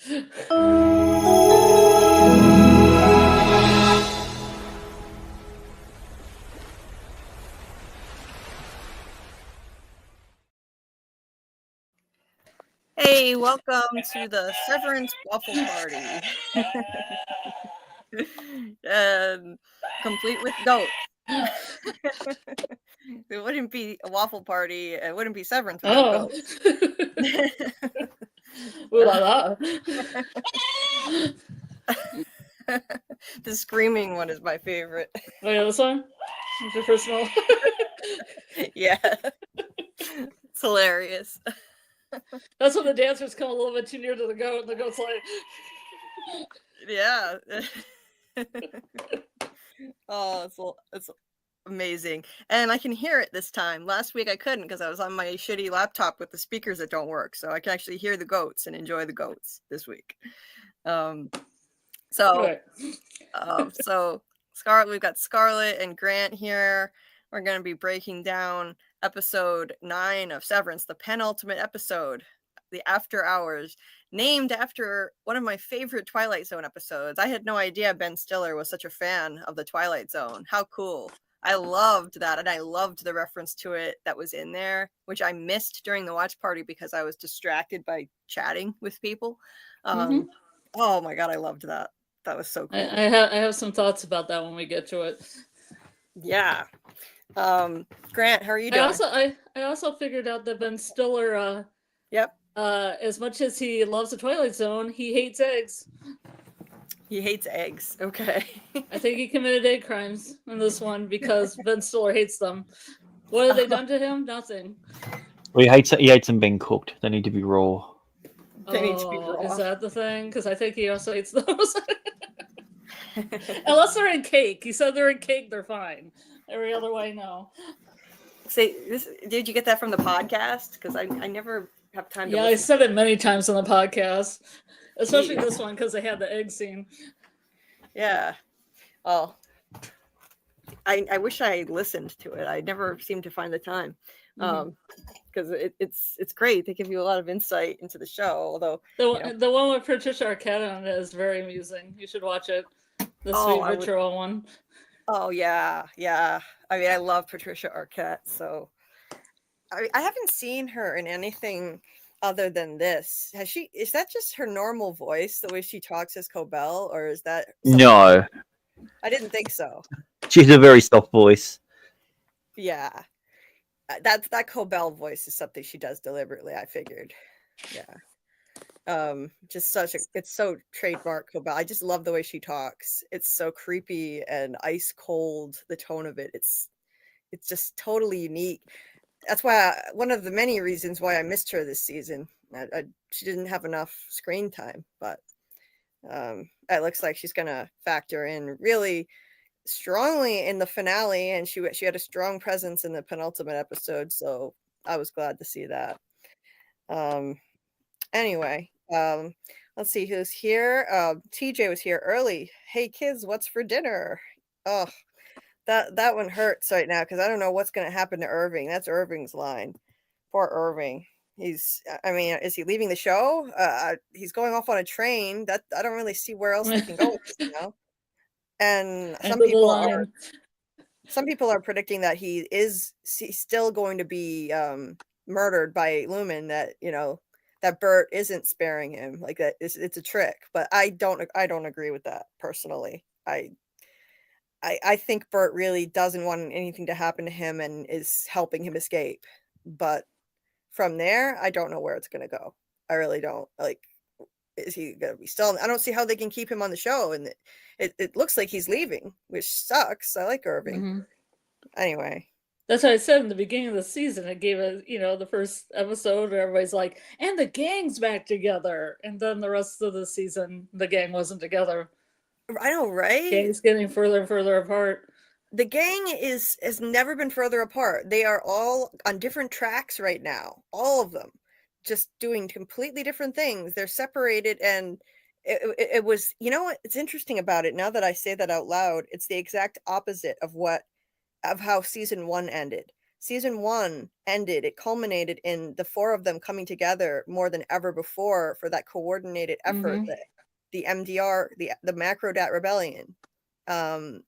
Hey, welcome to the Severance Waffle Party. Complete with goats. It wouldn't be a waffle party. It wouldn't be Severance without goats. Ooh la la. The screaming one is my favorite. Oh yeah, this one? Is your personal? Yeah. It's hilarious. That's when the dancers come a little bit too near to the goat, and the goat's like... Yeah. Oh, it's amazing. And I can hear it this time. Last week I couldn't because I was on my shitty laptop with the speakers that don't work. So I can actually hear the goats and enjoy the goats this week. So Scarlet, we've got Scarlet and Grant here. We're going to be breaking down episode 9 of Severance, the penultimate episode, the After Hours, named after one of my favorite Twilight Zone episodes. I had no idea Ben Stiller was such a fan of the Twilight Zone. How cool. I loved that, and I loved the reference to it that was in there, which I missed during the watch party because I was distracted by chatting with people. Oh my god, I loved that. That was so cool. I have some thoughts about that when we get to it. Yeah. Grant, how are you doing? I also figured out that Ben Stiller, as much as he loves the Twilight Zone, he hates eggs. He hates eggs. Okay. I think he committed egg crimes in this one because Ben Stiller hates them. What have they done to him? Nothing. Well, he hates them being cooked. They need to be raw. They need to be raw. Is that the thing? Because I think he also hates those. Unless they're in cake. He said they're in cake, they're fine. Every other way, no. Did you get that from the podcast? Because I never have time to listen. I said it many times on the podcast. Especially this one, because they had the egg scene. Yeah. Well, I wish I listened to it. I never seem to find the time. Because it's great. They give you a lot of insight into the show. Although the one with Patricia Arquette on it is very amusing. You should watch it. The Sweet Ritual one. Oh yeah. I mean, I love Patricia Arquette. So I haven't seen her in anything other than this. Is that just her normal voice, the way she talks as Cobell, or is that No. I didn't think so. She's a very soft voice. Yeah. That Cobell voice is something she does deliberately, I figured. Yeah. It's so trademark Cobell. I just love the way she talks. It's so creepy and ice cold, the tone of it. It's just totally unique. That's why one of the many reasons why I missed her this season. She didn't have enough screen time, but it looks like she's gonna factor in really strongly in the finale, and she had a strong presence in the penultimate episode, so I was glad to see that. Anyway, let's see who's here. TJ was here early. Hey kids, what's for dinner? Oh, that one hurts right now because I don't know what's going to happen to Irving. That's Irving's line. Poor Irving. Is he leaving the show? He's going off on a train. That I don't really see where else they can go with this now. And some people are predicting that he's still going to be murdered by Lumen. That Burt isn't sparing him. Like that, it's a trick. But I don't agree with that personally. I think Burt really doesn't want anything to happen to him and is helping him escape. But from there, I don't know where it's going to go. I really don't. Like, is he going to be still? I don't see how they can keep him on the show. And it looks like he's leaving, which sucks. I like Irving. Anyway. That's what I said in the beginning of the season. It gave us, the first episode where everybody's like, and the gang's back together. And then the rest of the season, the gang wasn't together. I know, right? The gang's getting further and further apart. The gang has never been further apart. They are all on different tracks right now. All of them. Just doing completely different things. They're separated, and it was, it's interesting about it, now that I say that out loud, it's the exact opposite of how season 1 ended. season 1 ended, it culminated in the 4 of them coming together more than ever before for that coordinated effort, the MDR, the Macrodat Rebellion. And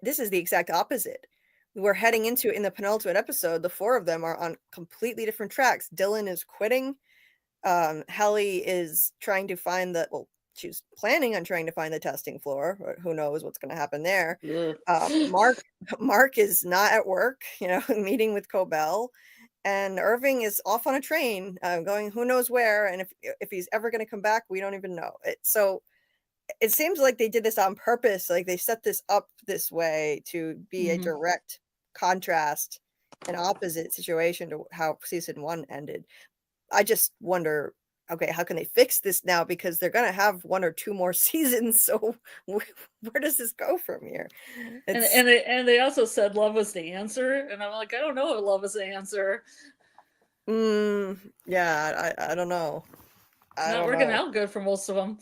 this is the exact opposite. We're heading into, in the penultimate episode, the 4 of them are on completely different tracks. Dylan is quitting. Helly is trying to find she's planning on trying to find the testing floor. But who knows what's going to happen there. Mark is not at work, meeting with Cobell. And Irving is off on a train, going who knows where. And if he's ever going to come back, we don't even know. So it seems like they did this on purpose. Like they set this up this way to be a direct contrast, an opposite situation to how season 1 ended. I just wonder, okay, how can they fix this now? Because they're going to have 1 or 2 more seasons. So where does this go from here? And they also said love was the answer. And I'm like, I don't know if love is the answer. Yeah, I don't know. It's not working out good for most of them.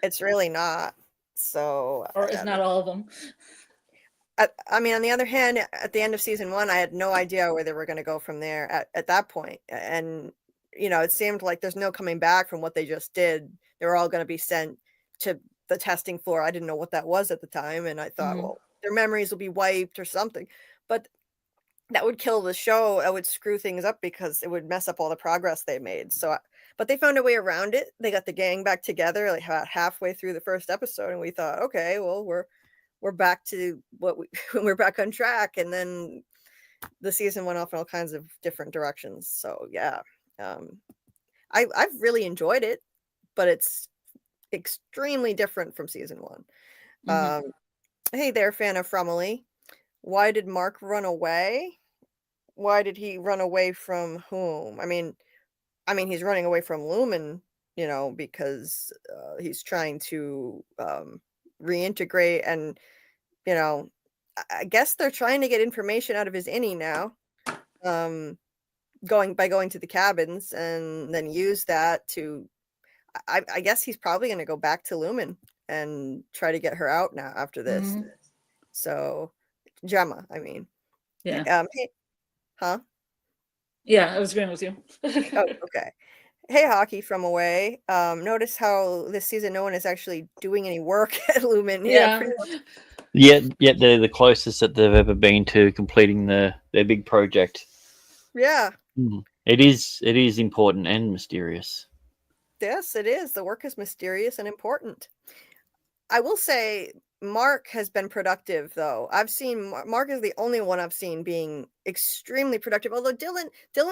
It's really not. So, or it's not all of them. I mean, on the other hand, at the end of season 1, I had no idea where they were going to go from there at that point. And, it seemed like there's no coming back from what they just did. They were all going to be sent to the testing floor. I didn't know what that was at the time. And I thought, well, their memories will be wiped or something. But that would kill the show. That would screw things up because it would mess up all the progress they made. So, but they found a way around it. They got the gang back together like about halfway through the first episode. And we thought, okay, well, we're back to we're back on track. And then the season went off in all kinds of different directions. So yeah, I've really enjoyed it, but it's extremely different from season 1. Hey there, fan of Fromily. Why did Mark run away? Why did he run away from whom? I mean, he's running away from Lumen, because he's trying to reintegrate, and I guess they're trying to get information out of his Innie now, going to the cabins and then use that to. I guess he's probably going to go back to Lumen and try to get her out now after this. So, Gemma, I mean, yeah. Hey, huh? Yeah, I was agreeing with you. Oh, okay. Hey, Hockey from away. Notice how this season no one is actually doing any work at Lumen. Yeah. Yet they're the closest that they've ever been to completing their big project. Yeah. It is important and mysterious. Yes, it is. The work is mysterious and important. I will say Mark has been productive, though. I've seen Mark is the only one I've seen being extremely productive. Although Dylan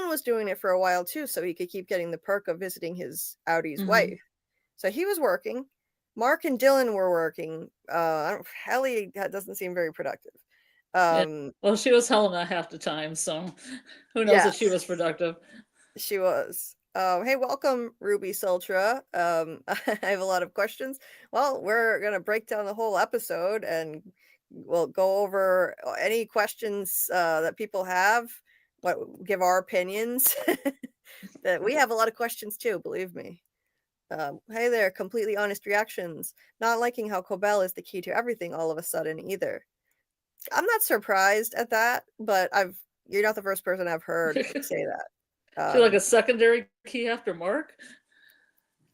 was doing it for a while too, so he could keep getting the perk of visiting his Audie's wife. So he was working. Mark and Dylan were working. Helly doesn't seem very productive. Well, she was Helena half the time, so who knows if she was productive. She was. Hey, welcome, Ruby Sultra. I have a lot of questions. Well, we're going to break down the whole episode and we'll go over any questions that people have, give our opinions. That we have a lot of questions too, believe me. Hey there, completely honest reactions. Not liking how Cobell is the key to everything all of a sudden either. I'm not surprised at that, but you're not the first person I've heard say that. She's like a secondary key after Mark.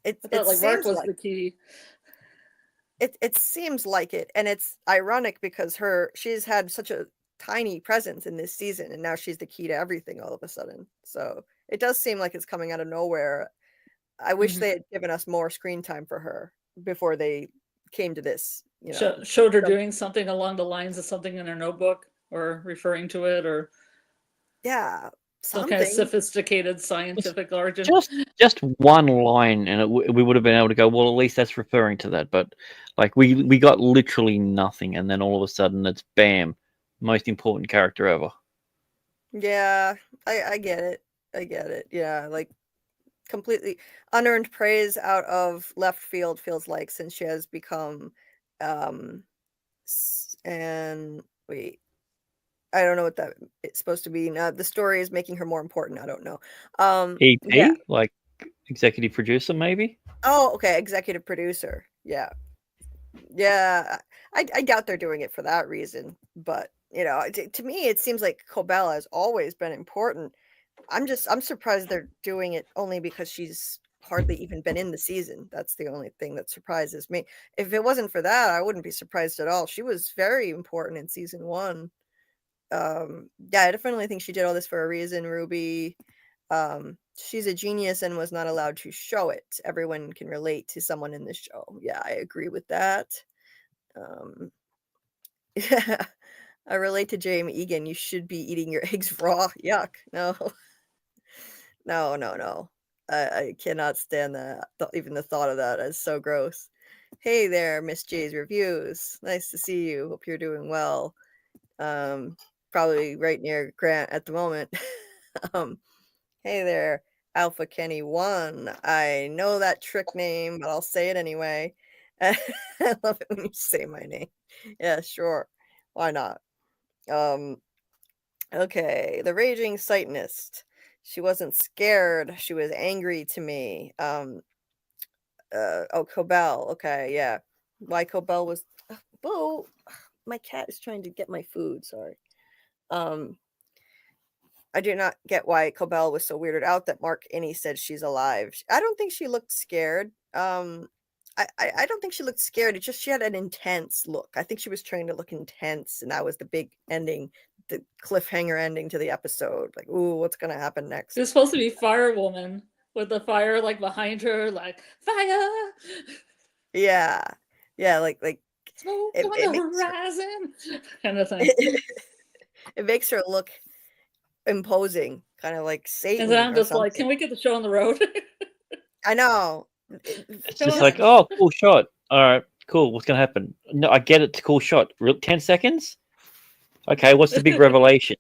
I thought like Mark was the key. It seems like it, and it's ironic because she's had such a tiny presence in this season, and now she's the key to everything all of a sudden. So it does seem like it's coming out of nowhere. I wish they had given us more screen time for her before they came to this. Showed her doing something along the lines of something in her notebook or referring to it, or some kind of sophisticated scientific origin. Just one line, and we would have been able to go, well, at least that's referring to that. But like we got literally nothing, and then all of a sudden it's bam, most important character ever. Yeah, I get it. Yeah, like completely unearned praise out of left field feels like, since she has become and wait. I don't know what that it's supposed to be. The story is making her more important. I don't know. EP, like executive producer, maybe? Oh, okay. Executive producer. Yeah. I doubt they're doing it for that reason, but you know, to me, it seems like Cobell has always been important. I'm surprised they're doing it only because she's hardly even been in the season. That's the only thing that surprises me. If it wasn't for that, I wouldn't be surprised at all. She was very important in season 1. Yeah, I definitely think she did all this for a reason, Ruby. She's a genius and was not allowed to show it. Everyone can relate to someone in this show. Yeah, I agree with that. Yeah, I relate to Jame Eagan. You should be eating your eggs raw. Yuck. No. No. I cannot stand that. Even the thought of that is so gross. Hey there, Miss J's Reviews. Nice to see you. Hope you're doing well. Probably right near Grant at the moment. Hey there, Alpha Kenny 1. I know that trick name, but I'll say it anyway. I love it when you say my name. Yeah, sure. Why not? Okay, the Raging Satanist. She wasn't scared. She was angry to me. Oh, Cobell. Okay, yeah. Why Cobell was... Boo! My cat is trying to get my food. Sorry. I do not get why Cobell was so weirded out that Mark Innie said she's alive. I don't think she looked scared. I don't think she looked scared. It's just she had an intense look. I think she was trying to look intense, and that was the big ending, the cliffhanger ending to the episode. Like, ooh, what's gonna happen next? She's supposed to be Firewoman with the fire like behind her, like fire. Yeah, like Smoke it, on it the makes her, horizon, kind of thing. it makes her look imposing, kind of like And then Satan I'm or just like, something. can we get the show on the road? I know. It's Come just on. like, oh, cool shot. All right, cool. What's gonna happen? No, I get it. It's a cool shot. 10 seconds. Okay, what's the big revelation?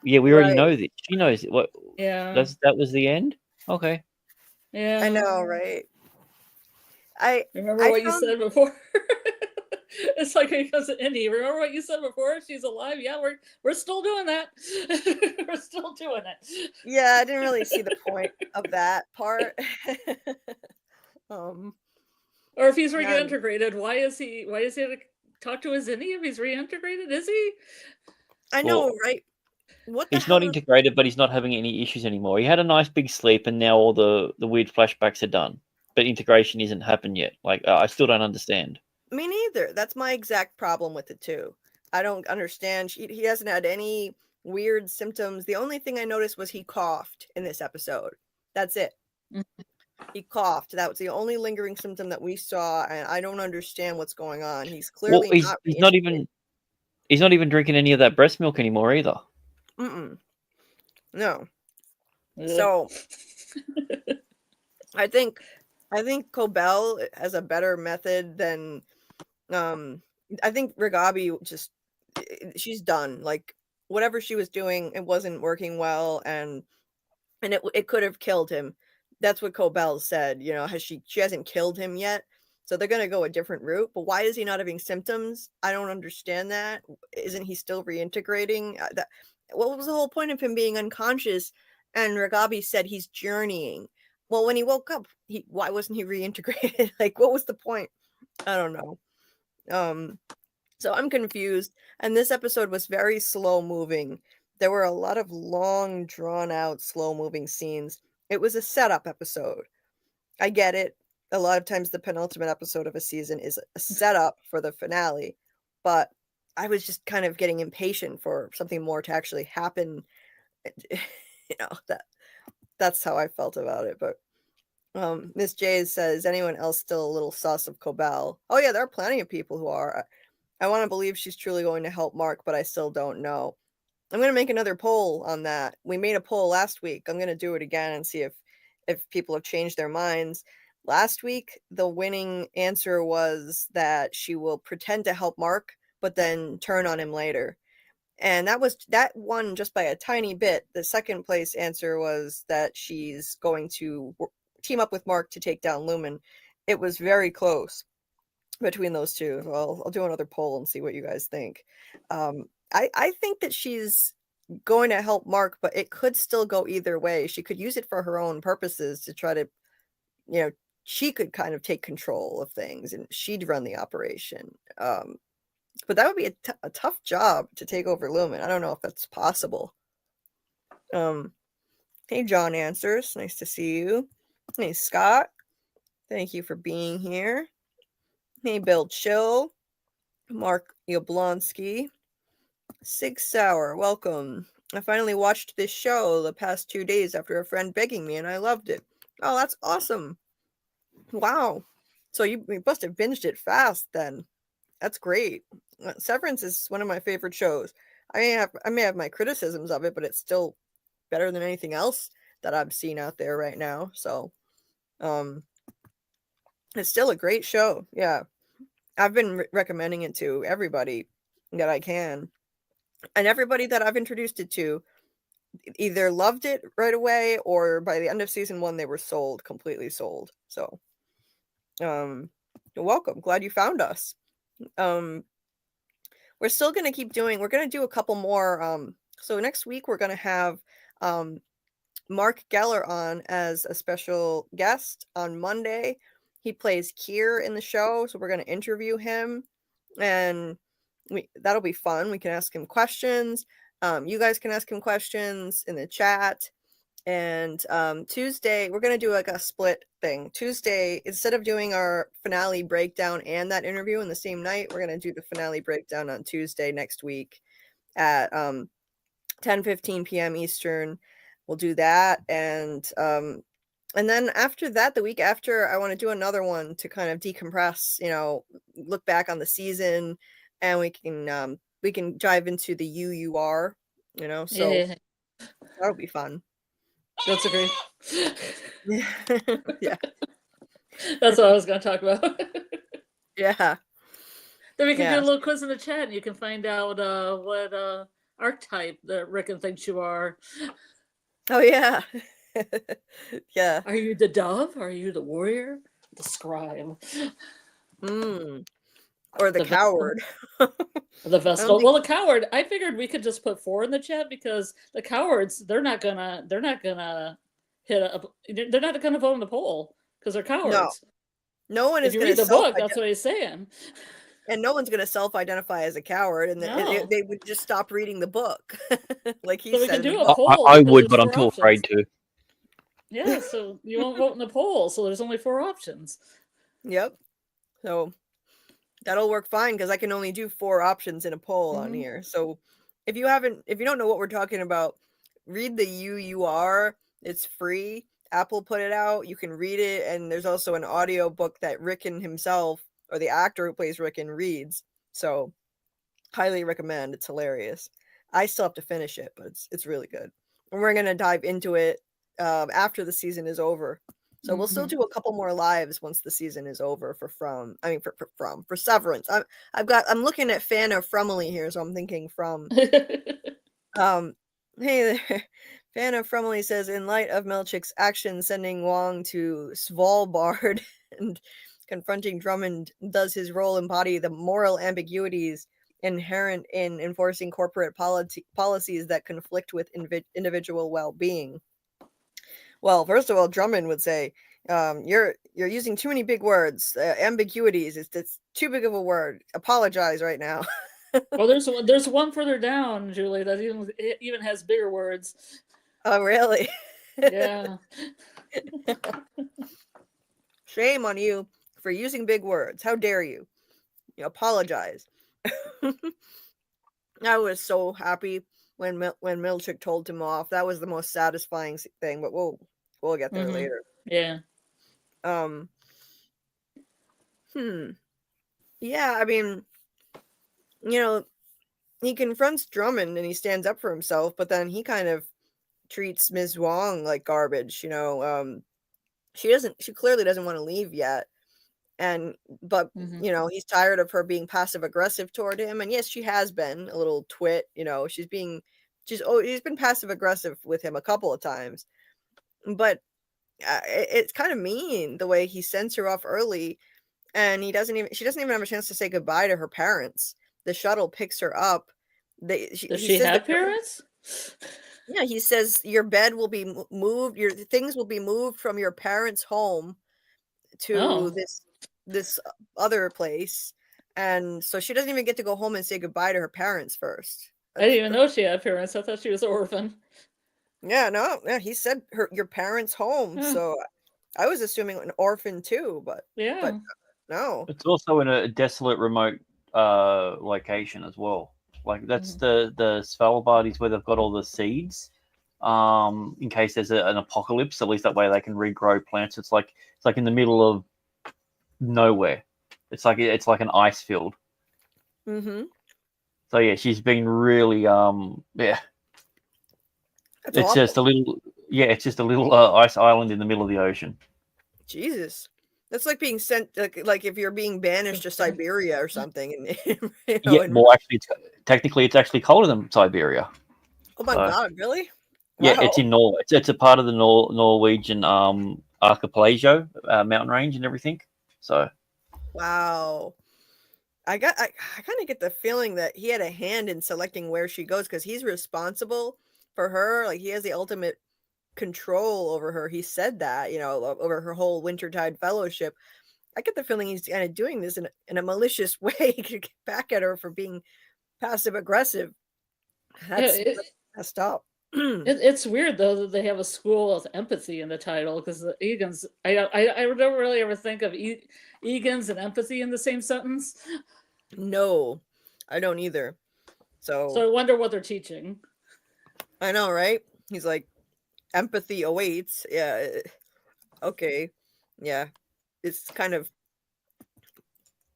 Yeah, we already Right. know this. She knows it. What? Yeah. That was the end. Okay. Yeah. I know, right? I Remember what you found said before? It's like it goes to Innie. Remember what you said before? She's alive. Yeah, we're still doing that. We're still doing it. yeah, I didn't really see the point of that part. Or if he's None. reintegrated, why is he to talk to his Innie if he's reintegrated? Is he? I know, Well, right? What the he's not hell? integrated, but he's not having any issues anymore. He had a nice big sleep, and now all the weird flashbacks are done. But integration isn't happened yet. Like, I still don't understand. Me neither. That's my exact problem with it too. I don't understand. He hasn't had any weird symptoms. The only thing I noticed was he coughed in this episode. That's it. He coughed. That was the only lingering symptom that we saw, and I don't understand what's going on. He's clearly Well, he's not even drinking any of that breast milk anymore either. No. Ugh. So I think Cobell has a better method than I think Regabi she's done. Like whatever she was doing, it wasn't working well, and it could have killed him. That's what Cobell said. You know, she hasn't killed him yet, so they're gonna go a different route. But why is he not having symptoms? I don't understand that. Isn't he still reintegrating? What was the whole point of him being unconscious? And Regabi said he's journeying. Well, when he woke up, why wasn't he reintegrated? Like, what was the point? I don't know. So I'm confused. And this episode was very slow moving. There were a lot of long, drawn out, slow moving scenes. It was a setup episode. I get it. A lot of times the penultimate episode of a season is a setup for the finale, but I was just kind of getting impatient for something more to actually happen. You know, that's how I felt about it. But Miss J says, anyone else still a little sus of Cobell? Oh yeah, there are plenty of people who are. I want to believe she's truly going to help Mark, but I still don't know. I'm going to make another poll on that. We made a poll last week. I'm going to do it again and see if people have changed their minds. Last week, the winning answer was that she will pretend to help Mark, but then turn on him later. And that won just by a tiny bit. The second place answer was that she's going to team up with Mark to take down Lumen. It was very close between those two. Well, I'll do another poll and see what you guys think. I think that she's going to help Mark, but it could still go either way. She could use it for her own purposes to try to, you know, she could kind of take control of things and she'd run the operation. But that would be a tough job to take over Lumen. I don't know if that's possible. Hey, John Answers. Nice to see you. Hey, Scott. Thank you for being here. Hey, Bill Chill. Mark Yablonsky. Sig Sauer. Welcome. I finally watched this show the past 2 days after a friend begging me, and I loved it. Oh, that's awesome. Wow. So you must have binged it fast then. That's great. Severance is one of my favorite shows. I may have my criticisms of it, but it's still better than anything else that I've seen out there right now. So, it's still a great show. Yeah, I've been recommending it to everybody that I can, and everybody that I've introduced it to either loved it right away or by the end of season 1 they were completely sold. So, you're welcome. Glad you found us. We're still going to keep doing, we're going to do a couple more. So next week we're going to have Mark Geller on as a special guest on Monday. He plays Kier in the show, so we're going to interview him, and that'll be fun. We can ask him questions. You guys can ask him questions in the chat. And Tuesday, we're going to do like a split thing. Tuesday, instead of doing our finale breakdown and that interview in the same night, we're going to do the finale breakdown on Tuesday next week at 10:15 p.m. Eastern. We'll do that. And then after that, the week after, I want to do another one to kind of decompress, look back on the season, and we can dive into the UUR, so Yeah. that'll be fun. That's agree. Yeah. That's what I was going to talk about. Yeah. Then we can do a little quiz in the chat, and you can find out what archetype that Rickon thinks you are. Oh, yeah. Yeah. Are you the dove? Are you the warrior? The scribe? Or the coward. The Vestal. Well, the coward, I figured we could just put 4 in the chat, because the cowards, they're not gonna hit they're not gonna vote in the poll because they're cowards. No one is gonna read the book. That's what he's saying. And no one's gonna self-identify as a coward, and they would just stop reading the book, like he said. We can do a poll. I would, but I'm too afraid to. Yeah, so you won't vote in the poll. So there's only 4 options. Yep. So that'll work fine, because I can only do 4 options in a poll on here. So if you don't know what we're talking about, read the UUR. It's free. Apple put it out. You can read it, and there's also an audio book that Rickon himself, or the actor who plays Rickon, reads. So highly recommend. It's hilarious. I still have to finish it, but it's really good. And we're gonna dive into it after the season is over. So we'll still do a couple more lives once the season is over for Severance. I'm looking at fan of Fromely here, so I'm thinking from. Hey there. Fan of Fromely says, in light of Milchick's action sending Huang to Svalbard and confronting Drummond, does his role embody the moral ambiguities inherent in enforcing corporate policies that conflict with individual well-being? Well, first of all, Drummond would say, you're using too many big words. Ambiguities, it's too big of a word. Apologize right now. Well, there's one further down, Julie, that even has bigger words. Oh, really? Yeah. Shame on you for using big words. How dare you? Apologize. I was so happy when Milchick told him off. That was the most satisfying thing, but we'll get there later. Yeah. Yeah, I mean, he confronts Drummond and he stands up for himself, but then he kind of treats Ms. Huang like garbage. She clearly doesn't want to leave yet. But he's tired of her being passive aggressive toward him. And yes, she has been a little twit, he's been passive aggressive with him a couple of times, but it's kind of mean the way he sends her off early, and she doesn't even have a chance to say goodbye to her parents. The shuttle picks her up. Does she have parents? Yeah, he says your bed will be moved, your things will be moved from your parents' home to this other place, And so she doesn't even get to go home and say goodbye to her parents first. I didn't even know she had parents. I thought she was an orphan. Yeah, no, yeah, he said your parents' home. Yeah. So I was assuming an orphan too, but Yeah. no. It's also in a desolate, remote location as well. Like that's the Svalbard is where they've got all the seeds. In case there's an apocalypse, at least that way they can regrow plants. It's like in the middle of nowhere. It's like an ice field. Mm-hmm. So yeah, she's been really yeah. That's It's awful. just a little it's just a little ice island in the middle of the ocean. Jesus. That's like being sent like if you're being banished to Siberia or something, and you know, Yeah, well, actually, it's actually colder than Siberia. Oh my God, really? Yeah, Wow. it's in Norway. It's a part of the Norwegian archipelago mountain range and everything. So Wow. I kind of get the feeling that he had a hand in selecting where she goes because he's responsible for her. Like he has the ultimate control over her. He said that, you know, over her whole Wintertide Fellowship. I get the feeling he's kind of doing this in a malicious way to get back at her for being passive aggressive. That's messed up. It's weird though that they have a school of empathy in the title because the Eagans. I don't really ever think of Eagans and empathy in the same sentence. No, I don't either. So I wonder what they're teaching. I know, right? He's like, empathy awaits. Yeah. Okay. Yeah. It's kind of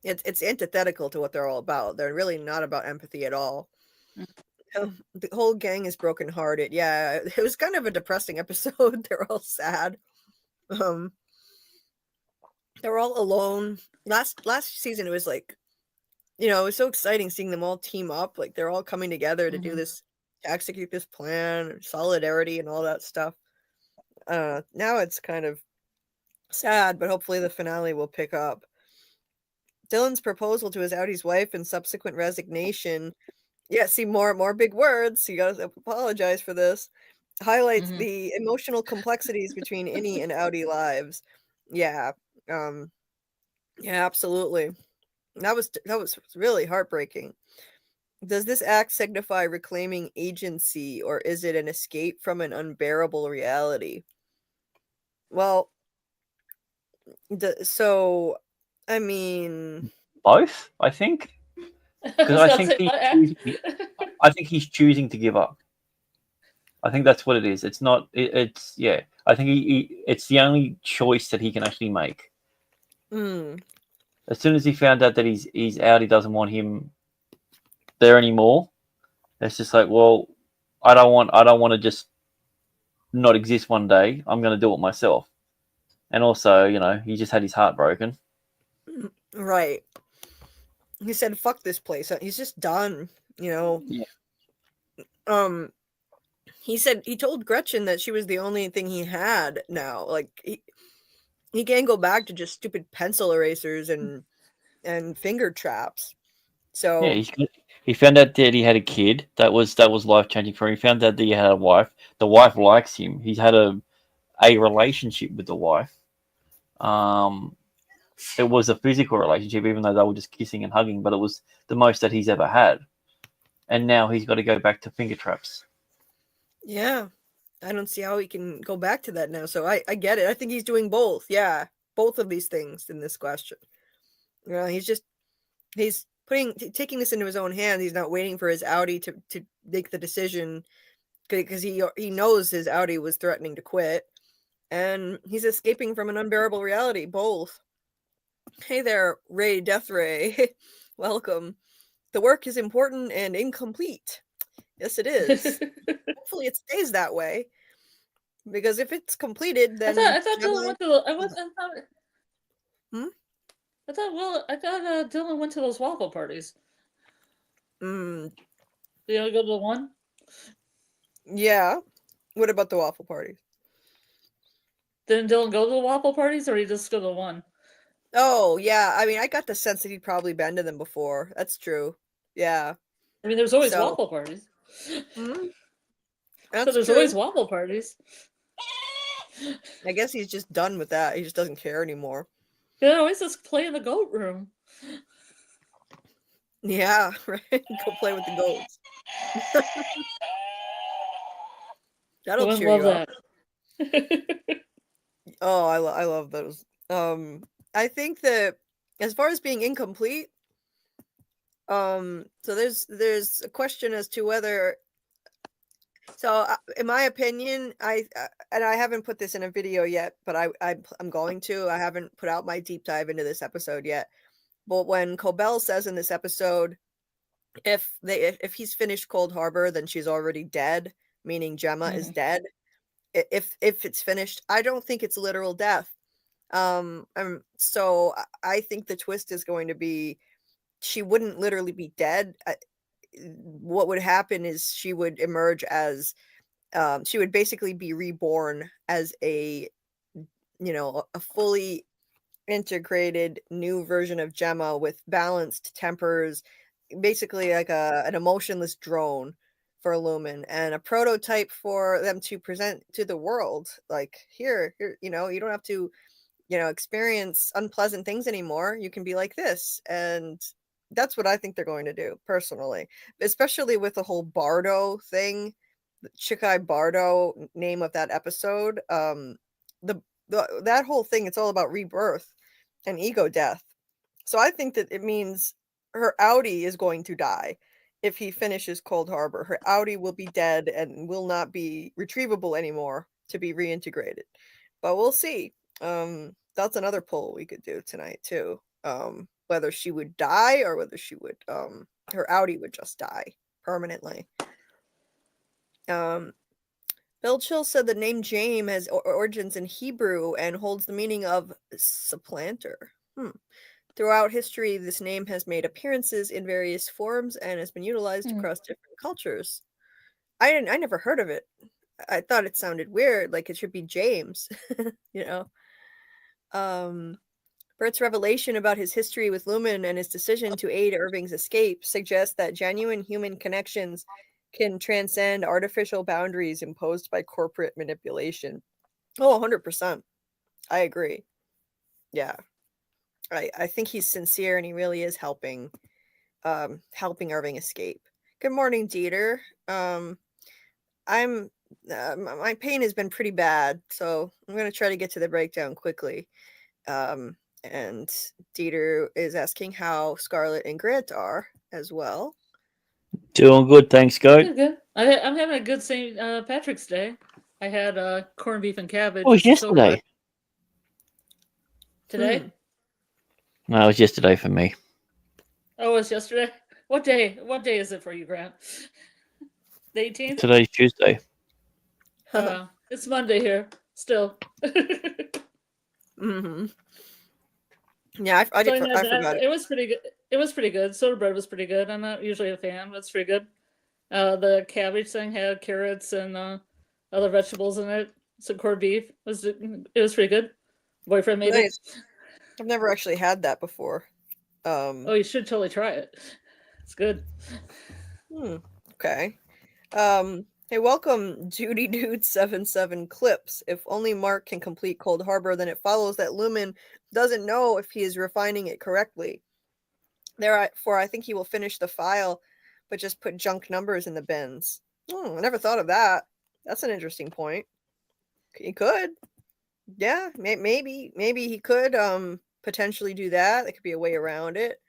it's antithetical to what they're all about. They're really not about empathy at all. The whole gang is brokenhearted. Yeah, it was kind of a depressing episode. They're all sad. They're all alone. Last season it was like, you know, it was so exciting seeing them all team up. Like they're all coming together to do this, to execute this plan, solidarity and all that stuff. Now it's kind of sad, but hopefully the finale will pick up. Dylan's proposal to his outie's wife and subsequent resignation. Yeah, see more big words. You gotta apologize for this. Highlights the emotional complexities between Innie and outie lives. Yeah. Yeah, absolutely. That was really heartbreaking. Does this act signify reclaiming agency, or is it an escape from an unbearable reality? Well, so I mean, both, I think, because I think he's choosing to give up. I think that's what it is. It's not. It's yeah. I think it's the only choice that he can actually make. As soon as he found out that he's out, he doesn't want him there anymore. It's just like, well, I don't want to just not exist one day. I'm going to do it myself. And also, you know, he just had his heart broken. Right. He said, "Fuck this place." He's just done. You know. Yeah. He said he told Gretchen that she was the only thing he had now. Like he can't go back to just stupid pencil erasers and finger traps. So yeah, he found out that he had a kid. That was life changing for him. He found out that he had a wife. The wife likes him. He's had a relationship with the wife. It was a physical relationship, even though they were just kissing and hugging. But it was the most that he's ever had. And now he's got to go back to finger traps. Yeah, I don't see how he can go back to that now. So I get it. I think he's doing both. Yeah, both of these things in this question. You know, he's taking this into his own hands. He's not waiting for his outie to make the decision because he knows his outie was threatening to quit, and he's escaping from an unbearable reality. Both. Hey there, Ray Death Ray. Welcome. The work is important and incomplete. Yes, it is. Hopefully it stays that way. Because if it's completed, then I thought Dylan went to Dylan went to those waffle parties. Mm. You want to go to the one? Yeah. What about the waffle parties? Didn't Dylan go to the waffle parties, or he just go to the one? Oh, yeah. I mean, I got the sense that he'd probably been to them before. That's true. Yeah. I mean, there's always waffle parties. That's there's always waffle parties. I guess he's just done with that. He just doesn't care anymore. Yeah, always just play in the goat room. Yeah, right. Go play with the goats. That'll Women cheer love you up. that. Oh, I love those. I think that as far as being incomplete, so there's a question as to whether. So, in my opinion, and I haven't put this in a video yet, but I'm going to. I haven't put out my deep dive into this episode yet. But when Cobell says in this episode, if he's finished Cold Harbor, then she's already dead, meaning Gemma is dead. If it's finished, I don't think it's literal death. So I think the twist is going to be she wouldn't literally be dead. What would happen is she would emerge as she would basically be reborn as a fully integrated new version of Gemma with balanced tempers, basically like an emotionless drone for Lumen and a prototype for them to present to the world. Like here, you don't have to, experience unpleasant things anymore. You can be like this. And that's what I think they're going to do personally, especially with the whole Bardo thing, the Chikai Bardo name of that episode. That whole thing, it's all about rebirth and ego death. So I think that it means her outie is going to die if he finishes Cold Harbor. Her outie will be dead and will not be retrievable anymore to be reintegrated. But we'll see. That's another poll we could do tonight too. Whether she would die or whether she would her outie would just die permanently. Bill Chill said the name Jame has origins in Hebrew and holds the meaning of supplanter. Throughout history, this name has made appearances in various forms and has been utilized across different cultures. I never heard of it. I thought it sounded weird, like it should be James, Burt's revelation about his history with Lumen and his decision to aid Irving's escape suggests that genuine human connections can transcend artificial boundaries imposed by corporate manipulation. Oh, 100%. I agree. Yeah. I think he's sincere and he really is helping Irving escape. Good morning, Dieter. My pain has been pretty bad, so I'm going to try to get to the breakdown quickly. And Dieter is asking how Scarlet and Grant are as well. Doing good, thanks, Goat. Good. I'm having a good St. Patrick's Day. I had corned beef and cabbage. Oh, it was yesterday. Today? No, it was yesterday for me. Oh, it was yesterday? What day? What day is it for you, Grant? The 18th? Today's Tuesday. It's Monday here, still. Yeah, I forgot it. It was pretty good. It was pretty good. Soda bread was pretty good. I'm not usually a fan, but it's pretty good. The cabbage thing had carrots and other vegetables in it. Some corned beef. It was pretty good. Boyfriend made it. I've never actually had that before. Oh, you should totally try it. It's good. Okay. Hey, welcome, Judy Dude 77 Clips. If only Mark can complete Cold Harbor, then it follows that Lumen doesn't know if he is refining it correctly. Therefore, I think he will finish the file, but just put junk numbers in the bins. I never thought of that. That's an interesting point. He could. Yeah, maybe he could potentially do that. That could be a way around it.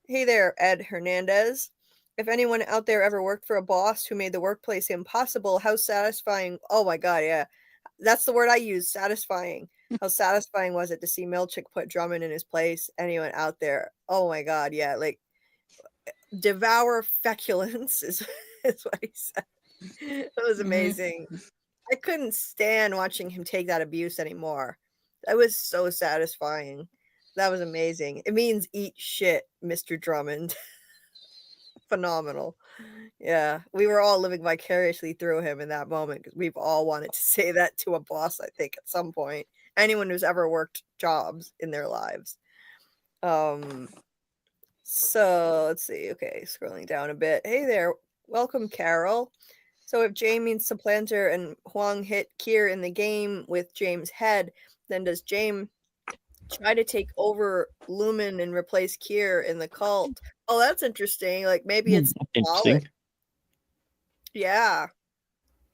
Hey there, Ed Hernandez. If anyone out there ever worked for a boss who made the workplace impossible, how satisfying. Oh my god, yeah. That's the word I use, satisfying. How satisfying was it to see Milchick put Drummond in his place? Anyone out there? Oh my god, yeah. Like, devour feculence is what he said. That was amazing. I couldn't stand watching him take that abuse anymore. That was so satisfying. That was amazing. It means eat shit, Mr. Drummond. Phenomenal. Yeah, we were all living vicariously through him in that moment because we've all wanted to say that to a boss, I think, at some point. Anyone who's ever worked jobs in their lives. So let's see. Okay, scrolling down a bit. Hey there. Welcome, Carol. So if Jame means supplanter and Huang hit Kier in the game with Jame's head, then does Jame try to take over Lumen and replace Kier in the cult. Oh, that's interesting. Like maybe it's Interesting. symbolic. Yeah.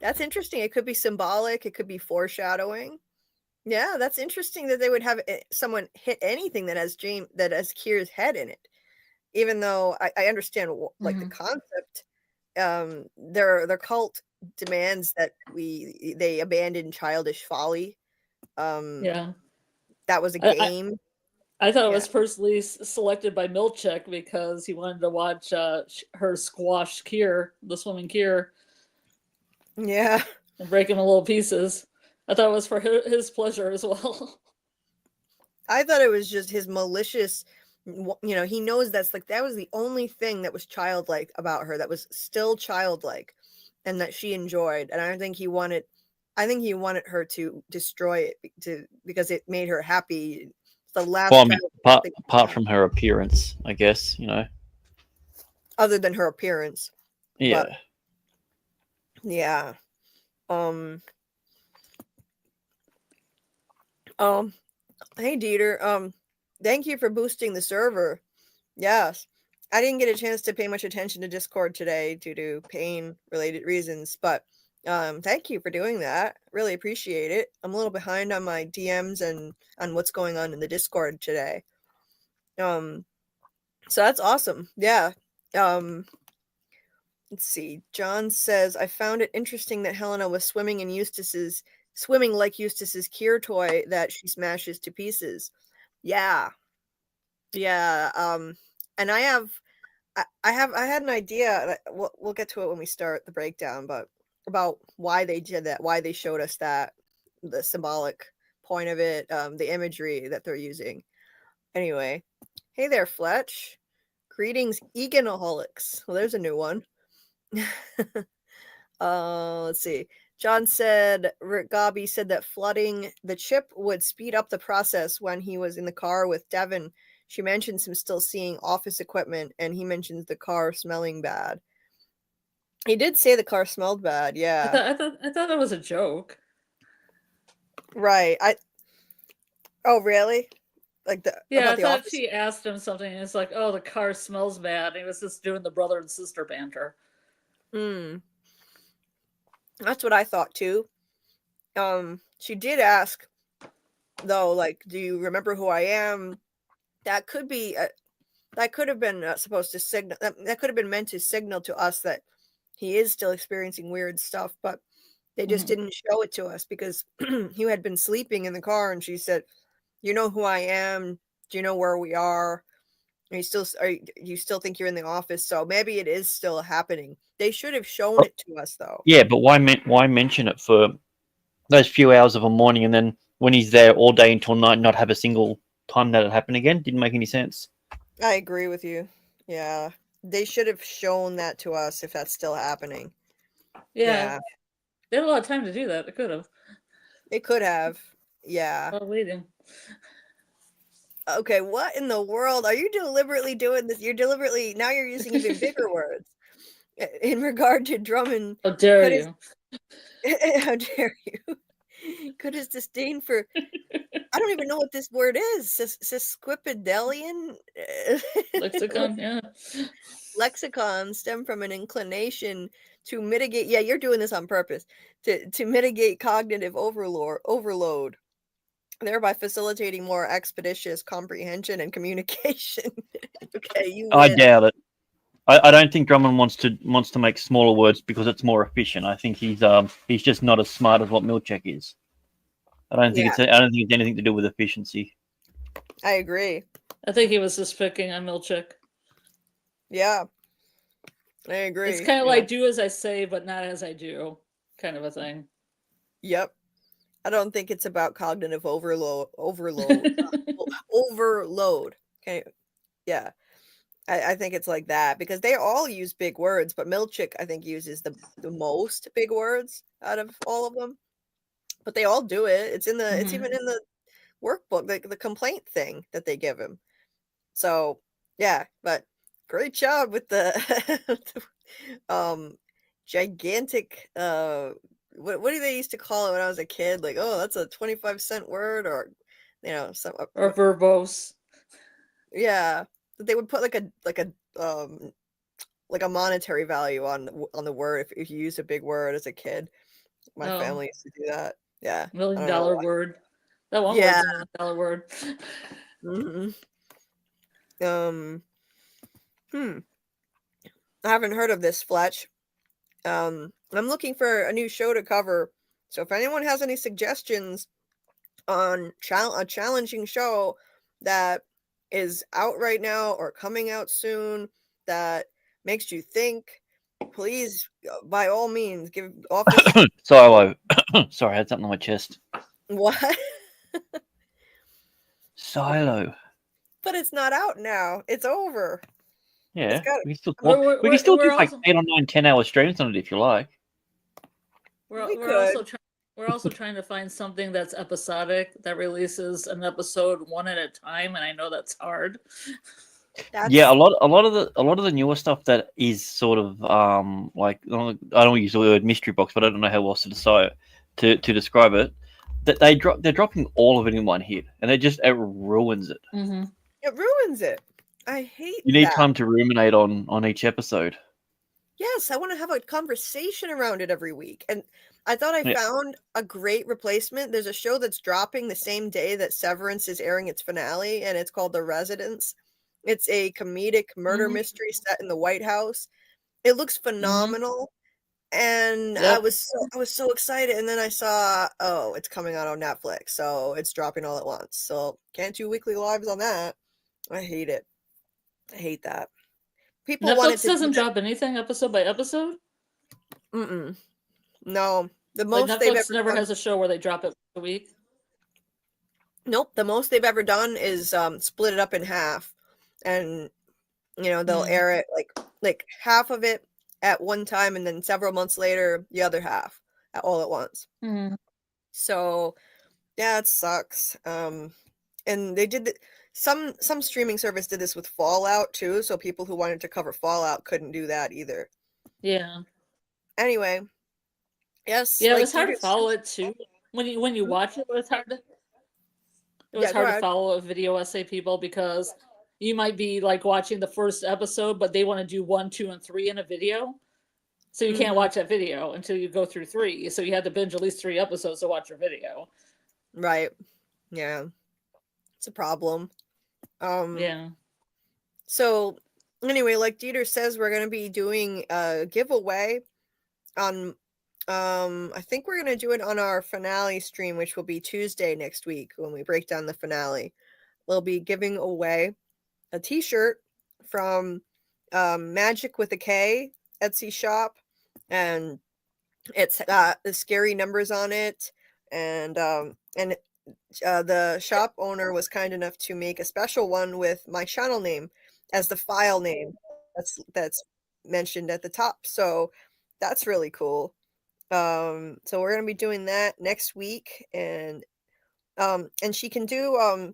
That's interesting. It could be symbolic. It could be foreshadowing. Yeah, that's interesting that they would have someone hit anything that has Kier's head in it. Even though I understand like the concept, their cult demands that they abandon childish folly. Yeah. That was a game. I thought it was personally selected by Milchick because he wanted to watch her squash Kier, the swimming Kier. Yeah. And break him in little pieces. I thought it was for his pleasure as well. I thought it was just his malicious, he knows that was the only thing that was childlike about her, that was still childlike and that she enjoyed. And I think he wanted her to destroy it because it made her happy. The last apart from her appearance, I guess, other than her appearance. Yeah. But, yeah. Hey Dieter, thank you for boosting the server. Yes. I didn't get a chance to pay much attention to Discord today due to pain related reasons, but thank you for doing that. Really appreciate it. I'm a little behind on my DMs and on what's going on in the Discord today. So that's awesome. Yeah. Let's see. John says, I found it interesting that Helena was swimming like Eustace's Kier toy that she smashes to pieces. Yeah. And I had an idea that we'll get to it when we start the breakdown, but about why they did that, why they showed us that, the symbolic point of it, the imagery that they're using. Anyway, hey there, Fletch. Greetings, Eganaholics. Well, there's a new one. Let's see. John said, Gabi said that flooding the chip would speed up the process when he was in the car with Devon. She mentions him still seeing office equipment, and he mentions the car smelling bad. He did say the car smelled bad, yeah. I thought that was a joke. Right. Oh, really? Like I thought she asked him something, and it's like, oh, the car smells bad. And he was just doing the brother and sister banter. That's what I thought too. She did ask, though, like, do you remember who I am? That could be, that could have been supposed to signal, that could have been meant to signal to us that he is still experiencing weird stuff, but they just didn't show it to us because he had been sleeping in the car, and she said, you know who I am? Do you know where we are? You still think you're in the office? So maybe it is still happening. They should have shown it to us, though. Yeah, but why mention it for those few hours of a morning, and then when he's there all day until night, not have a single time that it happened again? Didn't make any sense. I agree with you. Yeah, they should have shown that to us if that's still happening. Yeah. They had a lot of time to do that. They could have. They could have. Yeah. While waiting. Okay, what in the world? Are you deliberately doing this? Now you're using even bigger words. In regard to Drummond. How dare you? How dare you? Could his disdain for... I don't even know what this word is. Sesquipedalian? Lexicon, yeah. Lexicon stem from an inclination to mitigate... Yeah, you're doing this on purpose. To mitigate cognitive overload. Thereby facilitating more expeditious comprehension and communication. Okay, you win. I doubt it. I don't think Drummond wants to make smaller words because it's more efficient. I think he's just not as smart as what Milchick is. I don't think it's anything to do with efficiency. I agree. I think he was just picking on Milchick. Yeah, I agree. It's kind of like do as I say, but not as I do, kind of a thing. Yep. I don't think it's about cognitive overload. Okay. Yeah. I think it's like that because they all use big words, but Milchick, I think, uses the most big words out of all of them. But they all do it. It's in the it's even in the workbook, the complaint thing that they give him. So yeah, but great job with the gigantic what do they used to call it when I was a kid? Like, oh, that's a 25-cent word, or you know, some Or verbose. yeah, they would put like a monetary value on the word if you used a big word as a kid. My family used to do that. Yeah. $1 million word. That one Yeah. word's $1 million word. I haven't heard of this, Fletch. I'm looking for a new show to cover. So if anyone has any suggestions on a challenging show that is out right now or coming out soon that makes you think, please, by all means, give off this. Silo. Sorry, I had something on my chest. What? Silo. But it's not out now. It's over. Yeah, It's got- we can still We're- we can still we're do like also- 8 or 9 10-hour streams on it if you like. We We're also trying to find something that's episodic that releases an episode one at a time, and I know that's hard. Yeah, a lot of the newer stuff that is sort of like, I don't use the word mystery box, but I don't know how else to decide to describe it. That they're dropping all of it in one hit, and it ruins it. Mm-hmm. It ruins it. I hate. You need that. time to ruminate on each episode. Yes, I want to have a conversation around it every week. And I thought I found a great replacement. There's a show that's dropping the same day that Severance is airing its finale, and it's called The Residence. It's a comedic murder mystery set in the White House. It looks phenomenal. And I was so excited. And then I saw, it's coming out on Netflix. So it's dropping all at once. So can't do weekly lives on that. I hate it. I hate that. People Netflix doesn't drop anything episode by episode? No. The most like they've Netflix ever never done, has a show where they drop it a week. Nope. The most they've ever done is split it up in half. And they'll air it like half of it at one time and then several months later the other half all at once. So yeah, it sucks. And they did some streaming service did this with Fallout too, so people who wanted to cover Fallout couldn't do that either. Yeah. Anyway, yes. Yeah, it was hard to follow it too. When you watch it, it was hard to hard to follow video essay people because you might be like watching the first episode, but they want to do 1, 2, and 3 in a video. So you can't watch that video until you go through 3. So you had to binge at least 3 episodes to watch your video. Right. Yeah. It's a problem. Yeah. So anyway, like Dieter says, we're gonna be doing a giveaway on I think we're gonna do it on our finale stream, which will be Tuesday next week when we break down the finale. We'll be giving away a t-shirt from MagickwithaK Etsy shop, and it's got the scary numbers on it, and the shop owner was kind enough to make a special one with my channel name as the file name that's mentioned at the top. So that's really cool. So we're gonna be doing that next week, and she can do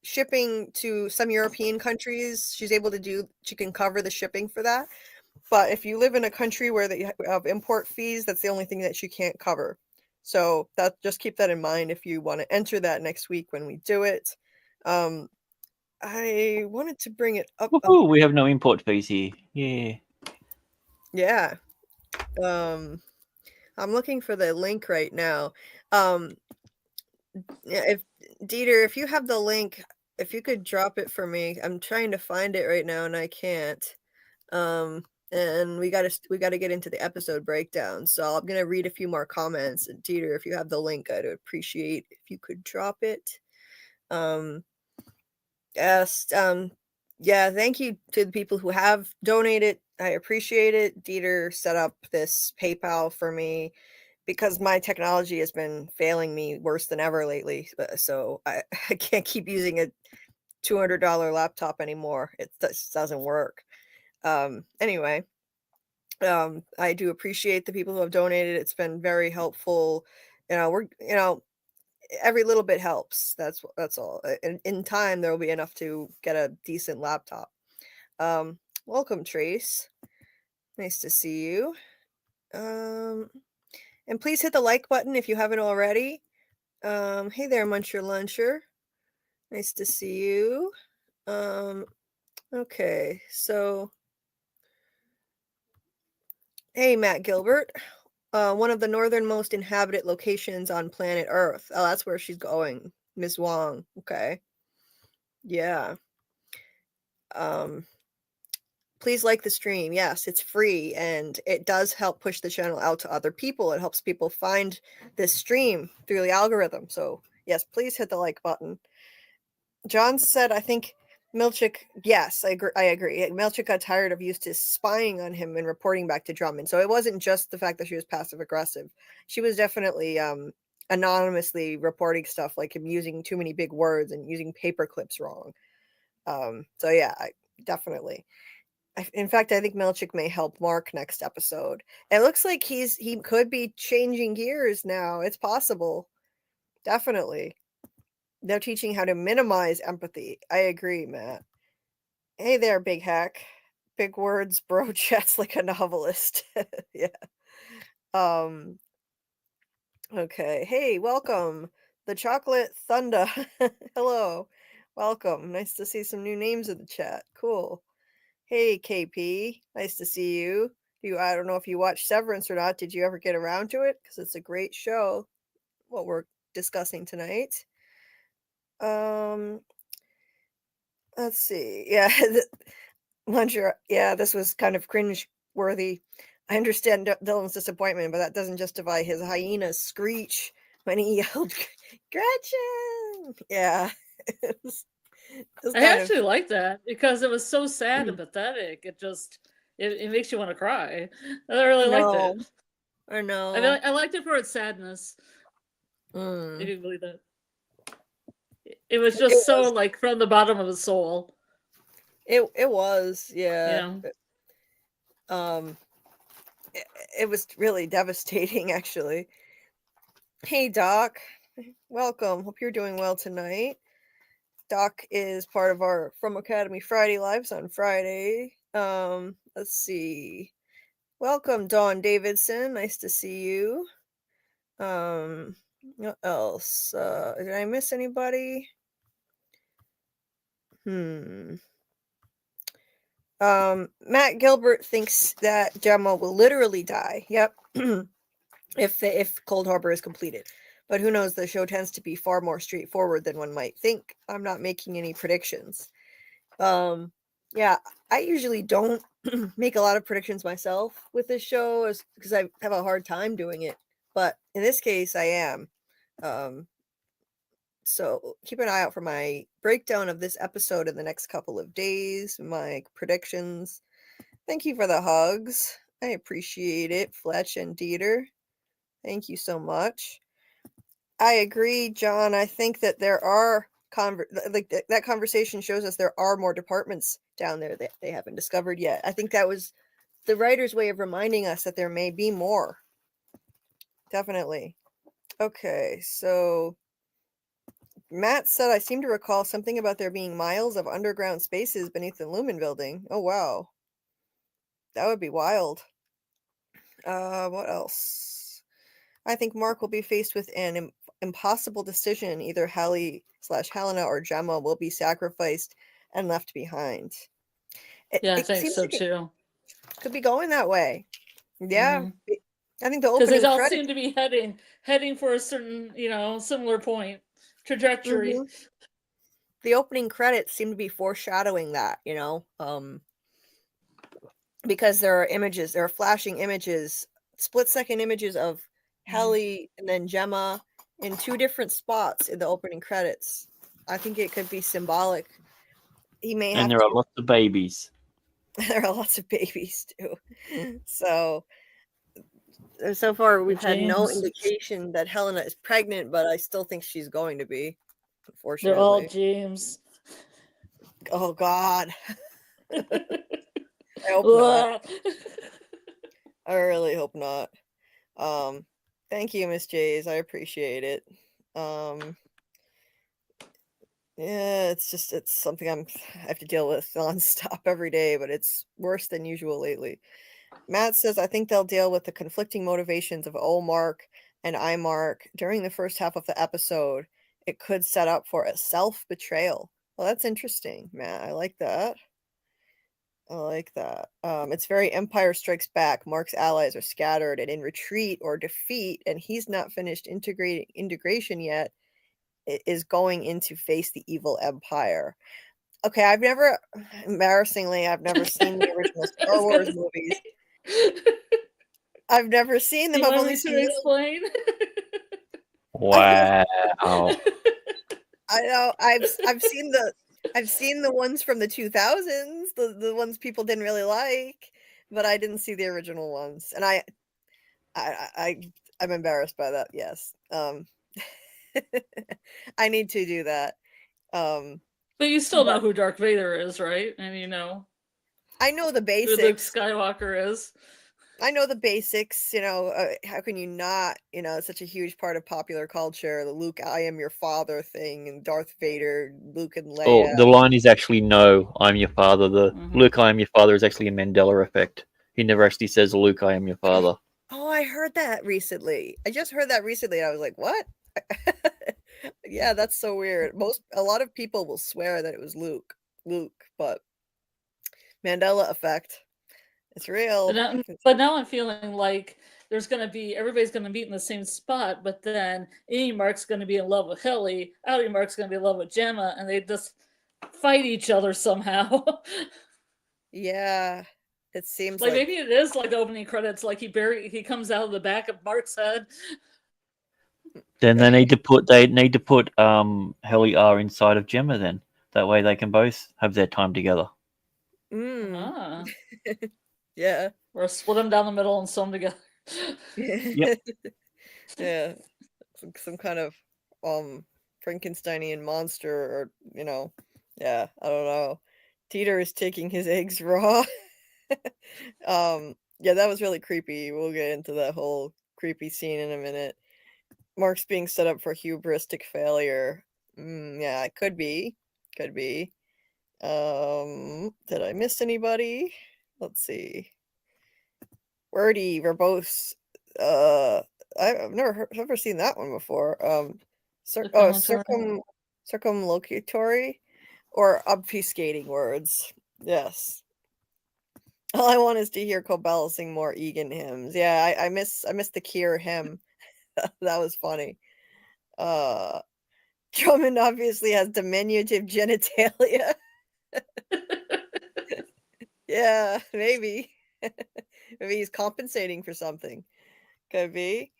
shipping to some European countries. She can cover the shipping for that. But if you live in a country where they have import fees, that's the only thing that she can't cover. So just keep that in mind if you want to enter that next week when we do it. I wanted to bring it up. We have no import fees here. Yeah. Yeah. I'm looking for the link right now. If Dieter, if you have the link, if you could drop it for me. I'm trying to find it right now and I can't. And we gotta get into the episode breakdown. So I'm gonna read a few more comments. And Dieter, if you have the link, I'd appreciate if you could drop it. Yes. Yeah, thank you to the people who have donated. I appreciate it. Dieter set up this PayPal for me because my technology has been failing me worse than ever lately. So I can't keep using a $200 laptop anymore. It just doesn't work. Anyway, I do appreciate the people who have donated. It's been very helpful. Every little bit helps. That's all. In time, there will be enough to get a decent laptop. Welcome, Trace. Nice to see you. And please hit the like button if you haven't already. Hey there, Muncher Luncher. Nice to see you. Okay, so hey, Matt Gilbert. One of the northernmost inhabited locations on planet Earth. Oh, that's where she's going. Miss Huang. Okay. Yeah. Please like the stream. Yes, it's free and it does help push the channel out to other people. It helps people find this stream through the algorithm. So yes, please hit the like button. John said, I think Milchick, yes, I agree. Milchick got tired of Eustace spying on him and reporting back to Drummond. So it wasn't just the fact that she was passive aggressive. She was definitely anonymously reporting stuff, like him using too many big words and using paper clips wrong. So yeah, definitely. In fact, I think Milchick may help Mark next episode. It looks like he could be changing gears now. It's possible. Definitely. They're teaching how to minimize empathy. I agree, Matt. Hey there, big hack. Big words, bro chats like a novelist. Yeah. Okay. Hey, welcome. The Chocolate Thunder. Hello. Welcome. Nice to see some new names in the chat. Cool. Hey, KP. Nice to see you. I don't know if you watched Severance or not. Did you ever get around to it? Because it's a great show, what we're discussing tonight. Let's see. Yeah, Muncher. Yeah, this was kind of cringe-worthy. I understand Dylan's disappointment, but that doesn't justify his hyena screech when he yelled, "Gretchen!" Yeah. I actually like that because it was so sad and pathetic. It makes you want to cry. I really liked it. I know. I liked it for its sadness. If you believe that. It was just so like from the bottom of his soul. It was, yeah. It was really devastating, actually. Hey, Doc. Welcome. Hope you're doing well tonight. Doc is part of our FROMACADEMY Friday lives on Friday. Let's see. Welcome, Dawn Davidson. Nice to see you. What else? Did I miss anybody? Matt Gilbert thinks that Gemma will literally die. Yep. if Cold Harbor is completed. But who knows, the show tends to be far more straightforward than one might think. I'm not making any predictions. Yeah, I usually don't make a lot of predictions myself with this show because I have a hard time doing it. But in this case, I am. So keep an eye out for my breakdown of this episode in the next couple of days, my predictions. Thank you for the hugs. I appreciate it, Fletch and Dieter. Thank you so much. I agree, John. I think that there are that conversation shows us there are more departments down there that they haven't discovered yet. I think that was the writer's way of reminding us that there may be more. Definitely. Okay, so Matt said, I seem to recall something about there being miles of underground spaces beneath the Lumen building. Oh, wow. That would be wild. What else? I think Mark will be faced with an impossible decision. Either Helena or Gemma will be sacrificed and left behind. I think so too. Could be going that way. Yeah. I think the opening because they all seem to be heading for a certain, similar point trajectory. The opening credits seem to be foreshadowing that, because there are flashing images, split-second images of Helly and then Gemma in two different spots in the opening credits. I think it could be symbolic. And there are lots of babies. There are lots of babies too. So far we've had no indication that Helena is pregnant, but I still think she's going to be. Unfortunately, they're all James. Oh God. I hope not. I really hope not. Thank you, Miss Jays. I appreciate it. Yeah, it's something I have to deal with nonstop every day, but it's worse than usual lately. Matt says, I think they'll deal with the conflicting motivations of Mark and Innie Mark during the first half of the episode, it could set up for a self-betrayal. Well, that's interesting, Matt. I like that. It's very Empire Strikes Back. Mark's allies are scattered and in retreat or defeat, and he's not finished integration yet. It is going in to face the evil Empire. Okay, I've never seen the original Star Wars movies. I've never seen them. You I've want only me seen to explain? Wow. I know. I've seen the ones from the 2000s, the ones people didn't really like, but I didn't see the original ones, and I'm embarrassed by that. Yes, I need to do that. But you still know who Darth Vader is, right? And you know I know the who basics. Luke Skywalker is. I know the basics, how can you not, it's such a huge part of popular culture, the Luke, I am your father thing, and Darth Vader, Luke and Leia. Oh, the line is actually no, I'm your father. The Mm-hmm. Luke, I am your father is actually a Mandela effect. He never actually says Luke, I am your father. Oh, I heard that recently. I just heard that recently. And I was like, what? Yeah, that's so weird. A lot of people will swear that it was Luke, but Mandela effect. It's real. But now I'm feeling like everybody's gonna meet in the same spot, but then Innie Mark's gonna be in love with Helly, outie Mark's gonna be in love with Gemma, and they just fight each other somehow. Yeah, it seems like maybe it is like opening credits, like he comes out of the back of Mark's head. Then they need to put Helly R inside of Gemma. Then that way they can both have their time together. Yeah. Or split them down the middle and sew them together. Yep. Yeah. Some kind of Frankensteinian monster, or yeah, I don't know. Teeter is taking his eggs raw. Yeah, that was really creepy. We'll get into that whole creepy scene in a minute. Mark's being set up for hubristic failure. Yeah, it could be. Did I miss anybody? Let's see. Wordy, verbose. I've never seen that one before. Circumlocutory or obfuscating words. Yes. All I want is to hear Cobell sing more Eagan hymns. Yeah, I miss the Kier hymn. That was funny. Drummond obviously has diminutive genitalia. Yeah, maybe. Maybe he's compensating for something. Could be.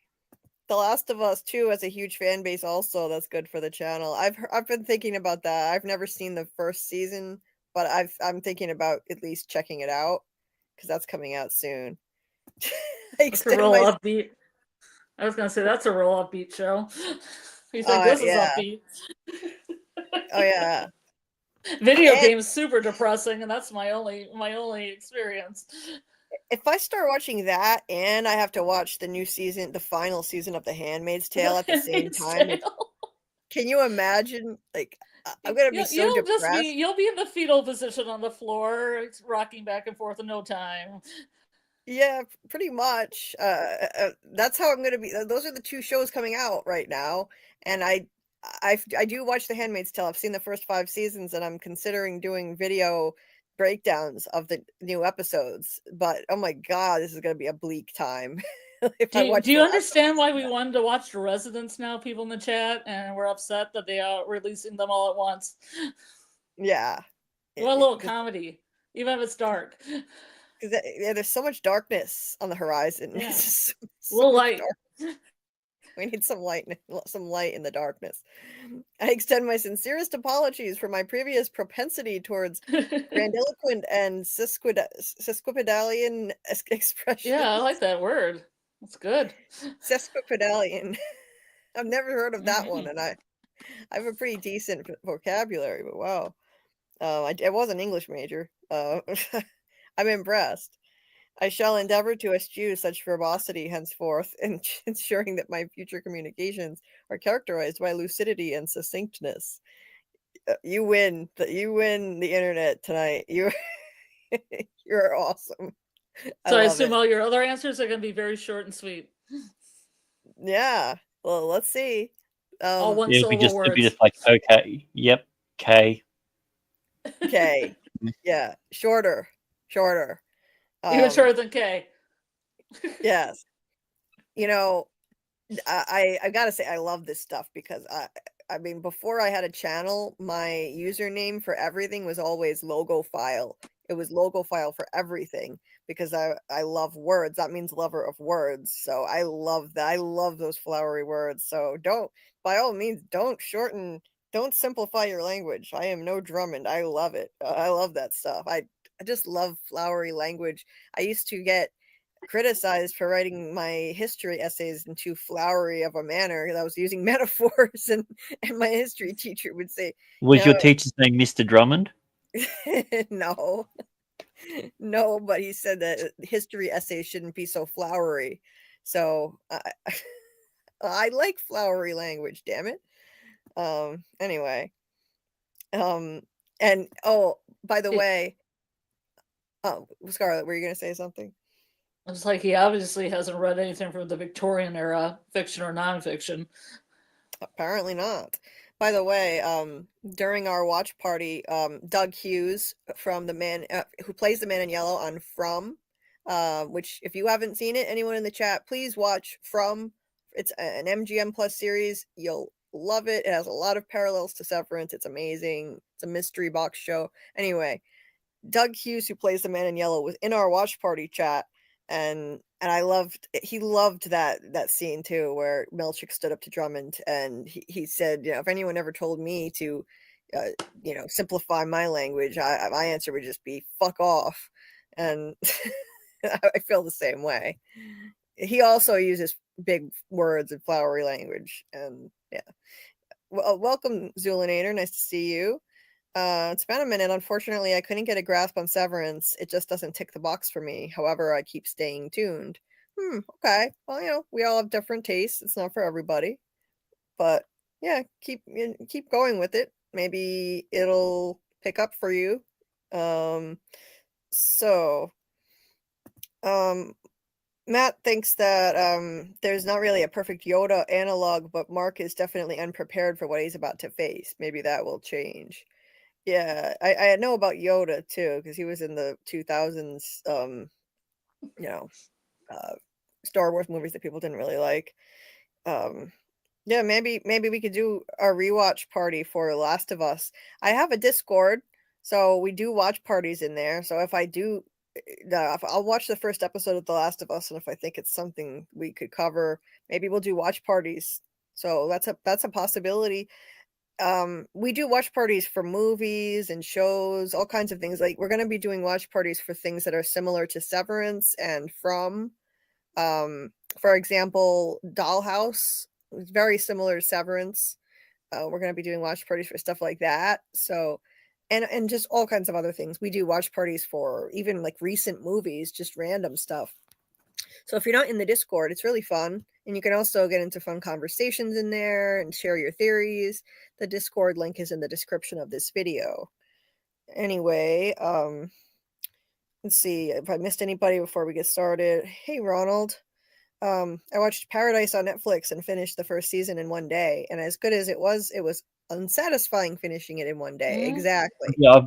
The Last of Us 2 has a huge fan base also. That's good for the channel. I've been thinking about that. I've never seen the first season, but I'm thinking about at least checking it out because that's coming out soon. That's a real upbeat. I was gonna say that's a real upbeat show. You think this is upbeat? Oh yeah. Video games super depressing, and that's my only experience. If I start watching that and I have to watch the final season of The Handmaid's Tale at the same time, can you imagine? Like, I'm gonna be so depressed. You'll be in the fetal position on the floor, rocking back and forth in no time. Yeah, pretty much. That's how I'm gonna be. Those are the two shows coming out right now, and I do watch The Handmaid's Tale. I've seen the first 5 seasons, and I'm considering doing video breakdowns of the new episodes. But oh my god, this is gonna be a bleak time. Do you understand why we wanted to watch The Residents now, people in the chat, and we're upset that they are releasing them all at once? Yeah. We want a little comedy, even if it's dark. Because there's so much darkness on the horizon. Yeah. It's just a little light. We need some light in the darkness. I extend my sincerest apologies for my previous propensity towards grandiloquent and sesquipedalian expressions. Yeah, I like that word. That's good. Sesquipedalian. I've never heard of that one, and I have a pretty decent vocabulary, but wow. I was an English major. I'm impressed. I shall endeavor to eschew such verbosity henceforth, ensuring that my future communications are characterized by lucidity and succinctness. You win the internet tonight. You're awesome. So I assume all your other answers are going to be very short and sweet. Yeah. Well, let's see. All one It'd be syllable just words. like okay, yep, K. K. Yeah. Shorter. Even Um, shorter than K. yes. You know, I gotta say I love this stuff because I mean before I had a channel, my username for everything was always logo file. It was logo file for everything because I love words. That means lover of words. So I love that. I love those flowery words. So don't, by all means, don't simplify your language. I am no Drummond. I love it. I love that stuff. I just love flowery language. I used to get criticized for writing my history essays in too flowery of a manner. I was using metaphors, and my history teacher would say, Was you your teacher's name Mr. Drummond? no, no, but he said that history essays shouldn't be so flowery. So I like flowery language, damn it. Anyway, and oh, by the way, Scarlet, were you gonna say something? It's like he obviously hasn't read anything from the Victorian era, fiction or nonfiction. Apparently not. By the way, during our watch party, Doug Hughes from the man who plays the man in yellow on From, which if you haven't seen it, anyone in the chat, please watch From. It's an MGM Plus series. You'll love it. It has a lot of parallels to Severance. It's amazing. It's a mystery box show. Anyway, Doug Hughes, who plays the man in yellow, was in our watch party chat, and he loved that scene too, where Milchick stood up to Drummond, and he said, you know, if anyone ever told me to, simplify my language, my answer would just be fuck off, and I feel the same way. He also uses big words and flowery language, and yeah. Well, welcome, Zulinator. Nice to see you. It's been a minute. Unfortunately, I couldn't get a grasp on Severance. It just doesn't tick the box for me. However, I keep staying tuned. Okay. Well, we all have different tastes. It's not for everybody. But yeah, keep going with it. Maybe it'll pick up for you. So Matt thinks that there's not really a perfect Yoda analog, but Mark is definitely unprepared for what he's about to face. Maybe that will change. Yeah, I know about Yoda too, because he was in the 2000s, you know, uh, Star Wars movies that people didn't really like. Yeah, maybe we could do a rewatch party for Last of Us. I have a Discord, so we do watch parties in there. So if I do, I'll watch the first episode of The Last of Us, and if I think it's something we could cover, maybe we'll do watch parties. So that's a possibility. We do watch parties for movies and shows, all kinds of things. Like we're going to be doing watch parties for things that are similar to Severance and From. For example, Dollhouse is very similar to Severance. We're going to be doing watch parties for stuff like that. So and just all kinds of other things. We do watch parties for even like recent movies, just random stuff. So if you're not in the Discord, it's really fun. And you can also get into fun conversations in there and share your theories. The Discord link is in the description of this video. Anyway, let's see if I missed anybody before we get started. Hey, Ronald. I watched Paradise on Netflix and finished the first season in one day. And as good as it was unsatisfying finishing it in one day. Mm. Exactly. Yeah,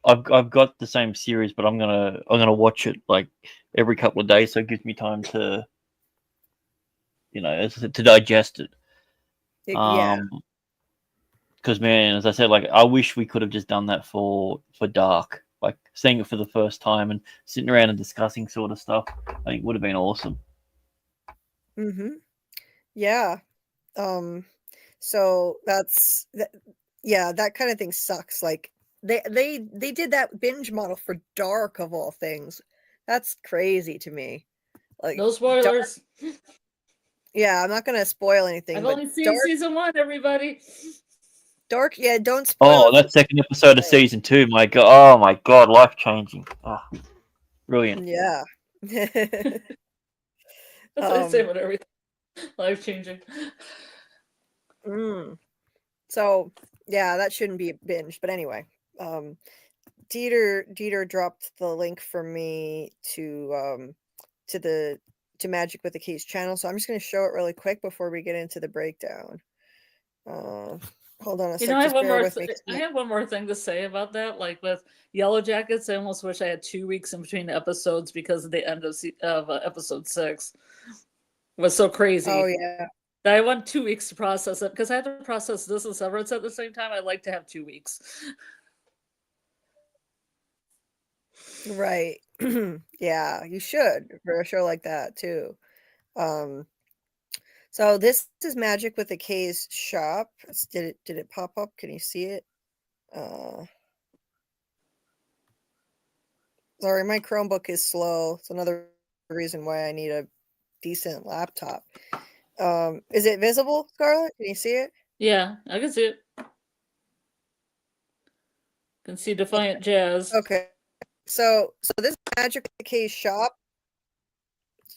I've got the same series, but I'm gonna watch it like every couple of days, so it gives me time to, to digest it. Yeah. Because man, as I said, like I wish we could have just done that for Dark, like seeing it for the first time and sitting around and discussing sort of stuff. I think would have been awesome. Yeah. So that's that. Yeah, that kind of thing sucks. Like they did that binge model for Dark of all things. That's crazy to me. Like No spoilers. yeah, I'm not gonna spoil anything, I've but only seen season 1, everybody. Dark, yeah, don't spoil Oh, it that second episode of season 2, my god! Oh my god, life changing. Oh, brilliant. Yeah. That's what I say about everything. Life changing. So yeah, that shouldn't be binged. But anyway, Dieter dropped the link for me to the to Magic with the K's channel, so I'm just going to show it really quick before we get into the breakdown. Hold on a second. I have just one bear more. with me. I have one more thing to say about that. Like with Yellow Jackets, I almost wish I had 2 weeks in between episodes because of the end of episode 6. It was so crazy. Oh yeah. I want 2 weeks to process it because I had to process this and Severance at the same time. I'd like to have 2 weeks. Right. Yeah, you should for a show like that too. So this is Magic with the K's shop. Did it pop up? Can you see it? Sorry, my Chromebook is slow. It's another reason why I need a decent laptop. Is it visible, Scarlet? Can you see it? Yeah, I can see it. Can see Defiant Jazz. Okay. So this is Magic with the K's shop.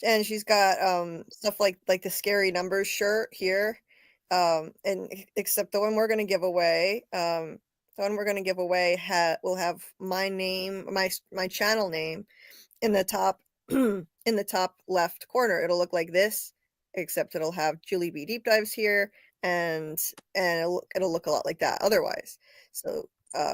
And she's got stuff like the scary numbers shirt here. And except the one we're gonna give away, will have my name, my channel name in the top in the top left corner. It'll look like this, except it'll have JulieBDeepDives here, and it'll look a lot like that otherwise. So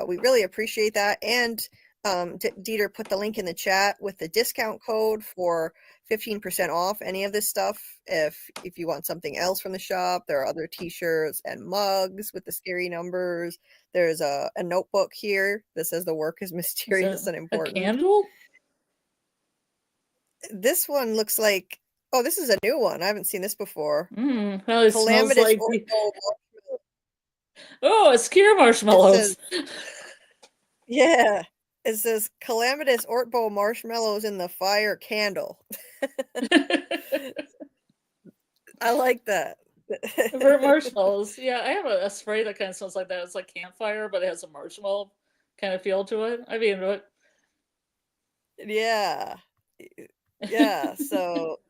we really appreciate that. And Dieter put the link in the chat with the discount code for 15% off any of this stuff. If you want something else from the shop, there are other t-shirts and mugs with the scary numbers. There's a notebook here that says the work is mysterious and important. A candle? This one looks like, oh, this is a new one. I haven't seen this before. Well, it smells like oh, it's Kier marshmallows. Yeah. It says Calamitous Ortbo marshmallows in the fire candle. I like that. For marshmallows. Yeah, I have a spray that kind of smells like that. It's like campfire, but it has a marshmallow kind of feel to it. I'd be into it. Yeah. Yeah. So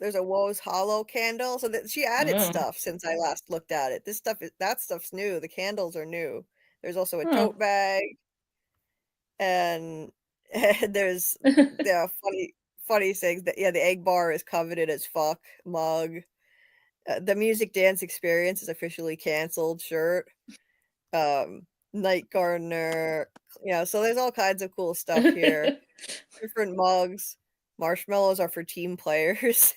there's a Woe's Hollow candle. So that she added stuff since I last looked at it. That stuff's new. The candles are new. There's also a tote bag. And there's funny things that the egg bar is coveted as fuck mug. The music dance experience is officially canceled shirt. Night gardener, so there's all kinds of cool stuff here. Different mugs. Marshmallows are for team players.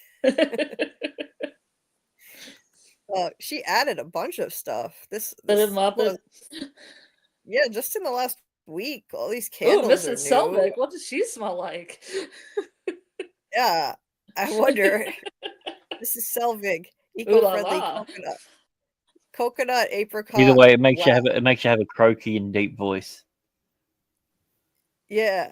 She added a bunch of stuff. Yeah, just in the last week, all these candles are new. Mrs. Selvig, what does she smell like? Yeah, I wonder. Mrs. Selvig, eco-friendly coconut apricot. Either way, it makes you have a croaky and deep voice. Yeah.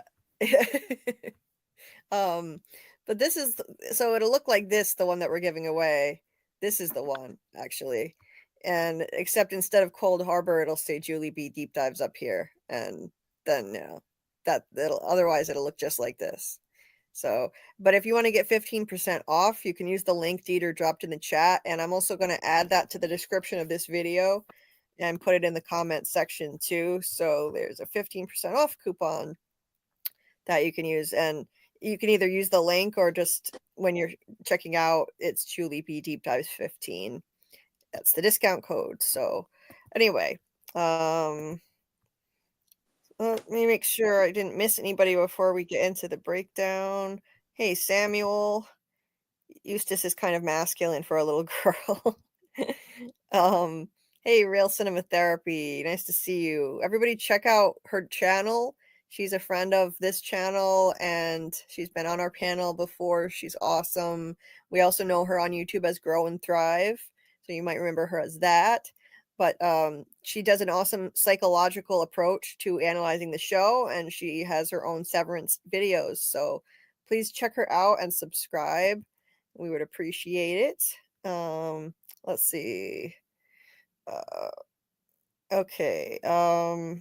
But this is so it'll look like this, the one that we're giving away. This is the one actually. And except instead of Cold Harbor, it'll say JulieBDeepDives up here, and then otherwise it'll look just like this. So, but if you want to get 15% off, you can use the link Dieter dropped in the chat, and I'm also going to add that to the description of this video and put it in the comment section too. So there's a 15% off coupon that you can use, and you can either use the link or just when you're checking out, it's JulieBDeepDives 15. That's the discount code. So anyway, let me make sure I didn't miss anybody before we get into the breakdown. Hey, Samuel. Eustace is kind of masculine for a little girl. Hey, Real Cinema Therapy. Nice to see you. Everybody check out her channel. She's a friend of this channel, and she's been on our panel before. She's awesome. We also know her on YouTube as Grow and Thrive. So you might remember her as that. But she does an awesome psychological approach to analyzing the show, and she has her own Severance videos. So please check her out and subscribe. We would appreciate it. Let's see. Okay. I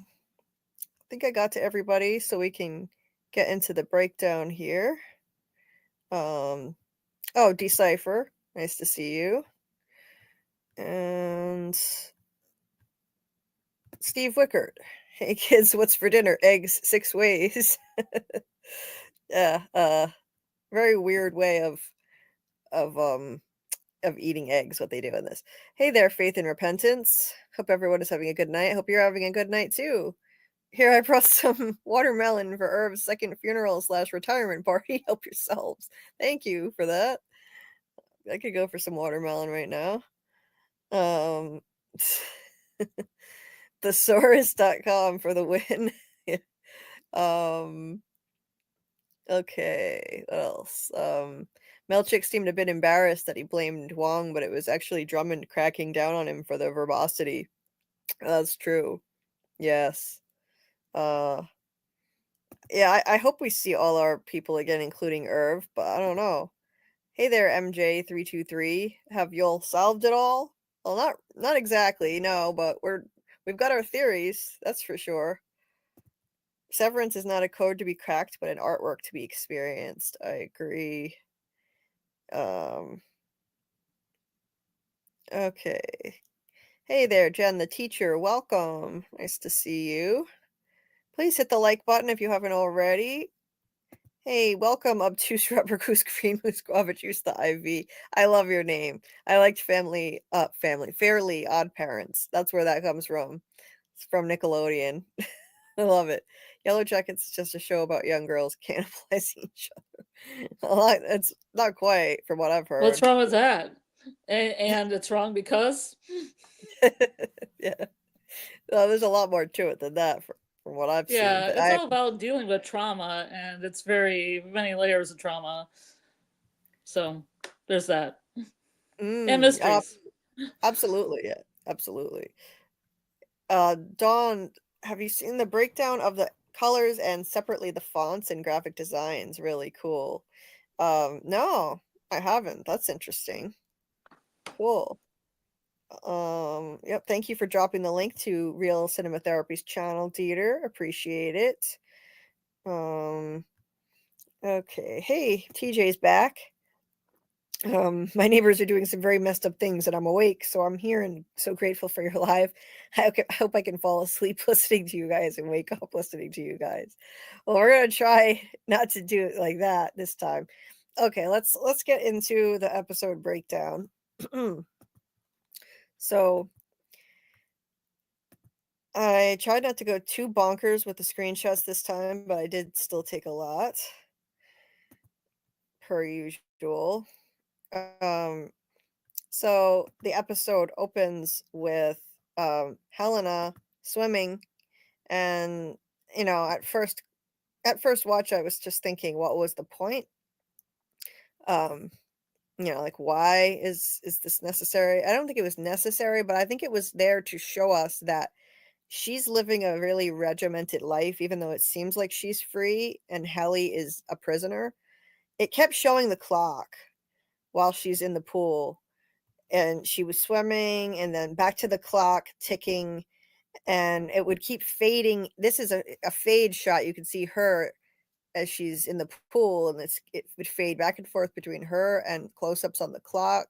think I got to everybody, so we can get into the breakdown here. Oh, Decipher. Nice to see you. And Steve Wickert. Hey kids, what's for dinner? Eggs 6 ways. Yeah, very weird way of of eating eggs, what they do in this. Hey there, Faith and Repentance. Hope everyone is having a good night. Hope you're having a good night too. Here I brought some watermelon for Irv's second funeral / retirement party. Help yourselves. Thank you for that. I could go for some watermelon right now. Thesaurus.com for the win. Okay, what else? Milchick seemed a bit embarrassed that he blamed Huang, but it was actually Drummond cracking down on him for the verbosity. That's true. Yes. Yeah, I hope we see all our people again, including Irv, but I don't know. Hey there, MJ323. Have y'all solved it all? Well, not exactly, no, but we've got our theories, that's for sure. Severance is not a code to be cracked, but an artwork to be experienced. I agree. Okay. Hey there, Jen, the teacher. Welcome. Nice to see you. Please hit the like button if you haven't already. Hey, welcome, obtuse rubber goose, green moose, guava juice, the IV. I love your name. I liked Fairly Odd Parents. That's where that comes from. It's from Nickelodeon. I love it. Yellow Jackets is just a show about young girls cannibalizing each other. It's not quite, from what I've heard. What's wrong with that? And it's wrong because? Yeah. Well, there's a lot more to it than that from what I've seen. Yeah, But it's all about dealing with trauma, and it's very many layers of trauma. So there's that. And mysteries. Absolutely, yeah. Absolutely. Dawn, have you seen the breakdown of the colors and separately the fonts and graphic designs? Really cool. No, I haven't. That's interesting. Cool. Yep, thank you for dropping the link to Real Cinema Therapy's channel, Dieter. Appreciate it. Okay. Hey, TJ's back. My neighbors are doing some very messed up things and I'm awake, so I'm here and so grateful for your live. I hope I can fall asleep listening to you guys and wake up listening to you guys. Well, we're gonna try not to do it like that this time. Okay, let's get into the episode breakdown. So I tried not to go too bonkers with the screenshots this time, but I did still take a lot, per usual. So the episode opens with Helena swimming, and at first watch I was just thinking, what was the point? Like, why is this necessary? I don't think it was necessary, but I think it was there to show us that she's living a really regimented life, even though it seems like she's free and Helly is a prisoner. It kept showing the clock while she's in the pool, and she was swimming and then back to the clock ticking, and it would keep fading. This is a fade shot. You can see her as she's in the pool, and it would fade back and forth between her and close-ups on the clock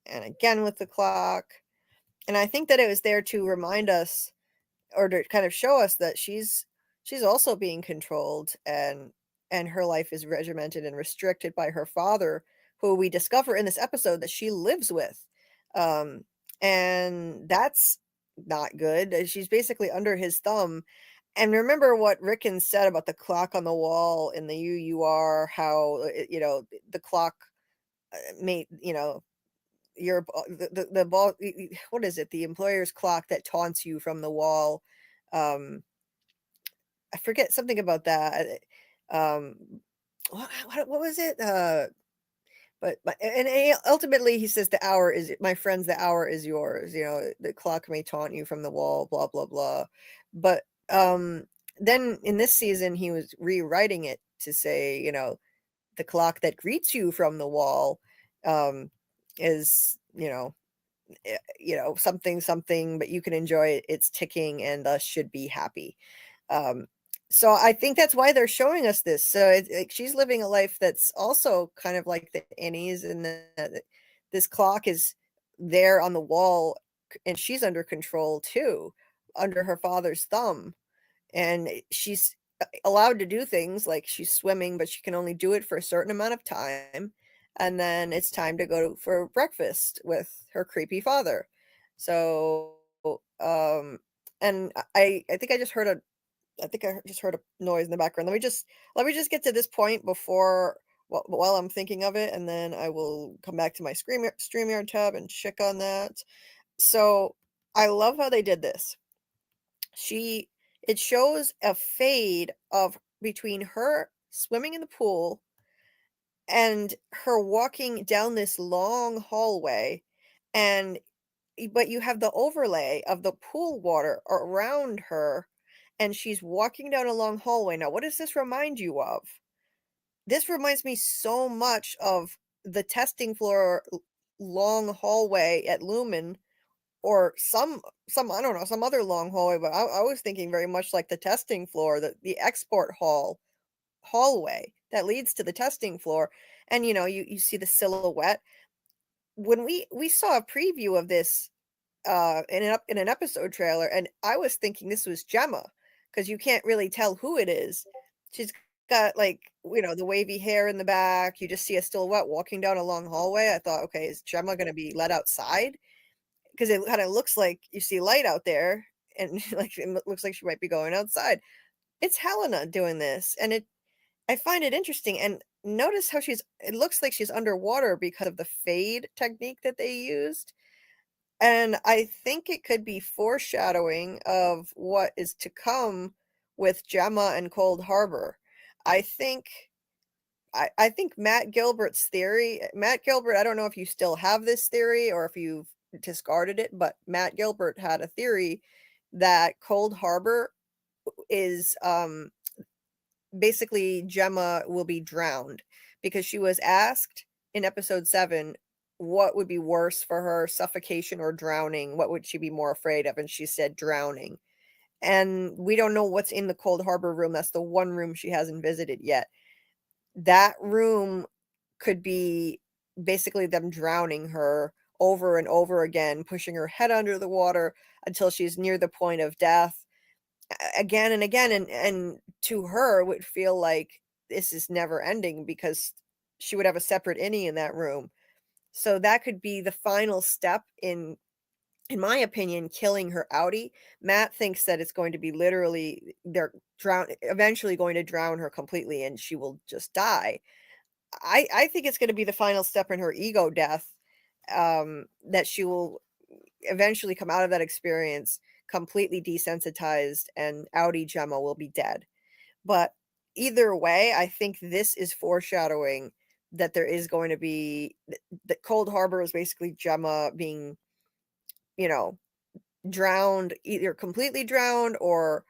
and again with the clock. And I think that it was there to remind us, or to kind of show us, that she's also being controlled, and her life is regimented and restricted by her father, who we discover in this episode that she lives with. And that's not good. She's basically under his thumb. And remember what Rickon said about the clock on the wall in the UUR, how the clock made your the ball, what is it, the employer's clock that taunts you from the wall. I forget something about that. What was it? But ultimately he says, the hour is, my friends, the hour is yours. The clock may taunt you from the wall, blah blah blah. But then in this season he was rewriting it to say, the clock that greets you from the wall is something, but you can enjoy it. It's ticking and thus should be happy. So I think that's why they're showing us this. So she's living a life that's also kind of like the Innie's, and this clock is there on the wall, and she's under control too, under her father's thumb, and she's allowed to do things like she's swimming, but she can only do it for a certain amount of time. and then it's time to go for breakfast with her creepy father. So, and I think I just heard a noise in the background. Let me just get to this point before while I'm thinking of it, and then I will come back to my StreamYard tab and check on that. So I love how they did this. It shows a fade of between her swimming in the pool and her walking down this long hallway, and but you have the overlay of the pool water around her, and she's walking down a long hallway. Now, what does this remind you of? This reminds me so much of the testing floor long hallway at Lumen, or some I don't know, some other long hallway, but I was thinking very much like the testing floor, the export hallway that leads to the testing floor. And you see the silhouette. When we saw a preview of this in an episode trailer, and I was thinking this was Gemma, because you can't really tell who it is. She's got, like, the wavy hair in the back. You just see a silhouette walking down a long hallway. I thought, okay, is Gemma going to be let outside? Because it kind of looks like you see light out there, and like it looks like she might be going outside. It's Helena doing this, and I find it interesting. And notice how it looks like she's underwater because of the fade technique that they used. And I think it could be foreshadowing of what is to come with Gemma and Cold Harbor. I think Matt Gilbert's theory, Matt Gilbert, I don't know if you still have this theory or if you've discarded it, but Matt Gilbert had a theory that Cold Harbor is basically Gemma will be drowned, because she was asked in episode 7 what would be worse for her, suffocation or drowning. What would she be more afraid of? And she said drowning. And we don't know what's in the Cold Harbor room. That's the one room she hasn't visited yet. That room could be basically them drowning her over and over again, pushing her head under the water until she's near the point of death again and again. And to her, it would feel like this is never ending, because she would have a separate Innie in that room. So that could be the final step in my opinion, killing her outie. Matt thinks that it's going to be literally eventually going to drown her completely, and she will just die. I think it's going to be the final step in her ego death, that she will eventually come out of that experience completely desensitized, and outie Gemma will be dead. But either way, I think this is foreshadowing that there is going to be that Cold Harbor is basically Gemma being, drowned, either completely drowned or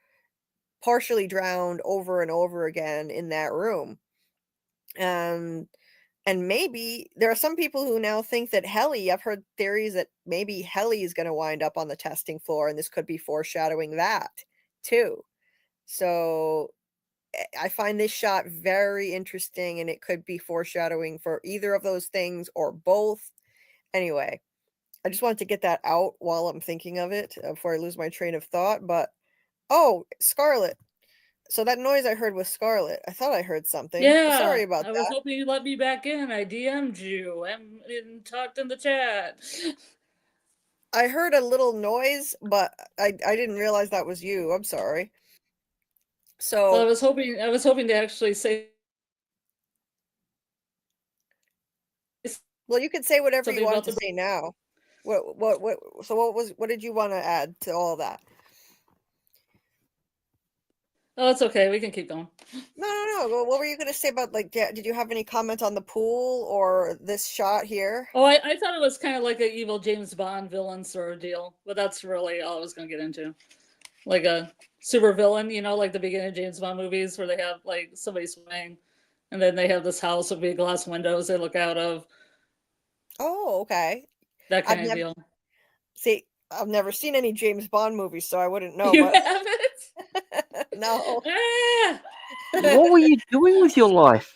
partially drowned over and over again in that room. And maybe there are some people who now think that Helly, I've heard theories that maybe Helly is going to wind up on the testing floor, and this could be foreshadowing that too. So I find this shot very interesting, and it could be foreshadowing for either of those things or both. Anyway, I just wanted to get that out while I'm thinking of it before I lose my train of thought. But, oh, Scarlet. So that noise I heard was Scarlet. I thought I heard something. Yeah, Sorry about I was that. hoping you'd let me back in. I DM'd you and talked in the chat. I heard a little noise, but I didn't realize that was you. I'm sorry. Well, I So, was hoping to actually say well, you can say whatever you something wanted about to the. say now. So what did you want to add to all that? Oh, it's okay. We can keep going. No. What were you going to say about, like, did you have any comment on the pool or this shot here? Oh, I thought it was kind of like an evil James Bond villain sort of deal, but that's really all I was going to get into. Like a super villain, like the beginning of James Bond movies where they have like somebody swimming, and then they have this house with big glass windows they look out of. Oh, okay. That I've kind of never deal. See, I've never seen any James Bond movies, so I wouldn't know, You but haven't? no. Ah! What were you doing with your life?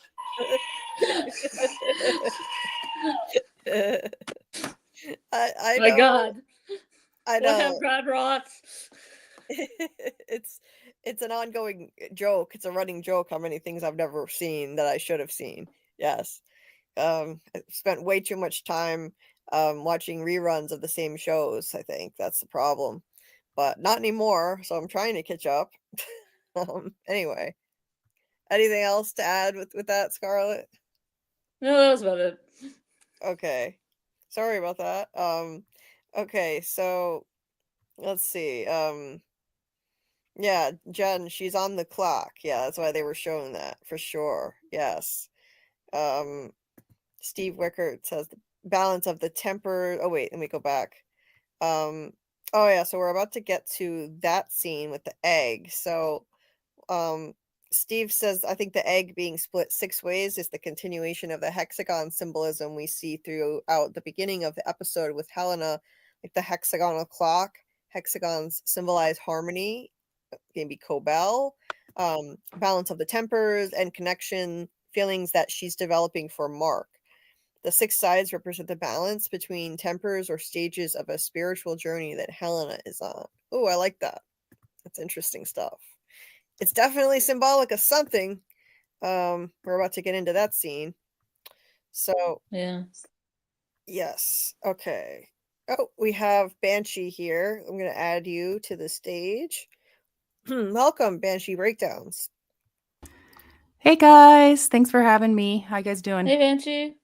I My know. God. I What have know. God wrought? It's an ongoing joke. It's a running joke how many things I've never seen that I should have seen. Yes. I spent way too much time watching reruns of the same shows. I think that's the problem, but not anymore. So I'm trying to catch up. Anyway, anything else to add with that, Scarlet? No, that was about it. Okay, sorry about that. Okay, so let's see. Yeah, Jen, she's on the clock. Yeah, that's why they were showing that for sure. Yes. Steve Wickert says the balance of the temper. Oh wait, let me go back. Oh yeah, so we're about to get to that scene with the egg. So Steve says, I think the egg being split 6 ways is the continuation of the hexagon symbolism we see throughout the beginning of the episode with Helena, like the hexagonal clock. Hexagons symbolize harmony, maybe Cobell, balance of the tempers, and connection feelings that she's developing for Mark. The 6 sides represent the balance between tempers or stages of a spiritual journey that Helena is on. Oh, I like that. That's interesting stuff. It's definitely symbolic of something. We're about to get into that scene. So, Yeah. yes. Okay. Oh, we have Banshee here. I'm going to add you to the stage. Welcome, Banshee Breakdowns. Hey guys, thanks for having me. How you guys doing? Hey, Banshee.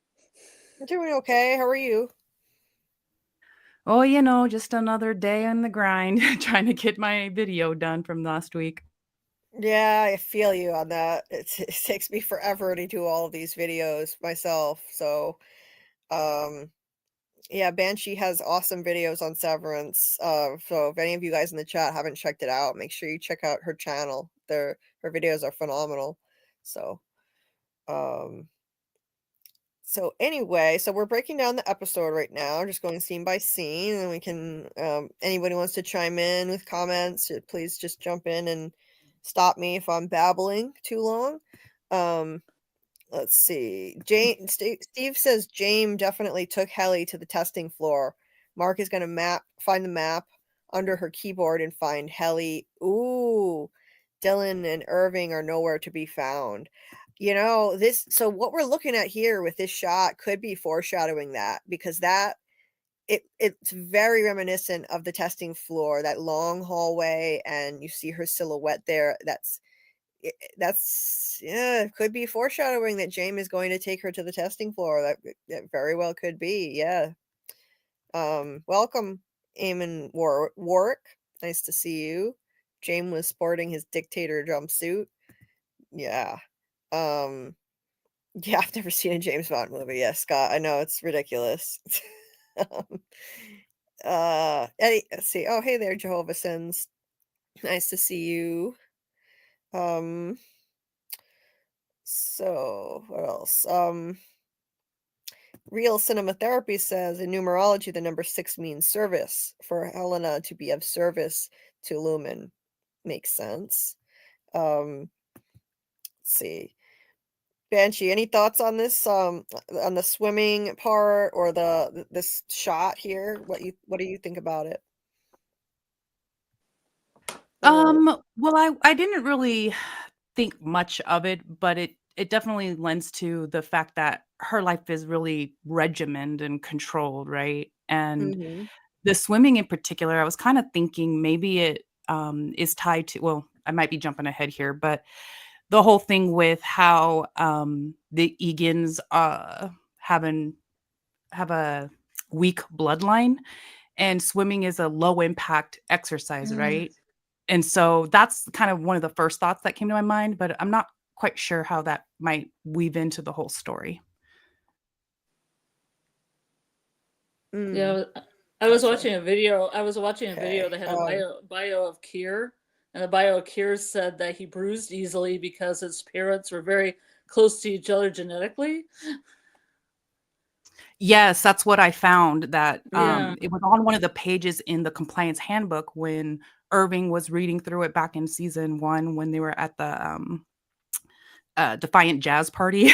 I'm doing okay. How are you? Oh, you know, just another day on the grind, trying to get my video done from last week. Yeah, I feel you on that. It takes me forever to do all of these videos myself. So, yeah, Banshee has awesome videos on Severance. So if any of you guys in the chat haven't checked it out, make sure you check out her channel. Her videos are phenomenal. So, so anyway, so we're breaking down the episode right now, just going scene by scene, and we can, anybody wants to chime in with comments, please just jump in and stop me if I'm babbling too long. Let's see. Steve says Jame definitely took Helly to the testing floor. Mark is going to find the map under her keyboard and find Helly. Ooh, Dylan and Irving are nowhere to be found. You know, so what we're looking at here with this shot could be foreshadowing that, because it's very reminiscent of the testing floor, that long hallway, and you see her silhouette there. Yeah, could be foreshadowing that Jame is going to take her to the testing floor. That very well could be. Yeah. Welcome, Eamon Warwick. Nice to see you. Jame was sporting his dictator jumpsuit. Yeah. Yeah, I've never seen a James Bond movie. Yeah, Scott, I know it's ridiculous. Eddie, let's see. Oh, hey there, Jehovah Sins. Nice to see you. So what else? Real Cinema Therapy says in numerology the number 6 means service. For Helena to be of service to Lumen makes sense. Let's see. Banshee, any thoughts on this? On the swimming part or this shot here? What do you think about it? Well, I didn't really think much of it, but it definitely lends to the fact that her life is really regimented and controlled, right? And Mhm. the swimming in particular, I was kind of thinking maybe it is tied to, well, I might be jumping ahead here, but the whole thing with how the Eagans have a weak bloodline, and swimming is a low impact exercise, right? And so that's kind of one of the first thoughts that came to my mind, but I'm not quite sure how that might weave into the whole story. Yeah, I was Gotcha. watching a video. I was watching a video Okay. that had a bio of Kier, and the bio of Kier said that he bruised easily because his parents were very close to each other genetically. Yes, that's what I found, that Yeah. it was on one of the pages in the compliance handbook when Irving was reading through it back in season 1 when they were at the Defiant Jazz party.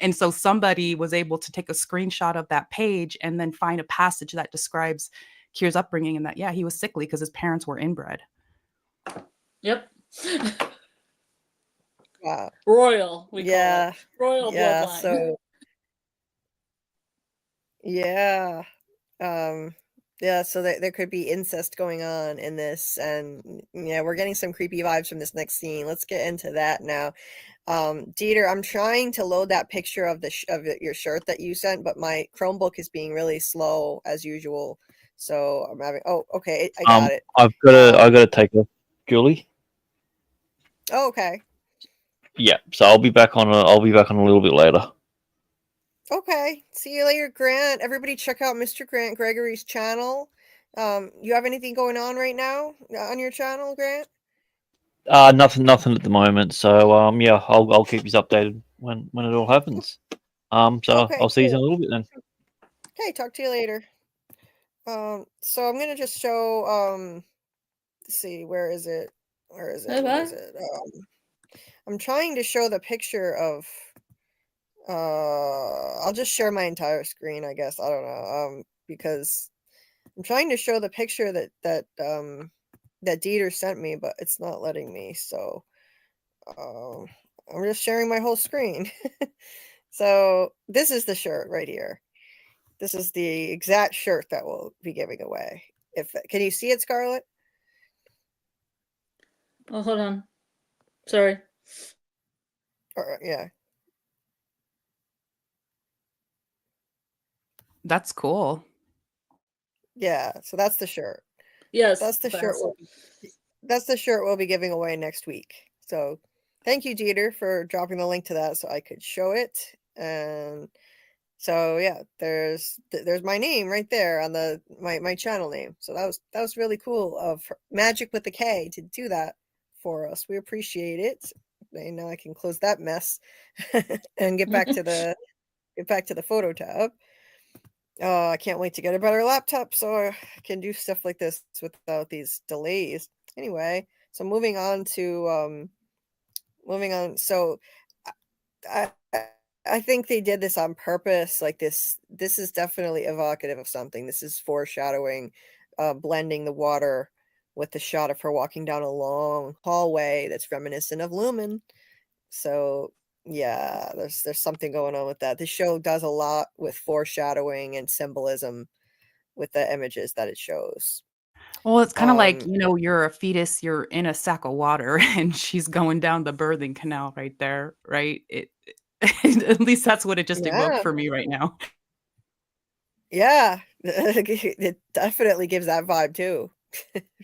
And so somebody was able to take a screenshot of that page and then find a passage that describes Kier's upbringing, and that, yeah, he was sickly because his parents were inbred. Yep. Wow. Royal, we call Yeah. it. Royal Yeah. bloodline. So Yeah. Yeah, so there could be incest going on in this, and yeah, we're getting some creepy vibes from this next scene. Let's get into that now. Dieter, I'm trying to load that picture of your shirt that you sent, but my Chromebook is being really slow as usual. So I'm having. Oh, okay, I got it. I gotta take off, Julie. Oh, okay. Yeah, so I'll be back on a little bit later. Okay. See you later, Grant. Everybody check out Mr. Grant Gregory's channel. You have anything going on right now on your channel, Grant? Nothing at the moment. So yeah, I'll keep you updated when it all happens. So Okay, I'll see you in a cool. little bit then. Okay, talk to you later. So I'm gonna just show let's see, where is it? Where is it? Where is it? I'm trying to show the picture of I'll just share my entire screen, I guess. I don't know. Because I'm trying to show the picture that Dieter sent me, but it's not letting me, so I'm just sharing my whole screen. So this is the shirt right here. This is the exact shirt that we'll be giving away. Can you see it, Scarlet? Oh, hold on. Sorry. Yeah. That's cool. Yeah, so that's the shirt. Yes. That's the shirt. That's the shirt we'll be giving away next week. So thank you, Dieter, for dropping the link to that so I could show it. And so yeah, there's my name right there on my channel name. So that was really cool of MagickwithaK to do that for us. We appreciate it. And now I can close that mess and get back to the photo tab. I can't wait to get a better laptop so I can do stuff like this without these delays. Anyway, so moving on. So I think they did this on purpose. Like this is definitely evocative of something. This is foreshadowing, blending the water with the shot of her walking down a long hallway that's reminiscent of Lumen. So yeah, there's something going on with that. The show does a lot with foreshadowing and symbolism with the images that it shows. Well, it's kind of like, you're a fetus, you're in a sack of water, and she's going down the birthing canal right there, right? At least that's what it just evoked for me right now. Yeah, it definitely gives that vibe too.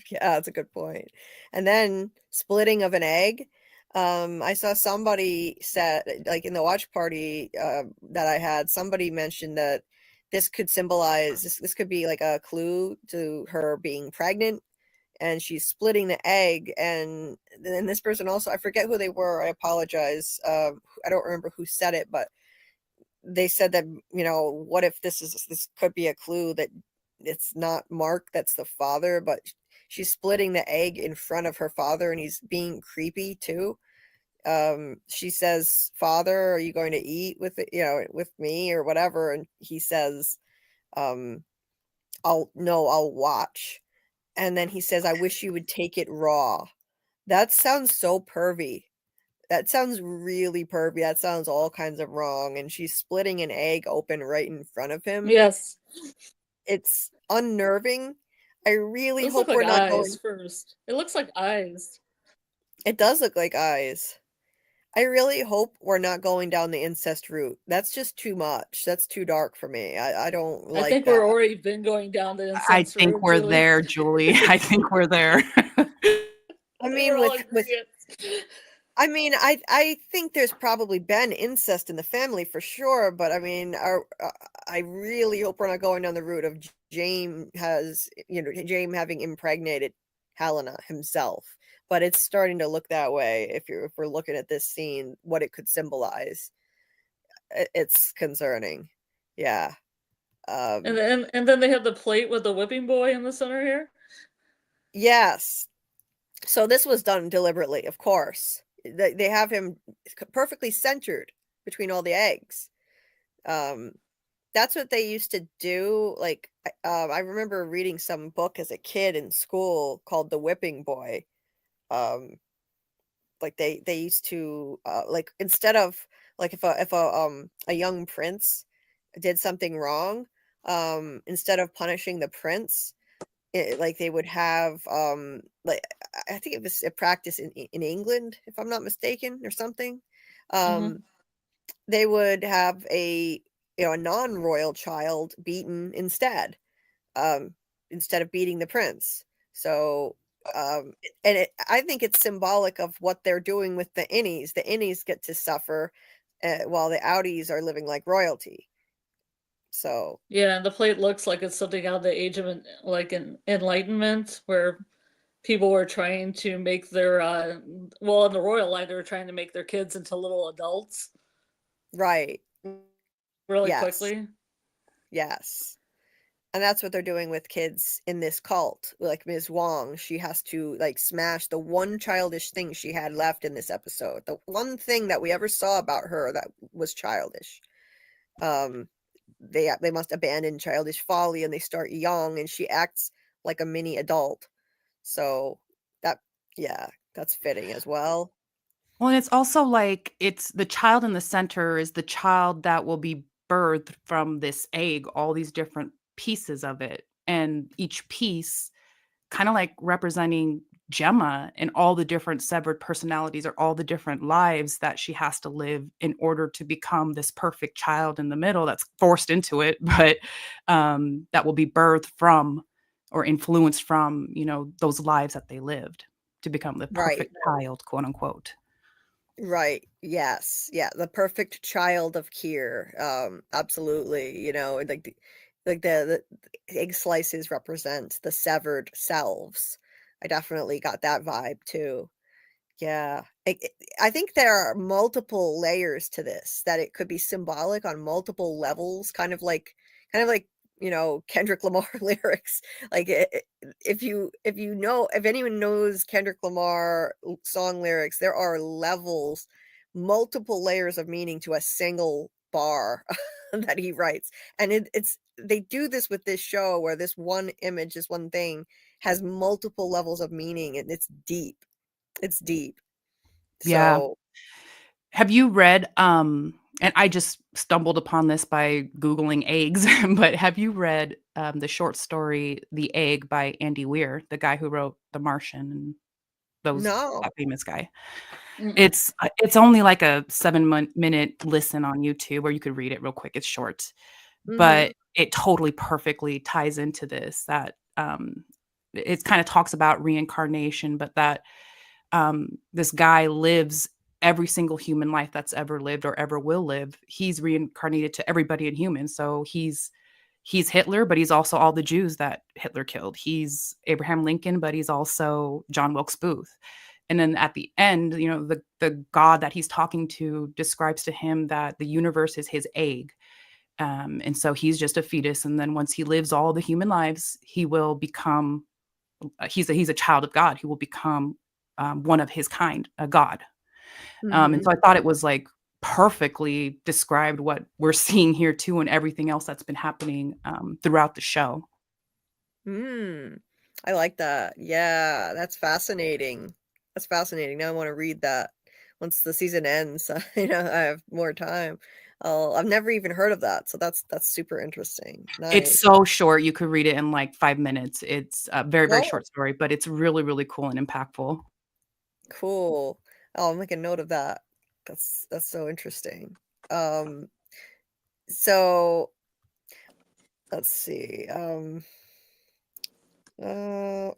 Yeah, that's a good point. And then splitting of an egg. I saw somebody said, like in the watch party that I had, somebody mentioned that this could symbolize this could be like a clue to her being pregnant, and she's splitting the egg. And then this person also, I forget who they were. I apologize. I don't remember who said it, but they said that, what if this could be a clue that it's not Mark that's the father, but she's splitting the egg in front of her father and he's being creepy too. She says, "Father, are you going to eat with with me or whatever?" And he says, I'll watch." And then he says, "I wish you would take it raw." That sounds so pervy. That sounds really pervy. That sounds all kinds of wrong. And she's splitting an egg open right in front of him. Yes. It's unnerving. I really hope like we're not eyes going first. It looks like eyes. It does look like eyes. I really hope we're not going down the incest route. That's just too much. That's too dark for me. I don't like that. I think we're already been going down the incest I think route, we're Julie. there, Julie. I think we're there. I mean, I mean, I think there's probably been incest in the family for sure, but I mean, I really hope we're not going down the route of Jame having impregnated Helena himself. But it's starting to look that way if we're looking at this scene, what it could symbolize. It's concerning. Yeah. And then they have the plate with the whipping boy in the center here. Yes. So this was done deliberately, of course. They have him perfectly centered between all the eggs. That's what they used to do. Like, I remember reading some book as a kid in school called The Whipping Boy. Like they used to like, instead of like if a young prince did something wrong, instead of punishing the prince, like they would have like I think it was a practice in England, if I'm not mistaken, or something. They would have a a non-royal child beaten instead of beating the prince. So and I think it's symbolic of what they're doing with the innies. The innies get to suffer while the outies are living like royalty. So Yeah, the plate looks like it's something out of the age of enlightenment, where people were trying to make their well, in the royal line, they were trying to make their kids into little adults right. really Yes. quickly. Yes. And that's what they're doing with kids in this cult. Like Ms. Huang, she has to like smash the one childish thing she had left in this episode. The one thing that we ever saw about her that was childish. They must abandon childish folly, and they start young, and she acts like a mini adult. So that's fitting as well. Well, and it's also like it's the child in the center is the child that will be birthed from this egg, all these different pieces of it. And each piece kind of like representing Gemma and all the different severed personalities or all the different lives that she has to live in order to become this perfect child in the middle that's forced into it, but that will be birthed from or influenced from, those lives that they lived to become the perfect child, quote unquote. Right. Yes. Yeah. The perfect child of Kier. Absolutely. Like the egg slices represent the severed selves. I definitely got that vibe too. Yeah. I think there are multiple layers to this, that it could be symbolic on multiple levels, kind of like Kendrick Lamar lyrics. Like if anyone knows Kendrick Lamar song lyrics, there are levels, multiple layers of meaning to a single bar that he writes. And they do this with this show, where this one image, this one thing has multiple levels of meaning, and it's deep. It's deep. Yeah. So Have you read, and I just stumbled upon this by Googling eggs, but have you read the short story The Egg by Andy Weir, the guy who wrote The Martian and no. that famous guy? Mm-mm. It's only like a 7-minute listen on YouTube, or you could read it real quick. It's short, but it totally perfectly ties into this, that it kind of talks about reincarnation, but that this guy lives every single human life that's ever lived or ever will live. He's reincarnated to everybody in human. So he's Hitler, but he's also all the Jews that Hitler killed. He's Abraham Lincoln, but he's also John Wilkes Booth. And then at the end, the God that he's talking to describes to him that the universe is his egg. And so he's just a fetus. And then once he lives all the human lives, he will become, he's a child of God. He will become one of his kind, a God. And so I thought it was like perfectly described what we're seeing here too, and everything else that's been happening throughout the show. I like that. Yeah, that's fascinating. That's fascinating. Now I want to read that once the season ends. I have more time. I've never even heard of that, so that's super interesting. Nice. It's so short; you could read it in like 5 minutes. It's a very, very short story, but it's really, really cool and impactful. Cool. I'll make a note of that. That's so interesting. So let's see. I was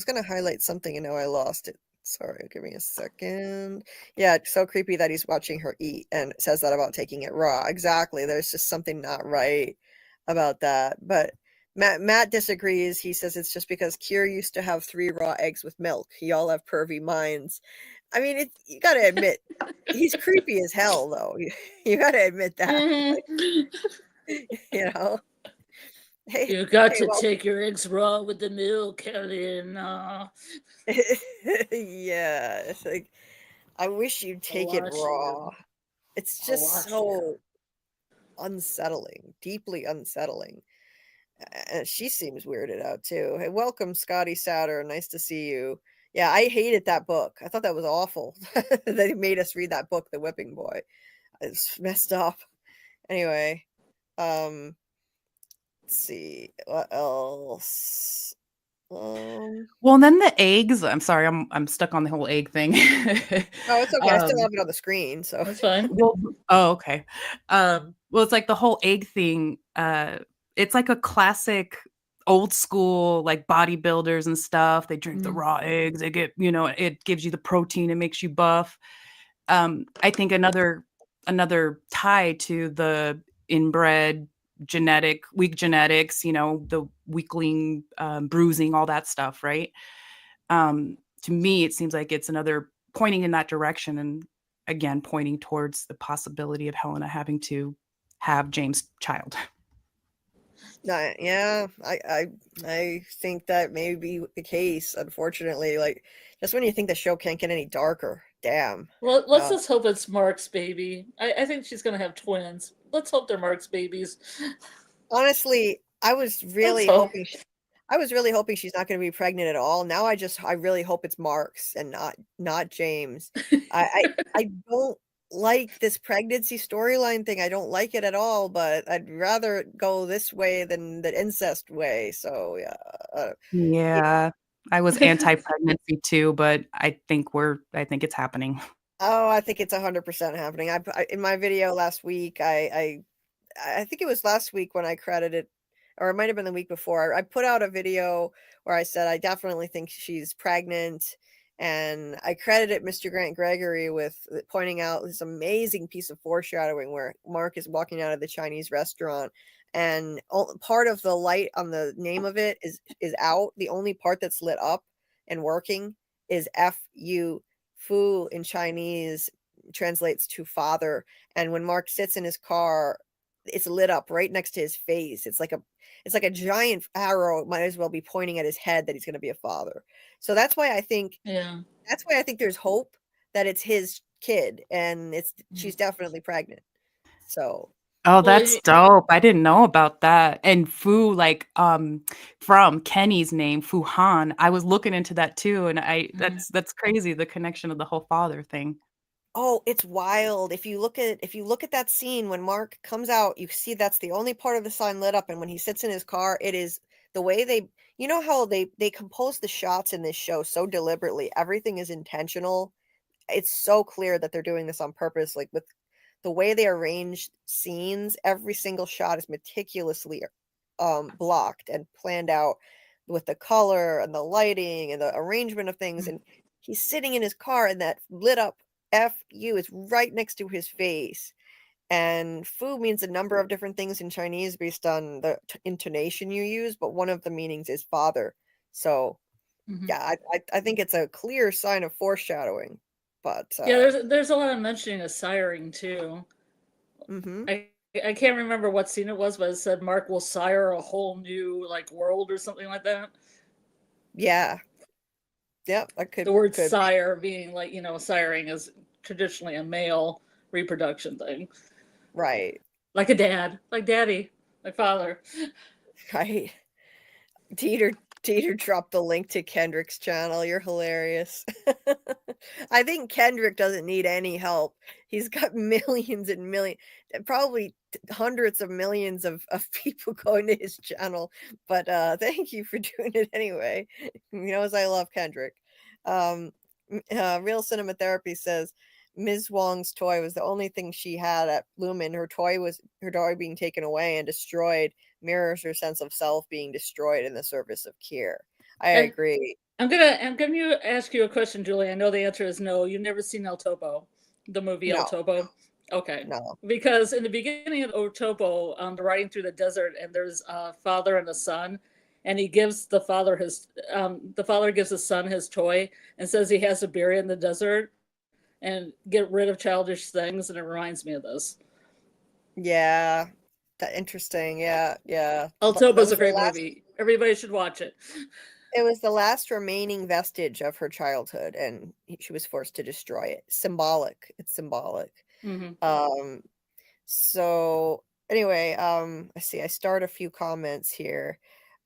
gonna highlight something and now I lost it. Sorry, give me a second. Yeah, it's so creepy that he's watching her eat and says that about taking it raw. Exactly. There's just something not right about that. But Matt disagrees. He says it's just because Kier used to have 3 raw eggs with milk. Y'all have pervy minds. I mean, you gotta admit, he's creepy as hell, though. You gotta admit that. Hey, You got to take your eggs raw with the milk, Helena. Yeah, it's like, I wish you'd take it raw. It's just so unsettling, deeply unsettling. She seems weirded out too. Hey, welcome, Scotty Souter. Nice to see you. Yeah, I hated that book. I thought that was awful. They made us read that book, The Whipping Boy. It's messed up. Anyway, Let's see what else. Well, and then the eggs. I'm sorry, I'm stuck on the whole egg thing. Oh, it's okay. I still have it on the screen, so That's fine. Well, oh, okay. Well, it's like the whole egg thing. It's like a classic old school, like bodybuilders and stuff. They drink the raw eggs. They get, it gives you the protein. It makes you buff. I think another tie to the inbred weak genetics, the weakling, bruising, all that stuff, right? To me, it seems like it's another pointing in that direction, and again, pointing towards the possibility of Helena having to have James' child. yeah, I think that may be the case, unfortunately. Like, just when you think the show can't get any darker, damn. Well, let's just hope it's Mark's baby. I think she's gonna have twins. Let's hope they're Mark's babies. Honestly, I was really hoping she's not going to be pregnant at all. Now I really hope it's Mark's and not James. I don't like this pregnancy storyline thing. I don't like it at all, but I'd rather it go this way than the incest way. So yeah. Yeah. I was anti-pregnancy too, but I think it's happening. Oh, I think it's 100% happening. I in my video last week, I think it was last week when I credited, or it might have been the week before. I put out a video where I said I definitely think she's pregnant, and I credited Mr. Grant Gregory with pointing out this amazing piece of foreshadowing where Mark is walking out of the Chinese restaurant, and part of the light on the name of it is out. The only part that's lit up and working is F-U. Fu in Chinese translates to father, and when Mark sits in his car, it's lit up right next to his face. It's like a giant arrow. It might as well be pointing at his head that he's going to be a father. So that's why I think there's hope that it's his kid, and she's definitely pregnant. So oh, that's dope. I didn't know about that. And Fu, like from Kenny's name, Fu Han. I was looking into that too, and that's crazy, the connection of the whole father thing. Oh, it's wild. If you look at that scene when Mark comes out, you see that's the only part of the sign lit up, and when he sits in his car, it is the way how they compose the shots in this show so deliberately. Everything is intentional. It's so clear that they're doing this on purpose, like with the way they arrange scenes. Every single shot is meticulously blocked and planned out with the color and the lighting and the arrangement of things. And he's sitting in his car, and that lit up F-U is right next to his face. And Fu means a number of different things in Chinese based on the intonation you use, but one of the meanings is father. So yeah, I think it's a clear sign of foreshadowing. But yeah, there's a lot of mentioning of siring too. I can't remember what scene it was, but it said Mark will sire a whole new world or something like that. Yeah. Yep, the word sire being siring is traditionally a male reproduction thing. Right. Like a dad, like daddy, like father. Right. Dieter dropped the link to Kendrick's channel. You're hilarious. I think Kendrick doesn't need any help. He's got millions and millions, probably hundreds of millions of people going to his channel. But thank you for doing it anyway. He knows I love Kendrick. Real Cinema Therapy says Ms. Huang's toy was the only thing she had at Lumen. Her toy being taken away and destroyed mirrors her sense of self being destroyed in the service of care. I agree. I'm gonna ask you a question, Julie. I know the answer is no. You've never seen El Topo, the movie El Topo? Okay. No. Because in the beginning of El Topo, they're riding through the desert, and there's a father and a son, and he gives the father gives his son his toy and says he has to bury it in the desert and get rid of childish things, and it reminds me of this. Yeah. That interesting. Yeah. El Topo's a great movie. Everybody should watch it. It was the last remaining vestige of her childhood, and she was forced to destroy it. Symbolic. It's symbolic. So anyway, I see I start a few comments here.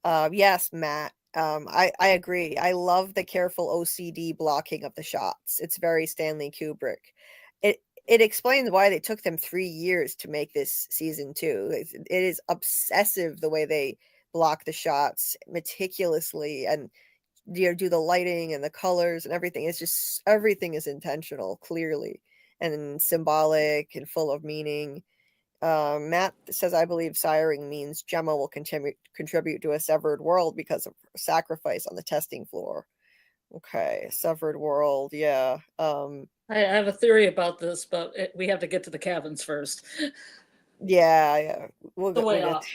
Yes, Matt. I agree. I love the careful OCD blocking of the shots. It's very Stanley Kubrick. it explains why they took them 3 years to make this season 2. It is obsessive the way they block the shots meticulously and do the lighting and the colors and everything. It's just everything is intentional, clearly, and symbolic and full of meaning. Matt says, I believe siring means Gemma will contribute to a severed world because of her sacrifice on the testing floor. Okay, severed world, yeah. I have a theory about this, but we have to get to the cabins first. Yeah. We'll The way get off.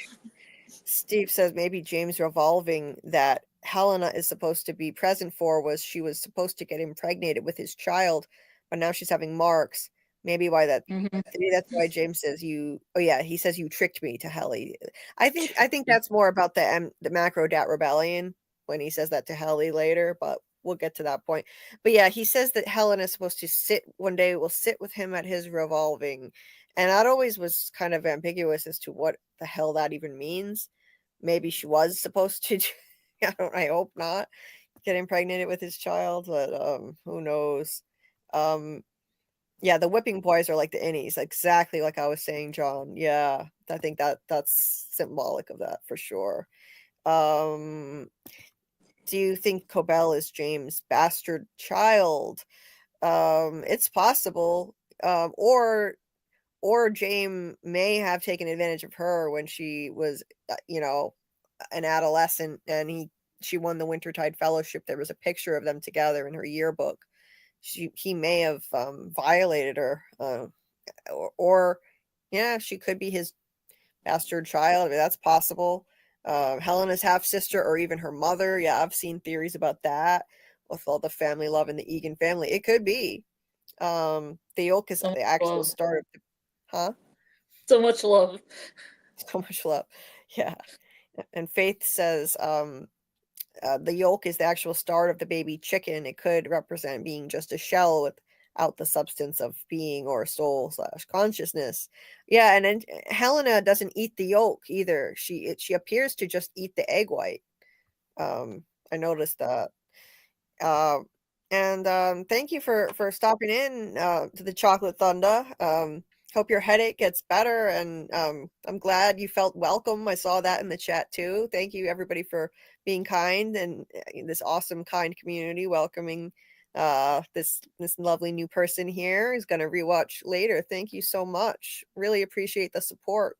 Steve says maybe James revolving that Helena is supposed to be present for was she was supposed to get impregnated with his child, but now she's having marks. Maybe why that. Maybe that's why James says you. Oh yeah, he says you tricked me to Helly. I think that's more about the macro dat rebellion when he says that to Helly later, but we'll get to that point. But yeah, he says that Helena is supposed to sit one day. Will sit with him at his revolving, and that always was kind of ambiguous as to what the hell that even means. Maybe she was supposed to. I hope not get impregnated with his child, but who knows. Yeah, the whipping boys are like the innies, exactly like I was saying, John. Yeah, I think that's symbolic of that for sure. Do you think Cobell is James' bastard child? It's possible. Or Jame may have taken advantage of her when she was, an adolescent, and she won the Wintertide Fellowship. There was a picture of them together in her yearbook. He may have violated her, or yeah, she could be his bastard child. I mean, that's possible. Helena's half sister, or even her mother. Yeah, I've seen theories about that with all the family love in the Eagan family. It could be. The yolk is the actual start of the, huh? So much love. So much love. Yeah. And Faith says the yolk is the actual start of the baby chicken. It could represent being just a shell without the substance of being or soul / consciousness. Yeah, and then Helena doesn't eat the yolk either. She appears to just eat the egg white. I noticed that. And thank you for stopping in to the Chocolate Thunder. Hope your headache gets better, and I'm glad you felt welcome. I saw that in the chat too. Thank you everybody for being kind and this awesome kind community welcoming this lovely new person here who's going to rewatch later. Thank you so much. Really appreciate the support.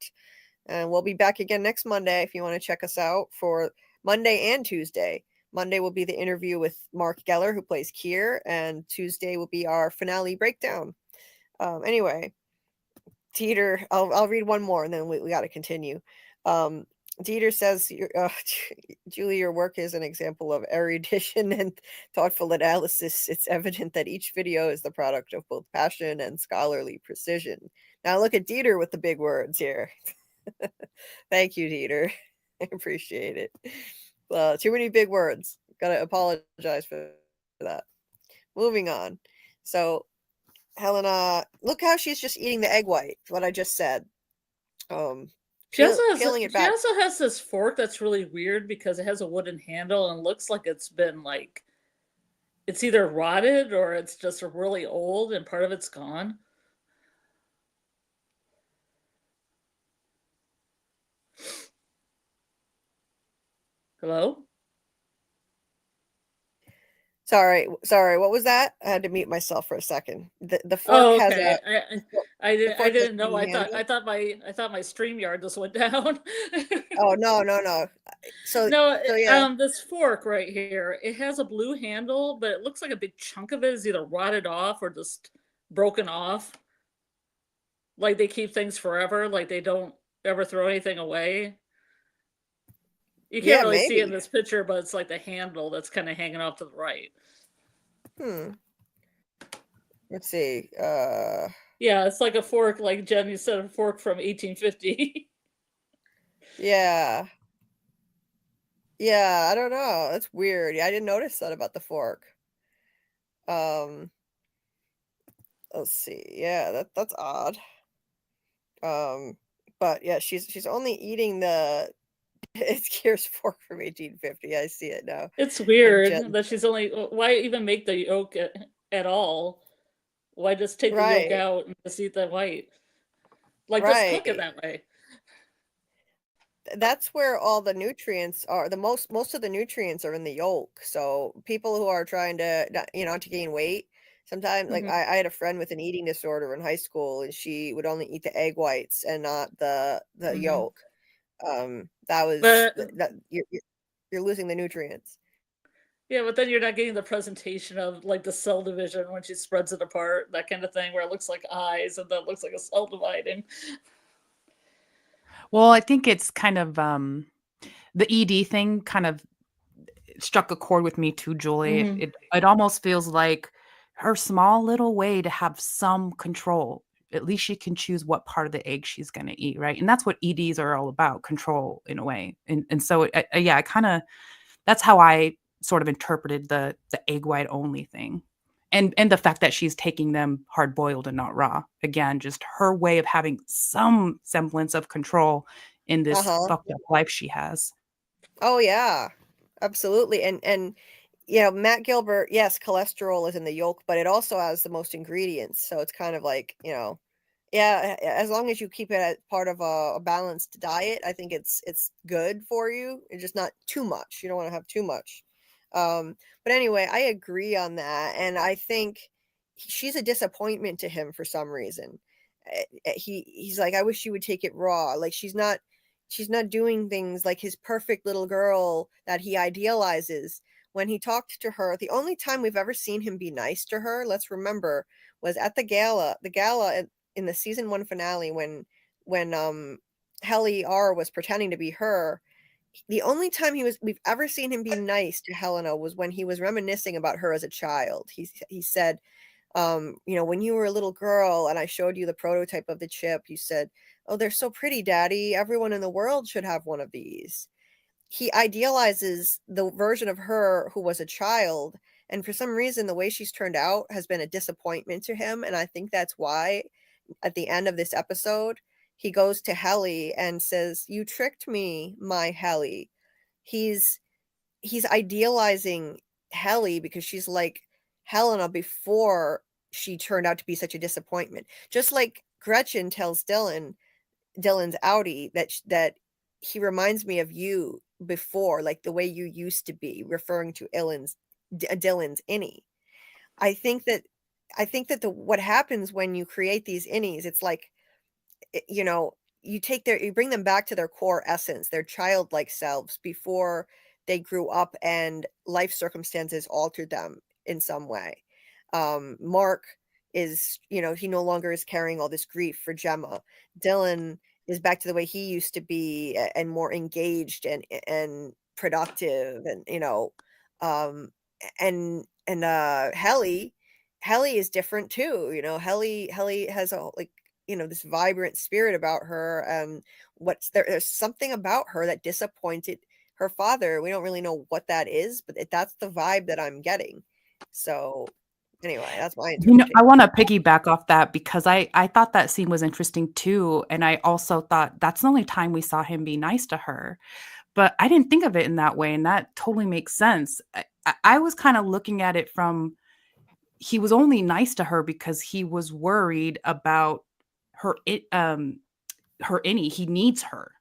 And we'll be back again next Monday if you want to check us out for Monday and Tuesday. Monday will be the interview with Mark Geller, who plays Kier, and Tuesday will be our finale breakdown. Anyway, Dieter, I'll read one more and then we got to continue. Dieter says, Julie, your work is an example of erudition and thoughtful analysis. It's evident that each video is the product of both passion and scholarly precision. Now look at Dieter with the big words here. Thank you, Dieter. I appreciate it. Too many big words. Gotta apologize for that. Moving on. So Helena, look how she's just eating the egg white. What I just said. She also has this fork that's really weird because it has a wooden handle and looks like it's been it's either rotted or it's just really old and part of it's gone. Hello? Sorry. What was that? I had to mute myself for a second. The fork has a. I didn't know. I thought my StreamYard just went down. Oh no. So yeah. This fork right here, it has a blue handle, but it looks like a big chunk of it is either rotted off or just broken off. Like they keep things forever, like they don't ever throw anything away. You can't really see it in this picture, but it's like the handle that's kind of hanging off to the right. Let's see. Yeah, it's like a fork, like Jenny said, a fork from 1850. Yeah, I don't know. That's weird. I didn't notice that about the fork. Let's see. Yeah, that's odd. But yeah, she's only eating the. It's Kier's fork from 1850. I see it now. It's weird that she's only. Why even make the yolk at all? Why just take the yolk Right. out and just eat the white? Like, just cook it Right. that way. That's where all the nutrients are. The most of the nutrients are in the yolk. So people who are trying to, not to gain weight, sometimes, like Mhm. I had a friend with an eating disorder in high school, and she would only eat the egg whites and not the Mhm. yolk. That was But that you're losing the nutrients. yeah, but then you're not getting the presentation of like the cell division when she spreads it apart, that kind of thing, where it looks like eyes and then it looks like a cell dividing. Well, I think it's kind of the ED thing kind of struck a chord with me too, Julie. Mhm. It almost feels like her small little way to have some control. At least she can choose what part of the egg she's going to eat, right? And that's what EDs are all about, control in a way. And so yeah, I kind of, that's how I sort of interpreted the egg white only thing. And the fact that she's taking them hard boiled and not raw. Again, just her way of having some semblance of control in this Uh-huh. fucked up life she has. Oh yeah. Absolutely. And Matt Gilbert, yes, cholesterol is in the yolk, but it also has the most ingredients. So it's kind of like, yeah, as long as you keep it as part of a balanced diet, I think it's good for you. It's just not too much. You don't want to have too much. But anyway, I agree on that, and I think she's a disappointment to him for some reason. He's like, I wish you would take it raw. Like she's not doing things like his perfect little girl that he idealizes. When he talked to her, the only time we've ever seen him be nice to her, let's remember, was at the gala in the season 1 finale when Helly R was pretending to be her. The only time we've ever seen him be nice to Helena was when he was reminiscing about her as a child. He said, when you were a little girl and I showed you the prototype of the chip, you said, "Oh, they're so pretty, Daddy. Everyone in the world should have one of these." He idealizes the version of her who was a child, and for some reason the way she's turned out has been a disappointment to him, and I think that's why at the end of this episode he goes to Helly and says, "You tricked me, my Helly." He's idealizing Helly because she's like Helena before she turned out to be such a disappointment. Just like Gretchen tells Dylan's outie that he reminds me of you before, like the way you used to be, referring to Dylan's Innie. I think that what happens when you create these innies, it's like, you bring them back to their core essence, their childlike selves before they grew up and life circumstances altered them in some way. Mark is, he no longer is carrying all this grief for Gemma. Dylan is back to the way he used to be, and more engaged and productive, and um Helly is different too. Helly has a, like, this vibrant spirit about her. There's something about her that disappointed her father. We don't really know what that is, but that's the vibe that I'm getting. So anyway, that's my interpretation. I want to piggyback off that because I thought that scene was interesting too. And I also thought that's the only time we saw him be nice to her. But I didn't think of it in that way. And that totally makes sense. I was kind of looking at it from, he was only nice to her because he was worried about her Innie. He needs her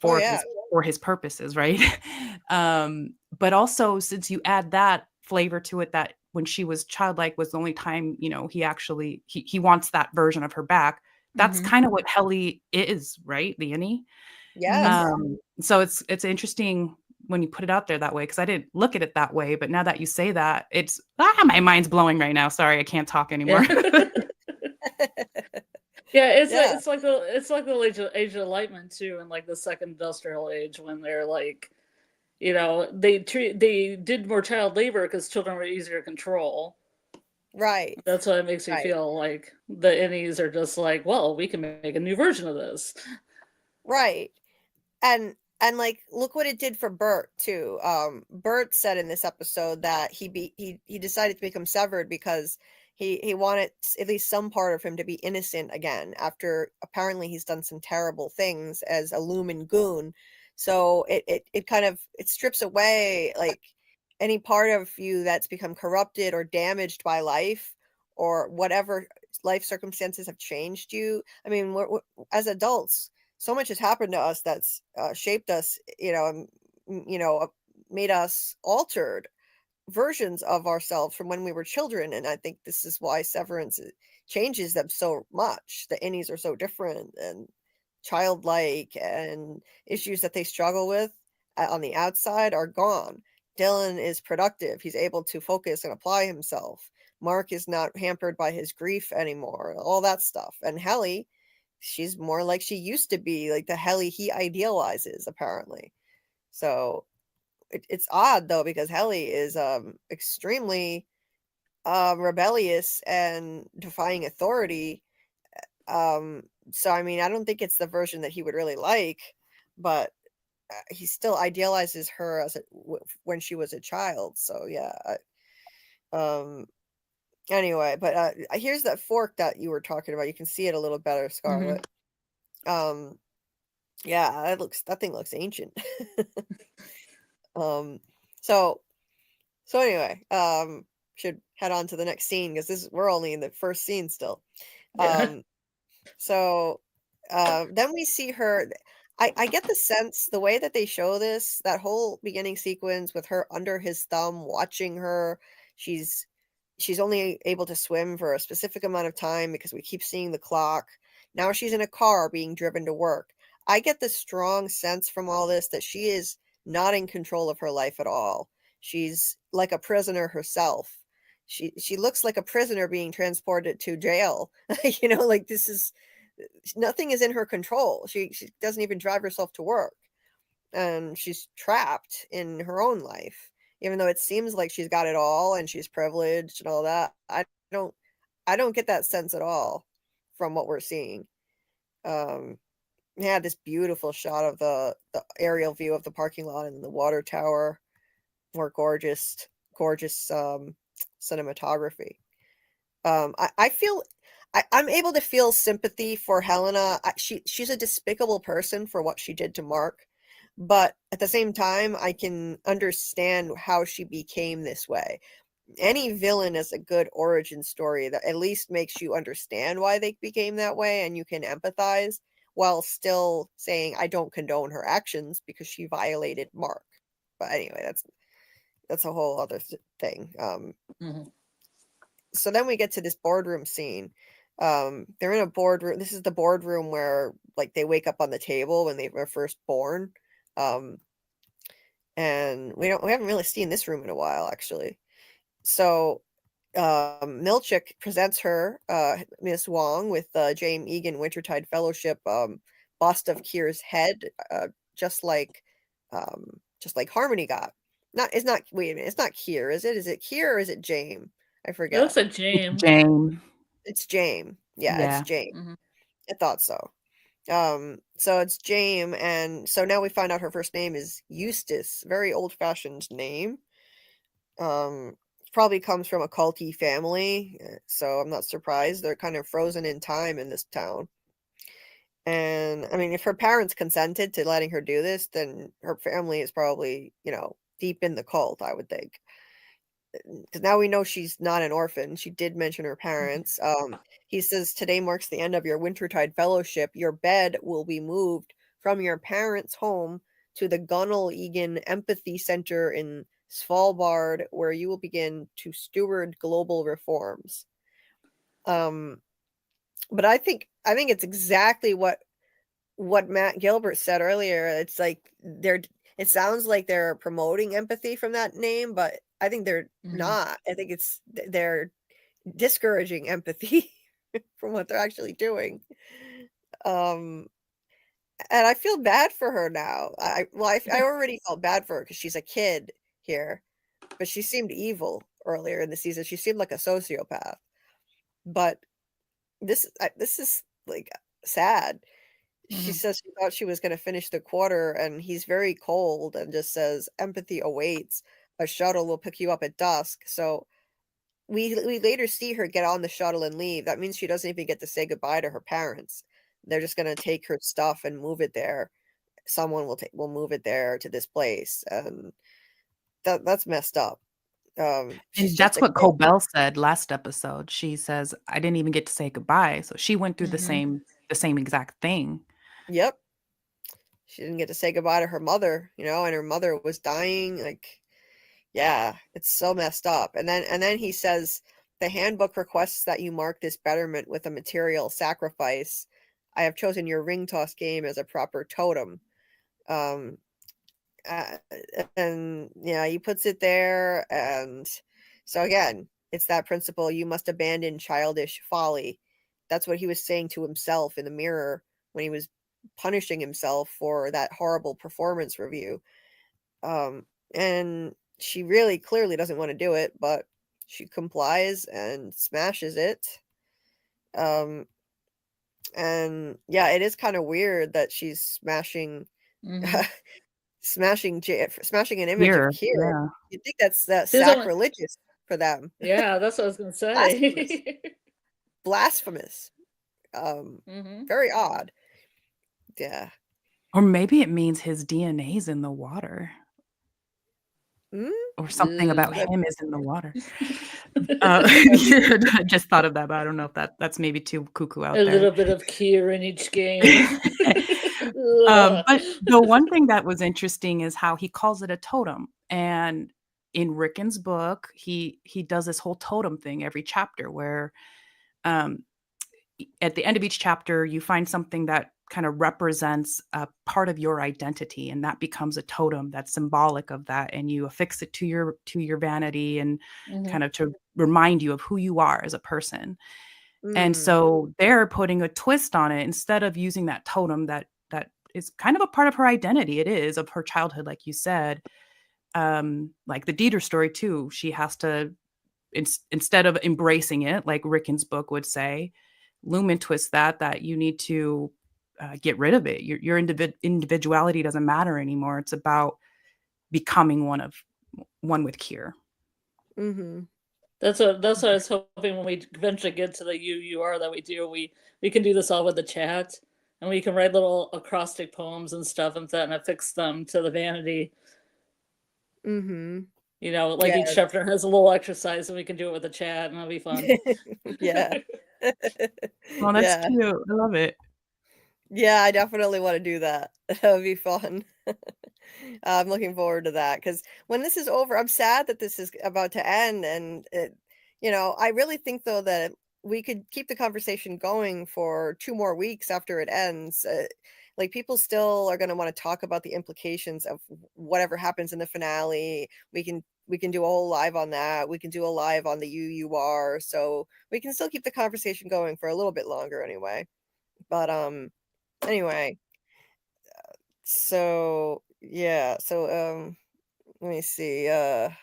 Oh yeah. for his purposes, right? But also, since you add that flavor to it, that when she was childlike was the only time, he actually he wants that version of her back. That's Mhm. kind of what Helly is, right? The Innie. Yes. So it's interesting when you put it out there that way, because I didn't look at it that way, but now that you say that, it's my mind's blowing right now. Sorry, I can't talk anymore. Yeah, Yeah. it's like the age of enlightenment too, and like the second industrial age, when they're like, they did more child labor because children were easier to control. Right. That's why it makes me Right. feel like the innies are just like, well, we can make a new version of this. Right. And like, look what it did for Burt too. Burt said in this episode that he decided to become severed because he wanted at least some part of him to be innocent again, after apparently he's done some terrible things as a Lumen goon. So it kind of, it strips away like any part of you that's become corrupted or damaged by life, or whatever life circumstances have changed you. I mean, we're as adults, so much has happened to us that's shaped us, and, made us altered versions of ourselves from when we were children. And I think this is why Severance changes them so much. The Innies are so different and childlike, and issues that they struggle with on the outside are gone. Dylan is productive. He's able to focus and apply himself. Mark is not hampered by his grief anymore, all that stuff. And Helly, she's more like she used to be, like the Helly he idealizes, apparently. So it's odd, though, because Helly is extremely rebellious and defying authority. So, I mean, I don't think it's the version that he would really like, but he still idealizes her as when she was a child. So, yeah. Anyway, but here's that fork that you were talking about. You can see it a little better, Scarlet. Yeah, that thing looks ancient. So anyway, should head on to the next scene, because we're only in the first scene still. Yeah. So then we see her. I get the sense, the way that they show this, that whole beginning sequence with her under his thumb watching her, she's only able to swim for a specific amount of time because we keep seeing the clock. Now she's in a car being driven to work. I get the strong sense from all this that she is not in control of her life at all. She's like a prisoner herself. She looks like a prisoner being transported to jail. Like this is, nothing is in her control. She doesn't even drive herself to work. And she's trapped in her own life, even though it seems like she's got it all and she's privileged and all that. I don't get that sense at all from what we're seeing. Yeah, this beautiful shot of the aerial view of the parking lot and the water tower. More gorgeous cinematography. I feel I'm able to feel sympathy for Helena. She's a despicable person for what she did to Mark, but at the same time, I can understand how she became this way. Any villain is a good origin story that at least makes you understand why they became that way, and you can empathize while still saying, I don't condone her actions because she violated Mark. But anyway, that's a whole other thing. So then we get to this boardroom scene. They're in a boardroom. This is the boardroom where, like, they wake up on the table when they were first born. And we haven't really seen this room in a while, actually. So Milchick presents her, Miss Huang, with Jame Eagan Wintertide Fellowship bust of Kier's head, just like Harmony got. It's not Kier, is it? Is it Kier or is it Jame? I It forget. looks like Jame. Jame. It's Jame. Yeah, Yeah. it's Jame. Mhm. I thought so. So it's Jame, and so now we find out her first name is Eustace. Very old-fashioned name. Probably comes from a culty family, so I'm not surprised. They're kind of frozen in time in this town. And I mean, if her parents consented to letting her do this, then her family is probably, deep in the cult, I would think. Because now we know she's not an orphan. She did mention her parents. He says, today marks the end of your Wintertide Fellowship. Your bed will be moved from your parents' home to the Gunnel Egan Empathy Center in Svalbard, where you will begin to steward global reforms. But I think it's exactly what Matt Gilbert said earlier. It's like it sounds like they're promoting empathy from that name, but I think they're not. I think they're discouraging empathy from what they're actually doing. And I feel bad for her now. I already felt bad for her because she's a kid here, but she seemed evil earlier in the season. She seemed like a sociopath. But this is like sad. She says she thought she was going to finish the quarter, and he's very cold and just says, empathy awaits. A shuttle will pick you up at dusk. So we later see her get on the shuttle and leave. That means she doesn't even get to say goodbye to her parents. They're just going to take her stuff and move it there. Someone will move it there to this place. And that's messed up. She's And just that's a what kid. Cobell said last episode. She says, I didn't even get to say goodbye. So she went through the same exact thing. Yep. She didn't get to say goodbye to her mother, and her mother was dying. Like, yeah, it's so messed up. And then he says, the handbook requests that you mark this betterment with a material sacrifice. I have chosen your ring toss game as a proper totem. Um, and yeah, he puts it there. And so again, it's that principle: you must abandon childish folly. That's what he was saying to himself in the mirror when he was punishing himself for that horrible performance review. And she really clearly doesn't want to do it, but she complies and smashes it. And yeah, it is kind of weird that she's smashing smashing an image of Here. Kier. Yeah. You'd think that's She's only- sacrilegious for them. Yeah, that's what I was gonna say. Blasphemous. Very odd. Yeah. Or maybe it means his DNA's in the water. Or something about him is in the water. I just thought of that, but I don't know if that's maybe too cuckoo out A there. little bit of Kier in each game. But the one thing that was interesting is how he calls it a totem. And in Rickon's book, he does this whole totem thing every chapter where at the end of each chapter, you find something that kind of represents a part of your identity, and that becomes a totem that's symbolic of that, and you affix it to your vanity and kind of to remind you of who you are as a person. And so they're putting a twist on it. Instead of using that totem that is kind of a part of her identity, it is of her childhood, like you said, like the Dieter story too, she has to instead of embracing it like Rickon's book would say, Lumen twists that you need to get rid of it. Your individuality doesn't matter anymore. It's about becoming one with Kier. That's what I was hoping when we eventually get to the you are that we do. We can do this all with the chat, and we can write little acrostic poems and stuff and affix them to the vanity. Like each chapter has a little exercise, and we can do it with the chat, and it'll be fun. Yeah. Oh, that's cute. I love it. Yeah, I definitely want to do that. That would be fun. I'm looking forward to that because when this is over, I'm sad that this is about to end. And, I really think, though, that we could keep the conversation going for 2 more weeks after it ends. Like, people still are going to want to talk about the implications of whatever happens in the finale. We can do a whole live on that. We can do a live on the UUR. So we can still keep the conversation going for a little bit longer anyway. But, anyway, so yeah, so let me see. I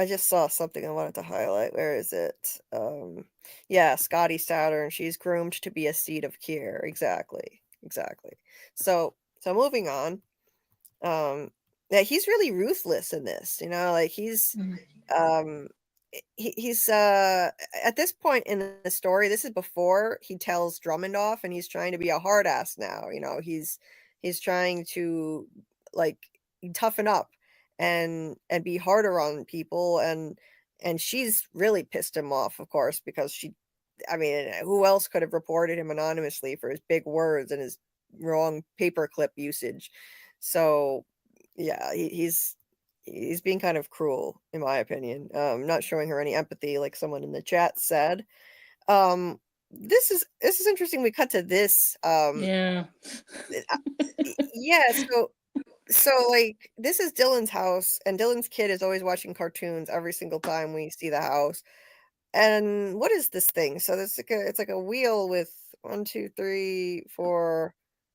just saw something I wanted to highlight. Where is it? Yeah, Scotty Saturn. She's groomed to be a seed of Kier. Exactly. So moving on. Yeah, he's really ruthless in this. Like he's he's at this point in the story, this is before he tells Drummond off, and he's trying to be a hard ass now. He's trying to like toughen up and be harder on people, and she's really pissed him off, of course, because who else could have reported him anonymously for his big words and his wrong paperclip usage? So yeah, he's being kind of cruel, in my opinion. Not showing her any empathy, like someone in the chat said. This is interesting. We cut to this. Yeah. Yeah. So like this is Dylan's house, and Dylan's kid is always watching cartoons every single time we see the house. And what is this thing? So it's like a wheel with 1, 2, 3, 4,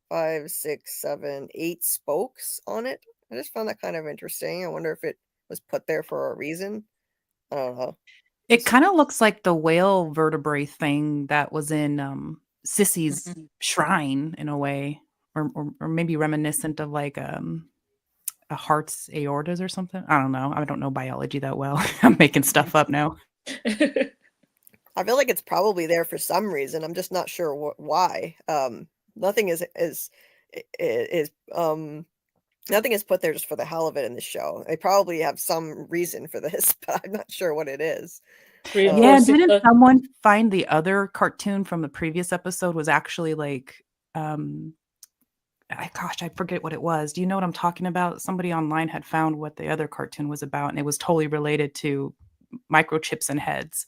5, 6, 7, 8 spokes on it. I just found that kind of interesting. I wonder if it was put there for a reason. I don't know. It kind of looks like the whale vertebrae thing that was in Sissy's shrine in a way, or maybe reminiscent of like a heart's aortas or something. I don't know. I don't know biology that well. I'm making stuff up now. I feel like it's probably there for some reason. I'm just not sure why. Nothing is Nothing is put there just for the hell of it in the show. They probably have some reason for this, but I'm not sure what it is. Yeah, Reinforcing didn't the- someone find the other cartoon from the previous episode was actually like gosh, I forget what it was. Do you know what I'm talking about? Somebody online had found what the other cartoon was about, and it was totally related to microchips and heads.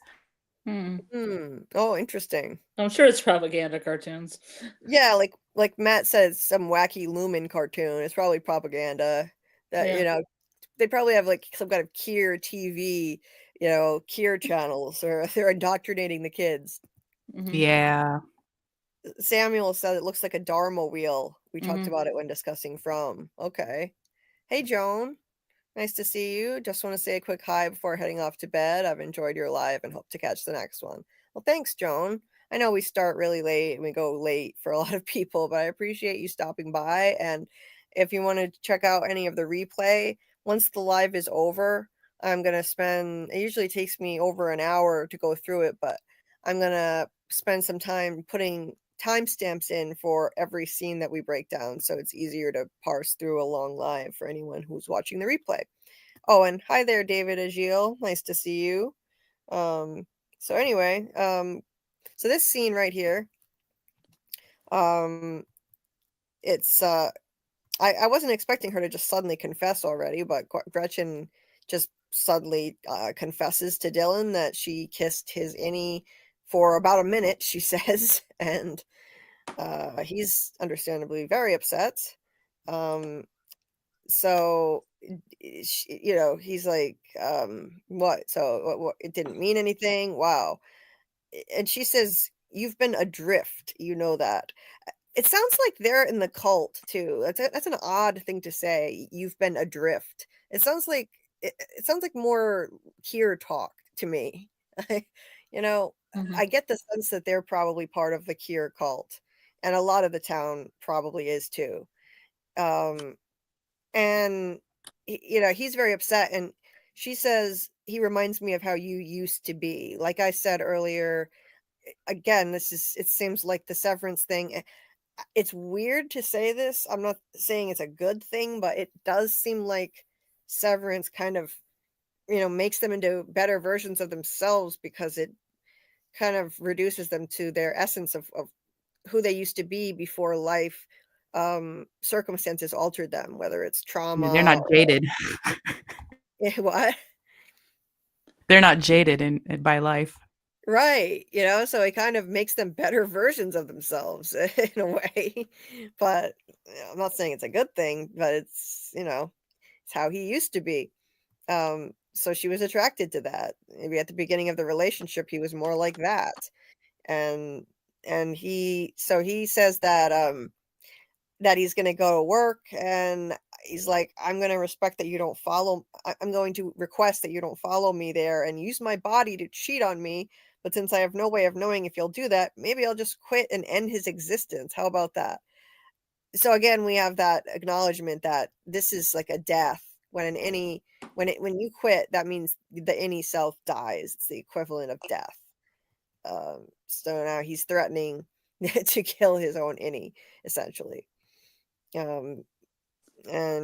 Oh, interesting. I'm sure it's propaganda cartoons. Yeah, like Matt said, some wacky Lumen cartoon. It's probably propaganda. That Yeah. they probably have like some kind of Kier TV, Kier channels, or they're indoctrinating the kids. Mhm. Yeah. Samuel said it looks like a Dharma wheel. We talked Mhm. about it when discussing From. Okay. Hey, Joan. Nice to see you. Just want to say a quick hi before heading off to bed. I've enjoyed your live and hope to catch the next one. Well, thanks, Joan. I know we start really late and we go late for a lot of people, but I appreciate you stopping by. And if you want to check out any of the replay, once the live is over, I'm going to spend, it usually takes me over an hour to go through it, but I'm going to spend some time putting timestamps in for every scene that we break down, so it's easier to parse through a long live for anyone who's watching the replay. Oh, and hi there, David Agile. Nice to see you. So anyway, so this scene right here, it's I wasn't expecting her to just suddenly confess already, but Gretchen just suddenly confesses to Dylan that she kissed his innie for about a minute, she says, and he's understandably very upset. So he's like, what? So what, it didn't mean anything? Wow. And she says, you've been adrift, you know that. It sounds like they're in the cult too. That's an odd thing to say. You've been adrift. It sounds like more Kier talk to me. I get the sense that they're probably part of the Kier cult, and a lot of the town probably is too. And he's very upset, and she says he reminds me of how you used to be. Like I said earlier, again, it seems like the Severance thing. It's weird to say this. I'm not saying it's a good thing, but it does seem like Severance kind of, makes them into better versions of themselves, because it kind of reduces them to their essence of who they used to be before life circumstances altered them, whether it's trauma. They're not jaded. What? They're not jaded by life. Right. So it kind of makes them better versions of themselves in a way. But I'm not saying it's a good thing, but it's, it's how he used to be. So she was attracted to that. Maybe at the beginning of the relationship, he was more like that. And he says that that he's going to go to work, and he's like, I'm going to respect that you don't follow. I'm going to request that you don't follow me there and use my body to cheat on me. But since I have no way of knowing if you'll do that, maybe I'll just quit and end his existence. How about that? So again, we have that acknowledgement that this is like a death. When you quit, that means the innie self dies. It's the equivalent of death. So now he's threatening to kill his own innie, essentially. And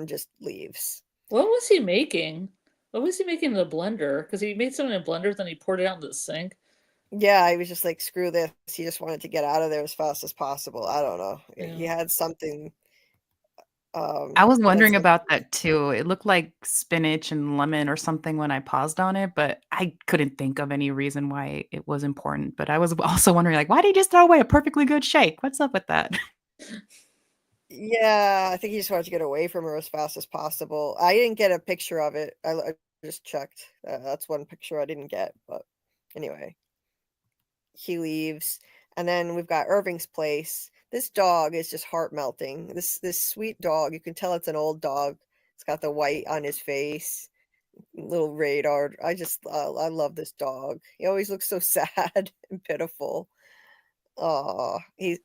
just leaves. What was he making? What was he making in the blender? Because he made something in a blender, then he poured it out in the sink. Yeah, he was just like, screw this. He just wanted to get out of there as fast as possible. I don't know. Yeah. He had something. I was wondering about that too. It looked like spinach and lemon or something when I paused on it, but I couldn't think of any reason why it was important. But I was also wondering, like, why did he just throw away a perfectly good shake? What's up with that? Yeah, I think he just wanted to get away from her as fast as possible. I didn't get a picture of it. I just checked. That's one picture I didn't get. But anyway, he leaves, and then we've got Irving's place. This dog is just heart melting. This sweet dog. You can tell it's an old dog. It's got the white on his face, little radar. I love this dog. He always looks so sad and pitiful. Oh, he's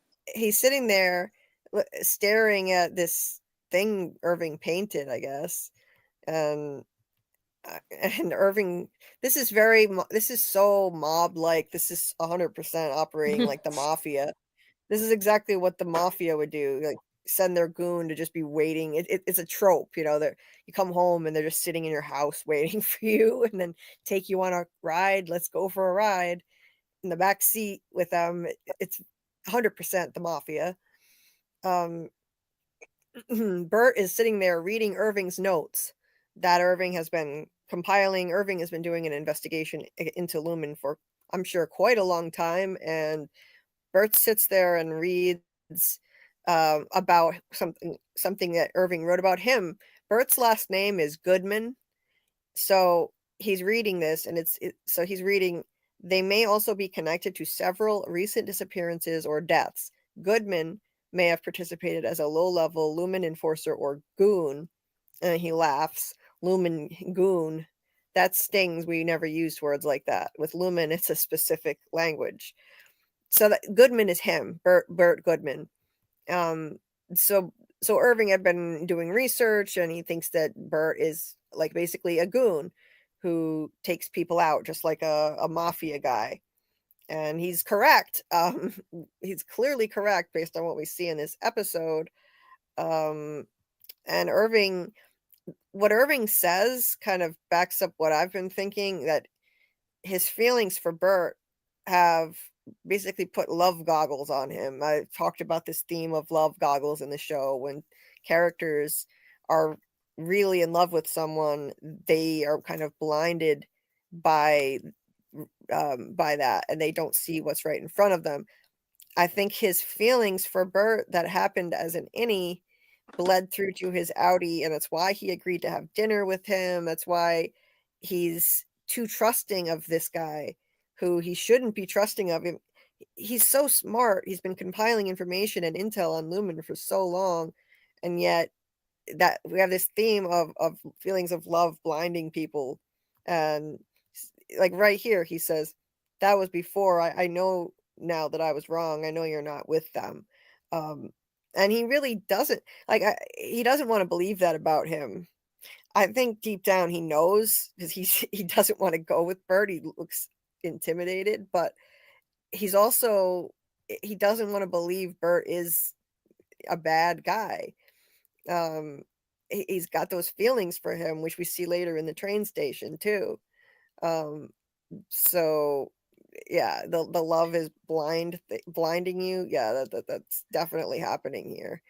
sitting there staring at this thing Irving painted, I guess. And Irving, this is so mob like. This is 100% operating like the mafia. This is exactly what the mafia would do. Like, send their goon to just be waiting. It's a trope, you know, that you come home and they're just sitting in your house waiting for you and then take you on a ride. Let's go for a ride in the back seat with them. It's 100% the mafia. Burt is sitting there reading Irving's notes that Irving has been compiling. Irving has been doing an investigation into Lumen for, I'm sure, quite a long time. And Burt sits there and reads about something that Irving wrote about him. Burt's last name is Goodman. So he's reading this, and so he's reading, they may also be connected to several recent disappearances or deaths. Goodman may have participated as a low-level Lumen enforcer or goon. And he laughs. Lumen goon. That stings. We never used words like that. With Lumen, it's a specific language. So that Goodman is him, Burt Goodman. So Irving had been doing research, and he thinks that Burt is like basically a goon who takes people out, just like a mafia guy. And he's correct. He's clearly correct based on what we see in this episode. And what Irving says kind of backs up what I've been thinking, that his feelings for Burt have basically put love goggles on him. I talked about this theme of love goggles in the show. When characters are really in love with someone, they are kind of blinded by that, and they don't see what's right in front of them. I think his feelings for Burt that happened as an innie bled through to his outie, and that's why he agreed to have dinner with him. That's why he's too trusting of this guy who he shouldn't be trusting of him. He's so smart. He's been compiling information and intel on Lumen for so long, and yet that we have this theme of feelings of love blinding people. And like right here, he says, that was before. I know now that I was wrong. I know you're not with them. And he really doesn't, like, he doesn't want to believe that about him. I think deep down he knows, because he doesn't want to go with Burt. He looks intimidated, but he doesn't want to believe Burt is a bad guy. He's got those feelings for him, which we see later in the train station too. So yeah, the love is blinding you. Yeah, that's definitely happening here.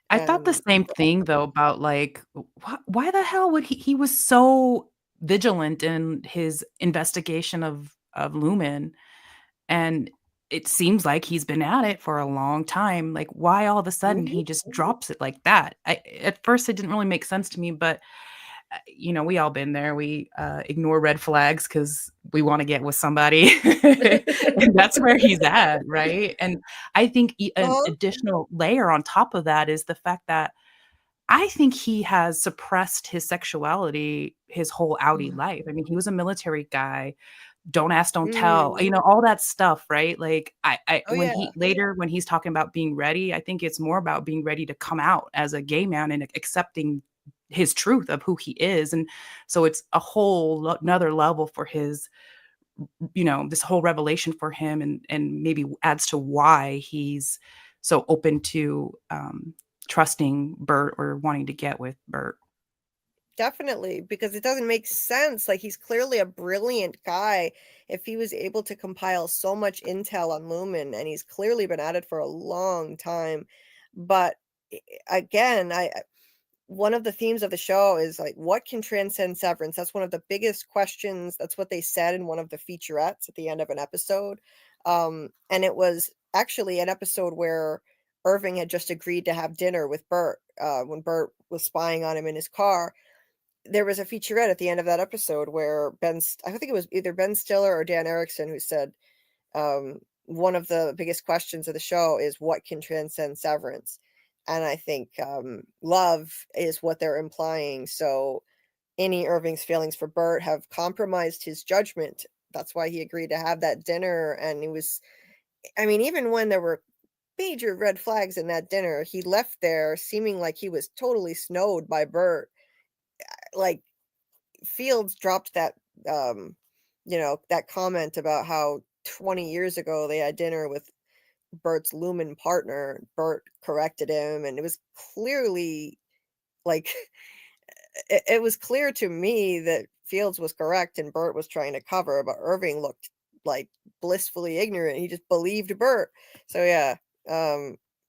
I thought the same thing though about like why the hell would he was so vigilant in his investigation of Lumen, and it seems like he's been at it for a long time. Like why all of a sudden he just drops it like that? At first it didn't really make sense to me, but you know, we all been there. We ignore red flags because we want to get with somebody. And that's where he's at, right? And I think an additional layer on top of that is the fact that I think he has suppressed his sexuality his whole outie life. I mean, he was a military guy. Don't ask, don't tell, you know, all that stuff, right? Like when he's talking about being ready, I think it's more about being ready to come out as a gay man and accepting his truth of who he is. And so it's a whole another level for his, you know, this whole revelation for him, and maybe adds to why he's so open to trusting Burt or wanting to get with Burt. Definitely, because it doesn't make sense. Like, he's clearly a brilliant guy if he was able to compile so much intel on Lumen, and he's clearly been at it for a long time. But again, one of the themes of the show is like, what can transcend severance? That's one of the biggest questions. That's what they said in one of the featurettes at the end of an episode. And it was actually an episode where Irving had just agreed to have dinner with Burt when Burt was spying on him in his car. There was a featurette at the end of that episode where I think it was either Ben Stiller or Dan Erickson who said, one of the biggest questions of the show is what can transcend severance? And I think love is what they're implying. So Innie Irving's feelings for Burt have compromised his judgment. That's why he agreed to have that dinner. And even when there were major red flags in that dinner, he left there seeming like he was totally snowed by Burt. Like, Fields dropped that, that comment about how 20 years ago they had dinner with Burt's Lumen partner, Burt corrected him, and it was clearly like it was clear to me that Fields was correct and Burt was trying to cover, but Irving looked like blissfully ignorant. He just believed Burt. So yeah,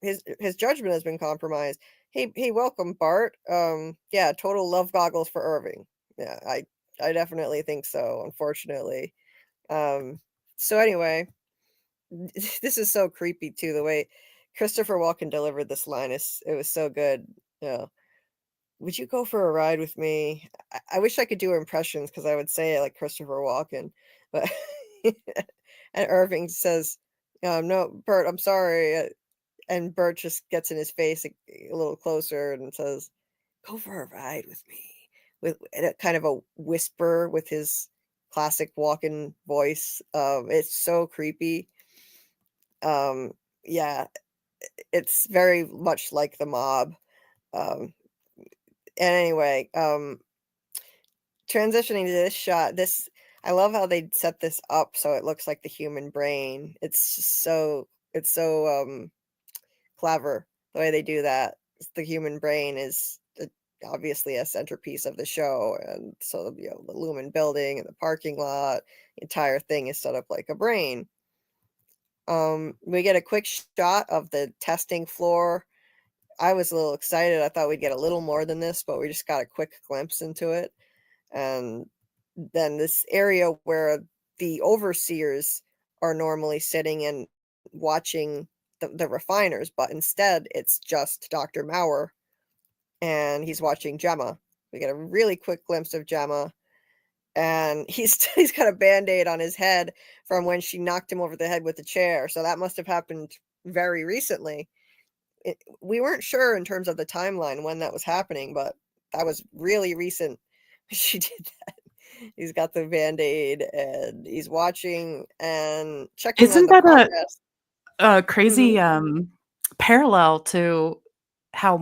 his judgment has been compromised. Hey, welcome, Bart. Yeah, total love goggles for Irving. Yeah, I definitely think so, unfortunately. So anyway, this is so creepy too, the way Christopher Walken delivered this line it was so good. Yeah. Would you go for a ride with me? I wish I could do impressions because I would say it like Christopher Walken, but and Irving says, "No, Burt, I'm sorry." And Burt just gets in his face a little closer and says, "Go for a ride with me," with a kind of a whisper with his classic Walken voice. It's so creepy. Yeah, it's very much like the mob. And anyway, transitioning to this shot, I love how they set this up so it looks like the human brain. It's just so clever the way they do that. The human brain is obviously a centerpiece of the show, and so the Lumen building and the parking lot, the entire thing is set up like a brain. We get a quick shot of the testing floor. I was a little excited. I thought we'd get a little more than this, but we just got a quick glimpse into it. And then this area where the overseers are normally sitting and watching the refiners, but instead it's just Dr. Maurer, and he's watching Gemma. We get a really quick glimpse of Gemma, and he's got a band-aid on his head from when she knocked him over the head with the chair. So that must have happened very recently. We weren't sure in terms of the timeline when that was happening, but that was really recent. She did that. He's got the band-aid and he's watching and checking on Isn't the that progress. a crazy parallel to how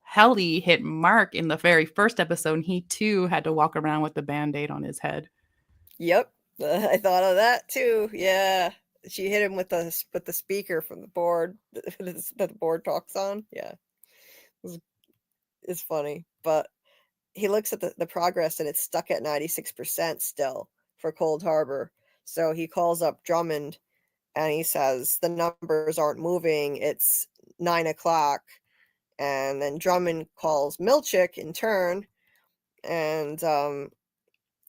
Helly hit Mark in the very first episode, and he too had to walk around with the band-aid on his head. Yep, I thought of that too. Yeah, she hit him with the speaker from the board that the board talks on. Yeah, it's funny, but he looks at the progress and it's stuck at 96% still for Cold Harbor. So he calls up Drummond and he says the numbers aren't moving. It's 9 o'clock. And then Drummond calls Milchick in turn, and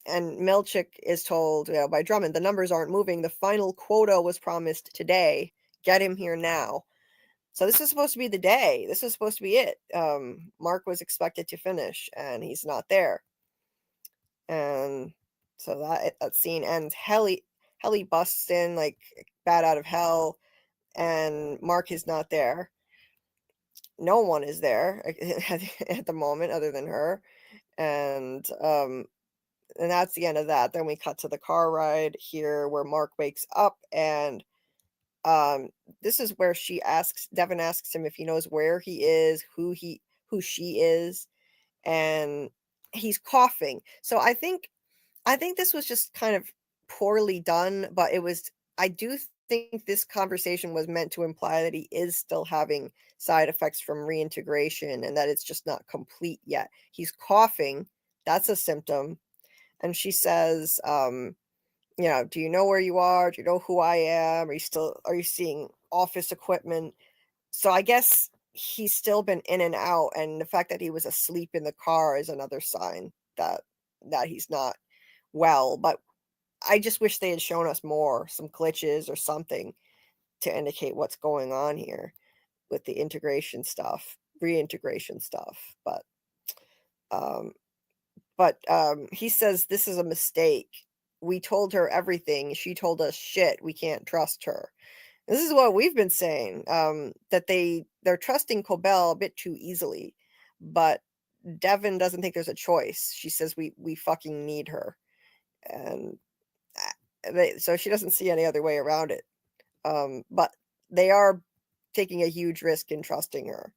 Milchick is told, by Drummond, the numbers aren't moving. The final quota was promised today. Get him here now. So this is supposed to be the day. This is supposed to be it. Mark was expected to finish, and he's not there. And so that scene ends. Helly busts in like bat out of hell, and Mark is not there. No one is there at the moment other than her. And that's the end of that. Then we cut to the car ride here where Mark wakes up, and this is where Devon asks him if he knows where he is, who she is, and he's coughing. So I think this was just kind of poorly done, but I do think this conversation was meant to imply that he is still having side effects from reintegration and that it's just not complete yet. He's coughing. That's a symptom. And she says, do you know where you are? Do you know who I am? Are you seeing office equipment? So I guess he's still been in and out. And the fact that he was asleep in the car is another sign that he's not well. But I just wish they had shown us some glitches or something to indicate what's going on here with the reintegration stuff. But he says this is a mistake. We told her everything. She told us shit. We can't trust her. This is what we've been saying, that they're trusting Cobell a bit too easily. But Devon doesn't think there's a choice. She says we fucking need her. And so she doesn't see any other way around it. But they are taking a huge risk in trusting her.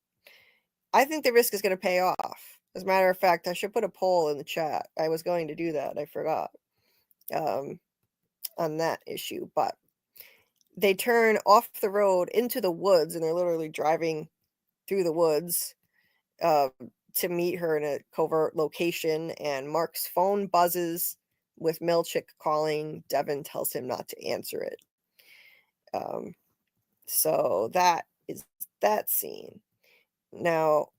I think the risk is going to pay off. As a matter of fact, I should put a poll in the chat. I was going to do that. I forgot on that issue. But they turn off the road into the woods, and they're literally driving through the woods to meet her in a covert location, and Mark's phone buzzes with Milchick calling. Devon tells him not to answer it. So that is that scene. Now,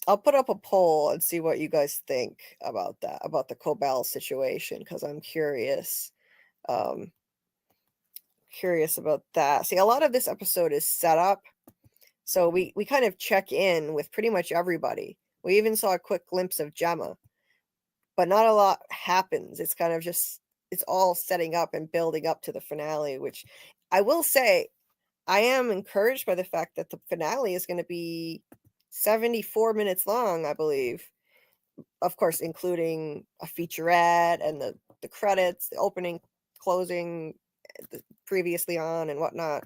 I'll put up a poll and see what you guys think about that, about the Cobell situation, because I'm curious. Curious about that. See, a lot of this episode is set up, so we kind of check in with pretty much everybody. We even saw a quick glimpse of Gemma, but not a lot happens. It's kind of just, it's all setting up and building up to the finale, which I will say, I am encouraged by the fact that the finale is going to be 74 minutes long, I believe. Of course, including a featurette and the credits, the opening, closing, the previously on and whatnot.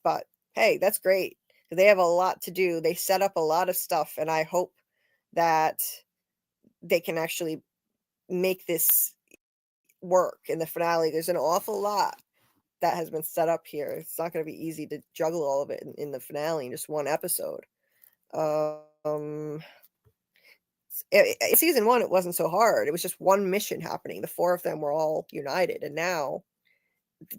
But hey, that's great. They have a lot to do. They set up a lot of stuff, and I hope that they can actually make this work in the finale. There's an awful lot that has been set up here. It's not going to be easy to juggle all of it in the finale in just one episode. Season 1, it wasn't so hard. It was just one mission happening. The 4 of them were all united, and now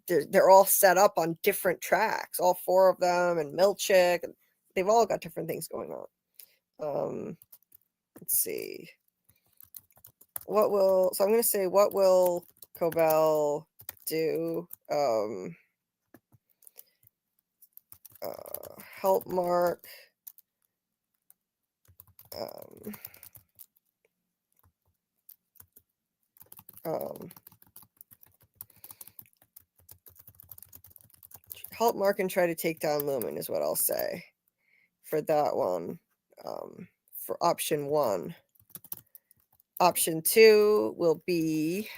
they're all set up on different tracks, all 4 of them, and Milchick, and they've all got different things going on. Let's see. So I'm going to say, what will Cobell do? Help Mark. Help Mark and try to take down Lumen is what I'll say for that one. For option 1. Option 2 will be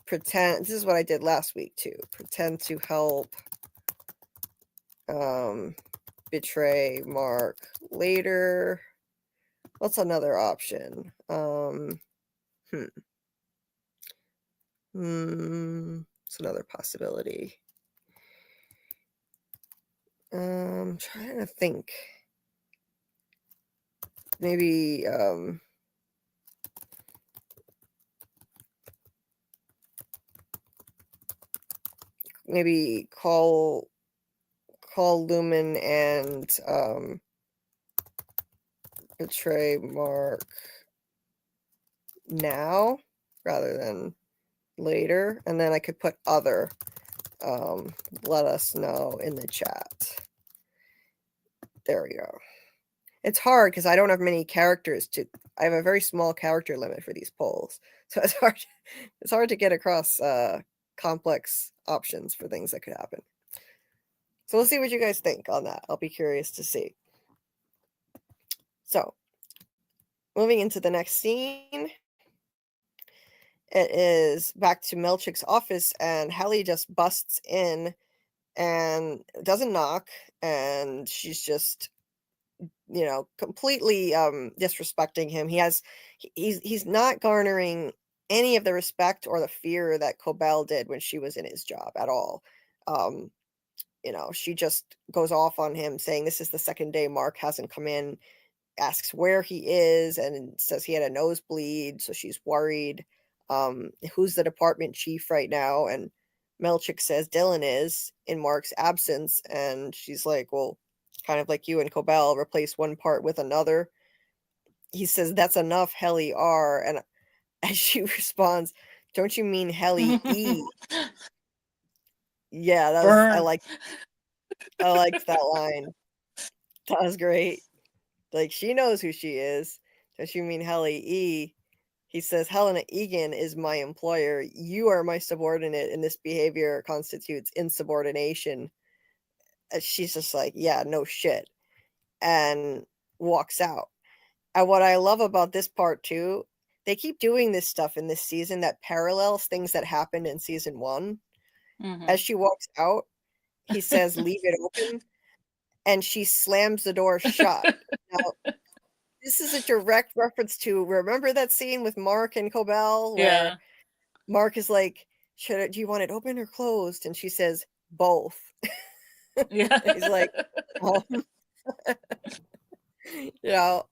pretend. This is what I did last week too. Pretend to help betray Mark later. What's another option? It's another possibility. I'm trying to think. Maybe call Lumen and betray Mark now rather than later, and then I could put other. Let us know in the chat. There we go. It's hard because I don't have many characters I have a very small character limit for these polls, so it's hard to get across complex options for things that could happen. So we'll see what you guys think on that. I'll be curious to see. So moving into the next scene, it is back to Milchick's office, and Helly just busts in and doesn't knock, and she's just, completely disrespecting him. He's not garnering any of the respect or the fear that Cobell did when she was in his job at all. She just goes off on him, saying this is the second day Mark hasn't come in, asks where he is, and says he had a nosebleed, so she's worried. Who's the department chief right now? And Milchick says Dylan is in Mark's absence, and she's like, well, kind of like you and Cobell, replace one part with another. He says, that's enough, Helly R. And as she responds, don't you mean Helly E? Yeah, I liked that line. That was great. Like, she knows who she is. Don't you mean Helly E? He says, Helena Eagan is my employer. You are my subordinate, and this behavior constitutes insubordination. And she's just like, yeah, no shit. And walks out. And what I love about this part too, they keep doing this stuff in this season that parallels things that happened in season 1. As she walks out, he says, leave it open. And she slams the door shut. Now, this is a direct reference to, remember that scene with Mark and Cobell where Mark is like, do you want it open or closed? And she says, both. Yeah. He's like, you know,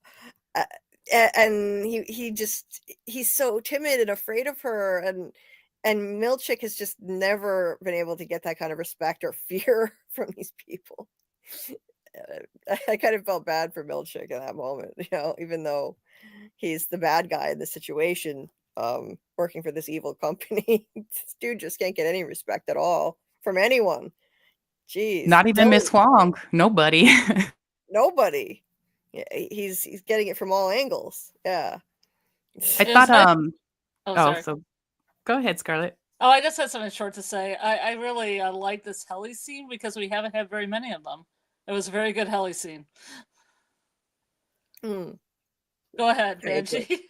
and he's so timid and afraid of her, and Milchick has just never been able to get that kind of respect or fear from these people. I kind of felt bad for Milchick in that moment, even though he's the bad guy in the situation, working for this evil company. This dude just can't get any respect at all from anyone. Jeez, Not even Miss Huang. Nobody. Nobody. Yeah, he's getting it from all angles. Yeah. I thought sorry. so go ahead, Scarlett. Oh, I just had something short to say. I really like this Helly scene because we haven't had very many of them. It was a very good Helly scene. Go ahead, Reggie.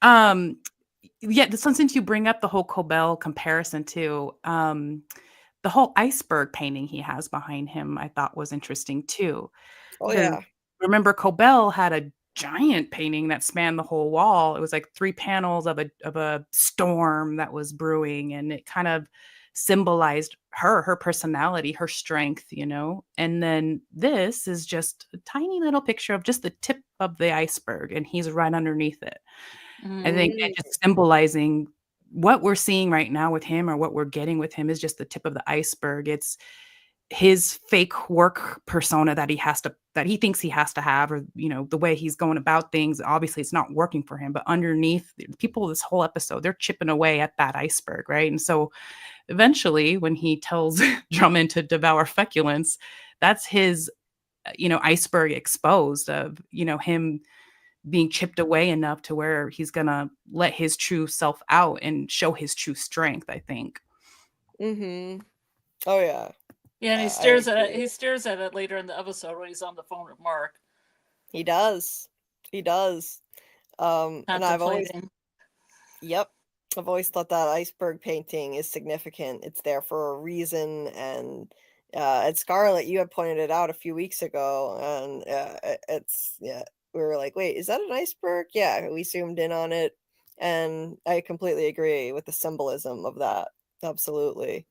Yeah, since you bring up the whole Cobell comparison too, the whole iceberg painting he has behind him, I thought was interesting too. Oh yeah. Remember, Cobell had a giant painting that spanned the whole wall. It was like 3 panels of a storm that was brewing, and it kind of symbolized her personality, her strength, And then this is just a tiny little picture of just the tip of the iceberg, and he's right underneath it. I think that just symbolizing what we're seeing right now with him, or what we're getting with him, is just the tip of the iceberg. It's his fake work persona that he thinks he has to have, or the way he's going about things. Obviously it's not working for him, but underneath, people this whole episode, they're chipping away at that iceberg, right? And so eventually when he tells Drummond to devour feculence, that's his iceberg exposed, of him being chipped away enough to where he's gonna let his true self out and show his true strength, I think. Oh yeah. Yeah, and he stares at it. He stares at it later in the episode when he's on the phone with Mark. He does. And I've always thought that iceberg painting is significant. It's there for a reason, and Scarlet, you had pointed it out a few weeks ago, and we were like, wait, is that an iceberg? Yeah, we zoomed in on it, and I completely agree with the symbolism of that. Absolutely.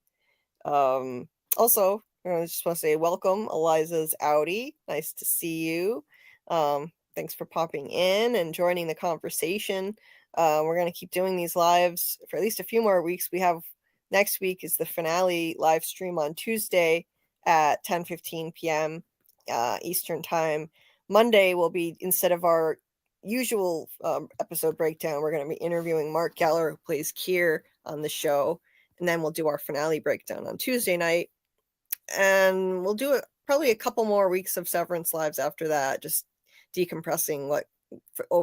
Also, I just want to say welcome, Eliza's outie. Nice to see you. Thanks for popping in and joining the conversation. We're going to keep doing these lives for at least a few more weeks. We have next week is the finale live stream on Tuesday at 10:15 p.m. Eastern time. Monday will be, instead of our usual episode breakdown, we're going to be interviewing Mark Geller, who plays Kier on the show. And then we'll do our finale breakdown on Tuesday night. And we'll do it probably a couple more weeks of Severance lives after that, just decompressing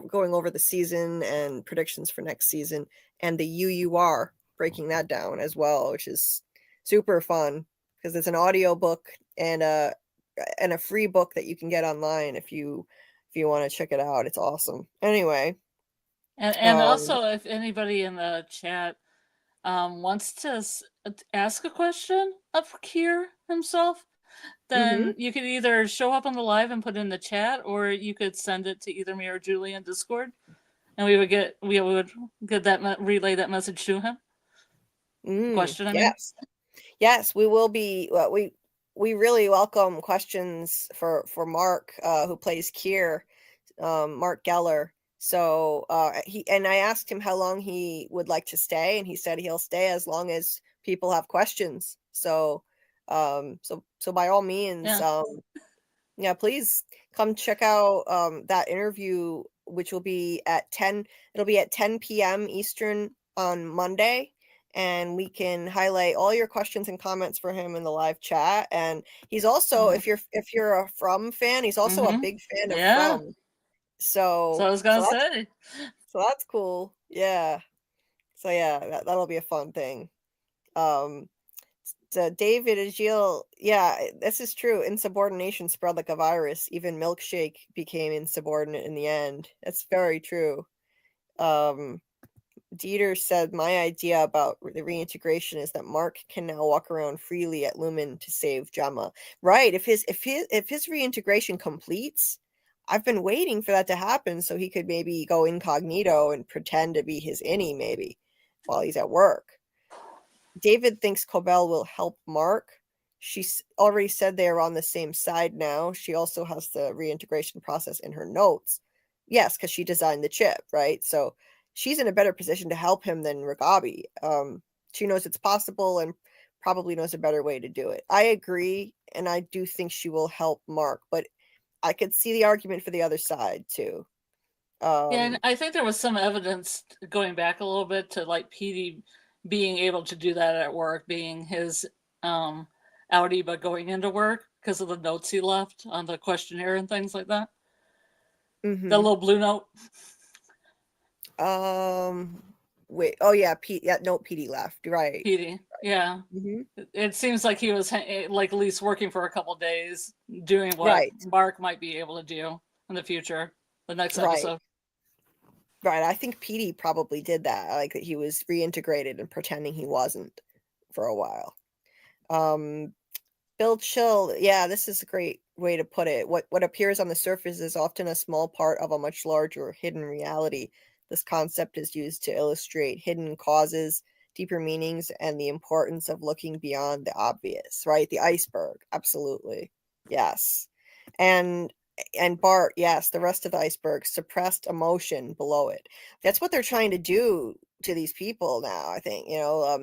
going over the season and predictions for next season, and the UUR, breaking that down as well, which is super fun because it's an audio book and a free book that you can get online if you want to check it out. It's awesome. Anyway. And also, if anybody in the chat wants to ask a question of Kier himself, then you could either show up on the live and put it in the chat, or you could send it to either me or Julie in Discord, and we would relay that message to him. Question, I mean. Yes, we will be. We really welcome questions for Mark, who plays Kier, Mark Geller. So I asked him how long he would like to stay, and he said he'll stay as long as people have questions. So by all means, please come check out that interview, which will be at 10. It'll be at 10 p.m. Eastern on Monday, and we can highlight all your questions and comments for him in the live chat. And he's also, if you're a From fan, he's also a big fan of From. So I was gonna say. So that's cool. Yeah. So yeah, that'll be a fun thing. So David Agil, this is true. Insubordination spread like a virus. Even Milkshake became insubordinate in the end. That's very true. Dieter said, my idea about the reintegration is that Mark can now walk around freely at Lumen to save Gemma. Right. If his reintegration completes, I've been waiting for that to happen so he could maybe go incognito and pretend to be his Innie maybe while he's at work. David thinks Cobell will help Mark. She's already said they are on the same side now. She also has the reintegration process in her notes. Yes, because she designed the chip, right? So she's in a better position to help him than Ragabi. She knows it's possible and probably knows a better way to do it. I agree, and I do think she will help Mark, but I could see the argument for the other side too. Yeah, and I think there was some evidence going back a little bit to like Petey being able to do that at work, being his outie, but going into work because of the notes he left on the questionnaire and things like that. Mhm. The little blue note. Wait. Oh yeah, Petey left. Right. Petey. Yeah. Mhm. It seems like he was like at least working for a couple days, doing what Right. Mark might be able to do in the future, the next Right. episode. Right. I think Petey probably did that. Like that he was reintegrated and pretending he wasn't for a while. Bill Chill, yeah, this is a great way to put it. What appears on the surface is often a small part of a much larger hidden reality. This concept is used to illustrate hidden causes, deeper meanings, and the importance of looking beyond the obvious, right? The iceberg, absolutely. Yes. And Bart, yes, the rest of the iceberg, suppressed emotion below it. That's what they're trying to do to these people now, I think,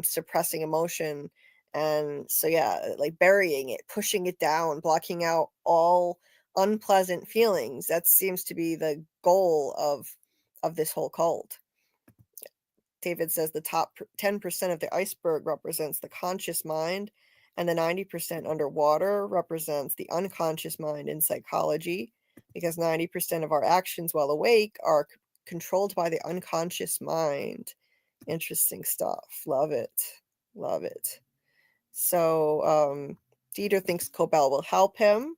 suppressing emotion. And so, yeah, like burying it, pushing it down, blocking out all unpleasant feelings. That seems to be the goal of this whole cult. David says the top 10% of the iceberg represents the conscious mind, and the 90% underwater represents the unconscious mind in psychology, because 90% of our actions while awake are controlled by the unconscious mind. Interesting stuff. Love it. Love it. So Dieter thinks Cobell will help him.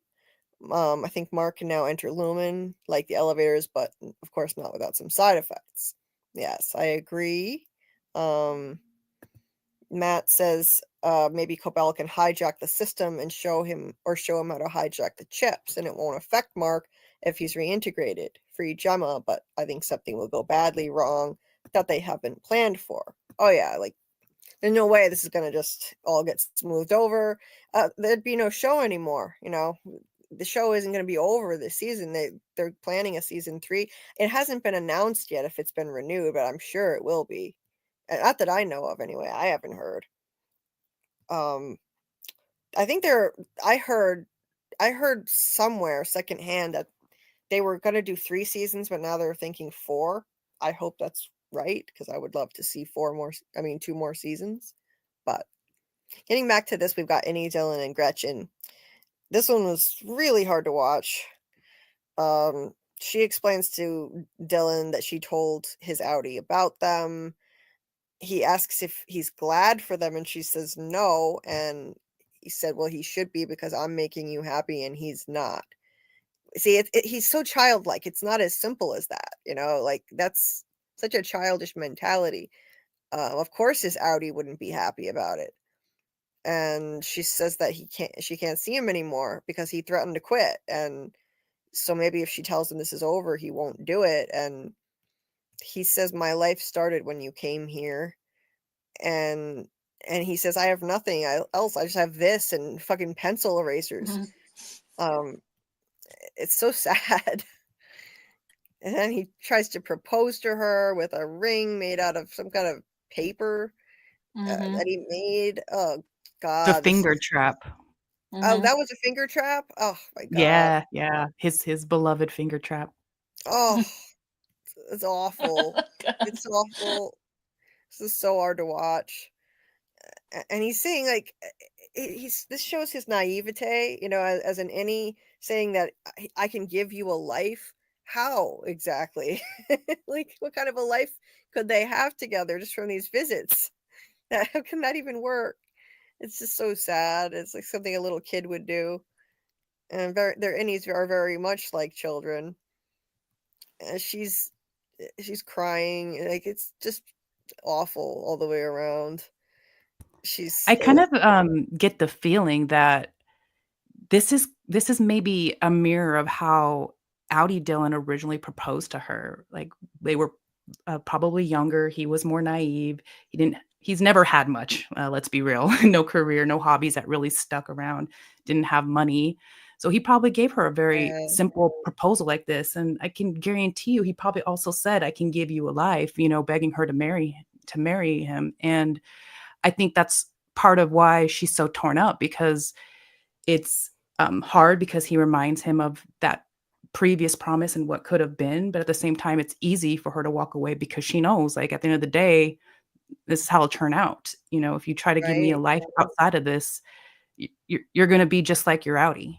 I think Mark can now enter Lumen like the elevators, but of course not without some side effects. Yes, I agree. Matt says maybe Cobell can hijack the system and show him how to hijack the chips, and it won't affect Mark if he's reintegrated. Free Gemma, but I think something will go badly wrong that they haven't planned for. Oh yeah, like there's no way this is going to just all get smoothed over. There'd be no show anymore. The show isn't going to be over this season. They're planning a season 3. It hasn't been announced yet if it's been renewed, but I'm sure it will be. Not that I know of anyway. I haven't heard. I think I heard somewhere secondhand that they were going to do 3 seasons, but now they're thinking 4. I hope that's right, because I would love to see 2 more seasons. But getting back to this, we've got Innie, Dylan, and Gretchen. This one was really hard to watch. She explains to Dylan that she told his outie about them. He asks if he's glad for them, and she says no. And he said, well, he should be, because I'm making you happy, and he's not. See, he's so childlike. It's not as simple as that, like that's such a childish mentality. Of course his outie wouldn't be happy about it. And she says that she can't see him anymore because he threatened to quit. And so maybe if she tells him this is over, he won't do it. And he says, my life started when you came here. And he says, I have nothing else. I just have this and fucking pencil erasers. It's so sad. And then he tries to propose to her with a ring made out of some kind of paper that he made. Oh God, The finger trap. Oh, that was a finger trap. Oh my God. Yeah. His beloved finger trap. Oh, it's awful. It's awful. This is so hard to watch. And he's saying like this shows his naivete, as an Innie, saying that I can give you a life. How exactly? Like, what kind of a life could they have together just from these visits? How can that even work? It's just so sad. It's like something a little kid would do. And their Innies are very much like children. And she's crying. Like, it's just awful all the way around. I kind of get the feeling that this is maybe a mirror of how outie Dylan originally proposed to her. Like, they were probably younger. He was more naive. He he's never had much. Let's be real. No career, no hobbies that really stuck around, didn't have money. So he probably gave her a very simple proposal like this. And I can guarantee you, he probably also said, I can give you a life, you know, begging her to marry him. And I think that's part of why she's so torn up, because it's hard, because he reminds him of that previous promise and what could have been. But at the same time, it's easy for her to walk away, because she knows, like, at the end of the day, this is how it'll turn out. You know, if you try to give me a life outside of this, you're going to be just like your outie.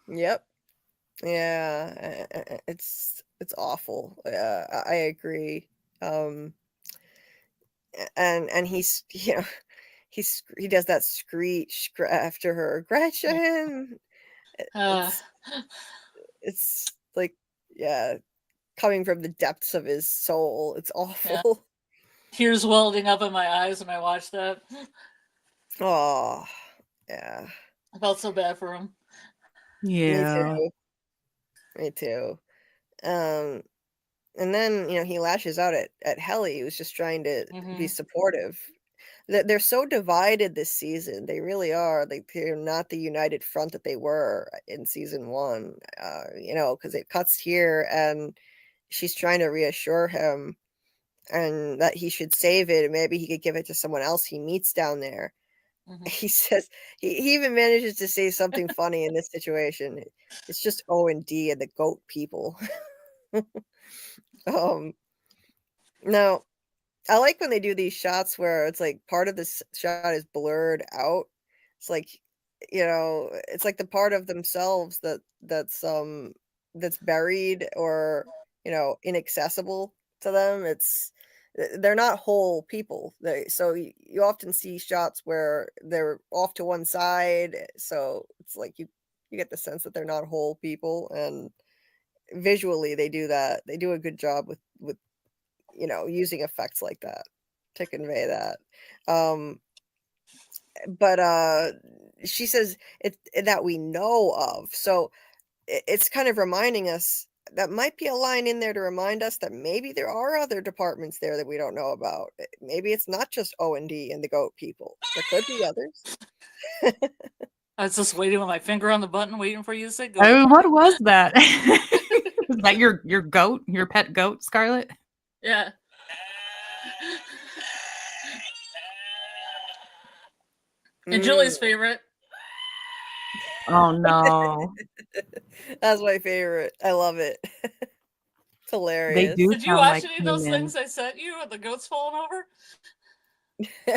Yep. Yeah. It's awful. I agree. And he's, you know, he does that screech after her, Gretchen. It's like, yeah, coming from the depths of his soul. It's awful. Tears welding up in my eyes when I watched that. Oh, yeah. I felt so bad for him. Yeah. Me too. And then, you know, he lashes out at Helly, who's just trying to be supportive. They're so divided this season. They really are. Like, they're not the united front that they were in season 1. You know, because it cuts here, and she's trying to reassure him, and that he should save it, and maybe he could give it to someone else he meets down there. He says, he even manages to say something funny in this situation. It's just O&D and the goat people. Now, I like when they do these shots where it's like part of this shot is blurred out. It's like, you know, it's like the part of themselves that's buried, or, you know, inaccessible to them. They're not whole people. So you often see shots where they're off to one side. So it's like you get the sense that they're not whole people, and visually they do that. They do a good job with you know, using effects like that to convey that. But she says it that we know of. So it's kind of reminding us, that might be a line in there to remind us that maybe there are other departments there that we don't know about. Maybe it's not just O&D and the goat people. There could be others. I was just waiting with my finger on the button, waiting for you to say go. Oh, what was that? Was that your goat, your pet goat, Scarlet? Yeah. And Julie's favorite. Oh no. That's my favorite. I love it. It's hilarious. They do. Did you watch any of those things I sent you with the goats falling over?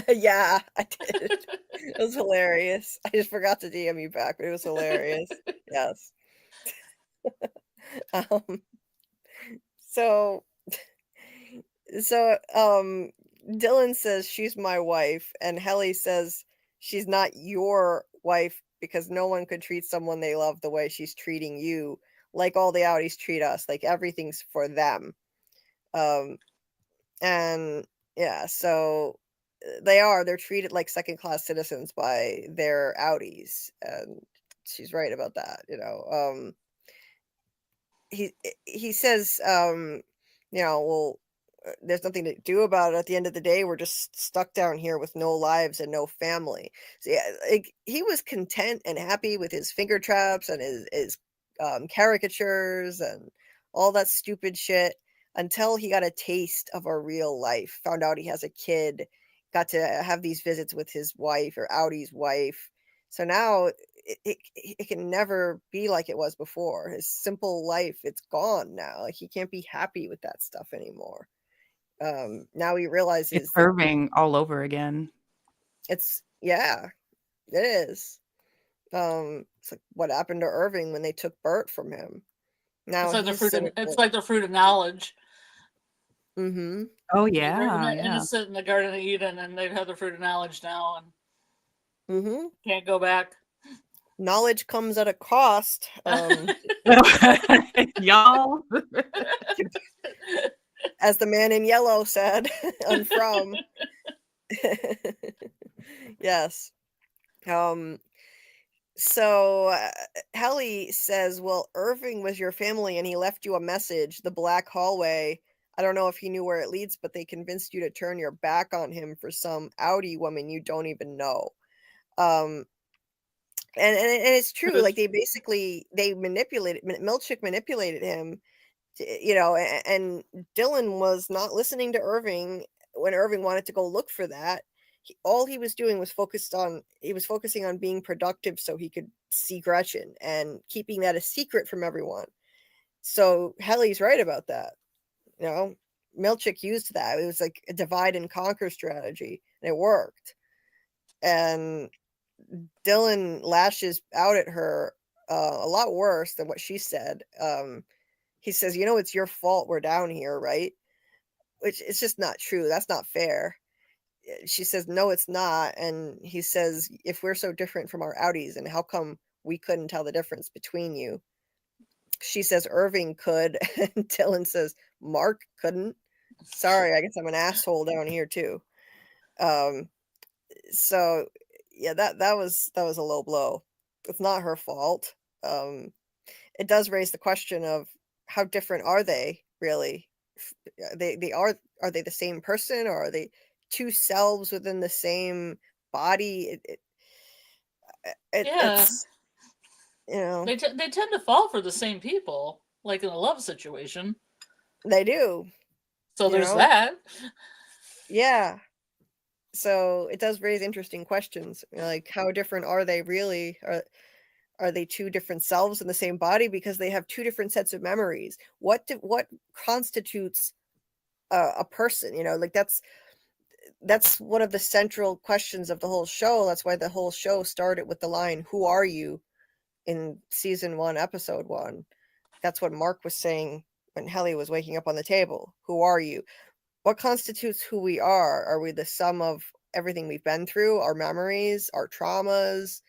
Yeah, I did. It was hilarious. I just forgot to DM you back, but it was hilarious. Yes. So Dylan says she's my wife, and Helly says she's not your wife because no one could treat someone they love the way she's treating you, like all the outies treat us, like everything's for them. And yeah, so they're treated like second-class citizens by their outies, and she's right about that, you know. He says, you know, well, there's nothing to do about it. At the end of the day, we're just stuck down here with no lives and no family. So yeah, like, he was content and happy with his finger traps and his caricatures and all that stupid shit, until he got a taste of a real life, found out he has a kid, got to have these visits with his wife, or Outie's wife. So now it can never be like it was before. His simple life, it's gone now. Like, he can't be happy with that stuff anymore. Now he realizes it's Irving all over again. Yeah, it is. It's like what happened to Irving when they took Burt from him. Now it's like the fruit of knowledge. Mm-hmm. Oh yeah, innocent in the Garden of Eden, and they've had the fruit of knowledge now, and can't go back. Knowledge comes at a cost. Y'all. As the man in yellow said on From. Yes. So Helly says, well, Irving was your family and he left you a message, the black hallway. I don't know if he knew where it leads, but they convinced you to turn your back on him for some outie woman you don't even know. And it's true. Like they manipulated Milchick manipulated him, you know, and Dylan was not listening to Irving when Irving wanted to go look for that. All he was doing was focusing on being productive so he could see Gretchen and keeping that a secret from everyone. So Helly's right about that. You know, Milchick used that. It was like a divide and conquer strategy, and it worked. And Dylan lashes out at her a lot worse than what she said. He says, "You know, it's your fault we're down here, right?" Which is just not true. That's not fair. She says, "No, it's not." And he says, "If we're so different from our outies, and how come we couldn't tell the difference between you?" She says Irving could, and Dylan says Mark couldn't. Sorry, I guess I'm an asshole down here too. So yeah, that was a low blow. It's not her fault. It does raise the question of how different are they really? Are they the same person, or are they two selves within the same body? Yeah, It's, you know, they tend to fall for the same people, like in a love situation. they do. So You there's know? that. Yeah. So it does raise interesting questions. You know, like, how different are they really? Are they two different selves in the same body because they have two different sets of memories? What constitutes a person? You know, like that's one of the central questions of the whole show. That's why the whole show started with the line, "Who are you?" in season 1, episode 1. That's what Mark was saying when Helly was waking up on the table. Who are you? What constitutes who we are? Are we the sum of everything we've been through, our memories, our traumas?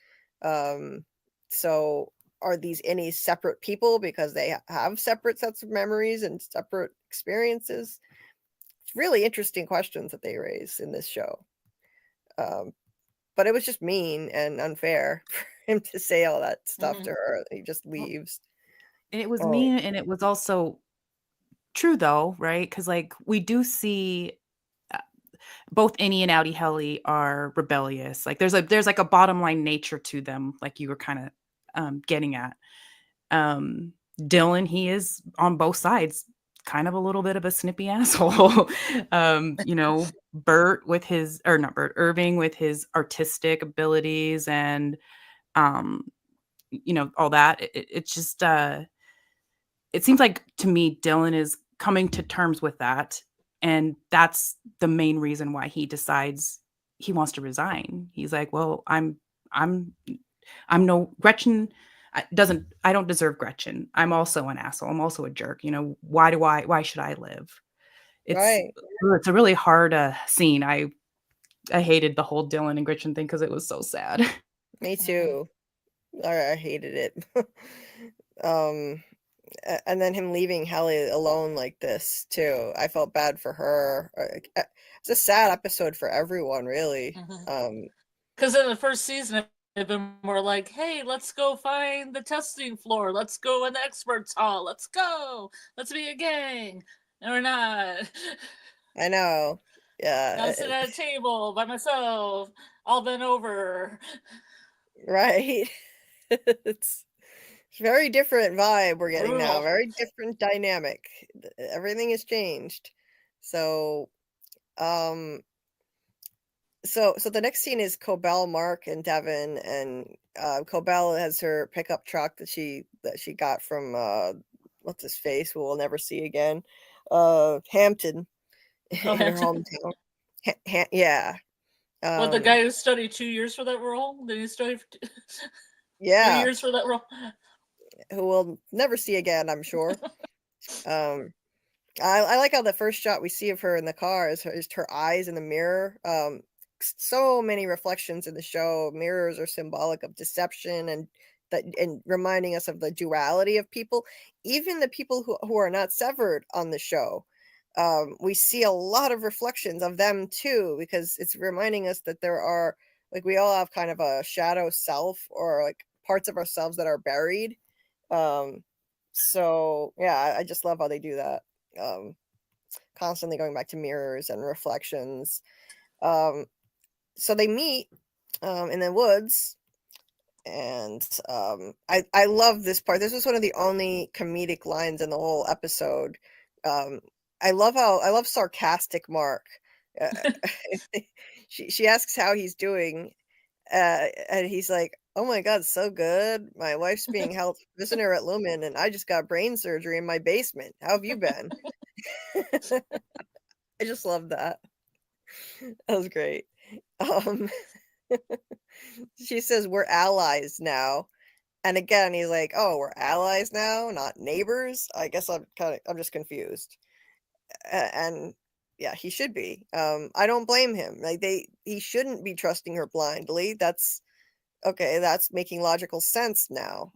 So are these Innies separate people because they have separate sets of memories and separate experiences? It's really interesting questions that they raise in this show. But it was just mean and unfair for him to say all that stuff to her. He just leaves. And it was Oh, mean, and it was also true though, right? Because like we do see both Innie and Outie Helly are rebellious. Like there's like a bottom line nature to them, like you were kind of getting at. Dylan, he is on both sides, kind of a little bit of a snippy asshole. You know, Burt with his, or not Burt, Irving with his artistic abilities and you know, all that. It's just it seems like to me Dylan is coming to terms with that, and that's the main reason why he decides he wants to resign. He's like, well, I'm no Gretchen I don't deserve Gretchen. I'm also an asshole. I'm also a jerk. You know, why should I live? right. It's a really hard scene. I hated the whole Dylan and Gretchen thing because it was so sad. Me too. I hated it. And then him leaving Helly alone like this too. I felt bad for her. It's a sad episode for everyone, really. Because in the first season, they've been more like, "Hey, let's go find the testing floor. Let's go in the experts hall. Let's go. Let's be a gang." And we're not. I know. Yeah. I'll sit at a table by myself, all bent over. Right. It's very different vibe we're getting now. Brutal. Very different dynamic. Everything has changed. So, so the next scene is Cobell, Mark, and Devon, and Cobell has her pickup truck that she got from what's his face, who we'll never see again, Hampton, in her Hampton. hometown. Yeah. What, the guy who studied 2 years for that role? Did he study for 2 yeah, years for that role? who we'll never see again, I'm sure. I like how the first shot we see of her in the car is her eyes in the mirror. So many reflections in the show. Mirrors are symbolic of deception and reminding us of the duality of people, even the people who are not severed on the show. We see a lot of reflections of them too, because it's reminding us that there are, like, we all have kind of a shadow self, or like parts of ourselves that are buried. So yeah, I just love how they do that. constantly going back to mirrors and reflections. So they meet in the woods, and I love this part. This was one of the only comedic lines in the whole episode. I love sarcastic Mark. She asks how he's doing, and he's like, "Oh my God, so good. My wife's being held prisoner at Lumen, and I just got brain surgery in my basement. How have you been?" I just love that. That was great. She says we're allies now. And again, he's like, "Oh, we're allies now, not neighbors." I guess I'm just confused. And yeah, he should be. I don't blame him. Like he shouldn't be trusting her blindly. That's okay. That's making logical sense now.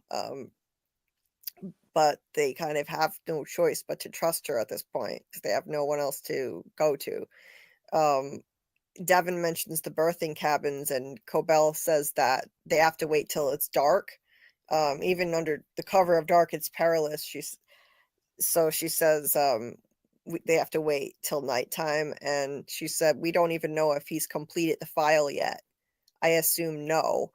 But they kind of have no choice but to trust her at this point because they have no one else to go to. Devon mentions the birthing cabins, and Cobell says that they have to wait till it's dark. Even under the cover of dark, it's perilous. She says they have to wait till nighttime, and she said, "We don't even know if he's completed the file yet. I assume no."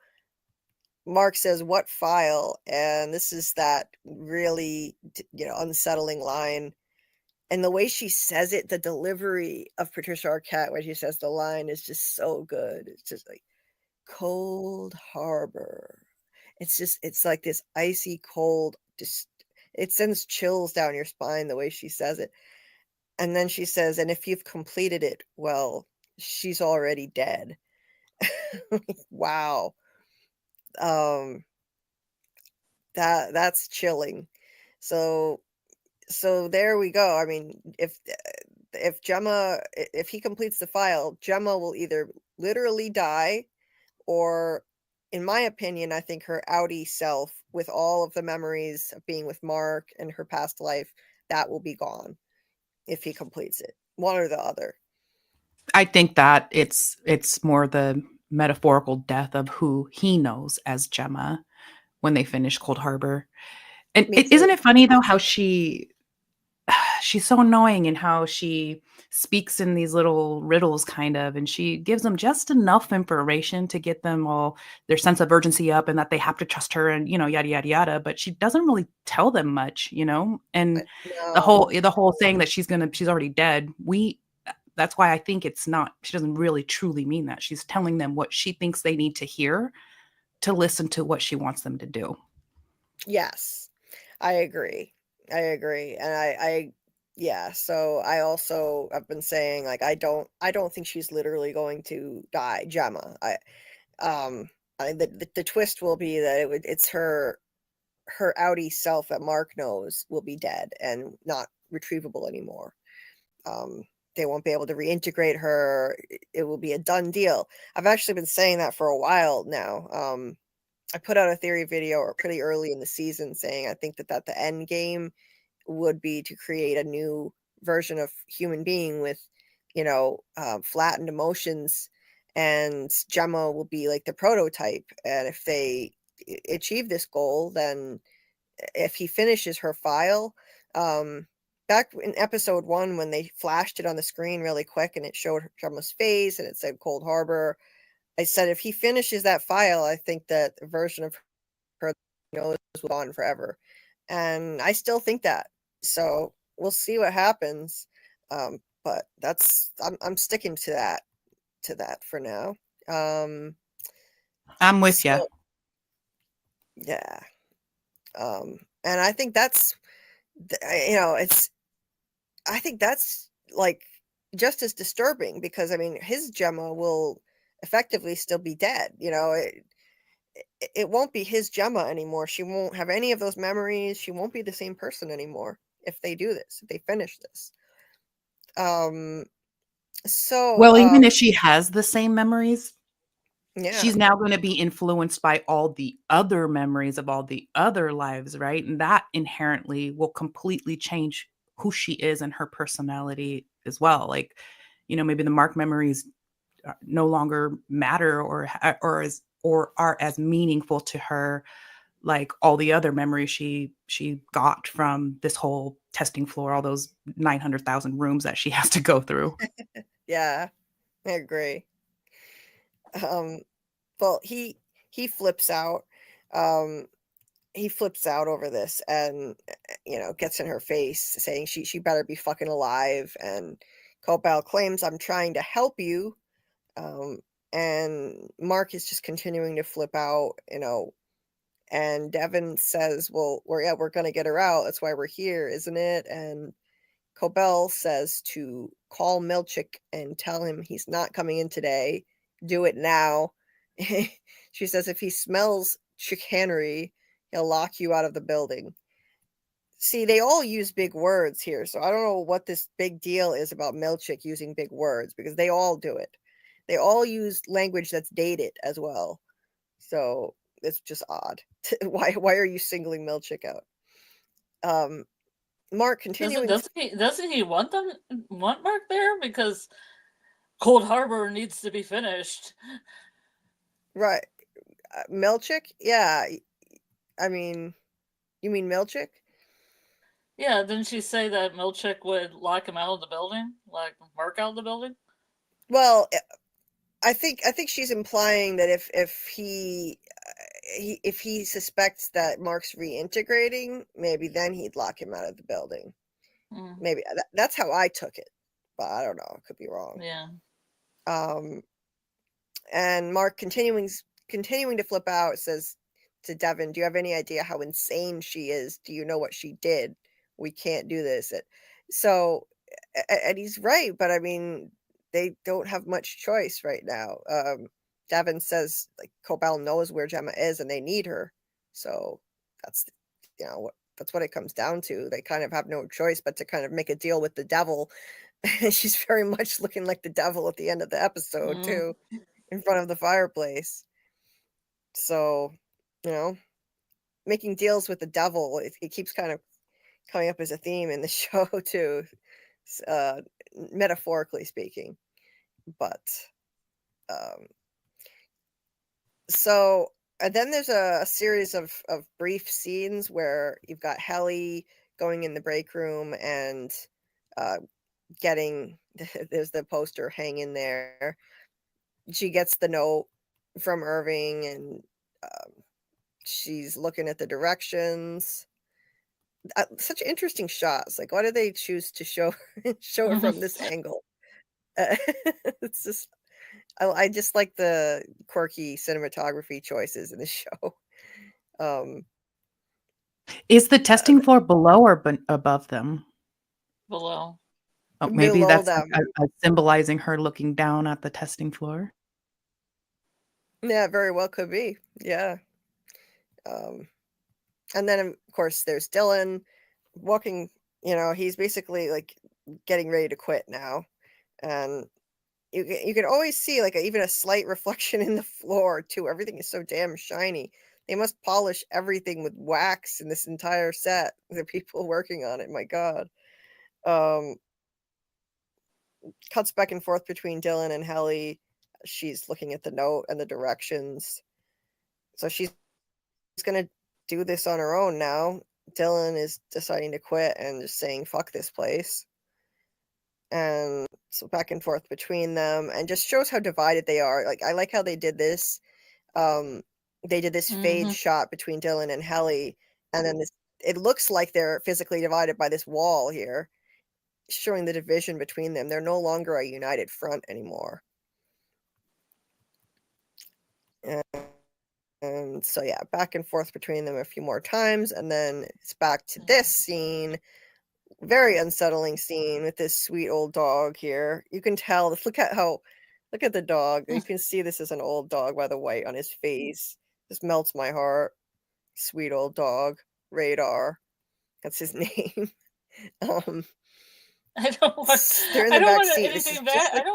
Mark says, "What file?" And this is that really, unsettling line. And the way she says it, the delivery of Patricia Arquette when she says the line is just so good. It's just like, Cold Harbor. It's like this icy cold, just it sends chills down your spine the way she says it. And then she says, "And if you've completed it, well, she's already dead." Wow. That's chilling. So there we go. I mean, if he completes the file, Gemma will either literally die, or in my opinion, I think her outie self, with all of the memories of being with Mark and her past life, that will be gone if he completes it. One or the other. I think that it's more the metaphorical death of who he knows as Gemma when they finish Cold Harbor. And isn't it funny though how she's so annoying and how she speaks in these little riddles kind of, and she gives them just enough information to get them all their sense of urgency up and that they have to trust her and, yada, yada, yada. But she doesn't really tell them much, and No. the whole saying that she's already dead. That's why I think she doesn't really truly mean that. She's telling them what she thinks they need to hear to listen to what she wants them to do. Yes, I agree. And yeah, so I also have been saying, like, I don't think she's literally going to die, Gemma. I think the twist will be that it's her outie self that Mark knows will be dead and not retrievable anymore. They won't be able to reintegrate her. It will be a done deal. I've actually been saying that for a while now. I put out a theory video pretty early in the season saying I think that the end game would be to create a new version of human being with, flattened emotions, and Gemma will be like the prototype. And if they achieve this goal, then if he finishes her file, back in episode 1 when they flashed it on the screen really quick and it showed Gemma's face and it said Cold Harbor, I said if he finishes that file, I think that the version of her knows will go on forever. And I still think that. So we'll see what happens. But I'm sticking to that for now. I'm with you. Yeah. And I think that's, I think that's like just as disturbing because, I mean, his Gemma will effectively still be dead. It won't be his Gemma anymore. She won't have any of those memories. She won't be the same person anymore if they do this, if they finish this. Even if she has the same memories, yeah, she's now going to be influenced by all the other memories of all the other lives, right? And that inherently will completely change who she is and her personality as well. Like, maybe the Mark memories no longer matter or are as meaningful to her like all the other memories she got from this whole testing floor, all those 900,000 rooms that she has to go through. Yeah, I agree. Well, he flips out. He flips out over this and, gets in her face saying she better be fucking alive. And Cobell claims, I'm trying to help you. And Mark is just continuing to flip out, and Devon says, well, we're going to get her out. That's why we're here, isn't it? And Cobell says to call Milchick and tell him he's not coming in today. Do it now. She says if he smells chicanery, he'll lock you out of the building. See, they all use big words here, so I don't know what this big deal is about Milchick using big words, because they all do it. They all use language that's dated as well. So it's just odd. Why are you singling Milchick out? Mark continuing. Doesn't he want Mark there? Because Cold Harbor needs to be finished. Right. Milchick? Yeah. I mean, you mean Milchick? Yeah, didn't she say that Milchick would lock him out of the building? Like Mark out of the building? Well, I think she's implying that if he suspects that Mark's reintegrating, maybe then he'd lock him out of the building. Maybe that's how I took it, but I don't know. I could be wrong. Yeah. And Mark continuing to flip out says to Devon, "Do you have any idea how insane she is? Do you know what she did? We can't do this." So, and he's right, but I mean, they don't have much choice right now. Devon says like Cobell knows where Gemma is and they need her. So that's that's what it comes down to. They kind of have no choice but to kind of make a deal with the devil. She's very much looking like the devil at the end of the episode too, in front of the fireplace. So, making deals with the devil, it keeps kind of coming up as a theme in the show too, metaphorically speaking. But so, and then there's a series of brief scenes where you've got Helly going in the break room and getting there's the poster hanging there. She gets the note from Irving and she's looking at the directions. Such interesting shots. Like, why do they choose to show her from this angle? It's just I just like the quirky cinematography choices in the show. Is the testing floor below or above them? Below. Oh, maybe Below that's them. symbolizing her looking down at the testing floor. Yeah, very well could be. Yeah. And then of course there's Dylan walking, he's basically like getting ready to quit now. And you can always see like even a slight reflection in the floor too. Everything is so damn shiny. They must polish everything with wax in this entire set. The people working on it, my God. Cuts back and forth between Dylan and Helly. She's looking at the note and the directions. So she's going to do this on her own now. Dylan is deciding to quit and just saying, fuck this place. And so back and forth between them, and just shows how divided they are. Like, I like how they did this. They did this fade shot between Dylan and Helly, and then it looks like they're physically divided by this wall here, showing the division between them. They're no longer a united front anymore. And so, yeah, back and forth between them a few more times, and then it's back to this scene. Very unsettling scene with this sweet old dog here. You can tell, look at the dog. You can see this is an old dog by the white on his face. This melts my heart. Sweet old dog. Radar. That's his name. I don't want anything bad. I don't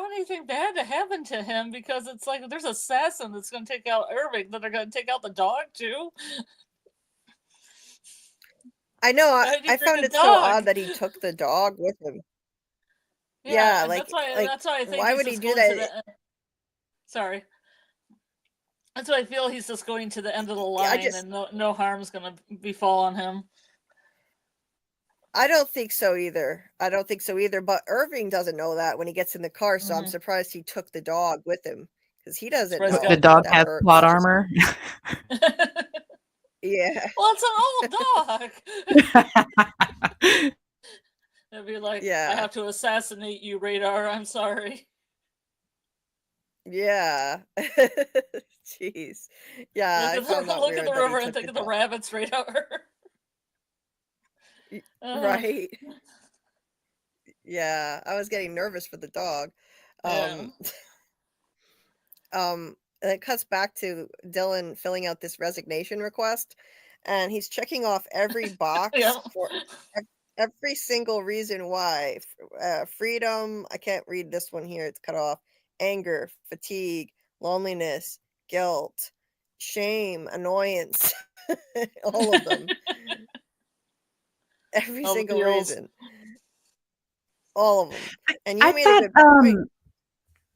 want anything bad to happen to him, because it's like there's an assassin that's going to take out Irving, that are going to take out the dog too. I know. I found it so odd that he took the dog with him. Yeah, like that's why I think why would he do that? Sorry. That's what I feel. He's just going to the end of the Yeah, line, and no harm's gonna befall on him. I don't think so either. But Irving doesn't know that when he gets in the car, so I'm surprised he took the dog with him because he doesn't know. Surprised The dog that has Burt plot is just- armor. Yeah. Well, it's an old dog. It'd be like, Yeah. I have to assassinate you, Radar. I'm sorry. Yeah. Jeez. Yeah. Look at the river and think of the rabbits, Radar. Right. Yeah, I was getting nervous for the dog. Yeah. And it cuts back to Dylan filling out this resignation request, and he's checking off every box Yeah. for every single reason why. Freedom, I can't read this one here, it's cut off. Anger, fatigue, loneliness, guilt, shame, annoyance, all of them. Every All the single feels. reason. All of them. And you I made thought, a good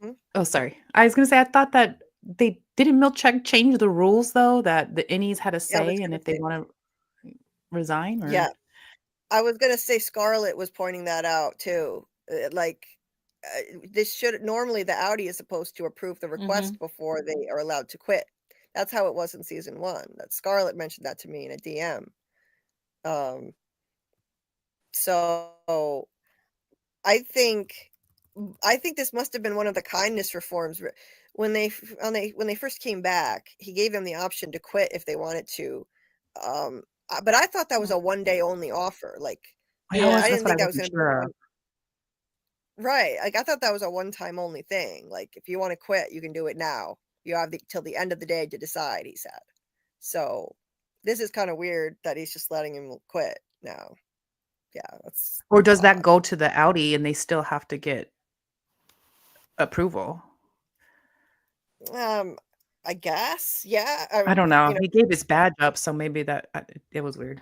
point. oh, sorry. I was gonna say, I thought that they didn't Milchick change the rules though, that the Innies had a Yeah, I was say, and gonna if they say- want to resign, or Yeah. I was gonna say Scarlet was pointing that out too. This should normally the outie is supposed to approve the request before they are allowed to quit. That's how it was in season 1. That Scarlet mentioned that to me in a DM. So I think this must have been one of the kindness reforms when they first came back. He gave them the option to quit if they wanted to. But I thought that was a 1 day only offer. Like, I Yeah, I that's didn't what think I that was wasn't going to sure be of. right. Like, I thought that was a one-time only thing. Like, if you want to quit, you can do it now. You have till the end of the day to decide, he said. So this is kind of weird that he's just letting him quit now. Yeah, that's Or does that odd. go to the outie and they still have to get approval? I guess. Yeah. I don't know. You know, He gave his badge up, so maybe it was weird.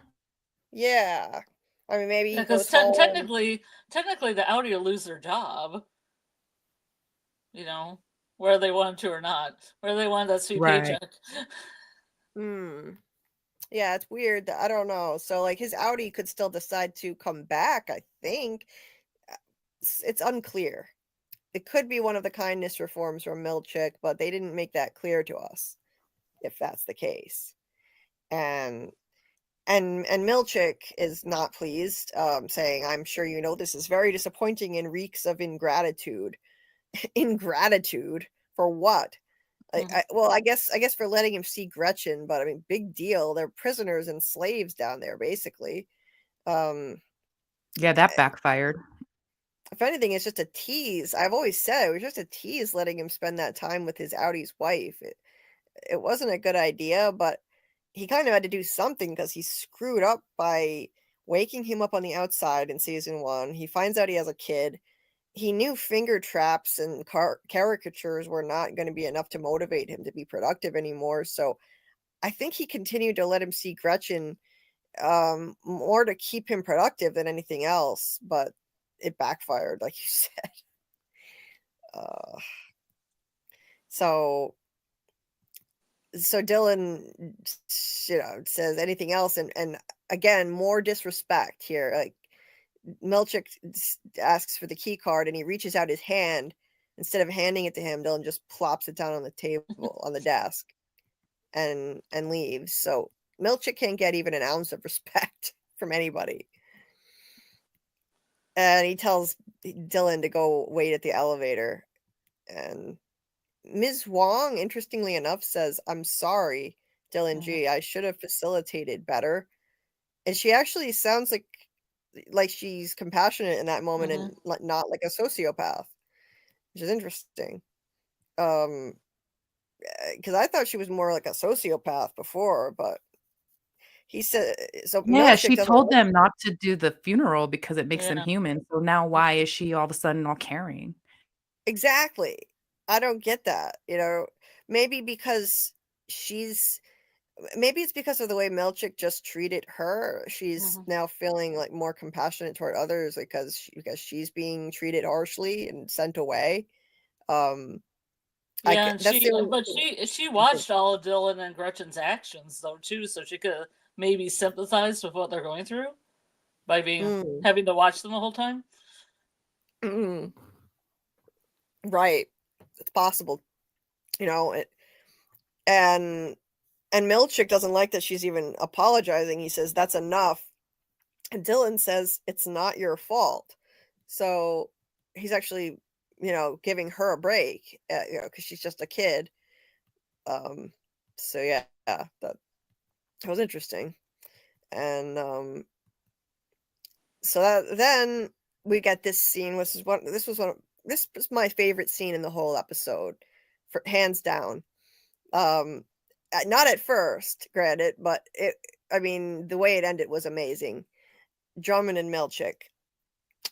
yeah. I mean, maybe he because goes home. technically, the outie will lose their job. You know, whether they wanted to or not, whether they wanted that sweet Right. paycheck. Yeah, it's weird. I don't know. So, like, his outie could still decide to come back, I think. It's unclear. It could be one of the kindness reforms from Milchick, but they didn't make that clear to us, if that's the case. And Milchick is not pleased, saying, "I'm sure you know this is very disappointing and reeks of ingratitude." Ingratitude for what? I guess for letting him see Gretchen, but I mean, big deal. They're prisoners and slaves down there, basically. Yeah, that backfired. If anything, it's just a tease. I've always said it was just a tease letting him spend that time with his outie's wife. It wasn't a good idea, but he kind of had to do something because he screwed up by waking him up on the outside in season 1. He finds out he has a kid. He knew finger traps and caricatures were not going to be enough to motivate him to be productive anymore. So I think he continued to let him see Gretchen more to keep him productive than anything else, but it backfired, like you said. So Dylan, says anything else, and again, more disrespect here. Like, Milchick asks for the key card, and he reaches out his hand. Instead of handing it to him, Dylan just plops it down on the table on the desk, and leaves. So Milchick can't get even an ounce of respect from anybody. And he tells Dylan to go wait at the elevator. And Ms. Huang, interestingly enough, says, "I'm sorry, Dylan G. I should have facilitated better." And she actually sounds like she's compassionate in that moment and not like a sociopath, which is interesting. Because I thought she was more like a sociopath before, but he said so. Yeah, Milchick she doesn't told like- them not to do the funeral because it makes them Yeah. human. So now why is she all of a sudden all caring? Exactly. I don't get that. Maybe because maybe it's because of the way Milchick just treated her. She's now feeling like more compassionate toward others because she's being treated harshly and sent away. Yeah, and That's the only. but she watched all of Dylan and Gretchen's actions though too, so she could maybe sympathize with what they're going through by being having to watch them the whole time. Right, it's possible, you know. And Milchick doesn't like that she's even apologizing. He says that's enough, and Dylan says it's not your fault. So he's actually, you know, giving her a break, you know, because she's just a kid. So yeah, that was interesting. And so then we get this scene, this was my favorite scene in the whole episode, for hands down. Not at first, granted, but I mean, the way it ended was amazing. Drummond and Milchick.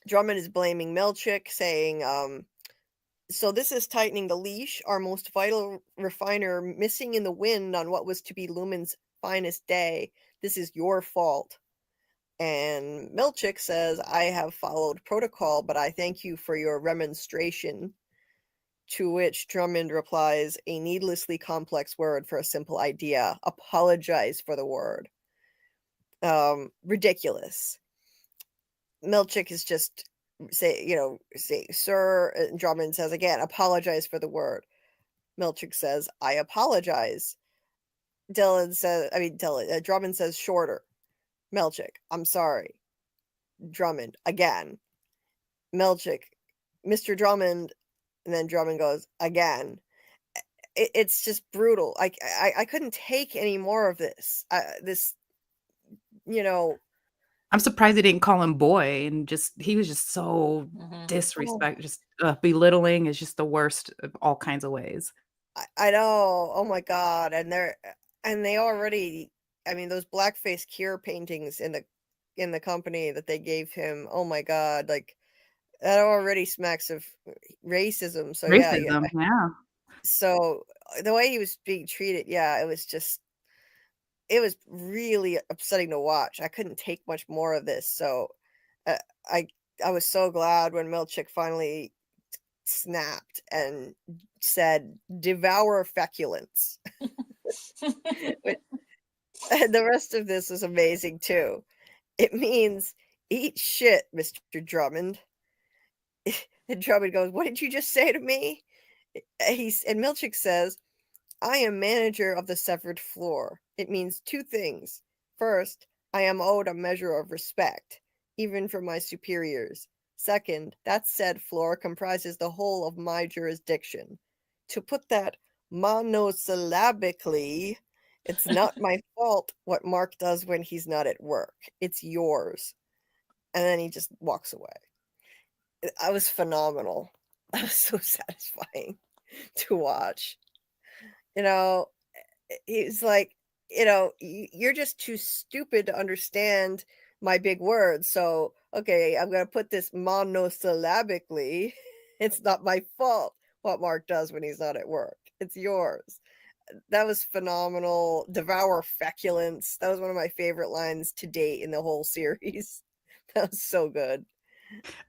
Drummond is blaming Milchick, saying, so this is tightening the leash, our most vital refiner missing in the wind on what was to be Lumen's finest day. This is your fault. And Milchick says, I have followed protocol, but I thank you for your remonstration. To which Drummond replies, a needlessly complex word for a simple idea. Apologize for the word. Ridiculous. Milchick is just say, sir. And Drummond says again, apologize for the word. Milchick says, I apologize. Drummond says shorter. Milchick, I'm sorry. Drummond, again. Milchick, Mr. Drummond, and then Drummond goes, again. It's just brutal. I couldn't take any more of this. I'm surprised they didn't call him boy, and he was just so disrespectful, just belittling is just the worst of all kinds of ways. I know. Oh my God. And they already, I mean, those blackface cure paintings in the company that they gave him. Oh my God. Like, that already smacks of racism. So Racism, yeah. So the way he was being treated, it was really upsetting to watch. I couldn't take much more of this. So I was so glad when Milchick finally snapped and said, devour feculence. And the rest of this was amazing too. It means eat shit, Mr. Drummond. And Drummond goes, what did you just say to me? And Milchick says, I am manager of the severed floor. It means two things. First, I am owed a measure of respect, even from my superiors. Second, that said floor comprises the whole of my jurisdiction. To put that monosyllabically, it's not my fault what Mark does when he's not at work. It's yours. And then he just walks away. I was phenomenal. That was so satisfying to watch. He's like, you're just too stupid to understand my big words. So, okay, I'm going to put this monosyllabically. It's not my fault what Mark does when he's not at work. It's yours. That was phenomenal. Devour feculence. That was one of my favorite lines to date in the whole series. That was so good.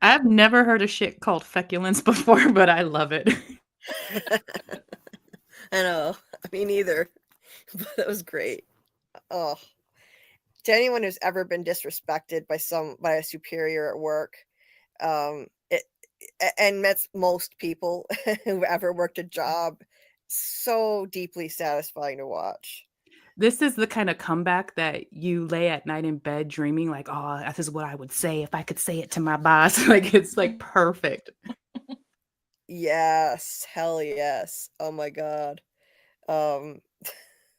I've never heard a shit called feculence before, but I love it. I know. Me neither. But that was great. Oh, to anyone who's ever been disrespected by a superior at work, and that's most people who've ever worked a job, so deeply satisfying to watch. This is the kind of comeback that you lay at night in bed dreaming like, oh, this is what I would say if I could say it to my boss. Like, it's like perfect. Yes, hell yes. Oh my God.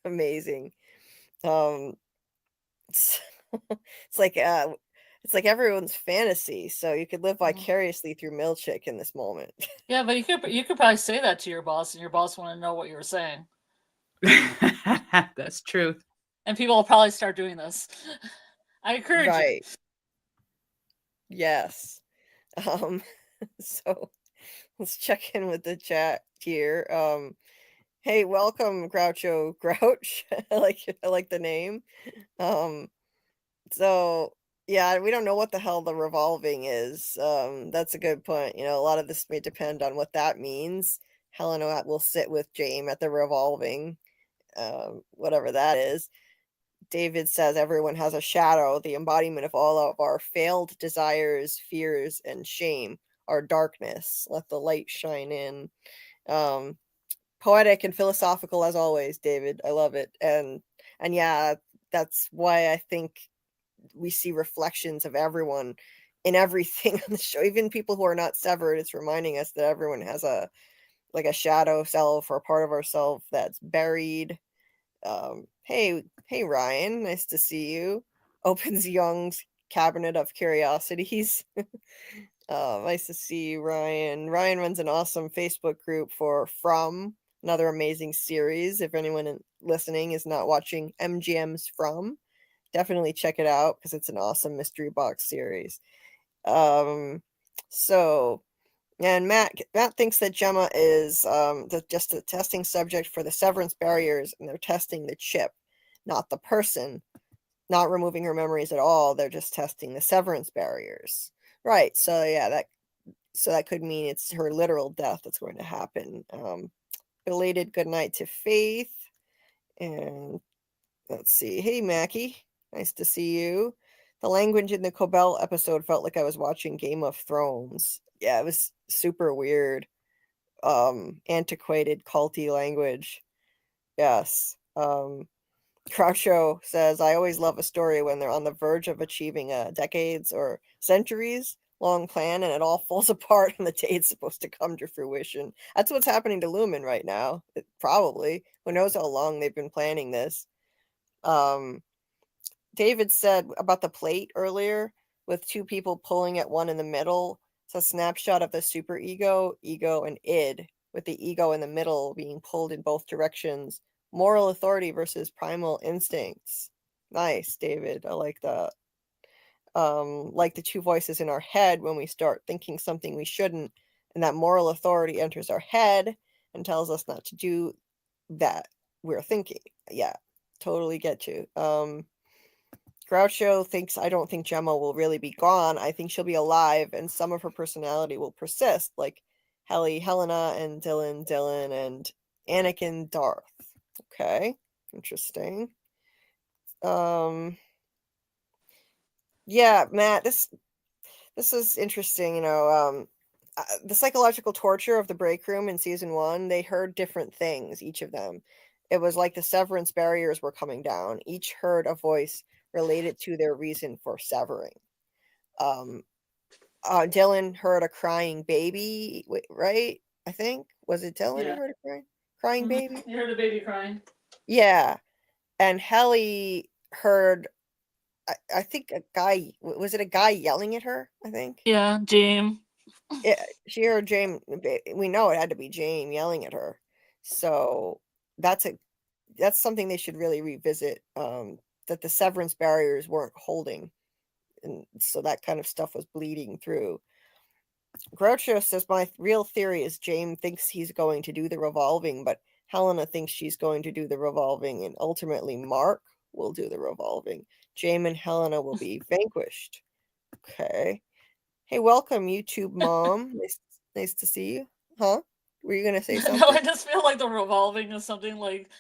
Amazing. It's like everyone's fantasy, so you could live vicariously through Milchick in this moment. Yeah, but you could probably say that to your boss, and your boss want to know what you were saying. That's true. And people will probably start doing this. I encourage you. Yes. So let's check in with the chat here. Hey, welcome, Groucho Grouch. I like the name. So yeah, we don't know what the hell the revolving is. That's a good point. A lot of this may depend on what that means. Helena will sit with Jame at the revolving, whatever that is. David says everyone has a shadow, the embodiment of all of our failed desires, fears, and shame, our darkness. Let the light shine in. Poetic and philosophical as always, David. I love it. And yeah, that's why I think we see reflections of everyone in everything on the show. Even people who are not severed, it's reminding us that everyone has a shadow self or a part of ourselves that's buried. Hey Ryan, nice to see you. Opens Young's cabinet of curiosities. Nice to see you, Ryan. Ryan runs an awesome Facebook group for From, another amazing series. If anyone listening is not watching MGM's From, definitely check it out because it's an awesome mystery box series. So, and Matt thinks that Gemma is just a testing subject for the severance barriers, and they're testing the chip, not the person, not removing her memories at all. They're just testing the severance barriers. Right. So yeah, that could mean it's her literal death that's going to happen. Belated good night to Faith. And let's see. Hey Mackie, nice to see you. The language in the Cobell episode felt like I was watching Game of Thrones. Yeah, it was super weird. Antiquated, culty language. Yes. Croucho says, I always love a story when they're on the verge of achieving a decades or centuries long plan and it all falls apart on the day it's supposed to come to fruition. That's what's happening to Lumen right now. Probably. Who knows how long they've been planning this. David said about the plate earlier with two people pulling at one in the middle. It's a snapshot of the super ego, and id, with the ego in the middle being pulled in both directions. Moral authority versus primal instincts. Nice, David. I like that. Like the two voices in our head when we start thinking something we shouldn't, and that moral authority enters our head and tells us not to do that we're thinking. Yeah, totally get you. Groucho thinks, I don't think Gemma will really be gone. I think she'll be alive and some of her personality will persist, like Helena, and Dylan, and Anakin Darth. Okay, interesting. Yeah, Matt, this is interesting. The psychological torture of the break room in season 1, they heard different things, each of them. It was like the severance barriers were coming down. Each heard a voice related to their reason for severing. Dylan heard a crying baby, right? I think. Was it Dylan who heard a crying baby? You heard a baby crying. Yeah. And Helly heard, I think a guy, was it a guy yelling at her? I think. Yeah, Jame. Yeah, she heard Jame. We know it had to be Jame yelling at her. So that's something they should really revisit. That the severance barriers weren't holding, and so that kind of stuff was bleeding through. Groucho says, my real theory is Jame thinks he's going to do the revolving, but Helena thinks she's going to do the revolving, and ultimately Mark will do the revolving. Jame and Helena will be vanquished. Okay. Hey, welcome, YouTube mom. Nice to see you. Huh? Were you gonna say something? No, I just feel like the revolving is something like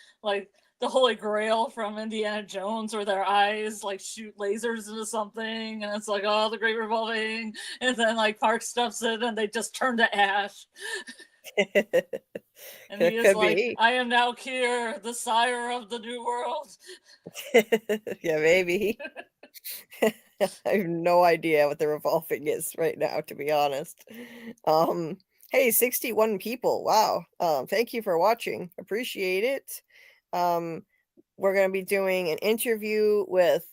the Holy Grail from Indiana Jones, where their eyes like shoot lasers into something, and it's like, oh, the great revolving, and then like Park steps in and they just turn to ash. And he is like, be. I am now Kier, the sire of the new world. Yeah, maybe. I have no idea what the revolving is right now, to be honest. Hey, 61 people. Wow. Thank you for watching. Appreciate it. We're going to be doing an interview with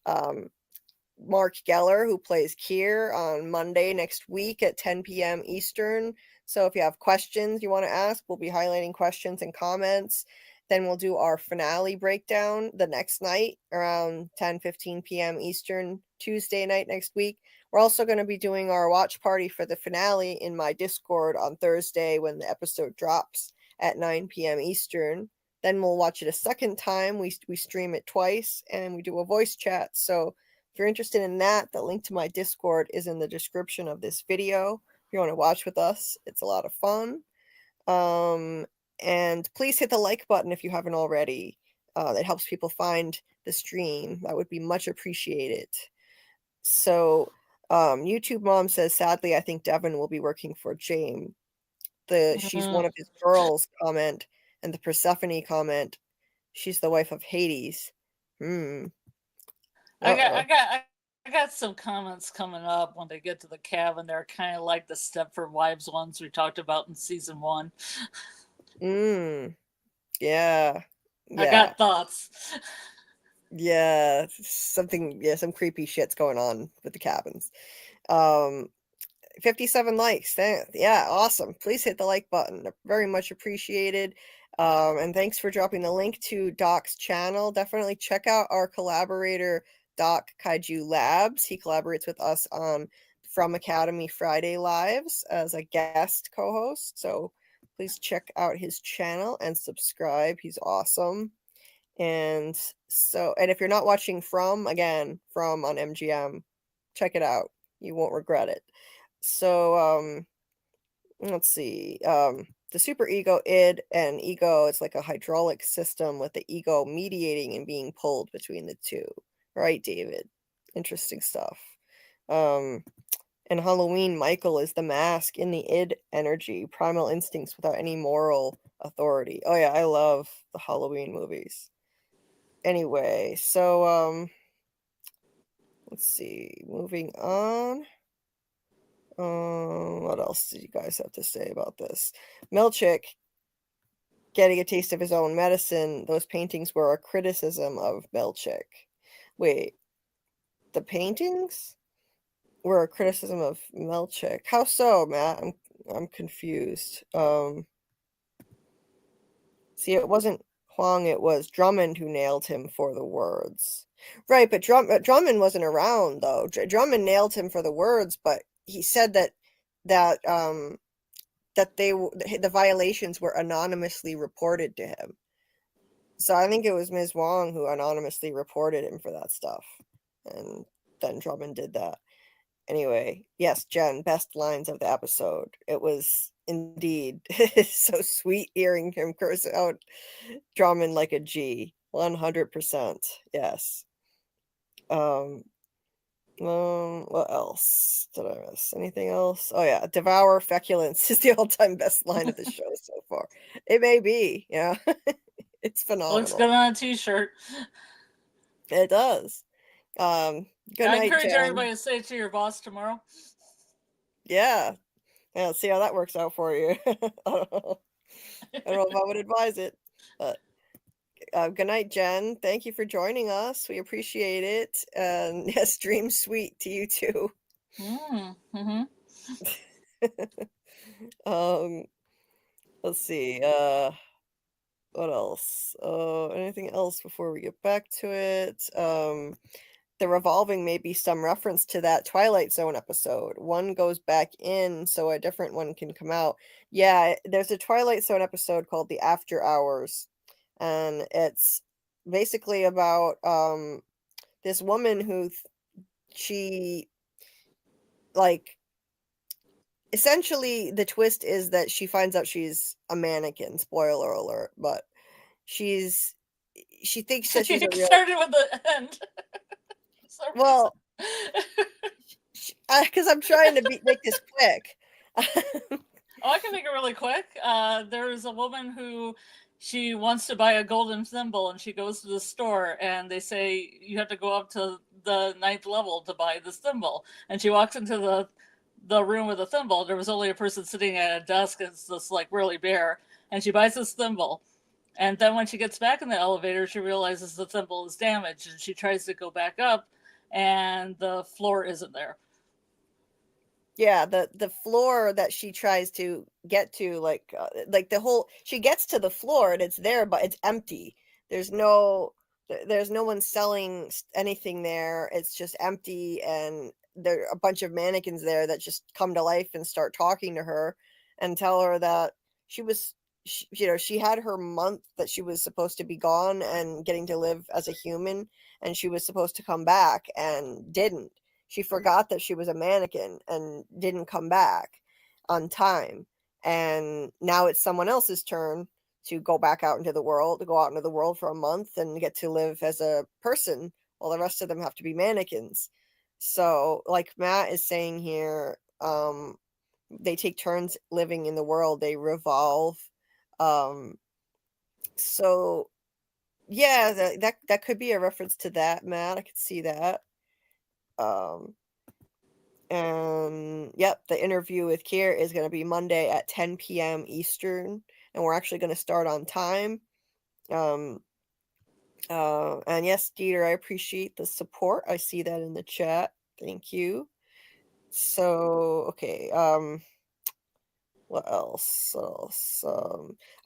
Mark Geller, who plays Kier, on Monday next week at 10 p.m. Eastern. So if you have questions you want to ask, we'll be highlighting questions and comments. Then we'll do our finale breakdown the next night around 10:15 p.m. Eastern, Tuesday night next week. We're also going to be doing our watch party for the finale in my Discord on Thursday when the episode drops at 9 p.m. Eastern. Then we'll watch it a second time. We stream it twice and we do a voice chat. So if you're interested in that, the link to my Discord is in the description of this video. If you want to watch with us, it's a lot of fun. And please hit the like button if you haven't already. That helps people find the stream. That would be much appreciated. So YouTube Mom says, sadly, I think Devon will be working for Jame. She's one of his girls comment, and the Persephone comment, she's the wife of Hades. I got some comments coming up when they get to the cabin. They're kind of like the Stepford Wives ones we talked about in season 1. Yeah. I got thoughts. Yeah, some creepy shit's going on with the cabins. 57 likes. Yeah, awesome. Please hit the like button. Very much appreciated. And thanks for dropping the link to Doc's channel. Definitely check out our collaborator, Doc Kaiju Labs. He collaborates with us on FROMACADEMY Friday Lives as a guest co-host. So please check out his channel and subscribe. He's awesome. And if you're not watching From on MGM, check it out. You won't regret it. So let's see. The super ego, id, and ego, it's like a hydraulic system with the ego mediating and being pulled between the two. Right, David? Interesting stuff. And Halloween, Michael is the mask in the id energy, primal instincts without any moral authority. Oh yeah, I love the Halloween movies. Anyway, so let's see. Moving on. What else did you guys have to say about this? Milchick getting a taste of his own medicine. Those paintings were a criticism of Milchick. Wait, the paintings were a criticism of Milchick. How so, Matt? I'm confused. See, it wasn't Huang, it was Drummond who nailed him for the words. Right, but Drummond wasn't around though. Drummond nailed him for the words, but he said that the violations were anonymously reported to him. So I think it was Ms. Wong who anonymously reported him for that stuff. And then Drummond did that. Anyway, yes, Jen, best lines of the episode. It was indeed so sweet hearing him curse out Drummond like a G. 100%. Yes. What else did I miss? Anything else? Oh yeah, devour feculence is the all-time best line of the show so far. It may be, yeah. It's phenomenal. Looks good on a t-shirt. It does. Good night, I encourage Jen. everybody to say it to your boss tomorrow. Yeah. Let's see how that works out for you. I don't know if I would advise it, but good night, Jen. Thank you for joining us. We appreciate it. And yes, dream sweet to you too. Let's see. What else? Anything else before we get back to it? The revolving may be some reference to that Twilight Zone episode. One goes back in so a different one can come out. Yeah, there's a Twilight Zone episode called The After Hours, and it's basically about this woman who she like essentially the twist is that she finds out she's a mannequin, spoiler alert, but she thinks that she's a real... started with the end. Well, because I'm trying to make this quick. I can make it really quick. There's a woman who she wants to buy a golden thimble, and she goes to the store, and they say you have to go up to the 9th level to buy this thimble. And she walks into the room with a thimble. There was only a person sitting at a desk. It's just like really bare, and she buys this thimble. And then when she gets back in the elevator, she realizes the thimble is damaged, and she tries to go back up, and the floor isn't there. Yeah, the floor that she tries to get to, like the whole, she gets to the floor and it's there, but it's empty. There's no one selling anything there. It's just empty, and there are a bunch of mannequins there that just come to life and start talking to her and tell her that she had her month that she was supposed to be gone and getting to live as a human, and she was supposed to come back and didn't. She forgot that she was a mannequin and didn't come back on time. and now it's someone else's turn to go back out into the world, to go out into the world for a month and get to live as a person, while the rest of them have to be mannequins. So, like Matt is saying here, they take turns living in the world, they revolve. So yeah, that could be a reference to that, Matt. I could see that. And yep, the interview with Kier is going to be Monday at 10 p.m. Eastern, and we're actually going to start on time. And yes, Dieter, I appreciate the support. I see that in the chat. Thank you. So, okay, what else?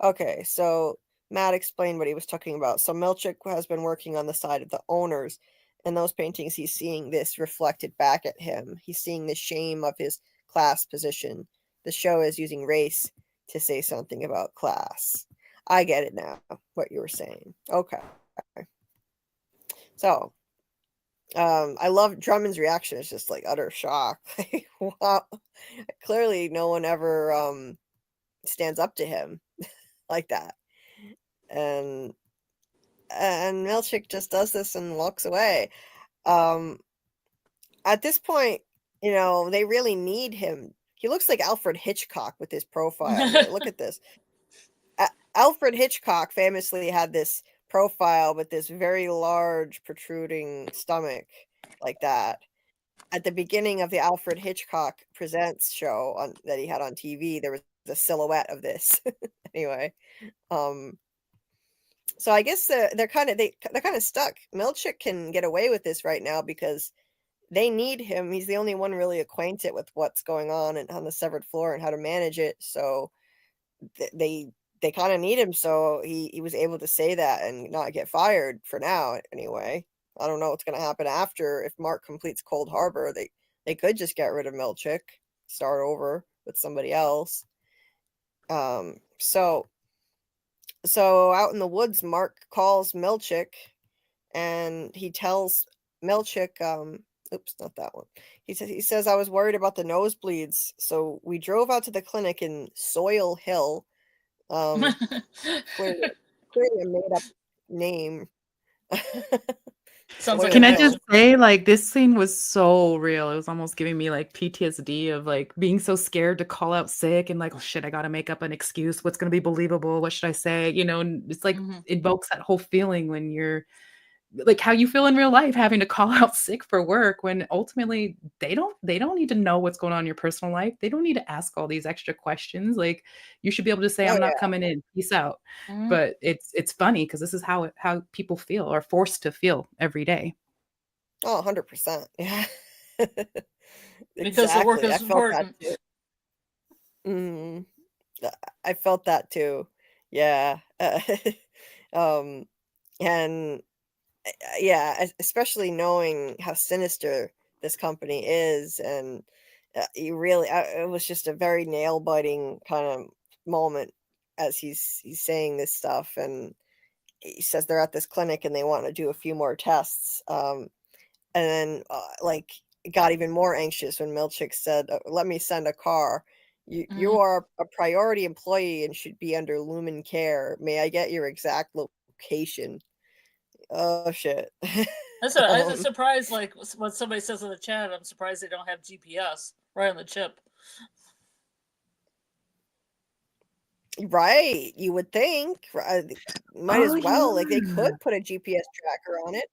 Okay, so Matt explained what he was talking about. So Milchick has been working on the side of the owners. In those paintings, he's seeing this reflected back at him. He's seeing the shame of his class position. The show is using race to say something about class. I get it now, what you were saying. Okay. So, I love Drummond's reaction. It's just like utter shock. Wow. Clearly, no one ever stands up to him like that. And Milchick just does this and walks away. At this point, you know, they really need him. He looks like Alfred Hitchcock with his profile here. Look at this. Alfred Hitchcock famously had this profile with this very large protruding stomach like that. At the beginning of the Alfred Hitchcock Presents show that he had on TV, there was a silhouette of this. Anyway, so I guess they're kind of stuck. Milchick can get away with this right now because they need him. He's the only one really acquainted with what's going on and on the severed floor and how to manage it. So they kind of need him. So he was able to say that and not get fired for now. Anyway, I don't know what's going to happen after. If Mark completes Cold Harbor, they could just get rid of Milchick, start over with somebody else. So out in the woods, Mark calls Milchick and he tells Milchick, oops, not that one. He says, I was worried about the nosebleeds. So we drove out to the clinic in Soil Hill. Clearly a made up name. Sounds like Can I a just say, like, this scene was so real. It was almost giving me like PTSD of like being so scared to call out sick and like, oh shit, I gotta make up an excuse. What's gonna be believable? What should I say? You know, and it's like invokes that whole feeling when you're like how you feel in real life having to call out sick for work when ultimately they don't need to know what's going on in your personal life. They don't need to ask all these extra questions. Like you should be able to say, I'm not coming in, peace out. But it's funny because this is how people feel or forced to feel every day. Oh, 100%. Yeah. Because the work is important. I felt that too. Yeah. And yeah, especially knowing how sinister this company is, and you really, it was just a very nail biting kind of moment as he's saying this stuff, and he says they're at this clinic and they want to do a few more tests, and then like got even more anxious when Milchick said, "Let me send a car. You are a priority employee and should be under Lumen care. May I get your exact location?" Oh shit. I was surprised, like what somebody says in the chat, I'm surprised they don't have GPS right on the chip. Right, you would think. Might as well. Like they could put a GPS tracker on it.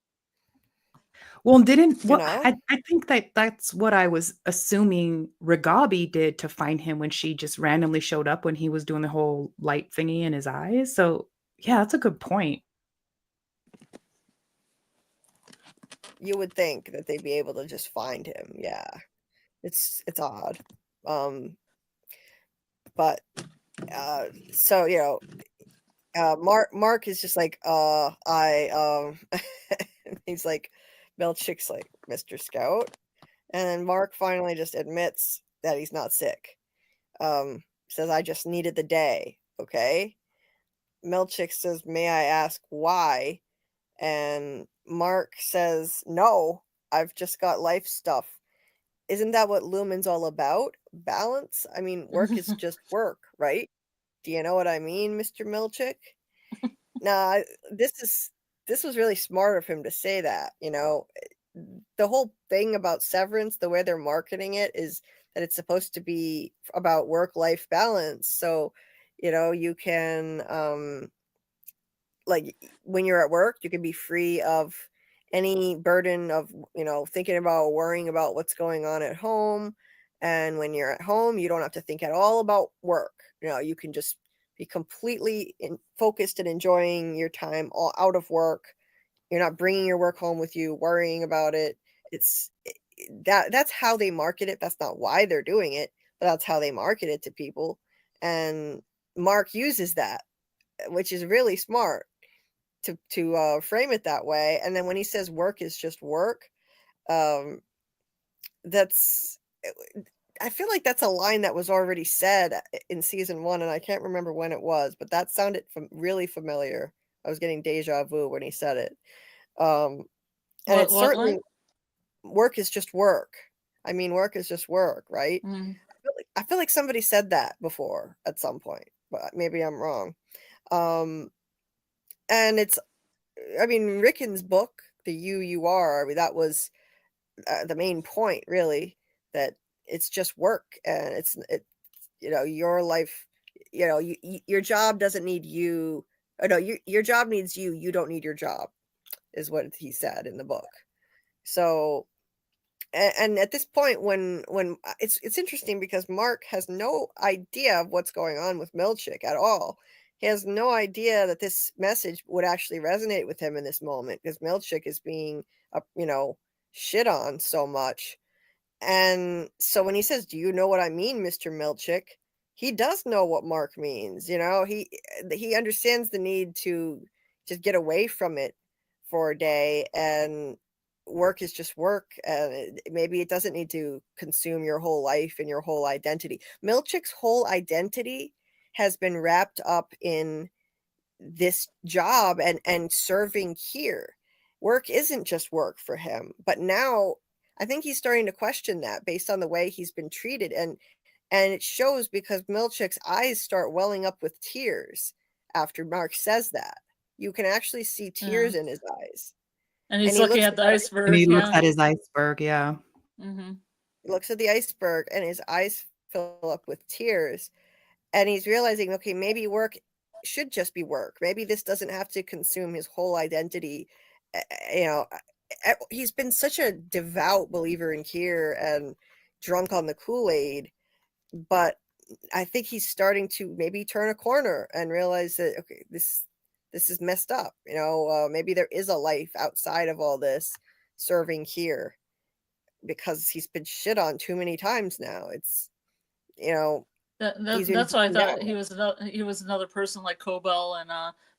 Well, I think that's what I was assuming Ragabi did to find him when she just randomly showed up when he was doing the whole light thingy in his eyes. So yeah, that's a good point. You would think that they'd be able to just find him. Yeah. It's odd. But so you know, Mark is just like he's like, Milchick's like, Mr. Scout, and then Mark finally just admits that he's not sick. Says, I just needed the day. Okay. Milchick says, may I ask why? And Mark says, no, I've just got life stuff. isn't that what Lumen's all about? Balance? I mean, work is just work, right? Do you know what I mean, Mr. Milchick? Nah, this was really smart of him to say that, you know. The whole thing about Severance, the way they're marketing it, is that it's supposed to be about work-life balance. So, you know, you can like when you're at work, you can be free of any burden of, you know, thinking about worrying about what's going on at home. And when you're at home, you don't have to think at all about work. You know, you can just be completely focused and enjoying your time all out of work. You're not bringing your work home with you, worrying about it. That's how they market it. That's not why they're doing it, but that's how they market it to people. And Mark uses that, which is really smart to frame it that way. And then when he says work is just work, that's, I feel like that's a line that was already said in season 1, and I can't remember when it was, but that sounded really familiar. I was getting deja vu when he said it. And it's certainly line? Work is just work. I mean, work is just work, right? Mm. I feel like somebody said that before at some point, but maybe I'm wrong. And it's, I mean, Rickon's book, The You Are, I mean, that was the main point, really, that it's just work, and it, you know, your life, you know, your job doesn't need you. Or no, your job needs you. You don't need your job, is what he said in the book. So, and at this point, when it's interesting because Mark has no idea of what's going on with Milchick at all. He has no idea that this message would actually resonate with him in this moment, because Milchick is being, you know, shit on so much. And so when he says, "Do you know what I mean, Mr. Milchick?" he does know what Mark means. You know, he understands the need to just get away from it for a day, and work is just work, and maybe it doesn't need to consume your whole life and your whole identity. Milchick's whole identity has been wrapped up in this job and serving here. Work isn't just work for him, but now I think he's starting to question that based on the way he's been treated, and it shows because Milchick's eyes start welling up with tears after Mark says that. You can actually see tears in his eyes. And he's he looking looks at the iceberg. And he looks yeah. at his iceberg, yeah. Mm-hmm. He looks at the iceberg and his eyes fill up with tears. And he's realizing, okay, maybe work should just be work. Maybe this doesn't have to consume his whole identity. You know, he's been such a devout believer in Keir and drunk on the Kool-Aid, but I think he's starting to maybe turn a corner and realize that, okay, this is messed up. You know, maybe there is a life outside of all this serving Keir, because he's been shit on too many times now. It's, you know, that's why I thought he was another person like Kobel and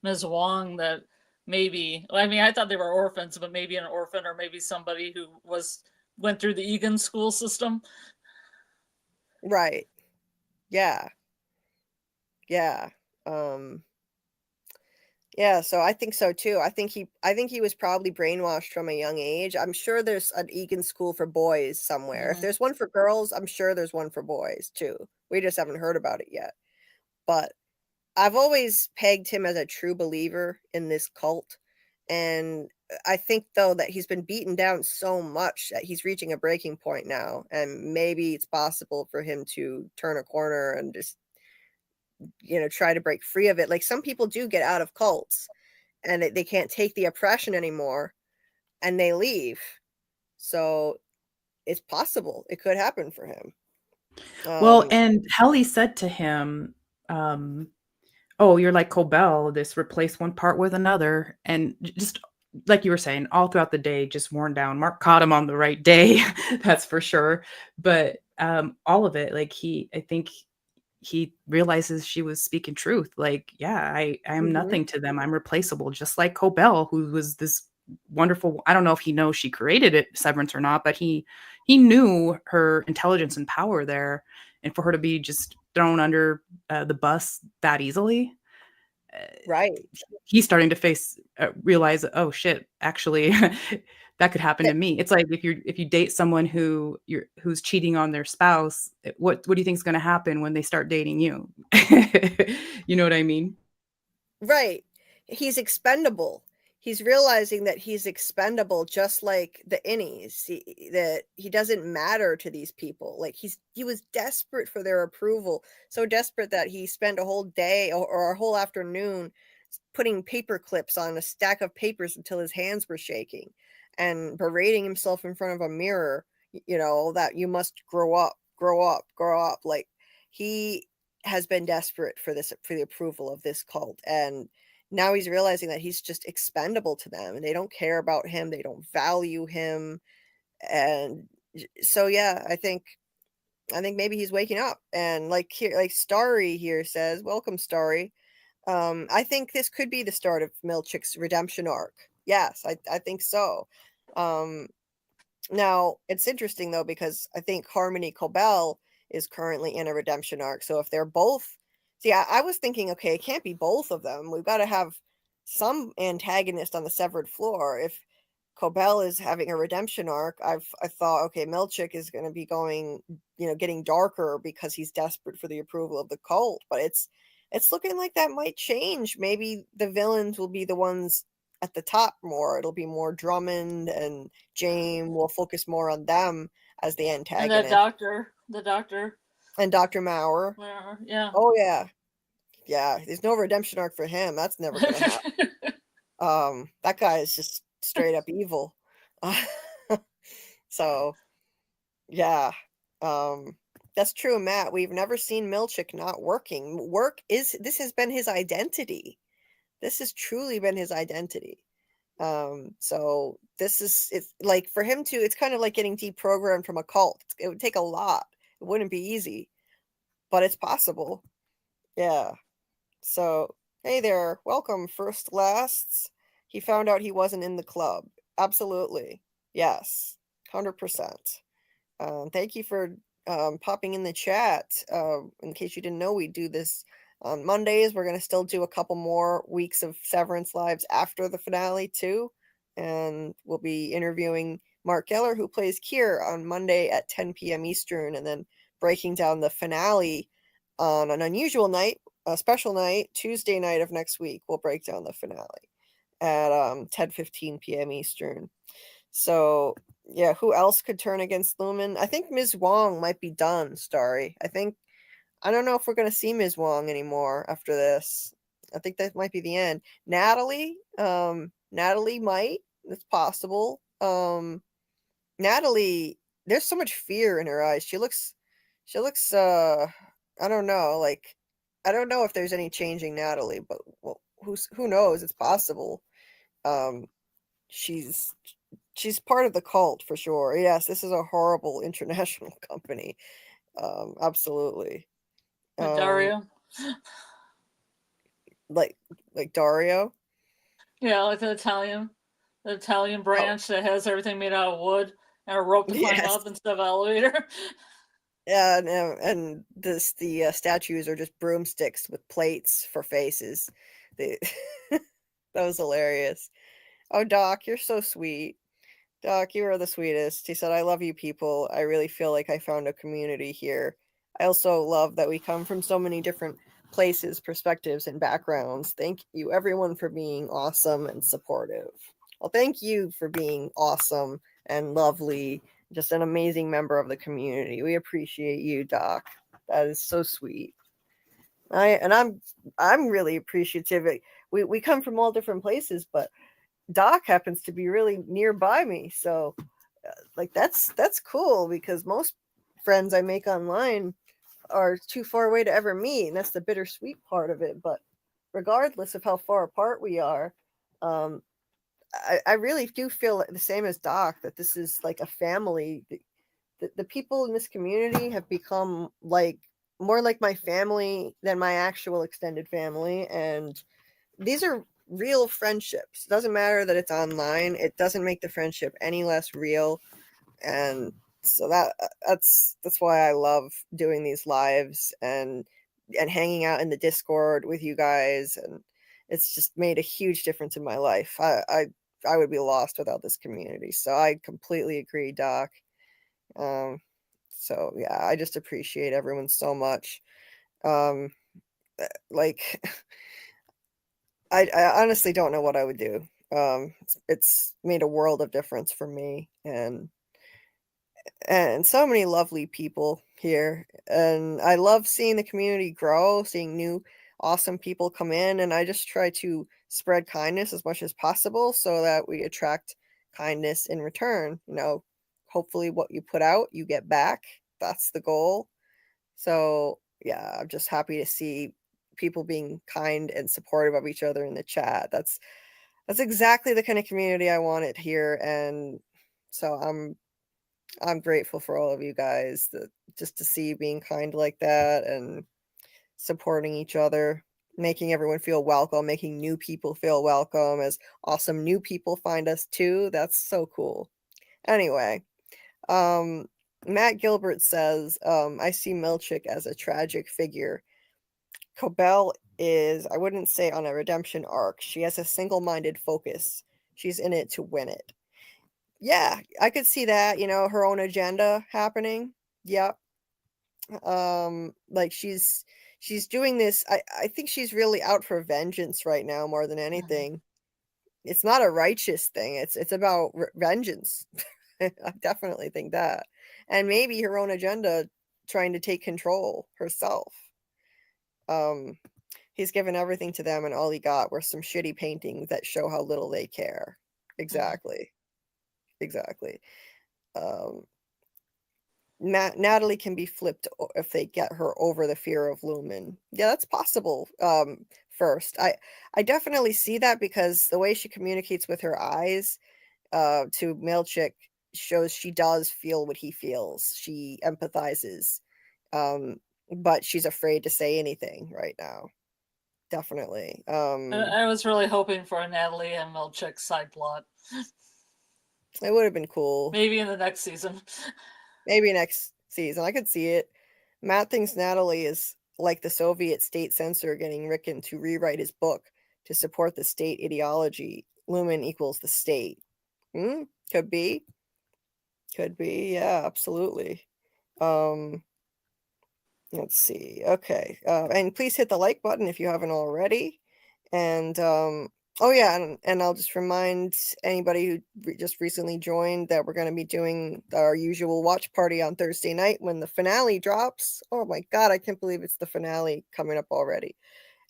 Ms. Huang that maybe, I mean, I thought they were orphans, but maybe an orphan or maybe somebody who went through the Eagan school system. Right. Yeah. Yeah, so I think so too. I think he was probably brainwashed from a young age. I'm sure there's an Eagan school for boys somewhere. If there's one for girls, I'm sure there's one for boys too. We just haven't heard about it yet. But I've always pegged him as a true believer in this cult. And I think, though, that he's been beaten down so much that he's reaching a breaking point now. And maybe it's possible for him to turn a corner and just, you know, try to break free of it. Like some people do get out of cults and they can't take the oppression anymore and they leave. So it's possible it could happen for him. Well, and Helly said to him, "Oh, you're like Kobel, this replace one part with another." And just like you were saying, all throughout the day, just worn down. Mark caught him on the right day, that's for sure. But all of it, like I think he realizes she was speaking truth. Like, yeah, I am nothing to them. I'm replaceable, just like Kobel, who was this wonderful. I don't know if he knows she created it, Severance, or not, but he knew her intelligence and power there, and for her to be just thrown under the bus that easily, right? He's starting to realize, oh shit, actually, that could happen to me. It's like if you date someone who's cheating on their spouse, what do you think is going to happen when they start dating you? You know what I mean? Right. He's expendable. He's realizing that he's expendable, just like the Innies. That he doesn't matter to these people. Like he was desperate for their approval, so desperate that he spent a whole day or a whole afternoon putting paper clips on a stack of papers until his hands were shaking, and berating himself in front of a mirror. That you must grow up, grow up, grow up. Like, he has been desperate for the approval of this cult, and now he's realizing that he's just expendable to them, and they don't care about him, they don't value him. And so yeah, I think maybe he's waking up. And like Starry here says, welcome Starry. I think this could be the start of Milchick's redemption arc. Yes, I think so. Now it's interesting though, because I think Harmony Cobell is currently in a redemption arc. So if they're both, see, I was thinking, okay, it can't be both of them. We've got to have some antagonist on the severed floor. If Cobell is having a redemption arc, I thought, okay, Milchick is going to be going, getting darker because he's desperate for the approval of the cult. But it's looking like that might change. Maybe the villains will be the ones at the top more. It'll be more Drummond and Jame. Will focus more on them as the antagonist. And the doctor. And Dr. Maurer. Yeah. Oh yeah. Yeah. There's no redemption arc for him. That's never gonna happen. That guy is just straight up evil. So yeah. That's true, Matt. We've never seen Milchick not working. This has been his identity. This has truly been his identity. So it's like, for him to, it's kind of like getting deprogrammed from a cult. It would take a lot. It wouldn't be easy, but it's possible. Yeah. So, hey there. Welcome, First Lasts. He found out he wasn't in the club. Absolutely. Yes. 100%. Thank you for popping in the chat. In case you didn't know, we do this on Mondays. We're going to still do a couple more weeks of Severance lives after the finale too. And we'll be interviewing Mark Geller, who plays Kier, on Monday at 10 p.m. Eastern, and then breaking down the finale on an unusual night, a special night, Tuesday night of next week. We'll break down the finale at 10:15 p.m. Eastern. So yeah, who else could turn against Lumen? I think Ms. Huang might be done, Starry. I don't know if we're going to see Ms. Huang anymore after this. I think that might be the end. Natalie might. It's possible. Natalie, there's so much fear in her eyes. She looks I don't know, like, I don't know if there's any changing Natalie, but who knows? It's possible. She's part of the cult for sure. Yes, this is a horrible international company. Absolutely. Dario. Like Dario? Yeah, like the Italian branch that has everything made out of wood and a rope to climb up instead of an elevator. Yeah, and the statues are just broomsticks with plates for faces. That was hilarious. Oh, Doc, you're so sweet. Doc, you are the sweetest. He said, I love you people. I really feel like I found a community here. I also love that we come from so many different places, perspectives, and backgrounds. Thank you, everyone, for being awesome and supportive. Well, thank you for being awesome and lovely. Just an amazing member of the community. We appreciate you, Doc. That is so sweet. I'm really appreciative. We come from all different places, but Doc happens to be really nearby me. So like that's cool, because most friends I make online are too far away to ever meet, and that's the bittersweet part of it. But regardless of how far apart we are, I really do feel the same as Doc, that this is like a family. The people in this community have become more like my family than my actual extended family, and these are real friendships. It doesn't matter that it's online. It doesn't make the friendship any less real. And so that's why I love doing these lives and hanging out in the Discord with you guys, and it's just made a huge difference in my life. I would be lost without this community. So I completely agree, Doc. So yeah, I just appreciate everyone so much. Like I honestly don't know what I would do. It's made a world of difference for me, and so many lovely people here, and I love seeing the community grow, seeing new awesome people come in, and I just try to spread kindness as much as possible so that we attract kindness in return. You know, hopefully what you put out, you get back. That's the goal. So, yeah, I'm just happy to see people being kind and supportive of each other in the chat. That's exactly the kind of community I wanted here, and so I'm grateful for all of you guys, just to see you being kind like that and supporting each other, making everyone feel welcome, making new people feel welcome as awesome new people find us too. That's so cool. Anyway, Matt Gilbert says, I see Milchick as a tragic figure. Cobell is, I wouldn't say on a redemption arc. She has a single-minded focus. She's in it to win it. Yeah, I could see that, you know, her own agenda happening. Yep. Like she's doing this. I think she's really out for vengeance right now more than anything. It's not a righteous thing. It's about vengeance. I definitely think that. And maybe her own agenda, trying to take control herself. He's given everything to them, and all he got were some shitty paintings that show how little they care. Exactly. Exactly. Natalie can be flipped if they get her over the fear of Lumen. Yeah, that's possible. First, I definitely see that, because the way she communicates with her eyes to Milchick shows she does feel what he feels. She empathizes, but she's afraid to say anything right now. Definitely. I was really hoping for a Natalie and Milchick side plot. It would have been cool. Maybe in the next season. Maybe next season. I could see it. Matt thinks Natalie is like the Soviet state censor getting Rickon to rewrite his book to support the state ideology. Lumen equals the state. Could be. Could be. Yeah, absolutely. Let's see. Okay. And please hit the like button if you haven't already. And oh yeah, and I'll just remind anybody who just recently joined that we're going to be doing our usual watch party on Thursday night when the finale drops. Oh my god, I can't believe it's the finale coming up already.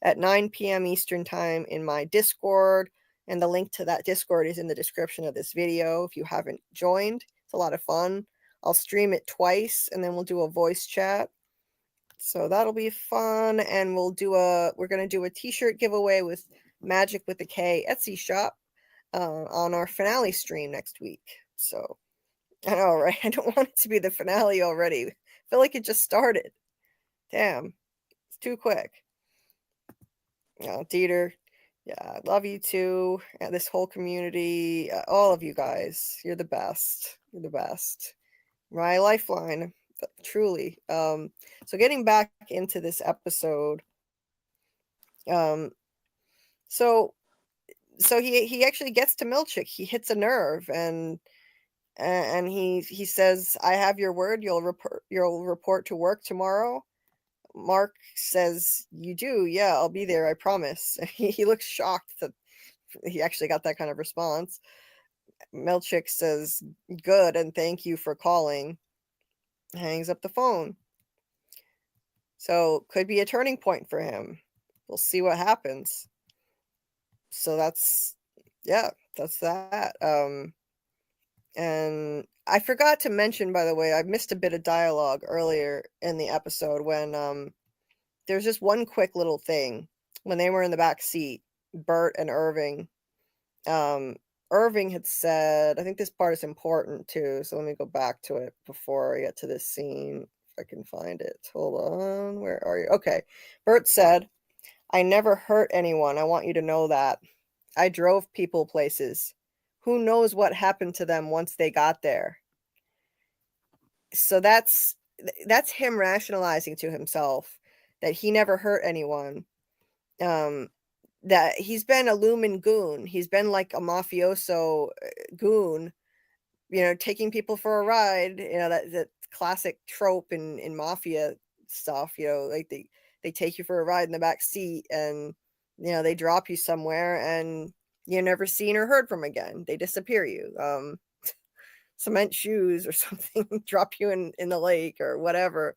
At 9 p.m. Eastern time in my Discord, and the link to that Discord is in the description of this video if you haven't joined. It's a lot of fun. I'll stream it twice, and then we'll do a voice chat. So that'll be fun, and we're going to do a t-shirt giveaway with MagickwithaK Etsy shop on our finale stream next week. So I know, right? I don't want it to be the finale already. I feel like it just started. Damn, it's too quick. Dieter, yeah, I love you too. And this whole community, all of you guys, you're the best. You're the best. My lifeline. Truly. So getting back into this episode, so he actually gets to Milchick. He hits a nerve, and he says, "I have your word. You'll report to work tomorrow." Mark says, "You do? Yeah, I'll be there. I promise." He looks shocked that he actually got that kind of response. Milchick says, "Good, and thank you for calling." Hangs up the phone. So could be a turning point for him. We'll see what happens. So that's that. And I forgot to mention, by the way, I missed a bit of dialogue earlier in the episode when there's just one quick little thing. When they were in the back seat, Burt and Irving, Irving had said, I think this part is important too, so let me go back to it before I get to this scene, if I can find it. Hold on, where are you? Okay. Burt said, "I never hurt anyone. I want you to know that. I drove people places. Who knows what happened to them once they got there?" So that's him rationalizing to himself that he never hurt anyone. that he's been a Lumen goon. He's been like a mafioso goon, you know, taking people for a ride. You know, that classic trope in mafia stuff. You know, like they take you for a ride in the back seat, and you know they drop you somewhere, and you're never seen or heard from again. They disappear you. Cement shoes or something, drop you in the lake or whatever.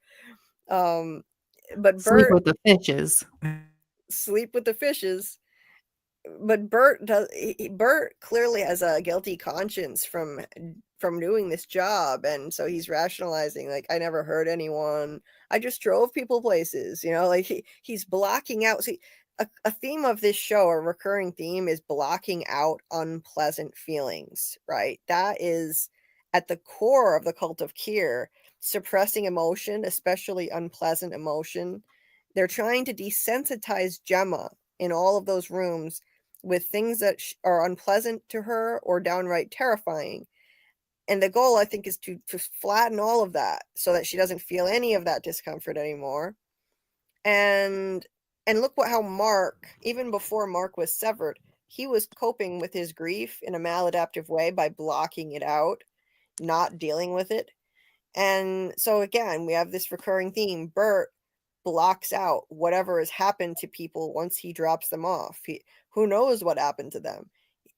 But Sleep Burt with the fishes. sleep with the fishes. But Burt clearly has a guilty conscience from doing this job, and so he's rationalizing, like, I never hurt anyone, I just drove people places, you know, like he's blocking out. See, a theme of this show, a recurring theme, is blocking out unpleasant feelings, right? That is at the core of the cult of Kier, suppressing emotion, especially unpleasant emotion. They're trying to desensitize Gemma in all of those rooms with things that are unpleasant to her or downright terrifying. And the goal, I think, is to flatten all of that so that she doesn't feel any of that discomfort anymore. And look how Mark, even before Mark was severed, he was coping with his grief in a maladaptive way by blocking it out, not dealing with it. And so again, we have this recurring theme. Burt blocks out whatever has happened to people once he drops them off. Who knows what happened to them?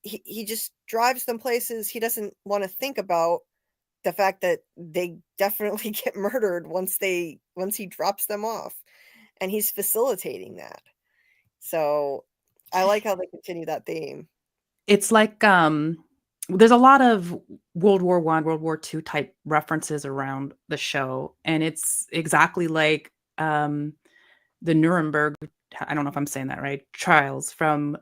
He just drives them places. He doesn't want to think about the fact that they definitely get murdered once he drops them off, and he's facilitating that. So I like how they continue that theme. It's like there's a lot of World War I, World War II type references around the show, and it's exactly like the Nuremberg, I don't know if I'm saying that right, trials from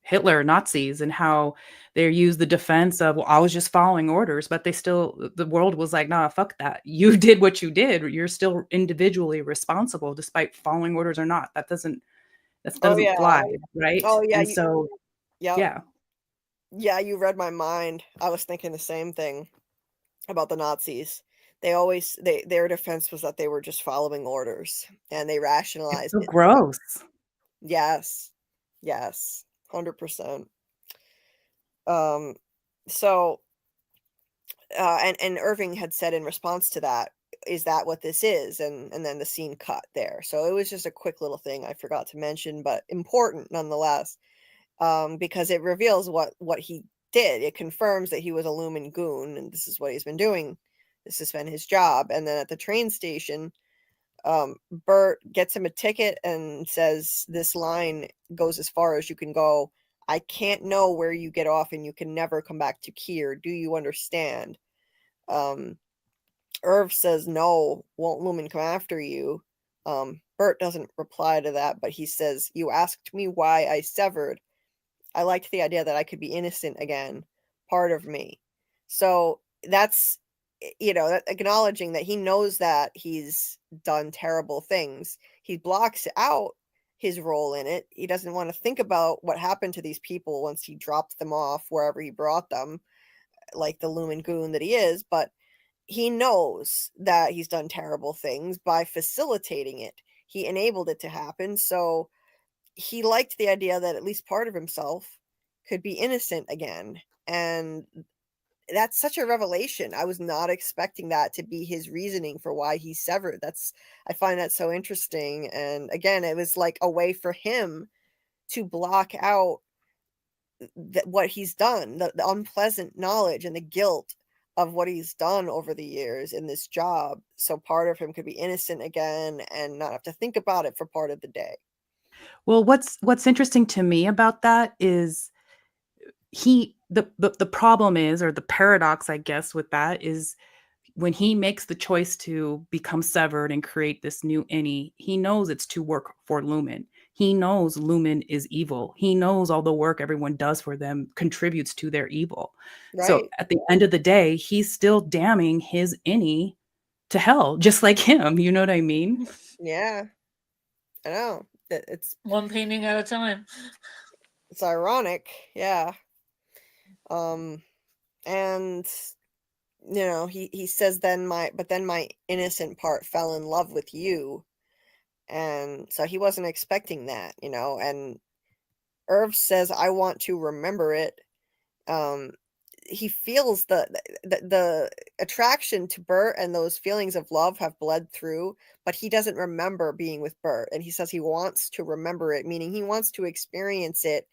Hitler, Nazis, and how they use the defense of, well, I was just following orders, but the world was like, nah, fuck that. You did what you did. You're still individually responsible, despite following orders or not. That doesn't fly, right? Oh yeah. And so, yeah. Yeah, you read my mind. I was thinking the same thing about the Nazis. Their defense was that they were just following orders, and they rationalized it's so it. gross. Yes. 100%. So and Irving had said in response to that, is that what this is? And then the scene cut there. So it was just a quick little thing I forgot to mention, but important nonetheless, because it reveals what he did. It confirms that he was a Lumen goon, and this is what he's been doing. This has been his job. And then at the train station, Burt gets him a ticket and says, this line goes as far as you can go. I can't know where you get off, and you can never come back to Kier. Do you understand? Irv says, no, won't Lumen come after you? Burt doesn't reply to that, but he says, you asked me why I severed. I liked the idea that I could be innocent again, part of me. So that's, that acknowledging that he knows that he's done terrible things. He blocks out his role in it. He doesn't want to think about what happened to these people once he dropped them off wherever he brought them, like the Lumen goon that he is, but he knows that he's done terrible things by facilitating it. He enabled it to happen. So he liked the idea that at least part of himself could be innocent again. And that's such a revelation. I was not expecting that to be his reasoning for why he severed. I find that so interesting. And again, it was like a way for him to block out what he's done, the unpleasant knowledge and the guilt of what he's done over the years in this job. So part of him could be innocent again and not have to think about it for part of the day. Well, what's interesting to me about that is the problem is, or the paradox, I guess, with that is when he makes the choice to become severed and create this new Innie, he knows it's to work for Lumen. He knows Lumen is evil. He knows all the work everyone does for them contributes to their evil. Right. So at the end of the day, he's still damning his Innie to hell, just like him. You know what I mean? Yeah, I know. It's one painting at a time. It's ironic, yeah. And he says, then my innocent part fell in love with you. And so he wasn't expecting that, and Irv says, I want to remember it. He feels the attraction to Burt, and those feelings of love have bled through, but he doesn't remember being with Burt. And he says he wants to remember it, meaning he wants to experience it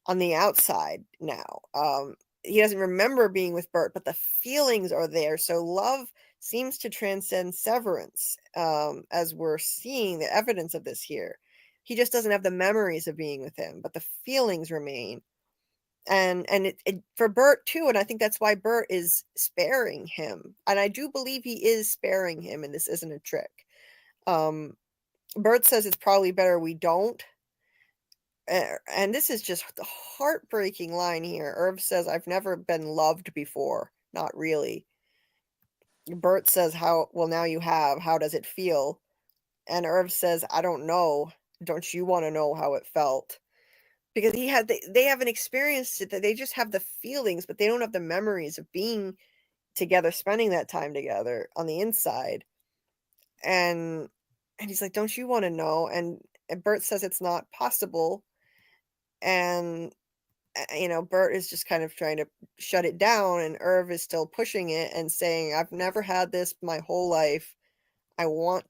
on the outside now. He doesn't remember being with Burt, but the feelings are there. So love seems to transcend severance, as we're seeing the evidence of this here. He just doesn't have the memories of being with him, but the feelings remain. And it for Burt too, and I think that's why Burt is sparing him. And I do believe he is sparing him, and this isn't a trick. Burt says it's probably better we don't. And this is just the heartbreaking line here. Irv says, I've never been loved before. Not really. Burt says, well, now you have. How does it feel? And Irv says, I don't know. Don't you want to know how it felt? Because they haven't experienced it. That they just have the feelings, but they don't have the memories of being together, spending that time together on the inside. And he's like, don't you want to know? And Burt says it's not possible. And Burt is just kind of trying to shut it down, and Irv is still pushing it and saying, I've never had this my whole life. I want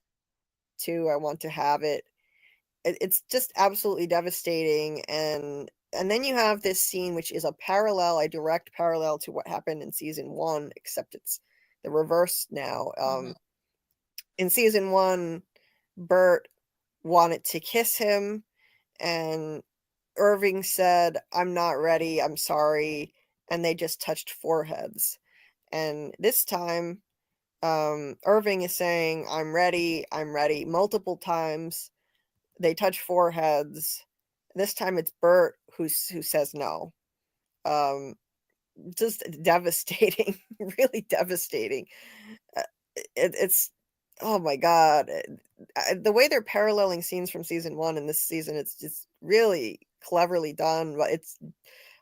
to have it. It's just absolutely devastating. And then you have this scene, which is a direct parallel to what happened in season 1, except it's the reverse now. In season 1, Burt wanted to kiss him, and Irving said, I'm not ready, I'm sorry, and they just touched foreheads. And this time, Irving is saying, I'm ready, multiple times. They touch foreheads. This time it's Burt who says no. Just devastating, really devastating. It's oh my god, the way they're paralleling scenes from season 1 and this season, it's just really cleverly done, but it's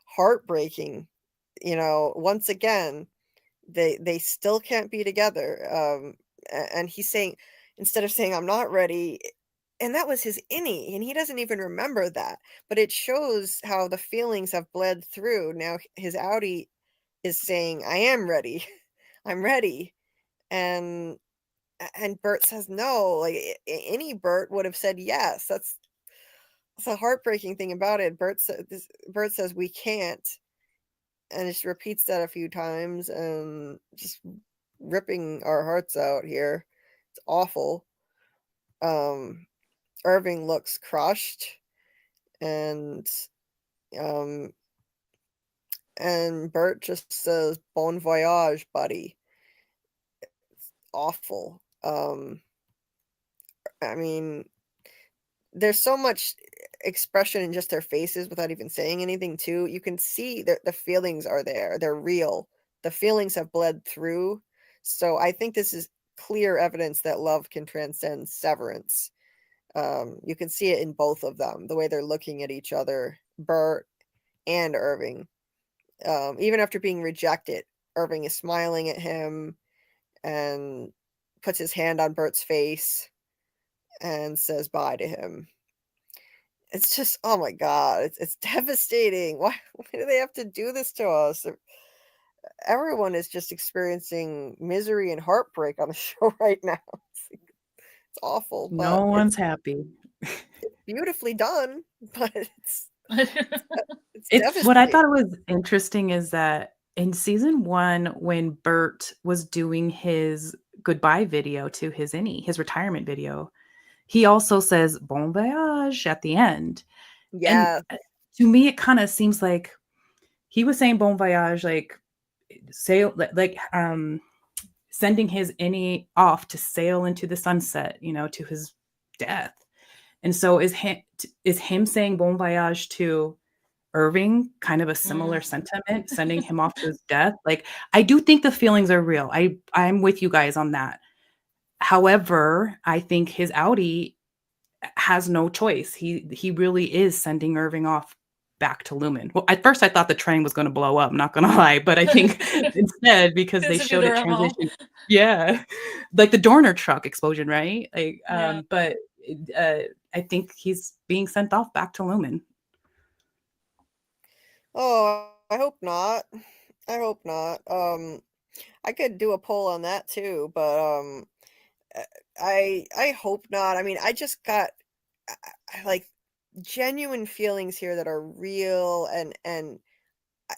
heartbreaking. Once again, they still can't be together. And he's saying, instead of saying I'm not ready, and that was his innie, and he doesn't even remember that, but it shows how the feelings have bled through. Now his outie is saying, I am ready. I'm ready. And Burt says no. Like any Burt would have said yes. That's the heartbreaking thing about it. Burt says we can't, and just repeats that a few times, and just ripping our hearts out here. It's awful. Irving looks crushed, and Burt just says bon voyage, buddy. It's awful. I mean, there's so much expression in just their faces without even saying anything too. You can see that the feelings are there. They're real. The feelings have bled through. So I think this is clear evidence that love can transcend severance. You can see it in both of them, the way they're looking at each other, Burt and Irving. Even after being rejected, Irving is smiling at him and puts his hand on Burt's face and says bye to him. It's just, oh my god, it's devastating. Why do they have to do this to us? Everyone is just experiencing misery and heartbreak on the show right now. It's awful. But No one's happy. It's beautifully done, but it's what I thought was interesting is that in season 1, when Burt was doing his goodbye video to his innie, his retirement video, he also says bon voyage at the end. Yeah. And to me, it kind of seems like he was saying bon voyage, like sail, like sending his innie off to sail into the sunset, to his death. And so is him saying bon voyage to Irving kind of a similar sentiment, sending him off to his death? Like, I do think the feelings are real. I'm with you guys on that. However, I think his outie has no choice. He really is sending Irving off back to Lumen. Well, at first I thought the train was going to blow up, not going to lie, but I think instead, because they showed it transition. Yeah. Like the Dorner truck explosion, right? Like, but I think he's being sent off back to Lumen. Oh, I hope not. I hope not. I could do a poll on that too, but I hope not. I mean, I just got like genuine feelings here that are real, and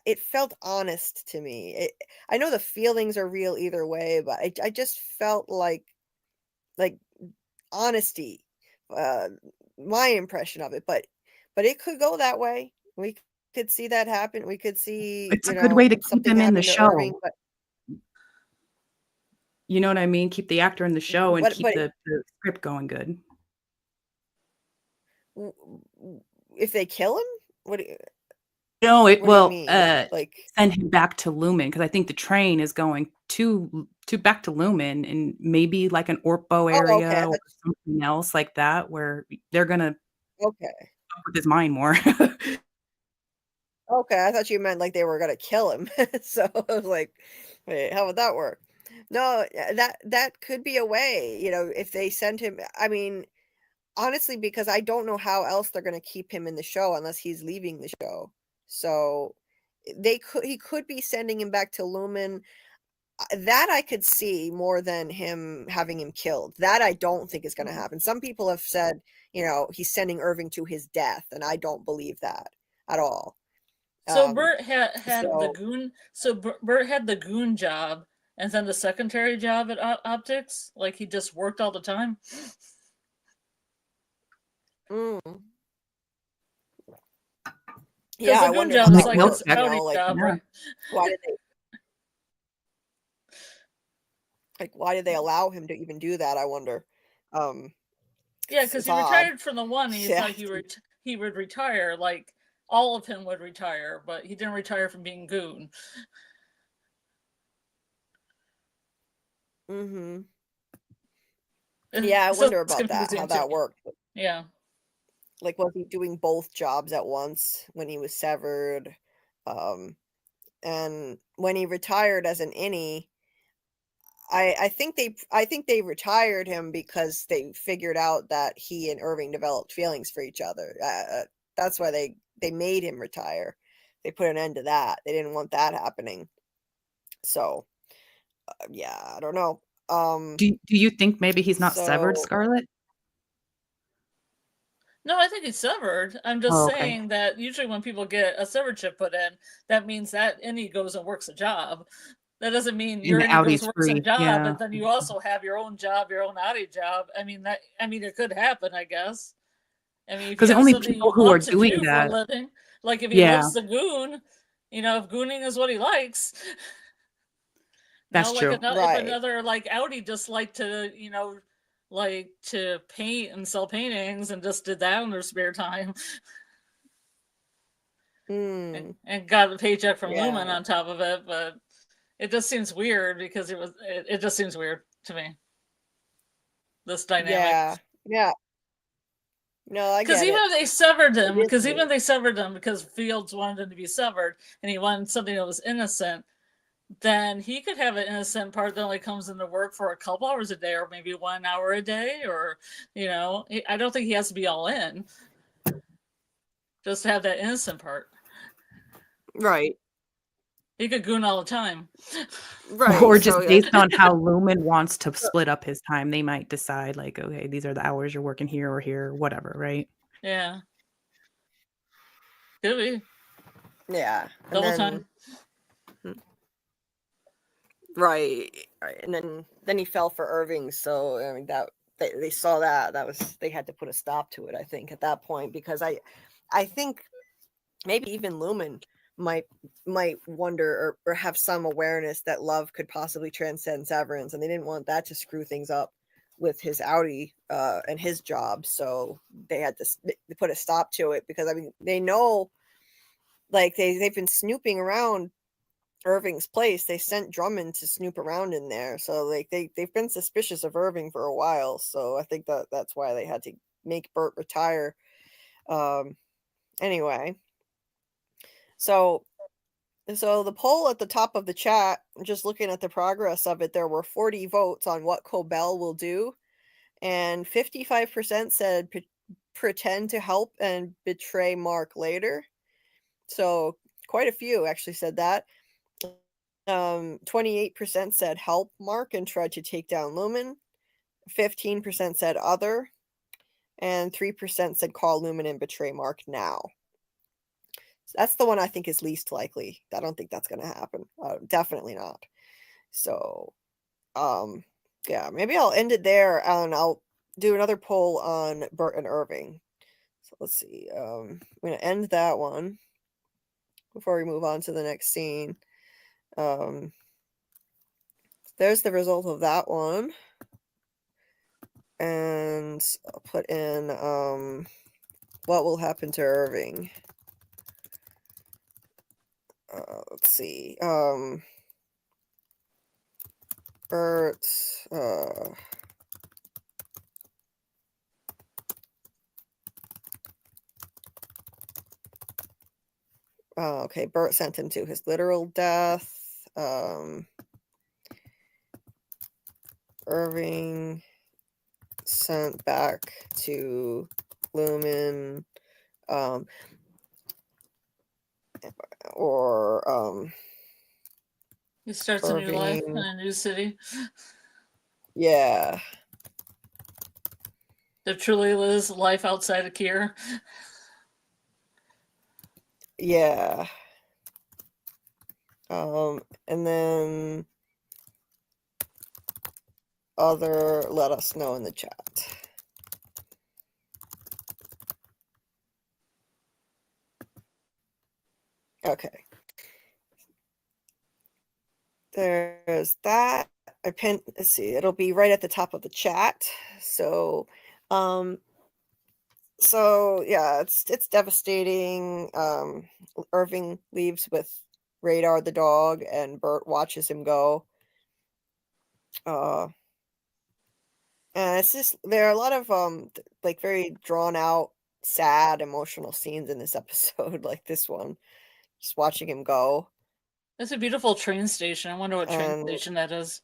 it felt honest to me. I know the feelings are real either way, but I just felt like honesty, uh, my impression of it. But it could go that way. We could see that happen. We could see, It's a good way to keep something him in the happen to Irving, show. but You know what I mean? Keep the actor in the show and keep but the script going good. if they kill him, what? No, What do you mean? Like, send him back to Lumen, because I think the train is going to back to Lumen, and maybe like an Orpo oh, okay, area or something else like that, where they're gonna okay, fuck with his mind more. okay. I thought you meant like they were gonna kill him. So I was like, wait, how would that work? No, that could be a way, if they send him. I mean, honestly, because I don't know how else they're gonna keep him in the show unless he's leaving the show. So he could be sending him back to Lumen. That I could see more than having him killed. That I don't think is going to happen. Some people have said, he's sending Irving to his death, and I don't believe that at all. So Burt had the so goon. So Burt had the goon job, and then the secretary job at Optics. Like he just worked all the time. Yeah, the I goon wonder job how is that like works. his outie job, right? Why did why did they allow him to even do that? I wonder. Yeah, because he retired from the one. He's Yeah. like he would retire. Like all of him would retire, but he didn't retire from being goon. Mm-hmm. Yeah, I wonder about that, how that worked. Yeah. Like, was he doing both jobs at once when he was severed? And when he retired as an innie, I think they retired him because they figured out that he and Irving developed feelings for each other. That's why they made him retire. They put an end to that. They didn't want that happening. So, yeah, I don't know. Do you think maybe he's not severed, Scarlet? No, I think he's severed. I'm just saying that usually when people get a severed chip put in, that means that Innie goes and works a job. That doesn't mean your Innie goes and works a job, but then you also have your own job, your own outie job. I mean, it could happen, I guess. I mean, because the only people who are doing that, living, like if he loves the goon, if gooning is what he likes. That's true. If another like outie just like to, like to paint and sell paintings and just did that in their spare time. And got a paycheck from Lumen on top of it, but it just seems weird because it just seems weird to me. This dynamic. Yeah. No, I get it. Because even if they severed him, because Fields wanted him to be severed and he wanted something that was innocent, then he could have an innocent part that only comes into work for a couple hours a day or maybe 1 hour a day, or I don't think he has to be all in. Just to have that innocent part. Right. He could goon all the time. Right. Or just based on how Lumen wants to split up his time, they might decide like, okay, these are the hours you're working here or here, whatever, right? Yeah. Could be. Yeah. Double time. Right. And then he fell for Irving, so I mean that they saw that they had to put a stop to it, I think, at that point, because I think maybe even Lumen might wonder or have some awareness that love could possibly transcend Severance, and they didn't want that to screw things up with his outie and his job, so they had to put a stop to it, because I mean they know, like they've been snooping around Irving's place. They sent Drummond to snoop around in there, so like they've been suspicious of Irving for a while, so I think that's why they had to make Burt retire. Anyway, so the poll at the top of the chat, just looking at the progress of it, there were 40 votes on what Cobell will do, and 55% said pretend to help and betray Mark later. So quite a few actually said that. 28% said help Mark and tried to take down Lumen. 15% said other. And 3% said call Lumen and betray Mark now. So that's the one I think is least likely. I don't think that's going to happen. Definitely not. So, yeah, maybe I'll end it there and I'll do another poll on Burt and Irving. So let's see. I'm going to end that one before we move on to the next scene. There's the result of that one. And I'll put in what will happen to Irving. Let's see. Burt. Okay, Burt sent him to his literal death. Irving sent back to Lumen. He starts a new life in a new city. Yeah. There truly is life outside of Kier. Yeah. And then other, let us know in the chat. Okay. There's that. I pinned, let's see, it'll be right at the top of the chat. So yeah, it's devastating. Irving leaves with Radar the dog and Burt watches him go. And it's just, there are a lot of like very drawn out, sad, emotional scenes in this episode, like this one. Just watching him go. It's a beautiful train station. I wonder what train station that is.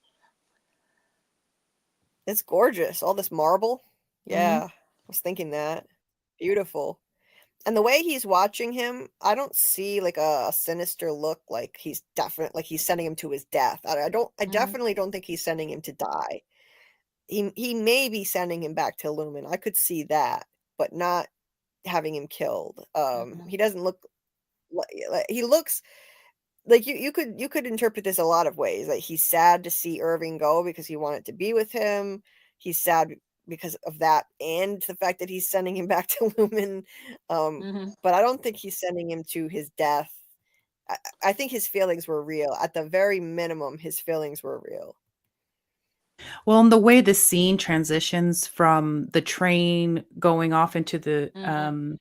It's gorgeous. All this marble. Yeah, I was thinking that. Beautiful. And the way he's watching him, I don't see like a sinister look, like he's definitely like he's sending him to his death. I definitely don't think he's sending him to die. He may be sending him back to Lumen. I could see that, but not having him killed. He doesn't look like he looks like you could interpret this a lot of ways. Like he's sad to see Irving go because he wanted to be with him. He's sad because of that and the fact that he's sending him back to Lumen. But I don't think he's sending him to his death. I think his feelings were real. At the very minimum, his feelings were real. Well, and the way the scene transitions from the train going off into the,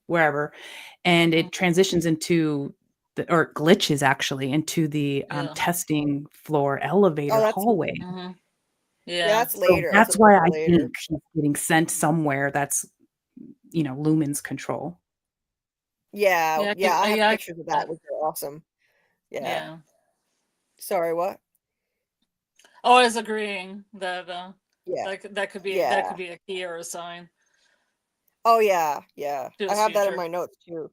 wherever, and it transitions into or glitches actually into the testing floor elevator hallway. Yeah, that's So later. that's why I think he's getting sent somewhere that's, Lumen's control. Yeah, I have pictures of that, which are awesome. Yeah. Sorry, what? Oh, I was agreeing that that could be a key or a sign. Oh yeah. I have that in my notes too,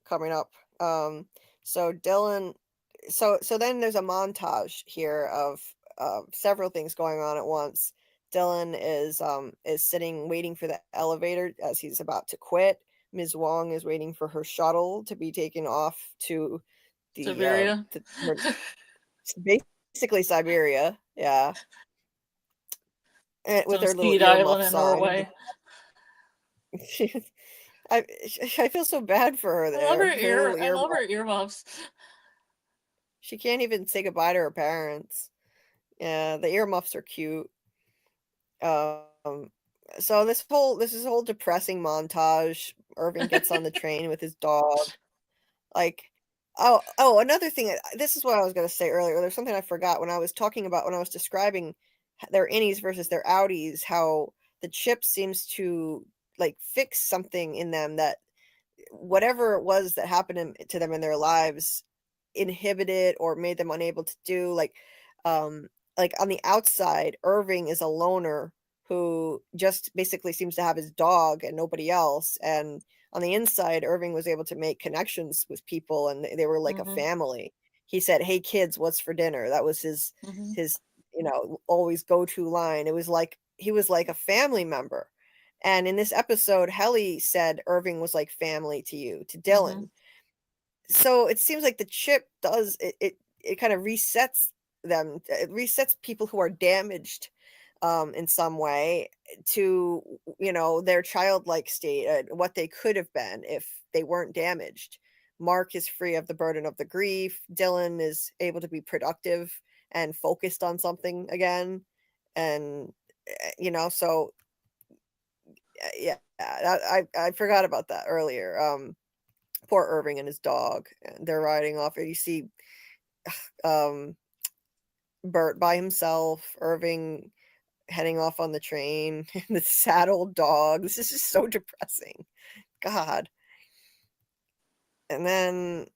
coming up. So Dylan, so then there's a montage here of several things going on at once. Dylan is sitting waiting for the elevator as he's about to quit. Ms. Huang is waiting for her shuttle to be taken off to the Siberia. Basically Siberia, yeah. And with her little island in sign. Norway. I feel so bad for her there. I love her earmuffs. She can't even say goodbye to her parents. Yeah, the earmuffs are cute. So this is a whole depressing montage. Irving gets on the train with his dog. Like, another thing. This is what I was going to say earlier. There's something I forgot when I was describing their innies versus their outies. How the chip seems to like fix something in them that whatever it was that happened to them in their lives inhibited or made them unable to do. Like on the outside, Irving is a loner who just basically seems to have his dog and nobody else. And on the inside, Irving was able to make connections with people, and they were like a Mhm. family. He said, "Hey kids, what's for dinner?" That was his Mhm. always go-to line. It was like he was like a family member. And in this episode, Helly said Irving was like family to you, to Dylan. So it seems like the chip does it kind of resets them. It resets people who are damaged in some way to their childlike state, what they could have been if they weren't damaged. Mark is free of the burden of the grief. Dylan is able to be productive and focused on something again. And so yeah, I forgot about that earlier. Poor Irving and his dog, and they're riding off. You see um Burt by himself, Irving heading off on the train, the sad old dog. This is just so depressing. God. And then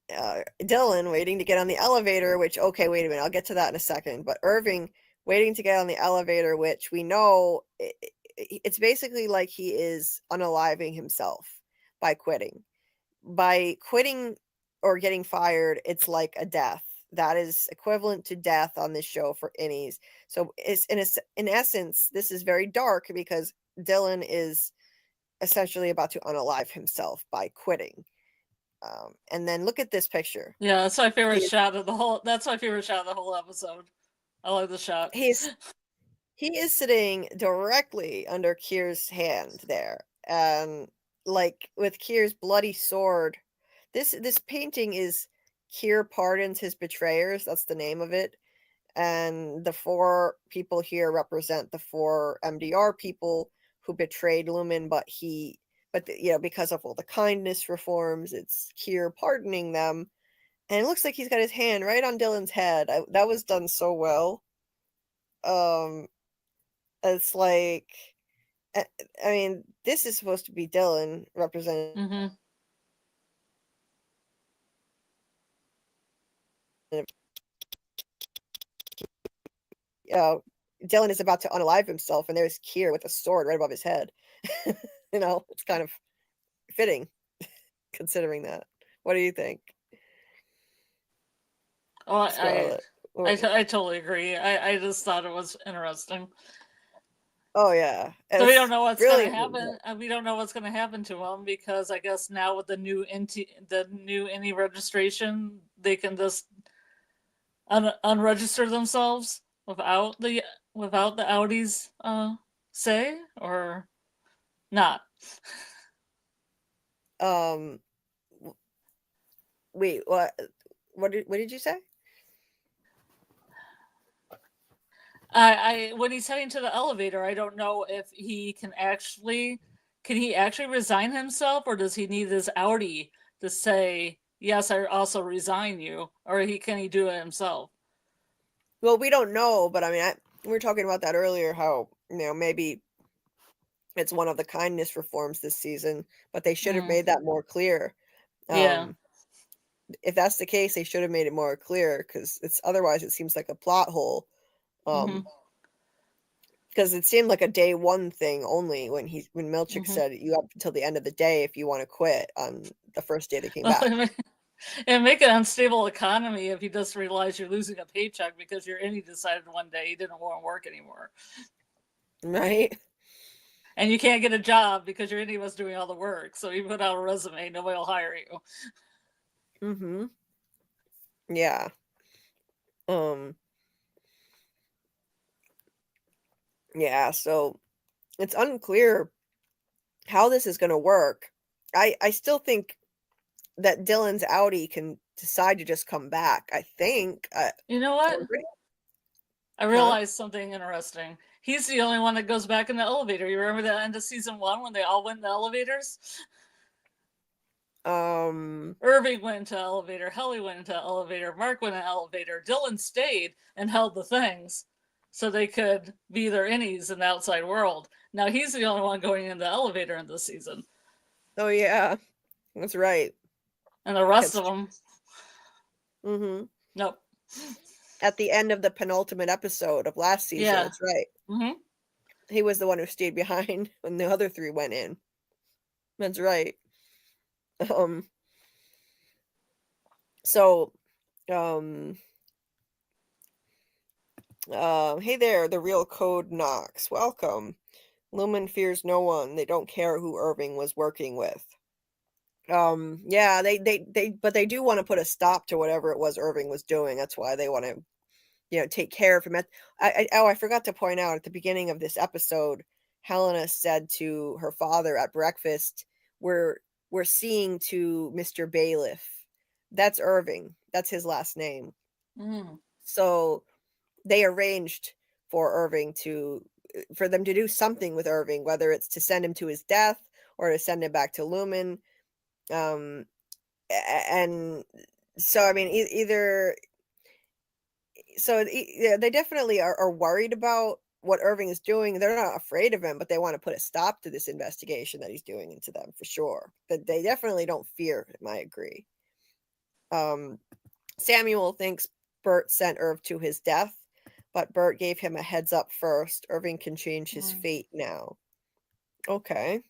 Dylan waiting to get on the elevator, which, okay, wait a minute, I'll get to that in a second. But Irving waiting to get on the elevator, which we know it's basically like he is unaliving himself by quitting. By quitting or getting fired, it's like a death. That is equivalent to death on this show for Innies. So it's in essence, this is very dark because Dylan is essentially about to unalive himself by quitting. And then look at this picture. Yeah, that's my favorite shot of the whole. That's my favorite shot of the whole episode. I like the shot. He is sitting directly under Kier's hand there, and like with Kier's bloody sword. This painting is Kier pardons his betrayers. That's the name of it. And the 4 people here represent the 4 MDR people who betrayed Lumen, because of all the kindness reforms, it's Kier pardoning them. And it looks like he's got his hand right on Dylan's head. That was done so well. It's like, I mean, this is supposed to be Dylan representing. Mm-hmm. Dylan is about to unalive himself, and there's Kier with a sword right above his head. It's kind of fitting, considering that. What do you think? Oh, Scarlet? I totally agree. I just thought it was interesting. Oh yeah. So we don't know what's going to happen. We don't know what's going to happen to him because I guess now with the new Innie registration, they can just unregister themselves without the outies say or not. Wait, what did you say? When he's heading to the elevator, I don't know if he can actually resign himself, or does he need this outie to say, yes, I also resign you, or can he do it himself? Well, we don't know, but I mean, we were talking about that earlier, how, maybe it's one of the kindness reforms this season, but they should have made that more clear. Yeah. If that's the case, they should have made it more clear, because otherwise it seems like a plot hole. Because it seemed like a day 1 thing only when Milchick said you have until the end of the day if you want to quit on the first day they came back. And make an unstable economy if you just realize you're losing a paycheck because your Innie decided one day he didn't want to work anymore. Right. And you can't get a job because your Innie was doing all the work. So you put out a resume, nobody will hire you. Mm-hmm. Yeah. Yeah, so it's unclear how this is going to work. I still think that Dylan's outie can decide to just come back. I think. You know what? I realized something interesting. He's the only one that goes back in the elevator. You remember the end of season 1 when they all went in the elevators? Irving went into the elevator. Helly went into the elevator. Mark went in the elevator. Dylan stayed and held the things so they could be their Innies in the outside world. Now he's the only one going in the elevator in this season. Oh yeah, that's right. And the rest of them. Nope. At the end of the penultimate episode of last season, that's right. He was the one who stayed behind when the other 3 went in. That's right. So, hey there, the real code Knox. Welcome. Lumen fears no one. They don't care who Irving was working with. Yeah, but they do want to put a stop to whatever it was Irving was doing. That's why they want to, take care of him. I forgot to point out at the beginning of this episode, Helena said to her father at breakfast, we're seeing to Mr. Bailiff. That's Irving. That's his last name. Mm. So they arranged for them to do something with Irving, whether it's to send him to his death or to send him back to Lumen. And so, I mean, they definitely are worried about what Irving is doing. They're not afraid of him, but they want to put a stop to this investigation that he's doing into them for sure. But they definitely don't fear him. I agree. Samuel thinks Burt sent Irv to his death, but Burt gave him a heads up first. Irving can change his fate now. Okay.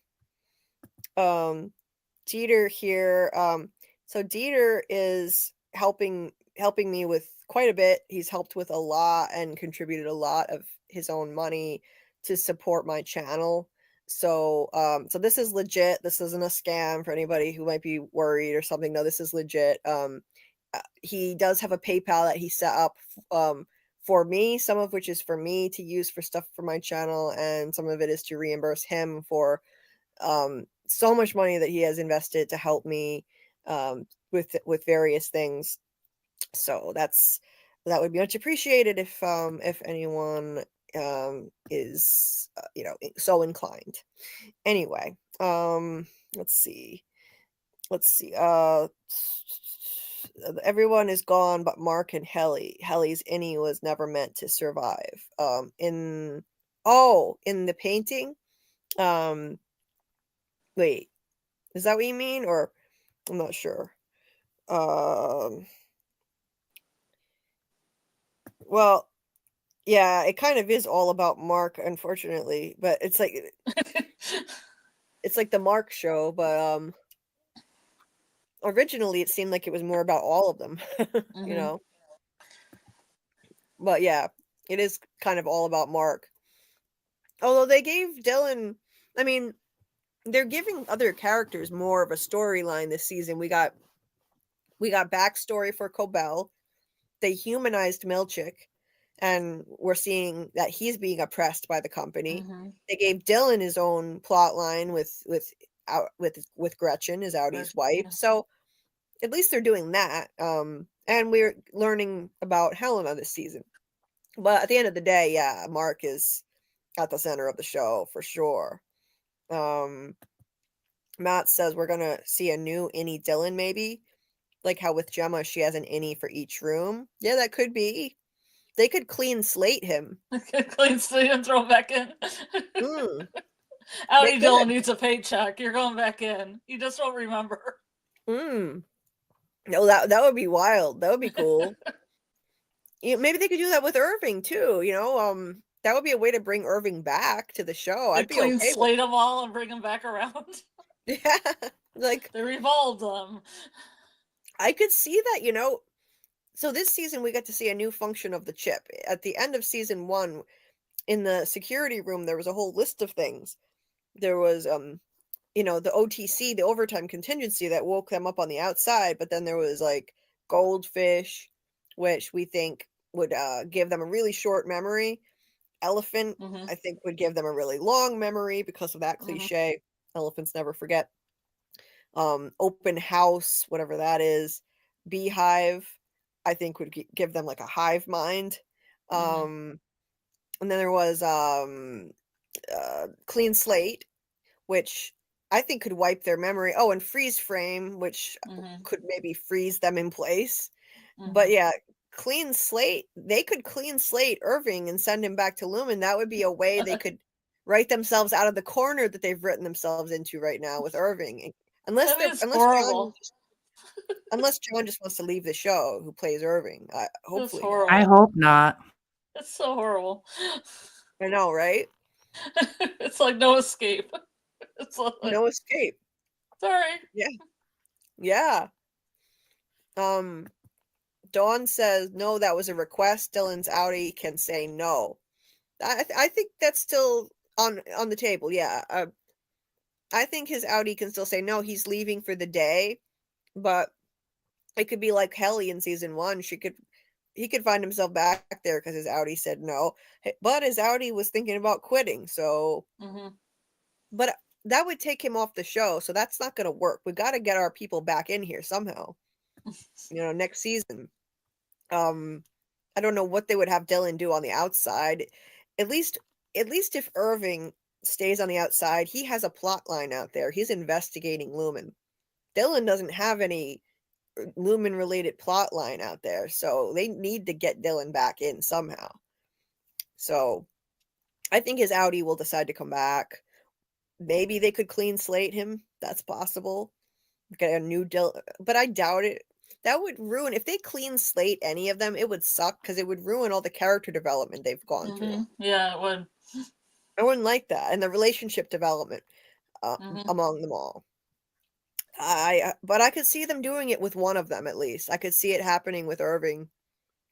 Dieter here. So Dieter is helping me with quite a bit. He's helped with a lot and contributed a lot of his own money to support my channel. So so this is legit. This isn't a scam for anybody who might be worried or something. No, this is legit. He does have a PayPal that he set up for me, some of which is for me to use for stuff for my channel, and some of it is to reimburse him for so much money that he has invested to help me with various things. So that would be much appreciated if anyone is so inclined. Anyway, let's see. Everyone is gone but Mark and Helly. Helly's Innie was never meant to survive. In the painting. Wait, is that what you mean? Or I'm not sure. Well, yeah, it kind of is all about Mark, unfortunately, but it's like the Mark show, but originally it seemed like it was more about all of them, you know. But yeah, it is kind of all about Mark. Although they gave Dylan, I mean, they're giving other characters more of a storyline this season. We got backstory for Cobell. They humanized Milchick, and we're seeing that he's being oppressed by the company. They gave Dylan his own plot line with Gretchen, his Outie's wife. So at least they're doing that. And we're learning about Helena this season. But at the end of the day, yeah, Mark is at the center of the show for sure. Matt says we're gonna see a new Innie Dylan, maybe. Like how with Gemma, she has an Innie for each room. Yeah, that could be. They could clean slate him. Clean slate and throw him back in. Outie Dylan needs a paycheck. You're going back in. You just don't remember. No, that would be wild. That would be cool. Maybe they could do that with Irving too. That would be a way to bring Irving back to the show. I'd be clean okay slate them all and bring them back around. Yeah, like they revolved them. I could see that. So this season we get to see a new function of the chip. At the end of season 1, in the security room, there was a whole list of things. There was the OTC, the overtime contingency that woke them up on the outside, but then there was like goldfish, which we think would give them a really short memory. Elephant, I think, would give them a really long memory because of that cliche. Elephants never forget. Open house, whatever that is. Beehive, I think, would give them like a hive mind. And then there was clean slate, which I think could wipe their memory. Oh, and freeze frame, which could maybe freeze them in place. But yeah, clean slate, they could clean slate Irving and send him back to Lumen. That would be a way they could write themselves out of the corner that they've written themselves into right now with Irving. Unless John just wants to leave the show, who plays Irving. Hopefully not. I hope not. It's so horrible. I know, right? It's like no escape. It's like... no escape. Sorry. Yeah. Dawn says, no, that was a request. Dylan's outie can say no. I think that's still on the table. Yeah. I think his outie can still say no. He's leaving for the day, but it could be like Helly in season 1. He could find himself back there because his outie said no. But his outie was thinking about quitting. So, but that would take him off the show. So that's not going to work. We got to get our people back in here somehow. Next season. I don't know what they would have Dylan do on the outside. At least if Irving stays on the outside, he has a plot line out there. He's investigating Lumen. Dylan doesn't have any Lumen related plot line out there, so they need to get Dylan back in somehow. So I think his outie will decide to come back. Maybe they could clean slate him. That's possible. Get a new Dylan, but I doubt it. That would ruin, if they clean slate any of them, it would suck because it would ruin all the character development they've gone through. Yeah, it would. I wouldn't like that, and the relationship development among them all. But I could see them doing it with one of them at least. I could see it happening with Irving.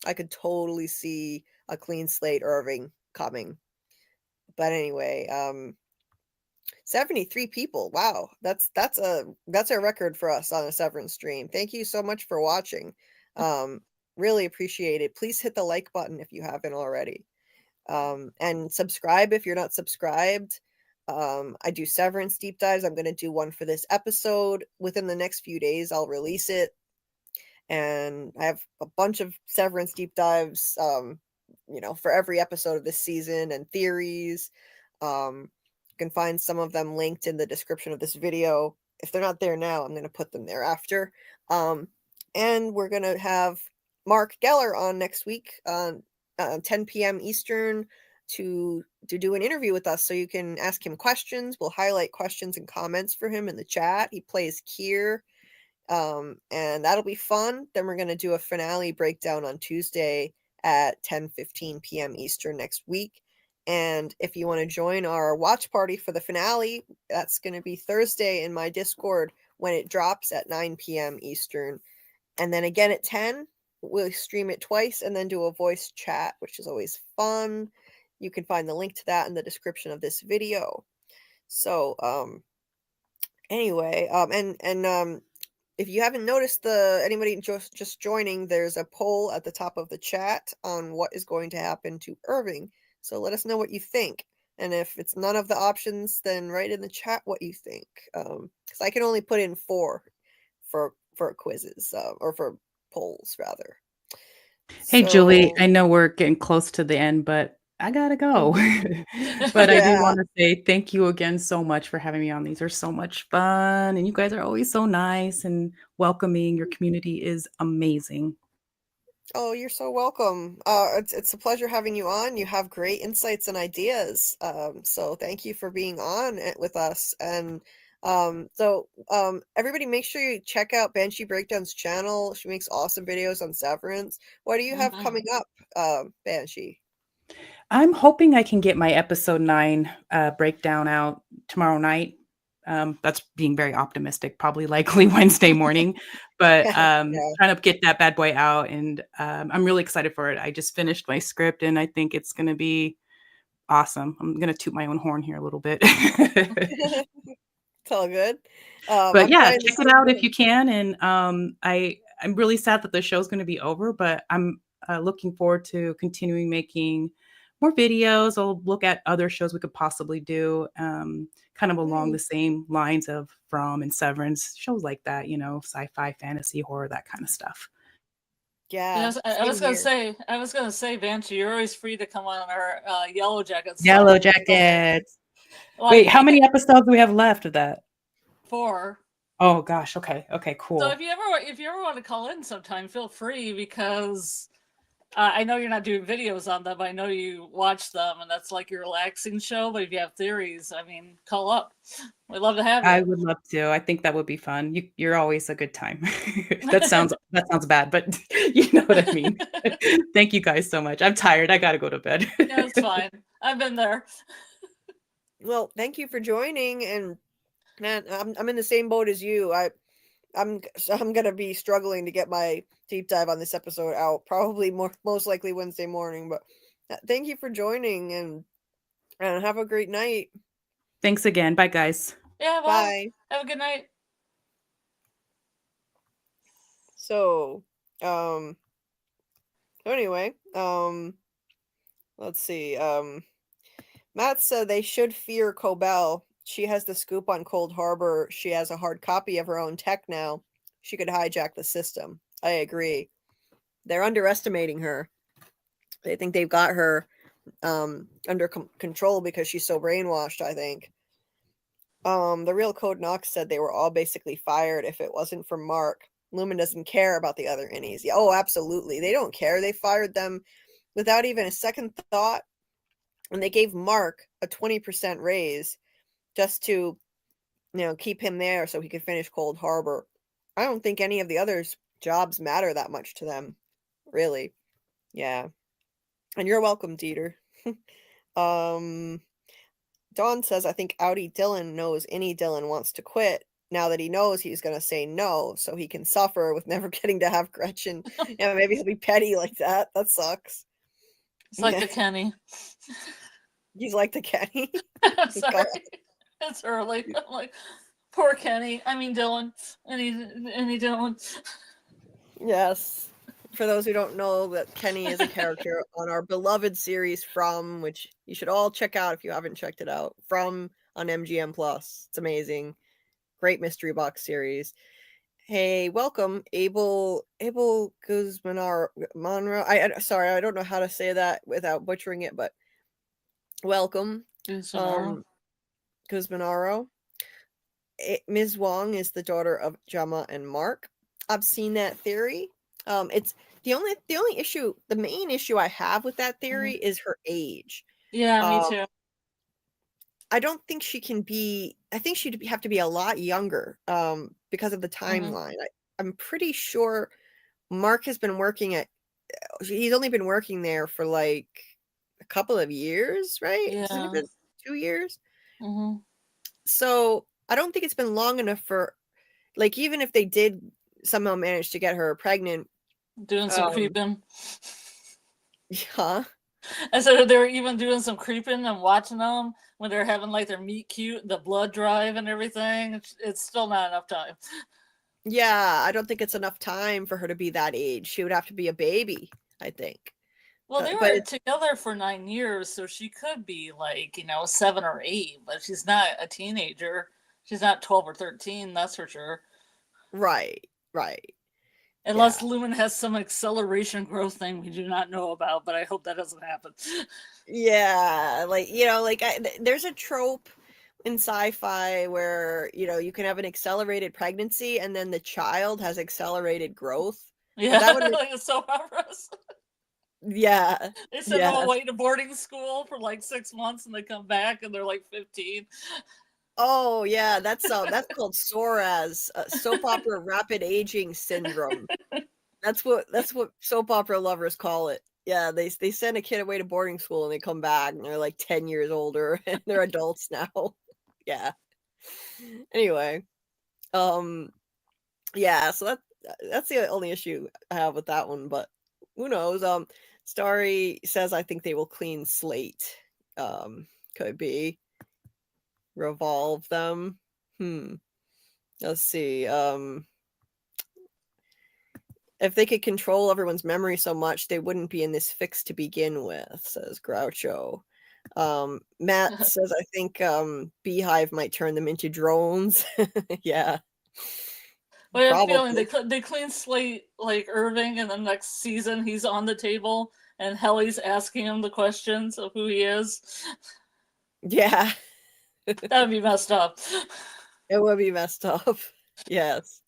I could totally see a clean slate Irving coming. But anyway, 73 people. Wow, that's a record for us on a Severance stream. Thank you so much for watching. Really appreciate it. Please hit the like button if you haven't already, and subscribe if you're not subscribed. I do Severance deep dives. I'm going to do one for this episode within the next few days. I'll release it, and I have a bunch of Severance deep dives for every episode of this season, and theories. You can find some of them linked in the description of this video. If they're not there now, I'm going to put them there after. And we're going to have Mark Geller on next week on 10 p.m. Eastern to do an interview with us, so you can ask him questions. We'll highlight questions and comments for him in the chat. He plays Kier, and that'll be fun. Then we're going to do a finale breakdown on Tuesday at 10:15 p.m. Eastern next week. And if you want to join our watch party for the finale, that's going to be Thursday in my Discord when it drops at 9 p.m. Eastern. And then again at 10, we'll stream it twice and then do a voice chat, which is always fun. You can find the link to that in the description of this video. So, anyway, and if you haven't noticed, anybody just joining, there's a poll at the top of the chat on what is going to happen to Irving. So let us know what you think. And if it's none of the options, then write in the chat what you think. Because I can only put in 4 for quizzes, or for polls, rather. Hey, Julie, I know we're getting close to the end, but I gotta go. But I do want to say thank you again so much for having me on. These are so much fun, and you guys are always so nice and welcoming. Your community is amazing. Oh, you're so welcome. It's a pleasure having you on. You have great insights and ideas. So thank you for being on it with us. And everybody, make sure you check out Banshee Breakdown's channel. She makes awesome videos on Severance. What do you have coming up, Banshee? I'm hoping I can get my episode 9 breakdown out tomorrow night. That's being very optimistic, probably likely Wednesday morning, but trying to get that bad boy out. And I'm really excited for it. I just finished my script and I think it's going to be awesome. I'm going to toot my own horn here a little bit. It's all good. But yeah, check it out if you can. And I'm really sad that the show's going to be over, but I'm looking forward to continuing making more videos. I'll look at other shows we could possibly do, kind of along the same lines of From and Severance, shows like that, sci-fi, fantasy, horror, that kind of stuff. Yeah, I was gonna say, Banshee, you're always free to come on our Yellow Jackets. Yellow Jackets. Wait, how many episodes do we have left of that? 4. Oh gosh. Okay, cool. So if you ever want to call in sometime, feel free, because I know you're not doing videos on them, but I know you watch them, and that's like your relaxing show. But if you have theories, call up. We'd love to have you. I would love to. I think that would be fun. You're always a good time. That sounds bad, but you know what I mean. Thank you guys so much. I'm tired. I gotta go to bed. Yeah, it's fine. I've been there. Well, thank you for joining, and Man, I'm in the same boat as you. I'm gonna be struggling to get my deep dive on this episode out, probably most likely Wednesday morning. But thank you for joining, and have a great night. Thanks again. Bye, guys. Yeah, well, Bye. have a good night. So, anyway, let's see. Matt said they should fear Cobell. She has the scoop on Cold Harbor. She has a hard copy of her own tech now. She could hijack the system. I agree. They're underestimating her. They think they've got her under control because she's so brainwashed, I think. The real Code Knox said they were all basically fired if it wasn't for Mark. Lumen doesn't care about the other Innies. Yeah, oh, absolutely. They don't care. They fired them without even a second thought. And they gave Mark a 20% raise just to, keep him there so he could finish Cold Harbor. I don't think any of the others' jobs matter that much to them, really. Yeah. And you're welcome, Dieter. Dawn says, I think Outie Dylan knows Innie Dylan wants to quit now that he knows he's going to say no, so he can suffer with never getting to have Gretchen. Yeah, maybe he'll be petty like that. That sucks. It's like the Kenny. He's like the Kenny. I'm sorry. It's early. I'm like, poor Kenny. I mean Dylan. Innie Dylan. Yes. For those who don't know, that Kenny is a character on our beloved series From, which you should all check out if you haven't checked it out. From on MGM Plus. It's amazing. Great mystery box series. Hey, welcome, Abel Guzmanar Monroe. Sorry, I don't know how to say that without butchering it, but welcome. Guzmanaro. Ms. Huang is the daughter of Jama and Mark. I've seen that theory. It's the only issue, the main issue I have with that theory is her age. Yeah, me too. I don't think she can be. I think she'd have to be a lot younger because of the timeline. I'm pretty sure Mark has been working at. He's only been working there for like a couple of years, right? Yeah. Hasn't it been 2 years? So I don't think it's been long enough for, like, even if they did somehow manage to get her pregnant, doing some creeping. Yeah. And so they were even doing some creeping and watching them when they're having like their meet cute, the blood drive and everything. It's still not enough time. Yeah, I don't think it's enough time for her to be that age. She would have to be a baby, I think. Well, they were together for 9 years, so she could be like, 7 or 8, but she's not a teenager. She's not 12 or 13, that's for sure. Right. Unless Lumen has some acceleration growth thing we do not know about, but I hope that doesn't happen. Yeah, there's a trope in sci-fi where, you can have an accelerated pregnancy and then the child has accelerated growth. Yeah, that would like a soap operas. Yeah. They send them away to boarding school for like 6 months and they come back and they're like 15. Oh yeah, that's called SORAS, soap opera rapid aging syndrome. That's what soap opera lovers call it. Yeah, they send a kid away to boarding school and they come back and they're like 10 years older and they're adults now. Yeah. Anyway, yeah, so that's the only issue I have with that one, but who knows? Starry says I think they will clean slate. Could be. Revolve them. Let's see. If they could control everyone's memory so much, they wouldn't be in this fix to begin with, says Groucho. Matt says I think Beehive might turn them into drones. Yeah. But I have a feeling they clean slate like Irving, and the next season he's on the table and Helly's asking him the questions of who he is. Yeah. That would be messed up. It would be messed up. Yes.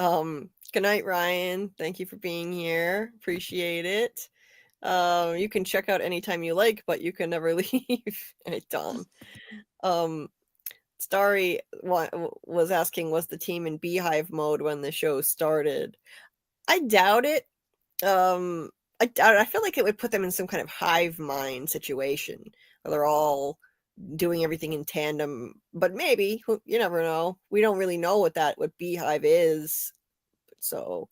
Good night, Ryan. Thank you for being here. Appreciate it. You can check out anytime you like, but you can never leave. Hey, Tom. Starry was asking, was the team in Beehive mode when the show started? I doubt it. I feel like it would put them in some kind of hive mind situation where they're all doing everything in tandem, but maybe, you never know. We don't really know what Beehive is. So,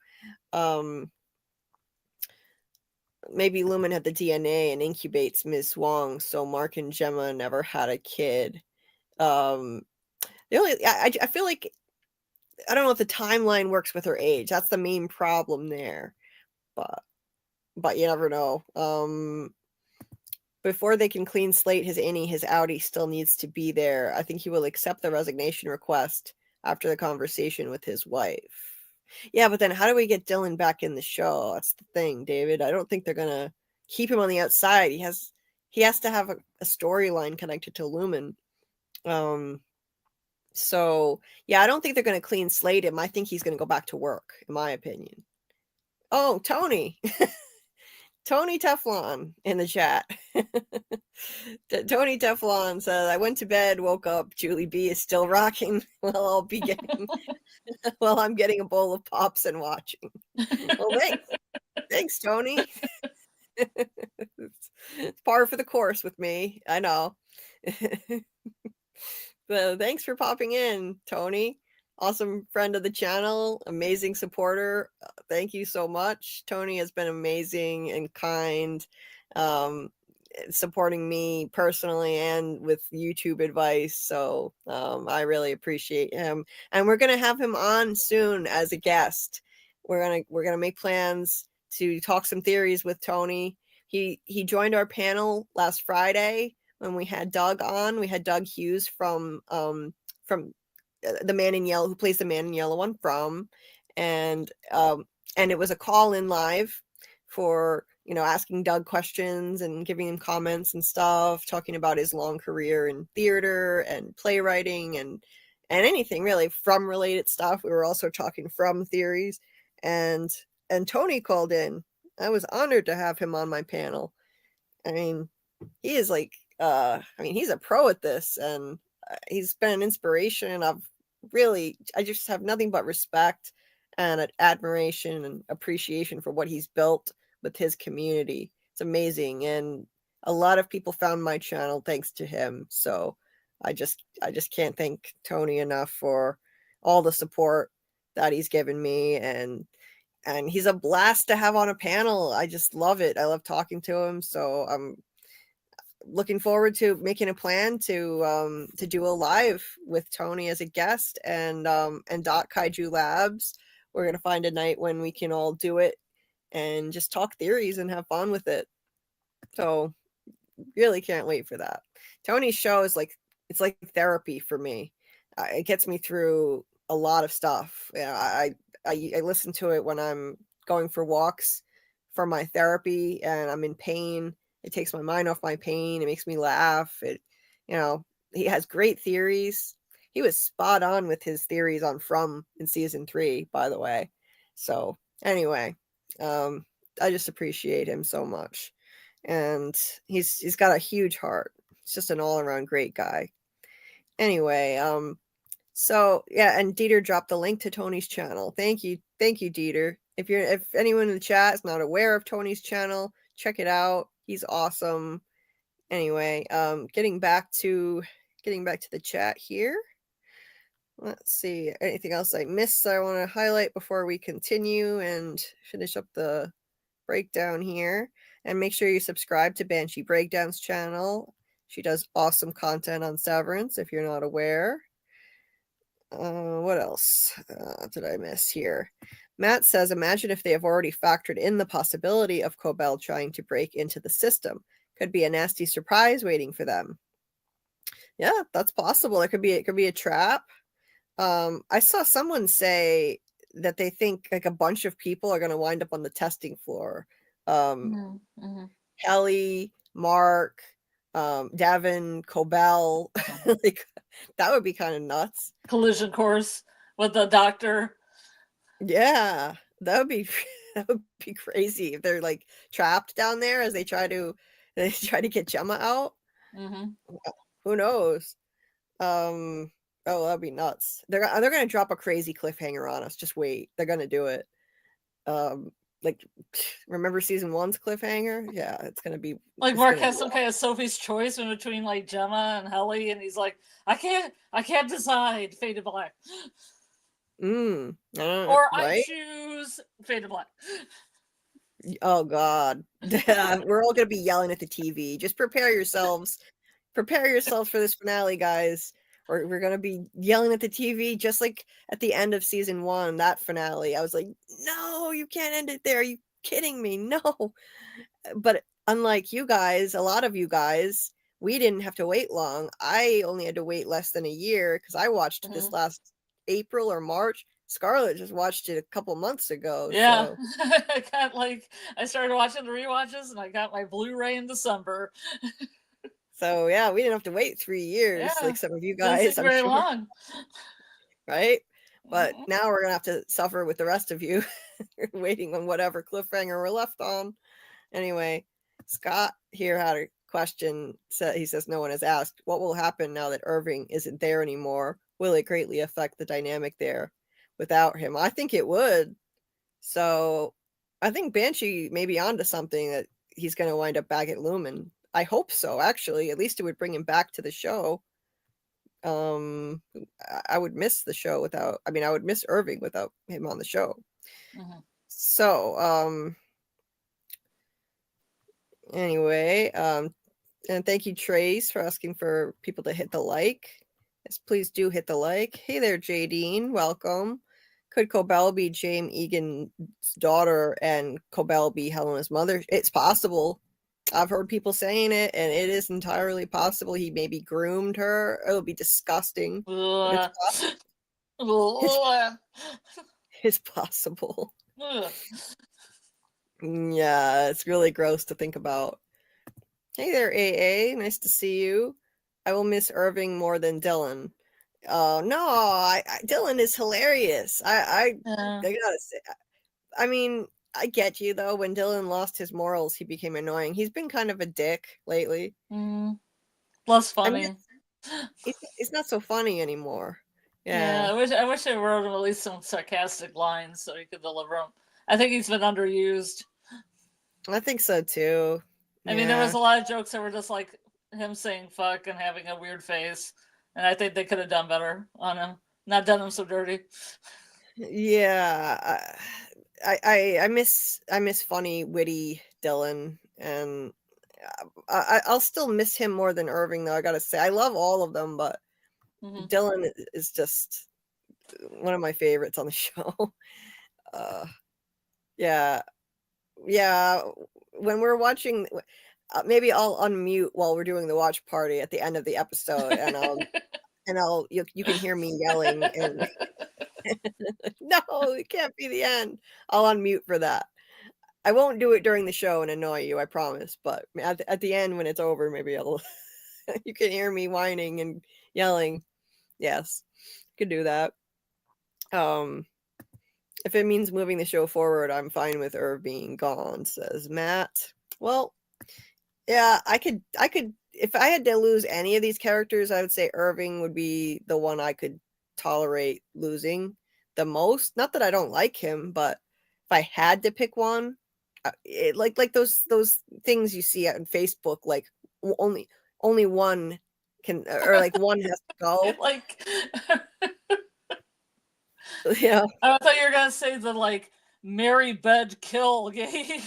maybe Lumen had the DNA and incubates Ms. Huang, so Mark and Gemma never had a kid. The only I feel like I don't know if the timeline works with her age. That's the main problem there. But you never know. Before they can clean slate his Innie, his outie still needs to be there. I think he will accept the resignation request after the conversation with his wife. Yeah, but then how do we get Dylan back in the show? That's the thing, David. I don't think they're gonna keep him on the outside. He has to have a storyline connected to Lumen. So yeah, I don't think they're gonna clean slate him. I think he's gonna go back to work, in my opinion. Oh, Tony. Tony Teflon in the chat. Tony Teflon says, I went to bed, woke up, Julie B is still rocking. Well, I'm getting a bowl of pops and watching. Well, thanks, Tony. It's par for the course with me. I know. But thanks for popping in, Tony. Awesome friend of the channel, amazing supporter. Thank you so much. Tony has been amazing and kind, supporting me personally and with YouTube advice. So I really appreciate him, and we're gonna have him on soon as a guest. We're gonna make plans to talk some theories with Tony. He joined our panel last Friday when we had Doug on. We had Doug Hughes from the Man in Yellow, who plays the Man in Yellow on From, and it was a call in live for, you know, asking Doug questions and giving him comments and stuff, talking about his long career in theater and playwriting and anything really From related stuff. We were also talking From theories, and Tony called in. I was honored to have him on my panel. I mean, he is like, he's a pro at this, and he's been an inspiration. I just have nothing but respect and admiration and appreciation for what he's built with his community. It's amazing, and a lot of people found my channel thanks to him. So I just can't thank Tony enough for all the support that he's given me, and he's a blast to have on a panel. I just love it. I love talking to him. So I'm looking forward to making a plan to do a live with Tony as a guest, and Dot Kaiju Labs. We're gonna find a night when we can all do it and just talk theories and have fun with it. So really can't wait for that. Tony's show is like, it's like therapy for me. It gets me through a lot of stuff. Yeah, I listen to it when I'm going for walks for my therapy and I'm in pain. It takes my mind off my pain. It makes me laugh. He has great theories. He was spot on with his theories on From in season 3, by the way. So anyway, I just appreciate him so much. And he's got a huge heart. He's just an all-around great guy. Anyway, so yeah, and Dieter dropped the link to Tony's channel. Thank you, Dieter. If anyone in the chat is not aware of Tony's channel, check it out. He's awesome. Anyway, getting back to the chat here. Let's see, anything else I missed that I want to highlight before we continue and finish up the breakdown here. And make sure you subscribe to Banshee Breakdown's channel. She does awesome content on Severance, if you're not aware. What else did I miss here? Matt says, imagine if they have already factored in the possibility of Cobell trying to break into the system. Could be a nasty surprise waiting for them. Yeah, that's possible. It could be a trap. I saw someone say that they think like a bunch of people are going to wind up on the testing floor. Helly, Mark, Devon, Cobell. Like, that would be kind of nuts. Collision course with the doctor. Yeah, that would be crazy if they're like trapped down there as they try to get Gemma out. Who knows? Oh, that'd be nuts. They're gonna drop a crazy cliffhanger on us. Just wait. They're gonna do it. like remember season 1's cliffhanger? Yeah, it's gonna be Like it's Mark gonna has be some kind of Sophie's choice in between like Gemma and Helly, and he's like, I can't decide. Fade to Black, or I right? choose Fade to Black. Oh God, we're all gonna be yelling at the TV. Just prepare yourselves. Prepare yourselves for this finale, guys. Or we're gonna be yelling at the TV just like at the end of season 1, that finale. I was like, no, you can't end it there. Are you kidding me? No. But unlike you guys, a lot of you guys, we didn't have to wait long. I only had to wait less than a year because I watched this last April or March. Scarlet just watched it a couple months ago. Yeah, So. I started watching the rewatches, and I got my Blu-ray in December. So yeah, we didn't have to wait 3 years Yeah, like some of you didn't guys. seem I'm very sure, long. right? But now we're gonna have to suffer with the rest of you, waiting on whatever cliffhanger we're left on. Anyway, Scott here had a question. He says no one has asked, what will happen now that Irving isn't there anymore? Will it greatly affect the dynamic there without him? I think it would. So I think Banshee may be onto something, that he's going to wind up back at Lumen. I hope so, actually. At least it would bring him back to the show. I would miss the show without, I would miss Irving without him on the show. So, anyway, and thank you, Trace, for asking for people to hit the like. Yes, please do hit the like. Hey there, Jadine. Welcome. Could Cobell be Jame Eagan's daughter and Cobell be Helena's mother? It's possible. I've heard people saying it, and it is entirely possible. He maybe groomed her. It'll be disgusting. But it's possible. Yeah, it's really gross to think about. Hey there, AA. Nice to see you. I will miss Irving more than Dylan. Oh no, Dylan is hilarious. I gotta say, I get you though. When Dylan lost his morals, he became annoying. He's been kind of a dick lately. Less funny. He's not so funny anymore. Yeah, I wish I wrote him at least some sarcastic lines so he could deliver them. I think he's been underused. I think so too. I mean, there was a lot of jokes that were just like him saying fuck and having a weird face, and I think they could have done better on him, not done him so dirty. Yeah, I miss funny, witty Dylan, and I'll still miss him more than Irving, though. I gotta say, I love all of them, but Dylan is just one of my favorites on the show. Yeah. When we're watching, maybe I'll unmute while we're doing the watch party at the end of the episode, and you can hear me yelling. And no, it can't be the end. I'll unmute for that. I won't do it during the show and annoy you, I promise. But at the end, when it's over, maybe I'll. You can hear me whining and yelling. Yes, could do that. If it means moving the show forward, I'm fine with Irv being gone, says Matt. Well, yeah, I could if I had to lose any of these characters, I would say Irving would be the one I could tolerate losing the most. Not that I don't like him, but if I had to pick one, like those things you see on Facebook, like only one can, or like one has to go. Like, yeah. I thought you were gonna say the like Mary Bed Kill game.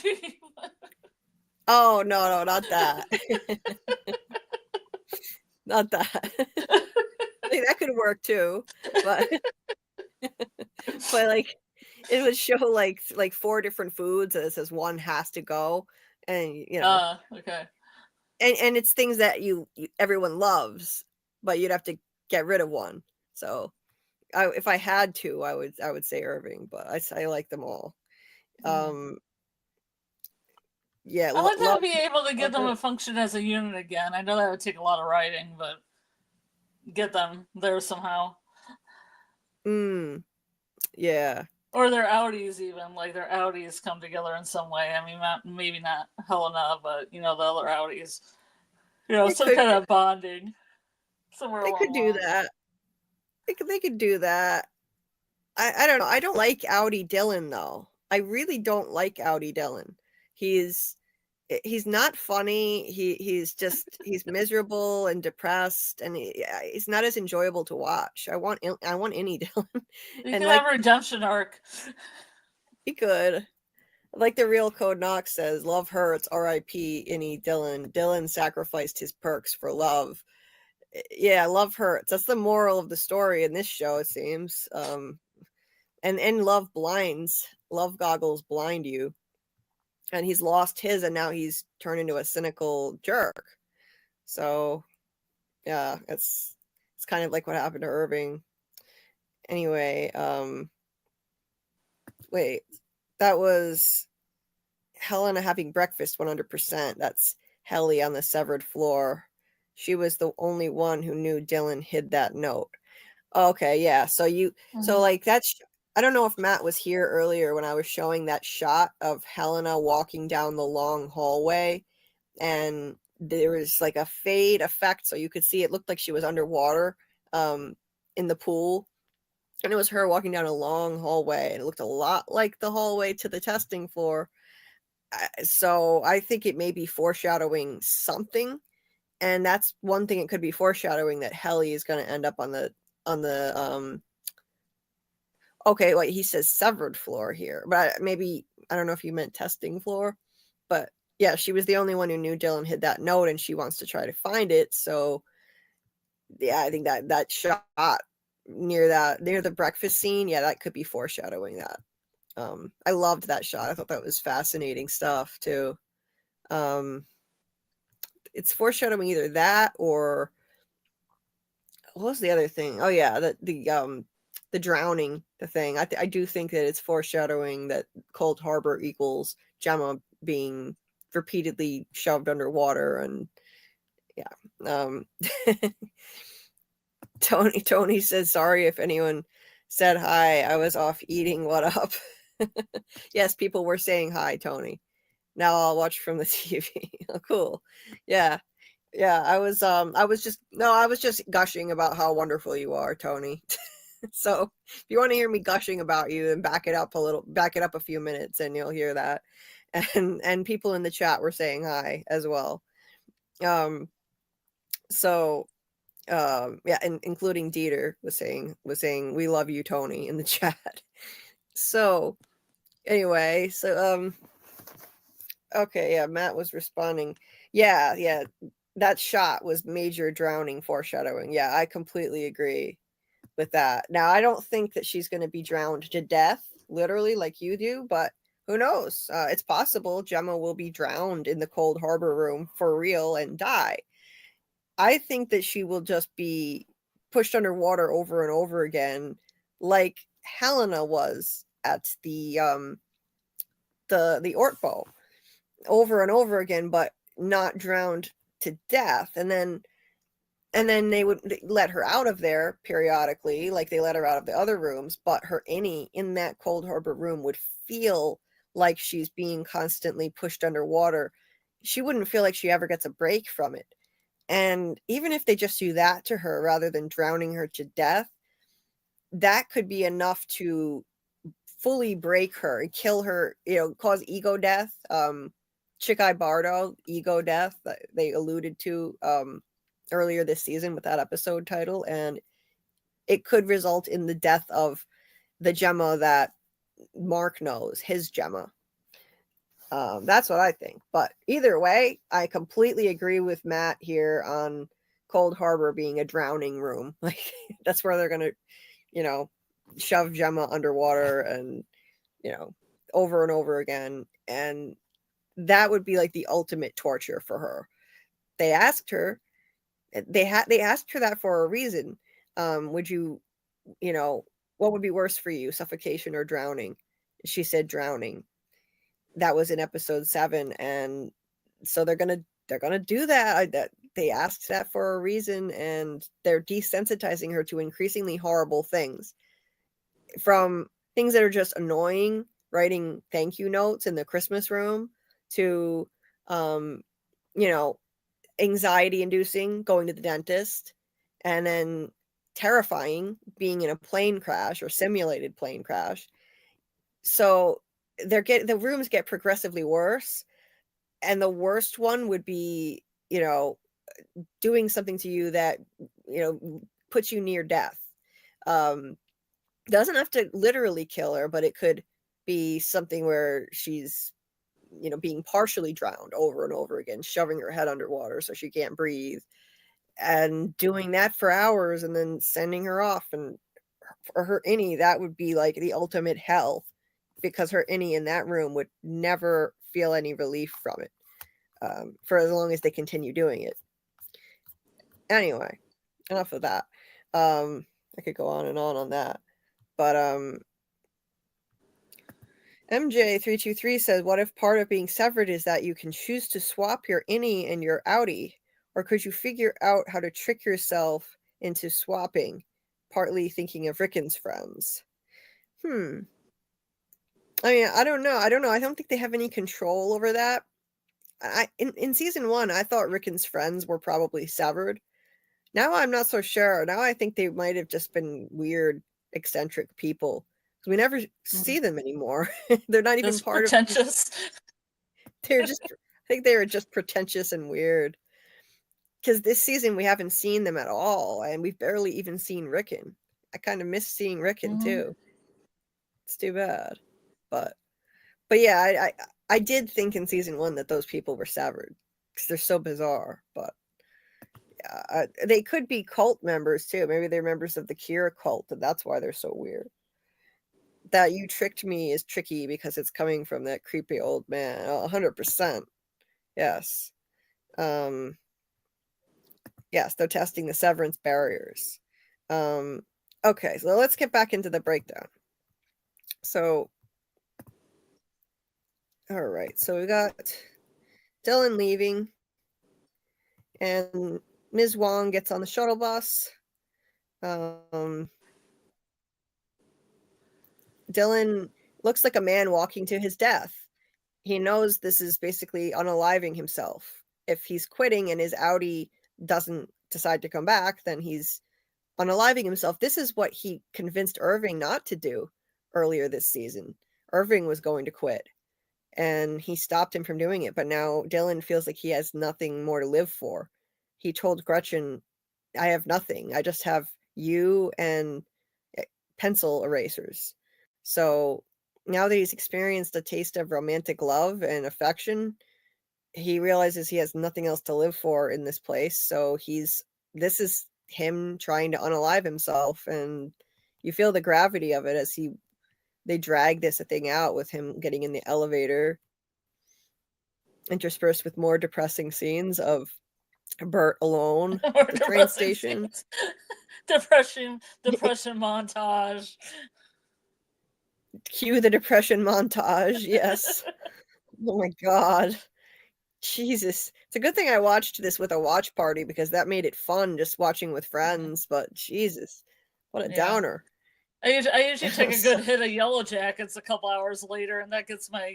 Oh no, not that. Not that. I think that could work too, but like it would show like 4 different foods, and it says one has to go, and you know. Okay. And it's things that you everyone loves, but you'd have to get rid of one. So, if I had to, I would say Irving, but I like them all. Yeah, I'd like to be able to get them to function as a unit again. I know that would take a lot of writing, but get them there somehow. Yeah. Or their outies, even like their outies come together in some way. I mean, maybe not Helena, but the other outies. Some kind of bonding somewhere. They could do that. They could do that. I don't know. I don't like outie Dylan though. I really don't like Outie Dylan. He's not funny. He's miserable and depressed, and he's not as enjoyable to watch. I want Innie Dylan. You And can have a redemption arc. He could. Like the real Code Knox says, love hurts, R.I.P. Innie Dylan. Dylan sacrificed his perks for love. Yeah, love hurts. That's the moral of the story in this show, it seems. And love blinds. Love goggles blind you. And he's lost his, and now he's turned into a cynical jerk. So, yeah, it's kind of like what happened to Irving. Anyway, wait, that was Helena having breakfast 100%. That's Helly on the severed floor. She was the only one who knew Dylan hid that note. Okay, yeah. So so like that's, I don't know if Matt was here earlier when I was showing that shot of Helena walking down the long hallway, and there was like a fade effect, so you could see it looked like she was underwater in the pool, and it was her walking down a long hallway, and it looked a lot like the hallway to the testing floor. So I think it may be foreshadowing something, and that's one thing it could be foreshadowing, that Helly is going to end up on the okay, well, he says severed floor here, but maybe, I don't know if you meant testing floor, but yeah, she was the only one who knew Dylan hid that note, and she wants to try to find it. So yeah, I think that shot near the breakfast scene, yeah, that could be foreshadowing that. I loved that shot. I thought that was fascinating stuff too. It's foreshadowing either that, or what was the other thing? Oh yeah, the drowning, the thing. I do think that it's foreshadowing that Cold Harbor equals Gemma being repeatedly shoved underwater, and yeah. Tony says, sorry if anyone said hi. I was off eating. What up? Yes, people were saying hi, Tony. Now I'll watch from the TV. Oh, cool. Yeah. I was just gushing about how wonderful you are, Tony. So if you want to hear me gushing about you, then back it up a few minutes, and you'll hear that. And people in the chat were saying hi as well. Yeah, and including Dieter was saying we love you, Tony, in the chat. So anyway, okay, yeah, Matt was responding. Yeah, that shot was major drowning foreshadowing. Yeah, I completely agree with that. Now, I don't think that she's going to be drowned to death, literally, like you do, but who knows? It's possible Gemma will be drowned in the Cold Harbor room for real and die. I think that she will just be pushed underwater over and over again, like Helena was at the Ortbo, over and over again, but not drowned to death. And then they would let her out of there periodically, like they let her out of the other rooms, but her Innie in that Cold Harbor room would feel like she's being constantly pushed underwater. She wouldn't feel like she ever gets a break from it. And even if they just do that to her rather than drowning her to death, that could be enough to fully break her and kill her, cause ego death. Chikai Bardo, ego death, that they alluded to earlier this season with that episode title. And it could result in the death of the Gemma that Mark knows, his Gemma. That's what I think. But either way, I completely agree with Matt here on Cold Harbor being a drowning room. Like, that's where they're going to, shove Gemma underwater and, over and over again. And that would be like the ultimate torture for her. They asked her that for a reason. Would you, what would be worse for you, suffocation or drowning? She said drowning. That was in episode 7, and so they're gonna do that. That they asked that for a reason, and they're desensitizing her to increasingly horrible things, from things that are just annoying, writing thank you notes in the Christmas room, to anxiety inducing, going to the dentist, and then terrifying, being in a plane crash or simulated plane crash. So the rooms get progressively worse, and the worst one would be, doing something to you that, puts you near death. Doesn't have to literally kill her, but it could be something where she's, being partially drowned over and over again, shoving her head underwater so she can't breathe, and doing that for hours and then sending her off. And for her Innie, that would be like the ultimate hell, because her Innie in that room would never feel any relief from it, for as long as they continue doing it. Anyway, enough of that. I could go on and on that. But MJ323 says, what if part of being severed is that you can choose to swap your Innie and your outie? Or could you figure out how to trick yourself into swapping? Partly thinking of Rickon's friends. I mean, I don't know. I don't think they have any control over that. In season 1, I thought Rickon's friends were probably severed. Now I'm not so sure. Now I think they might have just been weird, eccentric people. We never see them anymore. They're not even part pretentious. of. They're just. I think they were just pretentious and weird. Because this season we haven't seen them at all, and we've barely even seen Rickon. I kind of miss seeing Rickon too. It's too bad, but yeah, I did think in season 1 that those people were severed because they're so bizarre. But yeah, they could be cult members too. Maybe they're members of the Kira cult, and that's why they're so weird. That you tricked me is tricky because it's coming from that creepy old man. 100%. Yes. Yes, they're testing the severance barriers. Okay, so let's get back into the breakdown. So, all right, so we got Dylan leaving, and Ms. Huang gets on the shuttle bus. Dylan looks like a man walking to his death. He knows this is basically unaliving himself. If he's quitting and his outie doesn't decide to come back, then he's unaliving himself. This is what he convinced Irving not to do earlier this season. Irving was going to quit, and he stopped him from doing it. But now Dylan feels like he has nothing more to live for. He told Gretchen, I have nothing. I just have you and pencil erasers. So now that he's experienced a taste of romantic love and affection, he realizes he has nothing else to live for in this place. So this is him trying to unalive himself, and you feel the gravity of it as they drag this thing out with him getting in the elevator, interspersed with more depressing scenes of Burt alone at the train station. Depression montage. Cue the depression montage. Yes. Oh my God. Jesus. It's a good thing I watched this with a watch party, because that made it fun just watching with friends. But Jesus, what a downer. I usually take a good hit of Yellow Jackets a couple hours later, and that gets my,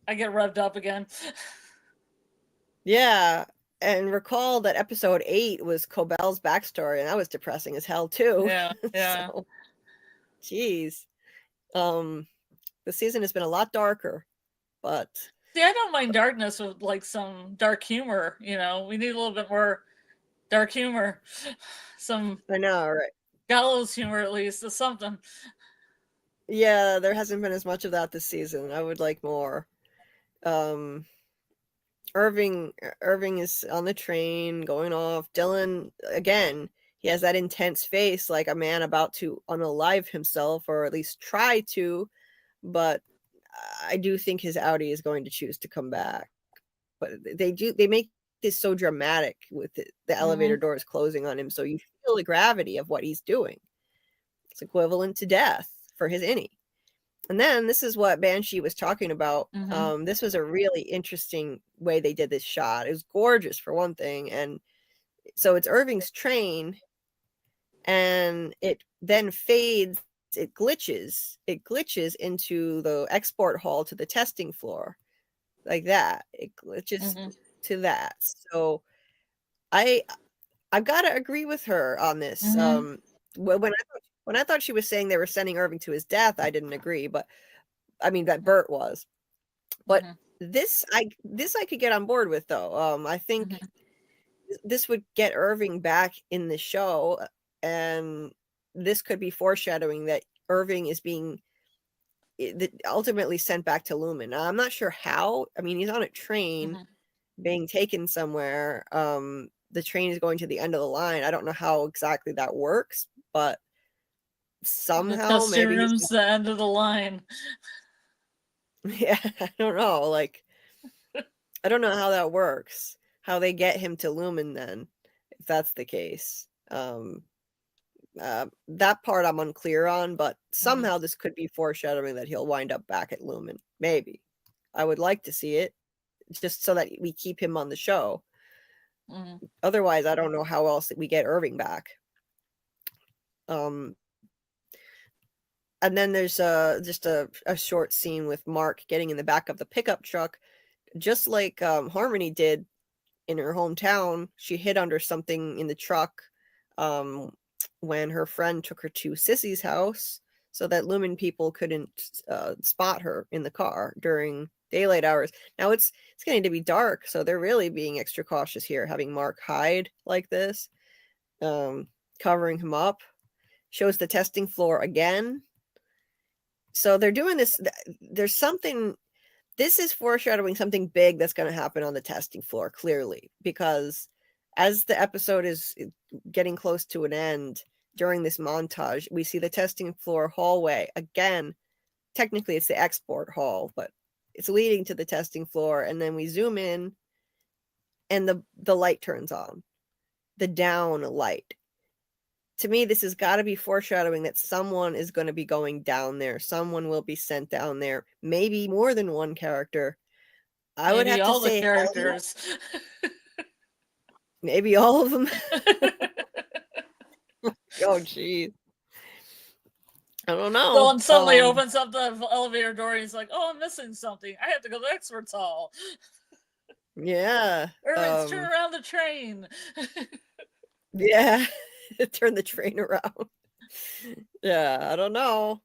I get revved up again. Yeah. And recall that episode 8 was Cobell's backstory, and that was depressing as hell too. Yeah. So, geez. The season has been a lot darker, but see, I don't mind darkness with like some dark humor. We need a little bit more dark humor. I know, right? Gallows humor, at least, is something. Yeah, there hasn't been as much of that this season. I would like more. Irving is on the train going off. Dylan, again, he has that intense face like a man about to unalive himself, or at least try to, but I do think his outie is going to choose to come back. But they make this so dramatic with the elevator doors closing on him, so you feel the gravity of what he's doing. It's equivalent to death for his Innie. And then this is what Banshee was talking about. This was a really interesting way they did this shot. It was gorgeous for one thing. And so it's Irving's train, and it then fades. It glitches into the export hall to the testing floor, like that. It glitches to that. So I've got to agree with her on this. When I thought she was saying they were sending Irving to his death, I didn't agree, but I mean, that Burt was. But Mhm. this I could get on board with, though. I think Mhm. this would get Irving back in the show, and this could be foreshadowing that Irving is being ultimately sent back to Lumen. Now, I'm not sure how. I mean, he's on a train Mhm. being taken somewhere. The train is going to the end of the line. I don't know how exactly that works, but The somehow testing maybe room's the end of the line. yeah, I don't know. Like, I don't know how that works. How they get him to Lumen then, if that's the case. That part I'm unclear on, but somehow this could be foreshadowing that he'll wind up back at Lumen. Maybe. I would like to see it, just so that we keep him on the show. Mhm. Otherwise, I don't know how else we get Irving back. And then there's just a short scene with Mark getting in the back of the pickup truck, just like Harmony did in her hometown. She hid under something in the truck when her friend took her to Sissy's house, so that Lumen people couldn't spot her in the car during daylight hours. Now it's getting to be dark, so they're really being extra cautious here, having Mark hide like this, covering him up. Shows the testing floor again. So they're doing this. There's something. This is foreshadowing something big that's going to happen on the testing floor, clearly, because as the episode is getting close to an end, during this montage, we see the testing floor hallway again. Technically, it's the export hall, but it's leading to the testing floor. And then we zoom in, and the light turns on, the down light. To me, this has got to be foreshadowing that someone is going to be going down there. Someone will be sent down there. Maybe more than one character. I would Maybe have to all the say characters. maybe all of them. Oh, jeez. I don't know. Dylan suddenly opens up the elevator door and he's like, "Oh, I'm missing something. I have to go to the expert's hall." Yeah. Irving's turn around the train. Yeah. Turn the train around. Yeah, I don't know.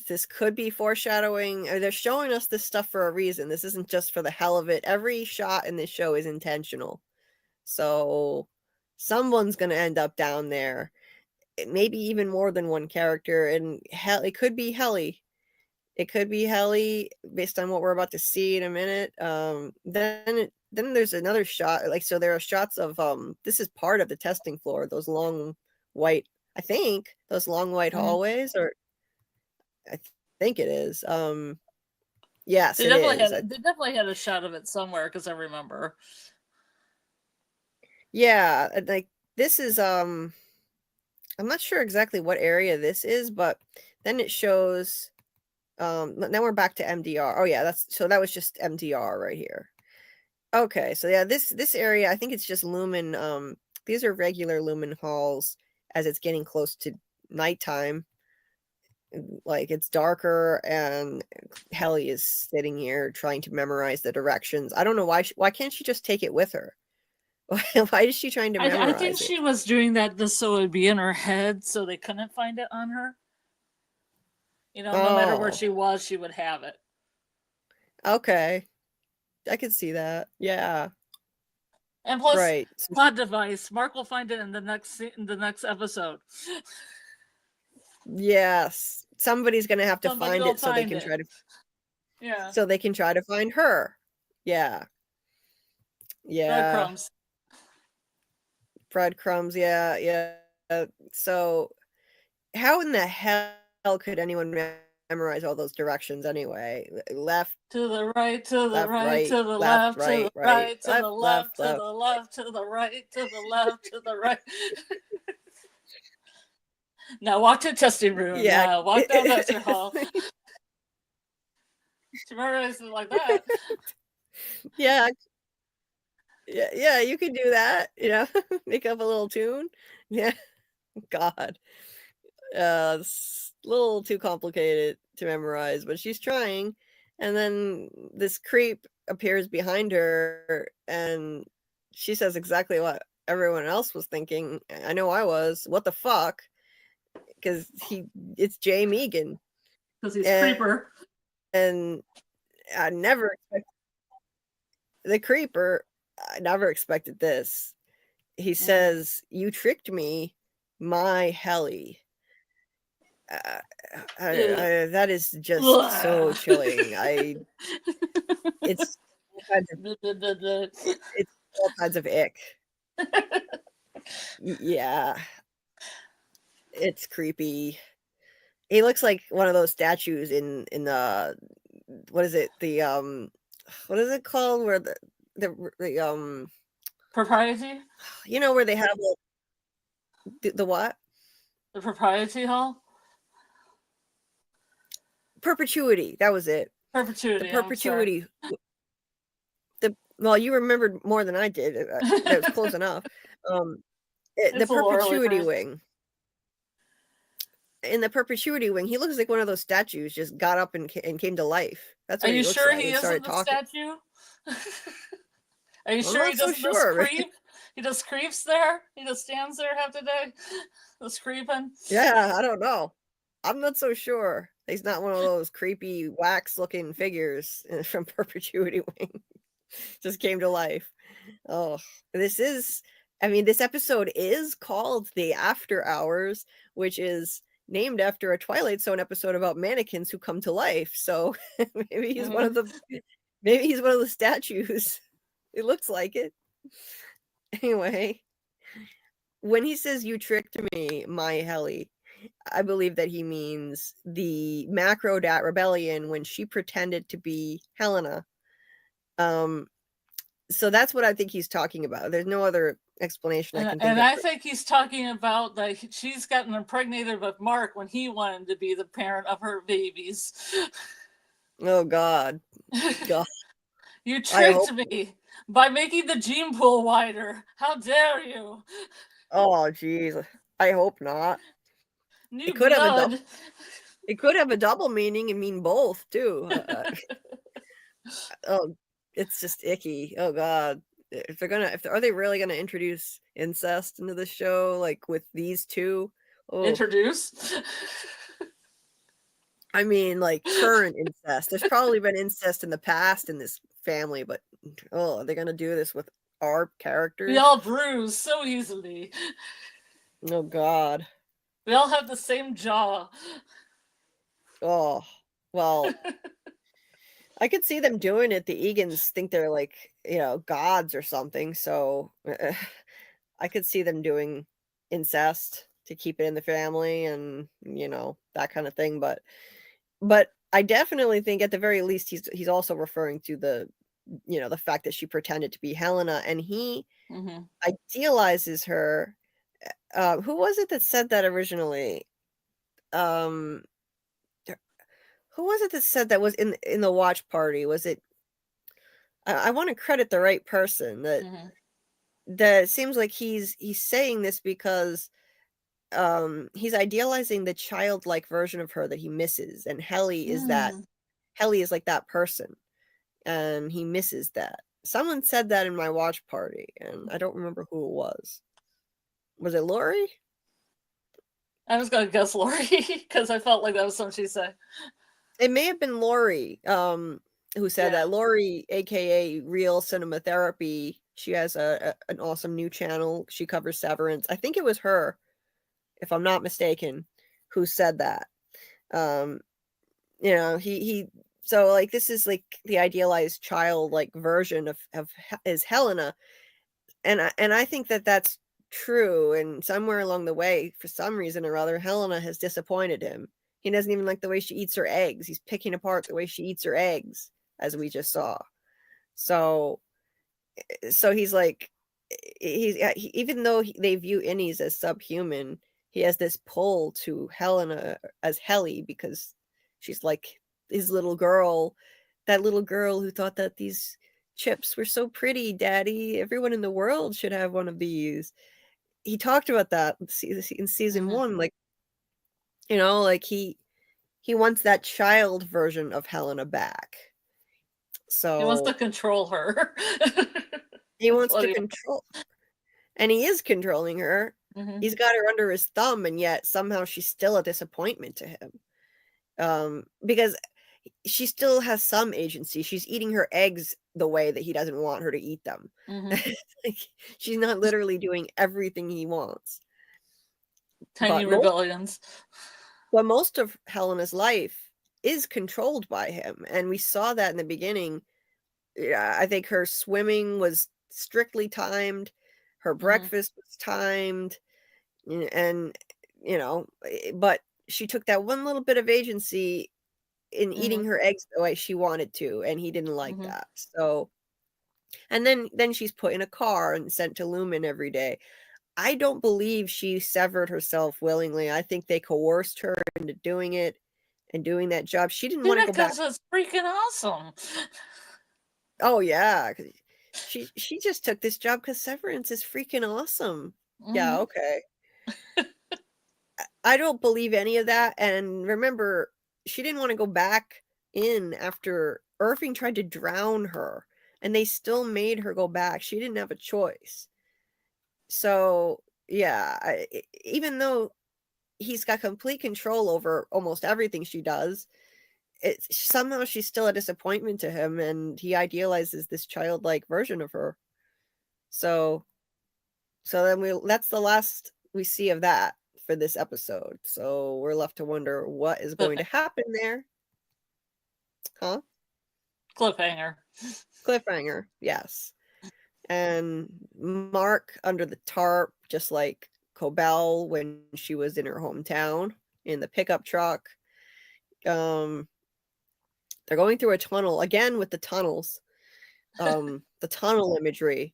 This could be foreshadowing. They're showing us this stuff for a reason. This isn't just for the hell of it. Every shot in this show is intentional. So someone's going to end up down there. Maybe even more than one character. And it could be Helly. It could be Helly, based on what we're about to see in a minute. Then there's another shot. Like, so there are shots of this is part of the testing floor. Those long white, I think those long white hallways, or I think it is. Yes, They it is. definitely had a shot of it somewhere, because I remember. Yeah, like this is I'm not sure exactly what area this is, but then it shows now we're back to MDR. Oh yeah, that was just MDR right here. Okay, so yeah, this area, I think it's just Lumen. These are regular Lumen halls as it's getting close to nighttime. Like, it's darker, and Helly is sitting here trying to memorize the directions. I don't know why can't she just take it with her? Why is she trying to memorize I think it? she was doing that just so it would be in her head, so they couldn't find it on her. No matter where she was, she would have it. Okay, I could see that. Yeah. And plus, right. plot device. Mark will find it in the next episode. Yes, somebody's gonna have to find it so they can try to. Yeah. So they can try to find her. Yeah. Yeah. Breadcrumbs. Yeah. So, how in the hell could anyone memorize all those directions anyway? Left to the right, to the left, right, to the left, to the right, to the left, to the left, to the right, to the left, to the right. Now walk to the testing room. Yeah. Now walk down that hall. To memorize it like that. Yeah. Yeah, you could do that, make up a little tune. Yeah. God. It's a little too complicated to memorize, but she's trying. And then this creep appears behind her, and she says exactly what everyone else was thinking. I know I was. What the fuck? Because it's Jame Eagan. Because he's And- creeper. And I never expected the creeper. I never expected this. He says, "You tricked me, my Helly." That is just so chilling. It's all kinds of ick. Yeah, it's creepy. He looks like one of those statues in the what is it, the what is it called, where the Propriety? you know, where they have the what, The Propriety Hall? perpetuity, that was it. Perpetuity. The perpetuity. Well, you remembered more than I did. That was close enough. The It's a little early for perpetuity it. wing. In the perpetuity wing, he looks like one of those statues just got up and came to life. That's Are what you he looks sure like. he and isn't started the talking. statue? Are you I'm sure he not so doesn't sure. just creep? He just creeps there? He just stands there half the day? Just creeping? Yeah, I don't know. I'm not so sure. He's not one of those creepy wax-looking figures from Perpetuity Wing. Just came to life. Oh, this episode is called The After Hours, which is named after a Twilight Zone episode about mannequins who come to life. So maybe he's one of the statues. It looks like it. Anyway, when he says "you tricked me, my Helly," I believe that he means the Macrodat rebellion when she pretended to be Helena. So that's what I think he's talking about. There's no other explanation I can think of. And I think he's talking about that she's gotten impregnated with Mark when he wanted to be the parent of her babies. Oh God. God. You tricked me by making the gene pool wider. How dare you? Oh jeez. I hope not. New It could blood. have a double meaning and mean both too. Oh, it's just icky. Oh God. Are they really gonna introduce incest into the show, like with these two? Oh. Introduce? I mean, like current incest. There's probably been incest in the past in this family, but are they gonna do this with our characters? We all bruise so easily. Oh God. We all have the same jaw. Oh, well, I could see them doing it. The Eagans think they're like, gods or something. So I could see them doing incest to keep it in the family and, that kind of thing. But I definitely think at the very least he's also referring to the fact that she pretended to be Helena and he idealizes her. Who was it that said that originally? Who was it that said that was in the watch party? Was it? I want to credit the right person. That seems like he's saying this because he's idealizing the childlike version of her that he misses, and Helly is that. Helly is like that person, and he misses that. Someone said that in my watch party, and I don't remember who it was. Was it Lori? I was gonna guess Lori because I felt like that was something she said. It may have been Lori who said that. Lori, aka Real Cinema Therapy, she has an awesome new channel. She covers Severance. I think it was her, if I'm not mistaken, who said that. He so like this is like the idealized childlike version of is Helena, and I think that that's true. And somewhere along the way, for some reason or other, Helena has disappointed him. He doesn't even like the way she eats her eggs. He's picking apart the way she eats her eggs, as we just saw. So he's like, even though they view Innies as subhuman, he has this pull to Helena as Helly because she's like his little girl, that little girl who thought that these chips were so pretty, Daddy. Everyone in the world should have one of these. He talked about that in season one, like, like he wants that child version of Helena back. So he wants to control her. He wants to control, and he is controlling her. He's got her under his thumb, and yet somehow she's still a disappointment to him. Because she still has some agency. She's eating her eggs the way that he doesn't want her to eat them. Like, she's not literally doing everything he wants. Tiny rebellions. But most of Helena's life is controlled by him, and we saw that in the beginning. Yeah, I think her swimming was strictly timed, her breakfast was timed, and but she took that one little bit of agency in eating her eggs the way she wanted to, and he didn't like that. So, and then she's put in a car and sent to Lumen every day. I don't believe she severed herself willingly. I think they coerced her into doing it and doing that job. She didn't want to go back. Because it's freaking awesome. Oh yeah, she just took this job because Severance is freaking awesome. Yeah, okay. I don't believe any of that. And remember, she didn't want to go back in after Irving tried to drown her, and they still made her go back. She didn't have a choice. So yeah, even though he's got complete control over almost everything she does, somehow she's still a disappointment to him, and he idealizes this childlike version of her. So then that's the last we see of that for this episode. So we're left to wonder what is going to happen there. Huh? Cliffhanger, yes. And Mark under the tarp, just like Cobell when she was in her hometown in the pickup truck. They're going through a tunnel again with the tunnels. The tunnel imagery.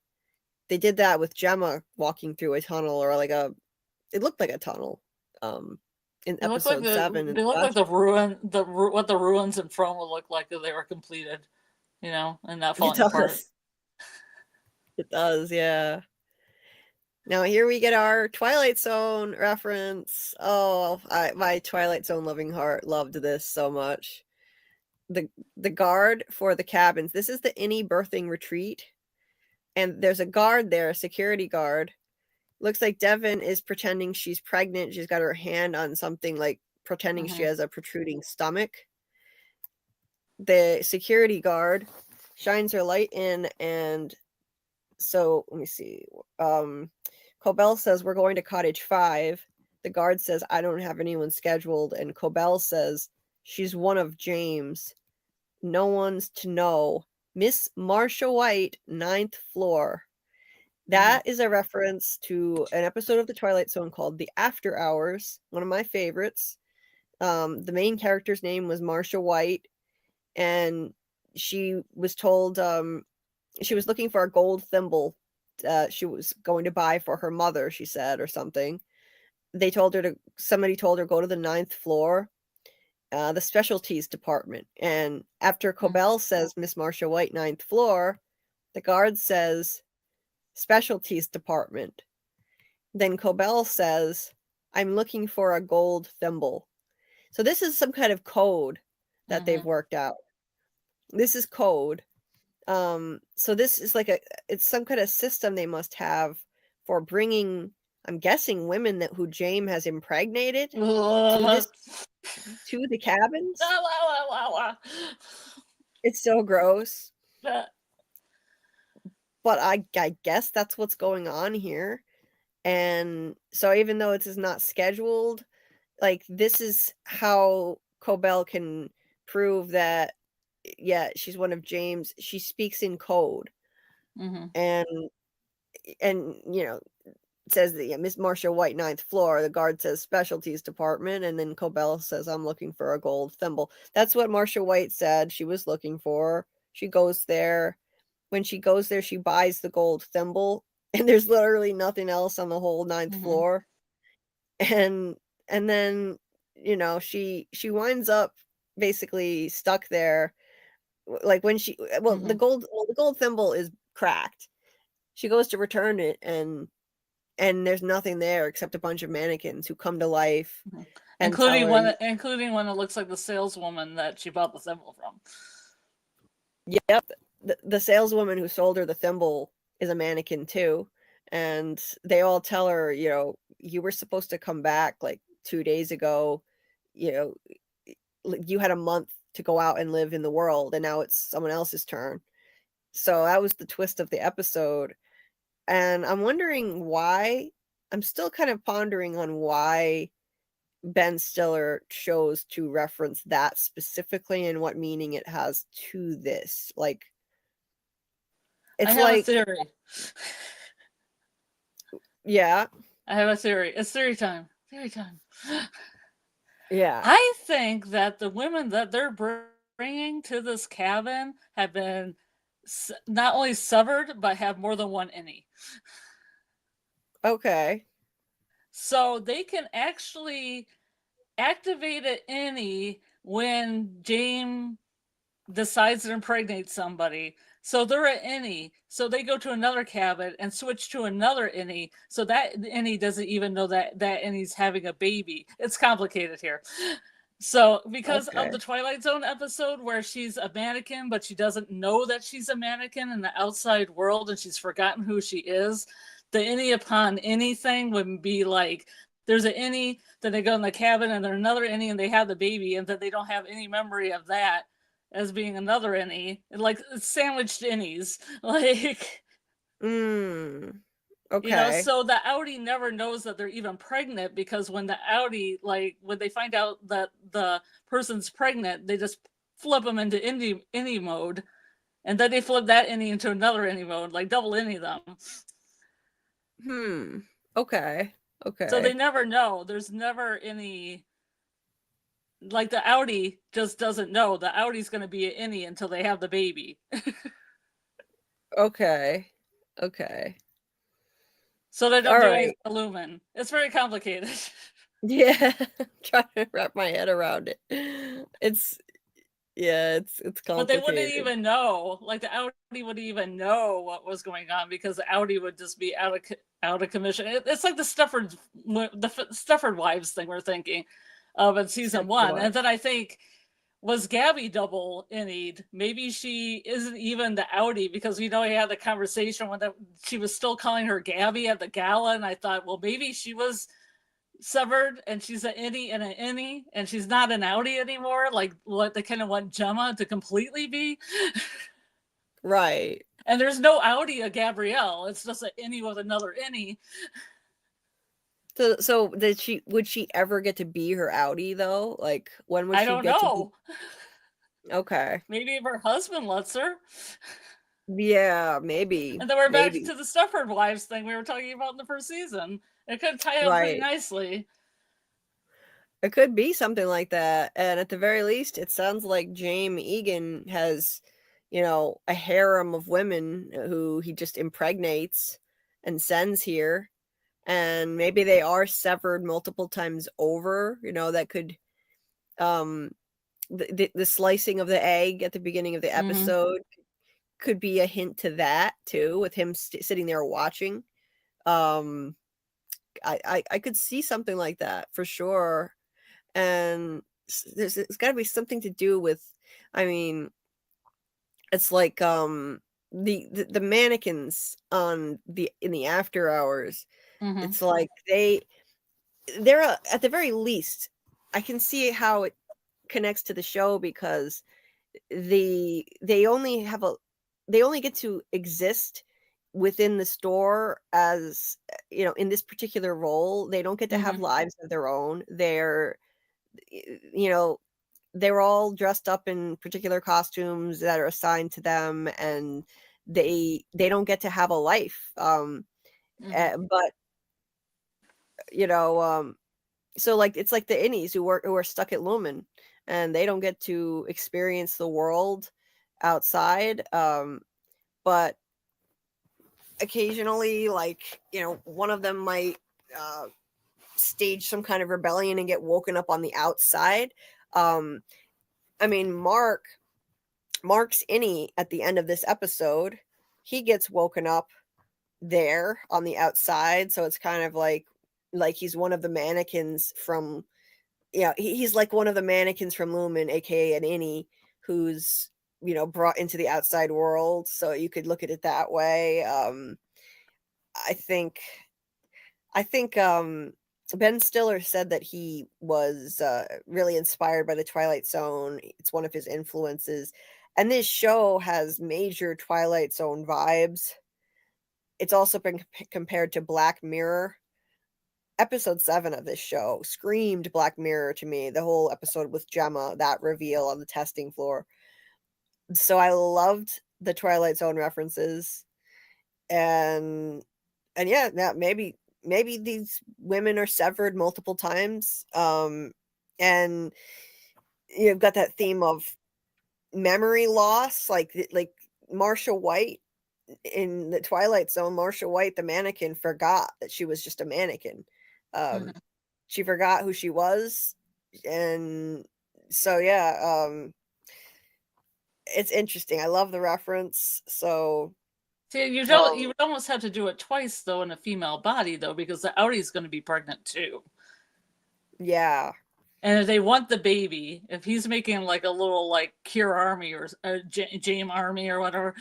They did that with Gemma walking through a tunnel, or it looked like a tunnel. In episode 7. They look like what the ruins in Frome would look like if they were completed, and not falling apart. It does, yeah. Now here we get our Twilight Zone reference. Oh, my Twilight Zone loving heart loved this so much. The guard for the cabins. This is the Innie birthing retreat, and there's a guard there, a security guard. Looks like Devon is pretending she's pregnant. She's got her hand on something, like pretending she has a protruding stomach. The security guard shines her light in, and so let me see. Cobell says, "We're going to Cottage 5." The guard says, "I don't have anyone scheduled." And Cobell says, "She's one of James. No one's to know. Miss Marcia White, 9th floor." That is a reference to an episode of The Twilight Zone called The After Hours, one of my favorites. The main character's name was Marcia White, and she was told she was looking for a gold thimble she was going to buy for her mother, she said, or something. Somebody told her go to the 9th floor, the specialties department. And after Cobell says Miss Marcia White, 9th floor, the guard says specialties department. Then Cobell says, "I'm looking for a gold thimble." So this is some kind of code that they've worked out. This is code. So this is it's some kind of system they must have for bringing, I'm guessing, women who Jame has impregnated to the cabins. It's so gross. But I guess that's what's going on here. And so even though it is not scheduled, this is how Cobell can prove that, yeah, she's one of James. She speaks in code. And it says that, yeah, Miss Marcia White, 9th floor. The guard says specialties department, and then Cobell says, "I'm looking for a gold thimble." That's what Marcia White said she was looking for. She goes there. When she goes there, she buys the gold thimble, and there's literally nothing else on the whole 9th floor. And then she winds up basically stuck there. Like when the gold thimble is cracked. She goes to return it, and there's nothing there except a bunch of mannequins who come to life, including one that looks like the saleswoman that she bought the thimble from. Yep, the saleswoman who sold her the thimble is a mannequin too, and they all tell her, you were supposed to come back 2 days ago, you had a month to go out and live in the world, and now it's someone else's turn. So that was the twist of the episode. And I'm wondering why. I'm still kind of pondering on why Ben Stiller chose to reference that specifically and what meaning it has to this. Like, it's I have like, a theory. yeah, I have a theory. It's theory time. Theory time. yeah. I think that the women that they're bringing to this cabin have been not only severed, but have more than one innie. Okay. So they can actually activate an innie when Jame decides to impregnate somebody. So they're an innie. So they go to another cabin and switch to another innie. So that innie doesn't even know that that innie's having a baby. It's complicated here. So because of the Twilight Zone episode where she's a mannequin, but she doesn't know that she's a mannequin in the outside world and she's forgotten who she is, the innie upon anything would be like, there's an innie, then they go in the cabin and there's another innie and they have the baby, and then they don't have any memory of that as being another innie. Like sandwiched innies. Like, okay. You know, so the outie never knows that they're even pregnant, because when the outie, like when they find out that the person's pregnant, they just flip them into innie mode, and then they flip that innie into another innie mode, like double innie them. Okay. So they never know. There's never any, like the outie just doesn't know. The outie's going to be an innie until they have the baby. Okay. So they don't do anything to Lumen. It's very complicated. Yeah, I'm trying to wrap my head around it. It's complicated. But they wouldn't even know. Like the outie wouldn't even know what was going on, because the outie would just be out of commission. It's like the Stefford wives thing we're thinking of in season 1. And then I think, was Gabby double innied? Maybe she isn't even the outie, because we know he had the conversation when she was still calling her Gabby at the gala, and I thought, well, maybe she was severed and she's an innie and an innie, and she's not an outie anymore, like what they kind of want Gemma to completely be. Right. And there's no outie of Gabrielle. It's just an innie with another innie. So would she ever get to be her outie though? Like, when would she I don't know. Okay. Maybe if her husband lets her. Yeah, maybe. And then we're back to the Stefford wives thing we were talking about in the first season. It could tie up pretty nicely. It could be something like that. And at the very least, it sounds like Jame Eagan has, a harem of women who he just impregnates and sends here. And maybe they are severed multiple times over. That could, the slicing of the egg at the beginning of the episode could be a hint to that too, with him sitting there watching. I could see something like that for sure. And it's got to be something to do with, it's like the mannequins in the after hours. It's like they're at the very least, I can see how it connects to the show, because they only get to exist within the store as, in this particular role. They don't get to have lives of their own. They're all dressed up in particular costumes that are assigned to them, and they don't get to have a life. But so like, it's like the innies who are stuck at Lumen, and they don't get to experience the world outside. But occasionally, like, one of them might stage some kind of rebellion and get woken up on the outside. Mark's innie at the end of this episode, he gets woken up there on the outside. So it's kind of like he's one of the mannequins from, he's like one of the mannequins from Lumen, aka an innie, who's brought into the outside world. So you could look at it that way. I think Ben Stiller said that he was really inspired by the Twilight Zone. It's one of his influences. And this show has major Twilight Zone vibes. It's also been compared to Black Mirror. Episode 7 of this show screamed Black Mirror to me. The whole episode with Gemma, that reveal on the testing floor. So I loved the Twilight Zone references. And yeah, maybe these women are severed multiple times. And you've got that theme of memory loss, like Marsha White in the Twilight Zone. Marsha White, the mannequin, forgot that she was just a mannequin. She forgot who she was. And so, yeah, it's interesting. I love the reference. So see, you would almost have to do it twice though in a female body though, because the outie is going to be pregnant too. Yeah. And if they want the baby, if he's making like a little like Cure Army or Jame Army or whatever,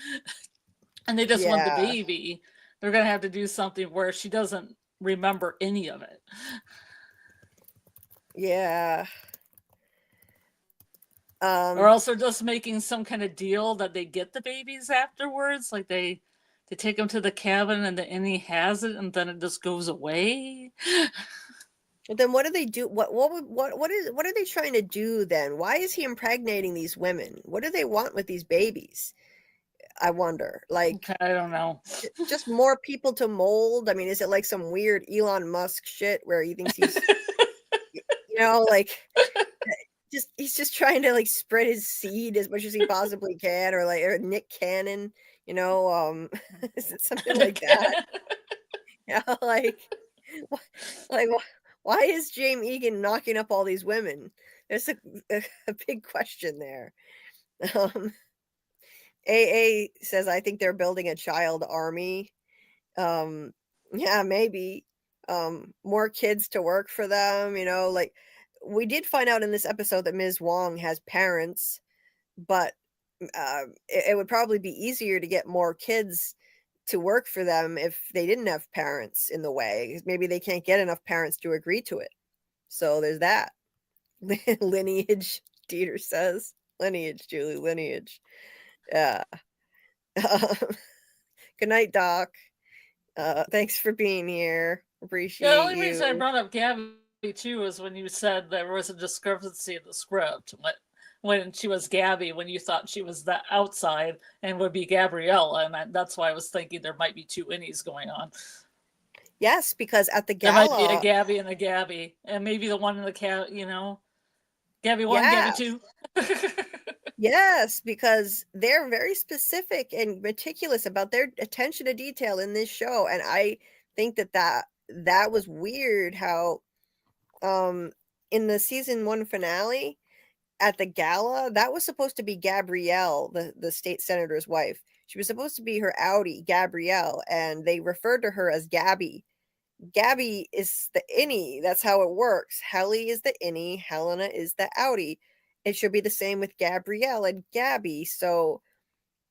and they just want the baby, they're going to have to do something where she doesn't remember any of it. Yeah. Or else they're just making some kind of deal that they get the babies afterwards. Like they take them to the cabin and the Innie has it and then it just goes away. But then what do they do? What are they trying to do then? Why is he impregnating these women? What do they want with these babies? I wonder. Like, I don't know. Just more people to mold. I mean, is it like some weird Elon Musk shit where he thinks he's, like, he's just trying to like spread his seed as much as he possibly can, or Nick Cannon, is it something like that? Why is Jame Eagan knocking up all these women? There's a big question there. AA says, I think they're building a child army. Yeah, maybe. More kids to work for them, like we did find out in this episode that Ms. Huang has parents, but it would probably be easier to get more kids to work for them if they didn't have parents in the way. Maybe they can't get enough parents to agree to it. So there's that. Lineage, Dieter says. Lineage, Julie, lineage. Yeah. Good night, Doc. Thanks for being here. Appreciate the only you. reason I brought up Gabby too is when you said there was a discrepancy in the script when she was Gabby, when you thought she was the outside and would be Gabriella, and that's why I was thinking there might be two Innies going on. Yes, because at the gala, there might be a Gabby and a Gabby, and maybe the one in the cat, Gabby 1, Gabby 2. Yes, because they're very specific and meticulous about their attention to detail in this show, and I think that was weird how in the season 1 finale at the gala, that was supposed to be Gabrielle, the state senator's wife. She was supposed to be her outie, Gabrielle, and they referred to her as Gabby. Gabby is the Innie. That's how it works. Helly is the Innie. Helena is the outie. It should be the same with Gabrielle and Gabby. So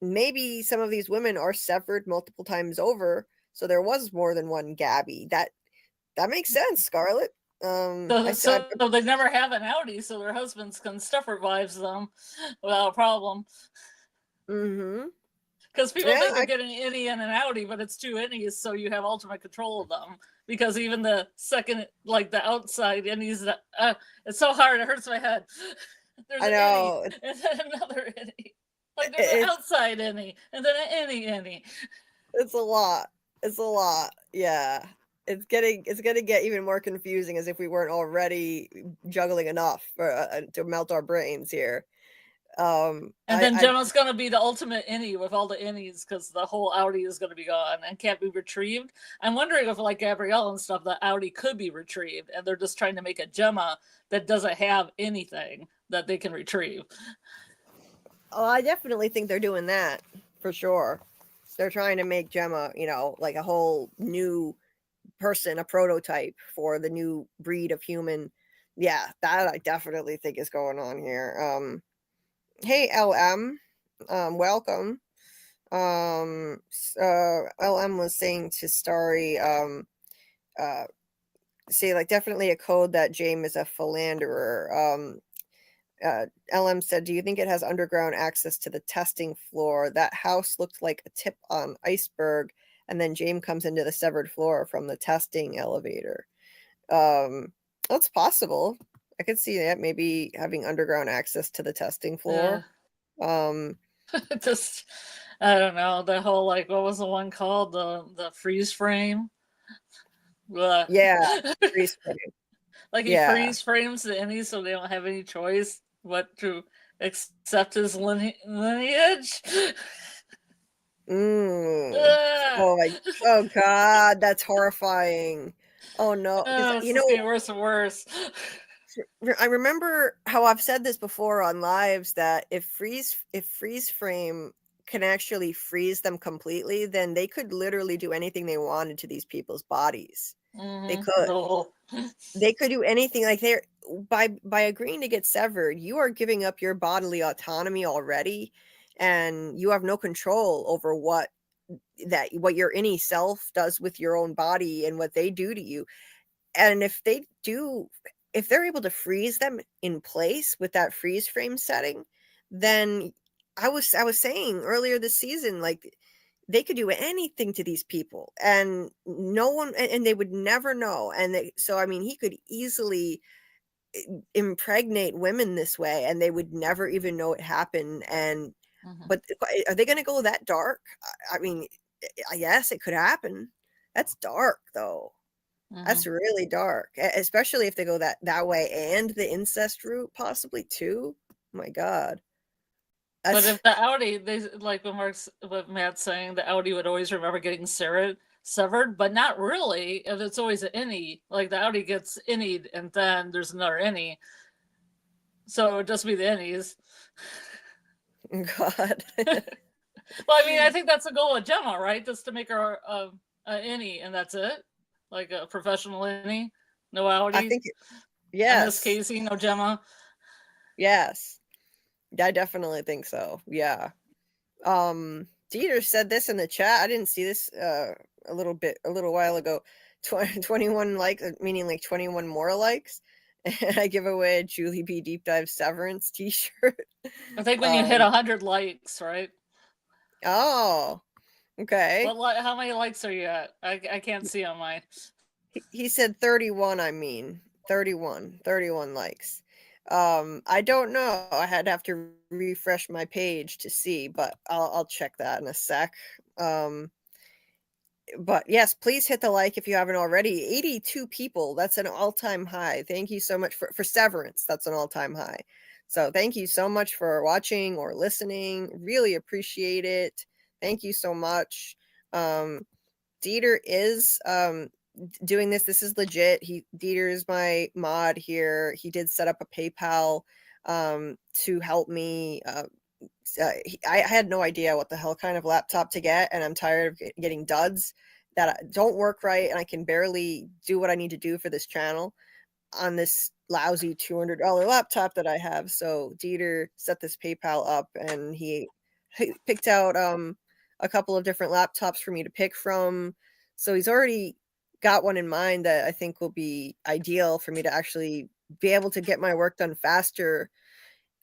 maybe some of these women are severed multiple times over. So there was more than one Gabby. That makes sense, Scarlet. So they never have an outie, so their husbands can stuff revives them without a problem. Mm-hmm. Because people think they're getting an Innie and an outie, but it's two Innies, so you have ultimate control of them. Because even the second, like the outside Innies, it's so hard, it hurts my head. There's an Innie, and then another Innie. Like there's an outside Innie, and then an Innie. It's a lot. Yeah. It's gonna get even more confusing, as if we weren't already juggling enough to melt our brains here. And then Gemma's gonna be the ultimate Innie with all the Innies, because the whole outie is gonna be gone and can't be retrieved. I'm wondering if, like Gabrielle and stuff, the outie could be retrieved, and they're just trying to make a Gemma that doesn't have anything that they can retrieve. Oh, I definitely think they're doing that for sure. They're trying to make Gemma, like a whole new person, a prototype for the new breed of human. Yeah, that I definitely think is going on here. Hey LM, welcome. LM was saying to Starry, see, like, definitely a code that Jame is a philanderer. LM said, do you think it has underground access to the testing floor? That house looked like a tip on iceberg, and then Jame comes into the severed floor from the testing elevator. That's possible. I could see that, maybe having underground access to the testing floor. Just, I don't know, the whole, like, what was the one called, the freeze frame? Yeah, freeze frame. Like, he Yeah. freeze frames the Innie so they don't have any choice but to accept his lineage. Oh god, that's horrifying. Oh no, Oh, you it's know, getting worse and worse. I remember how I've said this before on lives, that if freeze frame can actually freeze them completely, then they could literally do anything they wanted to these people's bodies. They could. No. They could do anything. Like, they're by agreeing to get severed, you are giving up your bodily autonomy already, and you have no control over what your Innie self does with your own body and what they do to you. And if they're able to freeze them in place with that freeze frame setting, then I was saying earlier this season, like, they could do anything to these people, and no one, and they would never know. And so, I mean, he could easily impregnate women this way, and they would never even know it happened. And but are they going to go that dark? I mean, yes, it could happen. That's dark, though. That's really dark, especially if they go that way, and the incest route possibly too. Oh my god. But if the outie, they, like what Matt's saying, the outie would always remember getting severed, but not really. If it's always an Innie, like the outie gets Innied, and then there's another Innie, so it would just be the Innies. God. Well, I mean, I think that's the goal of Gemma, right? Just to make her a Innie, and that's it. Like a professional Innie, no outie. I think, yes. Miss Casey, no Gemma. Yes, I definitely think so. Yeah. Dieter said this in the chat. I didn't see this a little while ago. 21 likes, meaning like 21 more likes. And I give away a JulieBDeepDives Severance T-shirt. I think when you hit 100 likes, right? Oh, okay. How many likes are you at? I can't see on mine. He said 31. I mean 31 likes. I don't know. I'd have to refresh my page to see, but I'll check that in a sec. But yes, please hit the like if you haven't already. 82 people. That's an all-time high. Thank you so much for Severance. That's an all-time high. So thank you so much for watching or listening. Really appreciate it. Thank you so much. Dieter is doing this. This is legit. Dieter is my mod here. He did set up a PayPal to help me. I had no idea what the hell kind of laptop to get, and I'm tired of getting duds that don't work right, and I can barely do what I need to do for this channel on this lousy $200 laptop that I have. So Dieter set this PayPal up, and he picked out a couple of different laptops for me to pick from. So he's already got one in mind that I think will be ideal for me to actually be able to get my work done faster,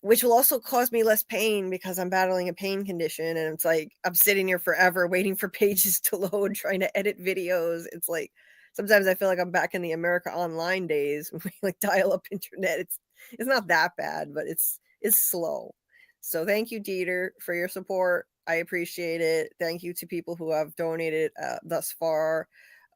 which will also cause me less pain because I'm battling a pain condition. And it's like, I'm sitting here forever waiting for pages to load, trying to edit videos. It's like, sometimes I feel like I'm back in the America Online days when we like dial up internet. It's not that bad, but it's slow. So thank you, Dieter, for your support. I appreciate it. Thank you to people who have donated thus far.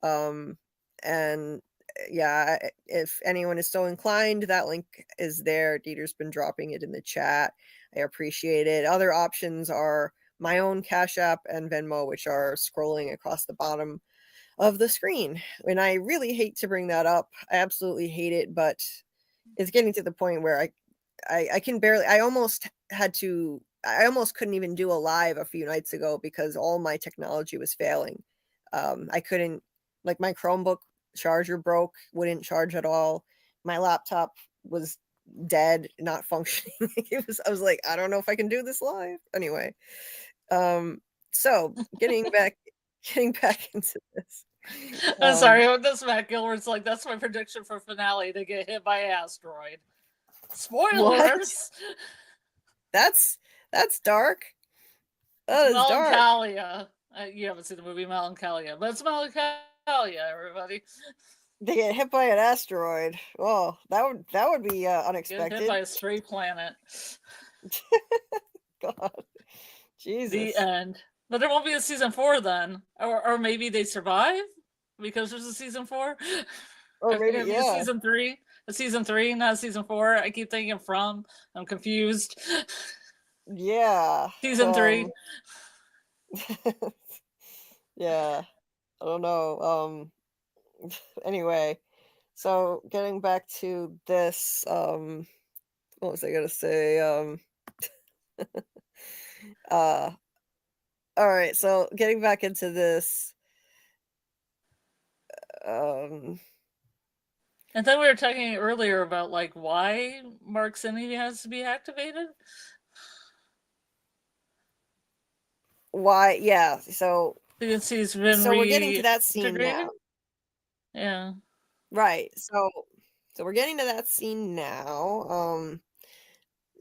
And yeah, if anyone is so inclined, that link is there. Dieter's been dropping it in the chat. I appreciate it. Other options are my own Cashapp and Venmo, which are scrolling across the bottom of the screen. And I really hate to bring that up. I absolutely hate it, but it's getting to the point where I can barely, I almost couldn't even do a live a few nights ago because all my technology was failing. I couldn't, like, my Chromebook charger broke, wouldn't charge at all. My laptop was dead, not functioning. I was like, I don't know if I can do this live. Anyway, so getting back into this. I'm sorry, this Matt Gilbert's like, that's my prediction for finale, to get hit by an asteroid. Spoilers! That's dark. That is dark. Melancholia. You haven't seen the movie Melancholia, but it's Melancholia, everybody. They get hit by an asteroid. Oh, that would be Get unexpected. hit by a stray planet. God, Jesus. The end. But there won't be a season 4 then, or maybe they survive because there's a season 4. Or maybe A season 3. A season 3, not a season 4. I keep thinking From. I'm confused. Yeah. Season 3. Yeah. I don't know. Anyway, so getting back to this, what was I gonna say? All right, so getting back into this, and then we were talking earlier about like why Mark's Innie has to be activated. Why? Yeah. So Since he's been we're getting to that scene now. Yeah. Right. So we're getting to that scene now.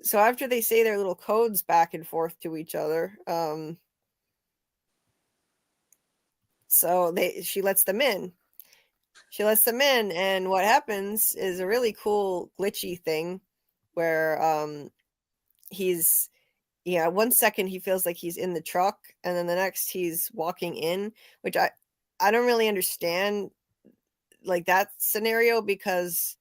So after they say their little codes back and forth to each other, so she lets them in. She lets them in, and what happens is a really cool glitchy thing where he's, yeah, 1 second he feels like he's in the truck, and then the next he's walking in, which I don't really understand like that scenario, because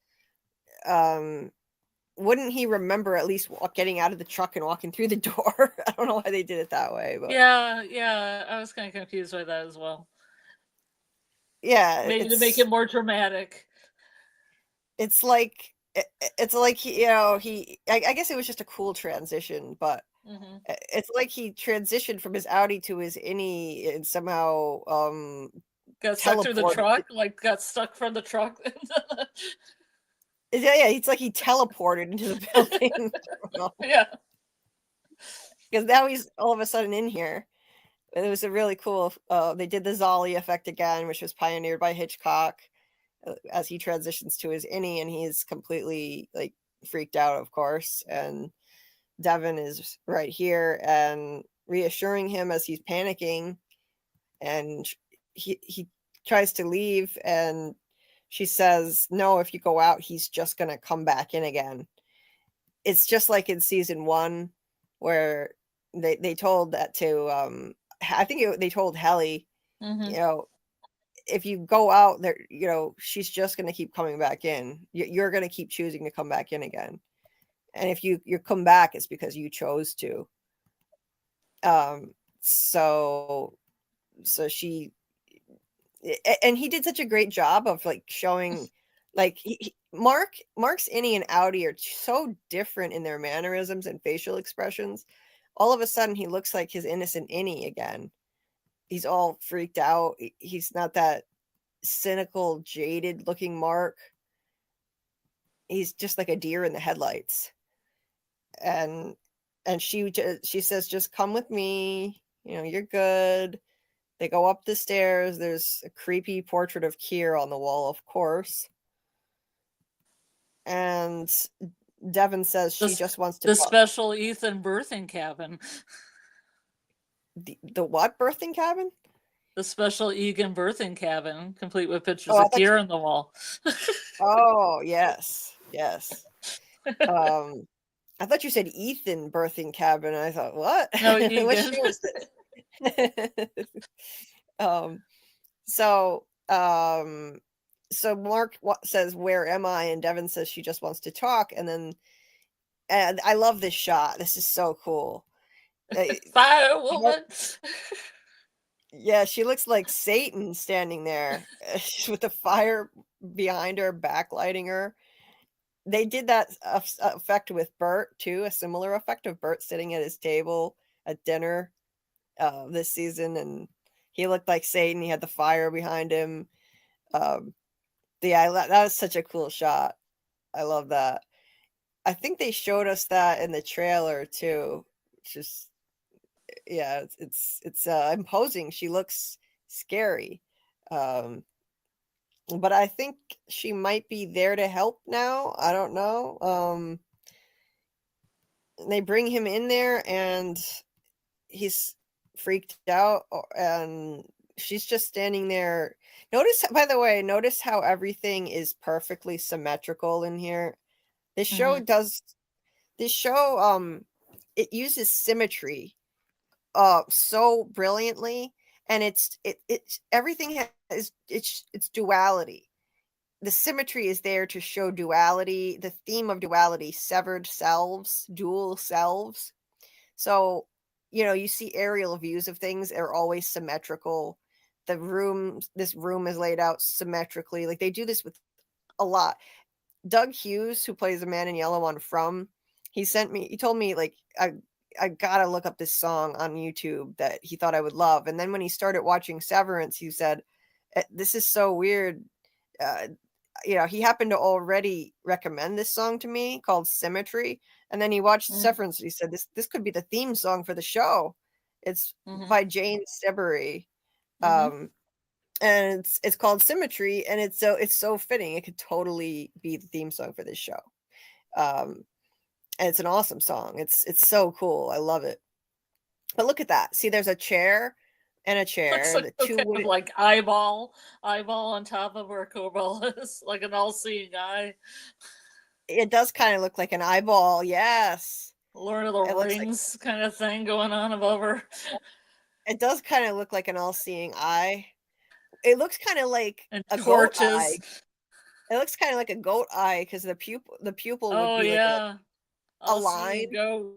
wouldn't he remember at least getting out of the truck and walking through the door? I don't know why they did it that way, but yeah, I was kind of confused by that as well. Yeah, maybe to make it more dramatic. It's like he, you know, I guess it was just a cool transition, but it's like he transitioned from his outie to his innie and somehow got stuck through the truck, like got stuck from the truck. Yeah, it's like he teleported into the building. Yeah, because now he's all of a sudden in here. It was a really cool. They did the Zolly effect again, which was pioneered by Hitchcock, as he transitions to his innie, and he's completely like freaked out, of course. And Devon is right here and reassuring him as he's panicking, and he tries to leave, and she says, "No, if you go out, he's just gonna come back in again." It's just like in season 1, where they told that to I think they told Helly, you know, if you go out there, you know, she's just going to keep coming back in. You're going to keep choosing to come back in again. And if you come back, it's because you chose to. So she, and he did such a great job of like showing, like Mark's innie and outie are so different in their mannerisms and facial expressions. All of a sudden, he looks like his innocent innie again. He's all freaked out. He's not that cynical, jaded looking Mark. He's just like a deer in the headlights. And she says, "Just come with me. You know, you're good." They go up the stairs. There's a creepy portrait of Keir on the wall, of course. And Devon says she just wants to... The special Ethan birthing cabin. The what birthing cabin? The special Egan birthing cabin, complete with pictures of Keir on the wall. Oh, yes. I thought you said Ethan birthing cabin. I thought, what? No, Egan. So Mark says, "Where am I?" And Devon says she just wants to talk. And I love this shot. This is so cool. Firewoman. Yeah, she looks like Satan standing there with the fire behind her, backlighting her. They did that effect with Burt too, a similar effect of Burt sitting at his table at dinner this season, and he looked like Satan. He had the fire behind him. That was such a cool shot. I love that. I think they showed us that in the trailer too. It's imposing. She looks scary. But I think she might be there to help now. I don't know. They bring him in there and he's freaked out, and she's just standing there. By the way, notice how everything is perfectly symmetrical in here. This show it uses symmetry so brilliantly, and it's everything has it's duality. The symmetry is there to show duality, the theme of duality, severed selves, dual selves. So, you see aerial views of things are always symmetrical. This room is laid out symmetrically. Like, they do this with a lot. Doug Hughes, who plays the man in yellow on From, he told me, like, I gotta look up this song on YouTube that he thought I would love. And then when he started watching Severance, he said, this is so weird. He happened to already recommend this song to me called Symmetry. And then he watched Severance and he said, this could be the theme song for the show. It's by Jane Sibbery. And it's called Symmetry, and it's so fitting. It could totally be the theme song for this show. And it's an awesome song. It's so cool. I love it. But look at that. See, there's a chair and a chair. Looks like two kind of like eyeball on top of where Cobalt is, like an all-seeing eye. It does kind of look like an eyeball. Yes. Lord of the Rings kind of thing going on above her. It does kind of look like an all-seeing eye. It looks kind of like a torches. Goat eye. It looks kind of like a goat eye because the pupil would be like a line. Goat.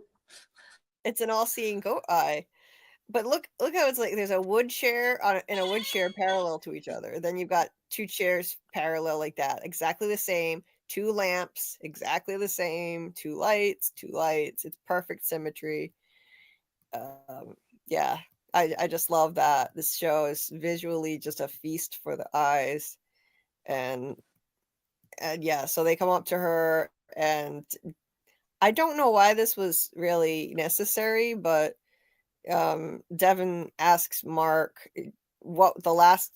It's an all-seeing goat eye. But look how it's like there's a wood chair and a wood chair parallel to each other. Then you've got two chairs parallel like that, exactly the same. Two lamps, exactly the same. Two lights. It's perfect symmetry. Yeah, I just love that. This show is visually just a feast for the eyes. And yeah, so they come up to her, and I don't know why this was really necessary, but Devon asks Mark, do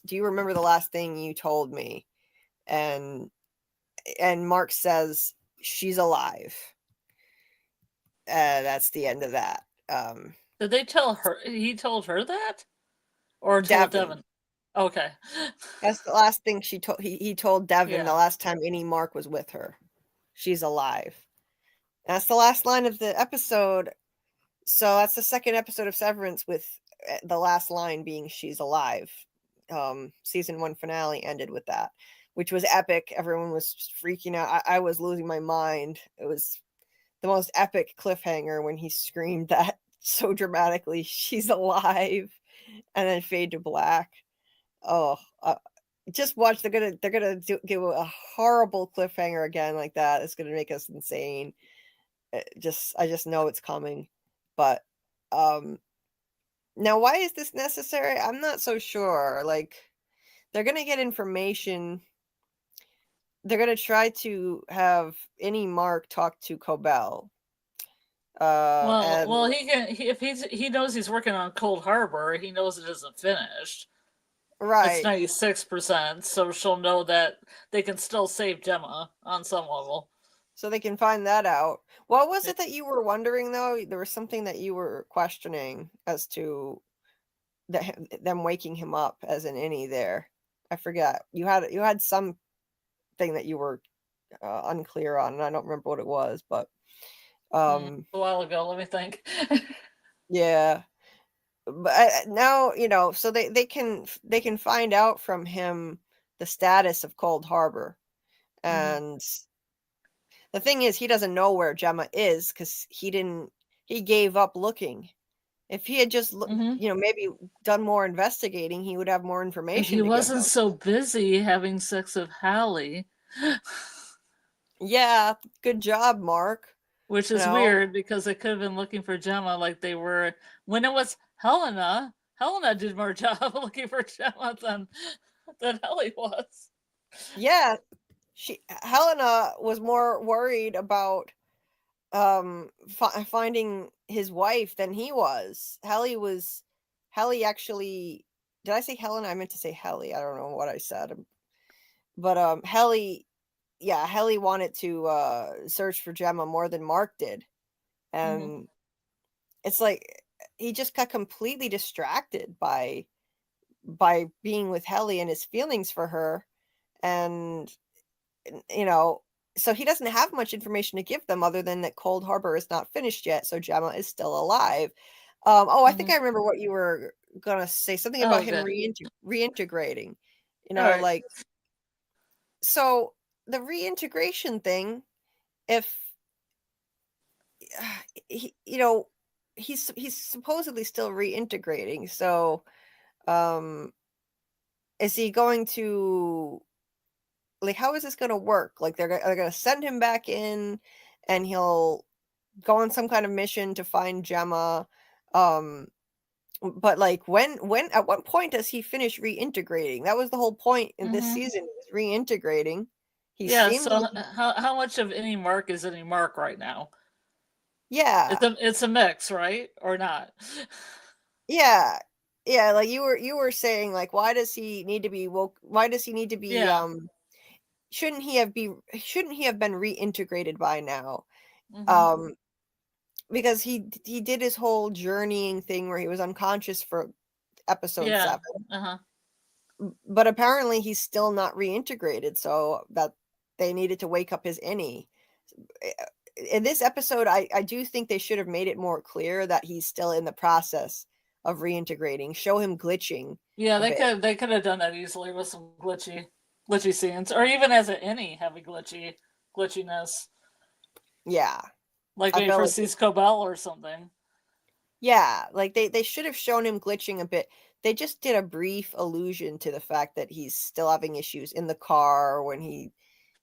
you remember the last thing you told me? And Mark says, she's alive. That's the end of that. Did they tell her? He told her that, or told Devon? Okay, that's the last thing she told. He told Devon the last time Innie Mark was with her. She's alive. That's the last line of the episode. So that's the second episode of Severance with the last line being she's alive. Season 1 finale ended with that, which was epic. Everyone was just freaking out. I was losing my mind. It was the most epic cliffhanger when he screamed that so dramatically, she's alive, and then fade to black. Oh, just watch. They're gonna give a horrible cliffhanger again like that. It's gonna make us insane. I just know it's coming. But now, why is this necessary? I'm not so sure. Like, they're gonna get information. They're gonna try to have Innie Mark talk to Cobell. Well, if he knows he's working on Cold Harbor, he knows it isn't finished. Right. It's 96%, so she'll know that they can still save Gemma on some level. So they can find that out. What was it that you were wondering, though? There was something that you were questioning as to them waking him up as an Innie there. I forget. You had some thing that you were unclear on, and I don't remember what it was, but a while ago. Let me think. Yeah. But now, so they can find out from him the status of Cold Harbor. And the thing is, he doesn't know where Gemma is because he gave up looking. If he had just maybe done more investigating, he would have more information. If he wasn't so busy having sex with Hallie. Yeah, good job, Mark. Which is weird because they could have been looking for Gemma like they were when it was Helena. Helena did more job looking for Gemma than Helly was. Yeah, Helena was more worried about finding his wife than he was. Helly actually did I say Helena? I meant to say Helly. I don't know what I said. But Helly, yeah, Helly wanted to search for Gemma more than Mark did. And it's like he just got completely distracted by being with Helly and his feelings for her. And you know, so he doesn't have much information to give them other than that Cold Harbor is not finished yet, so Gemma is still alive. I think I remember what you were gonna say, something about him reintegrating. You know, like, so the reintegration thing, if he, you know, he's supposedly still reintegrating, so is he going to, like, how is this going to work? Like, they're going to send him back in and he'll go on some kind of mission to find Gemma. But like, when at what point does he finish reintegrating? That was the whole point in this season, was reintegrating. He seems so like how much of Innie Mark is Innie Mark right now? Yeah. It's a mix, right? Or not? Yeah. Yeah, like you were saying, like, why does he need to be woke? Why does he need to be shouldn't he have been reintegrated by now? Because he did his whole journeying thing where he was unconscious for episode 7. But apparently he's still not reintegrated, so that they needed to wake up his Innie. In this episode, I do think they should have made it more clear that he's still in the process of reintegrating. Show him glitching. Yeah, they could have done that easily with some glitchy scenes, or even as an Innie having glitchiness. Yeah, like when he first sees Cobell or something. Yeah, like they should have shown him glitching a bit. They just did a brief allusion to the fact that he's still having issues in the car when he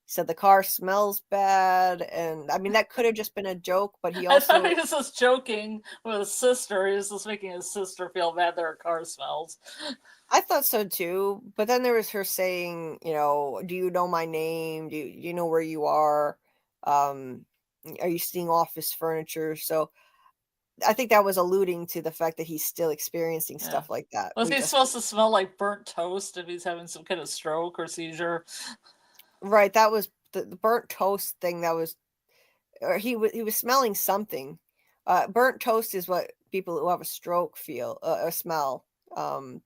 said the car smells bad, and I mean that could have just been a joke, but he also I thought he was just joking with his sister. He was just making his sister feel bad that her car smells. I thought so too, but then there was her saying, you know, do you know my name? Do you know where you are? Are you seeing office furniture? So I think that was alluding to the fact that he's still experiencing stuff like that. Was he supposed to smell like burnt toast if he's having some kind of stroke or seizure? Right, that was the burnt toast thing. That was, or he was smelling something. Burnt toast is what people who have a stroke feel or smell.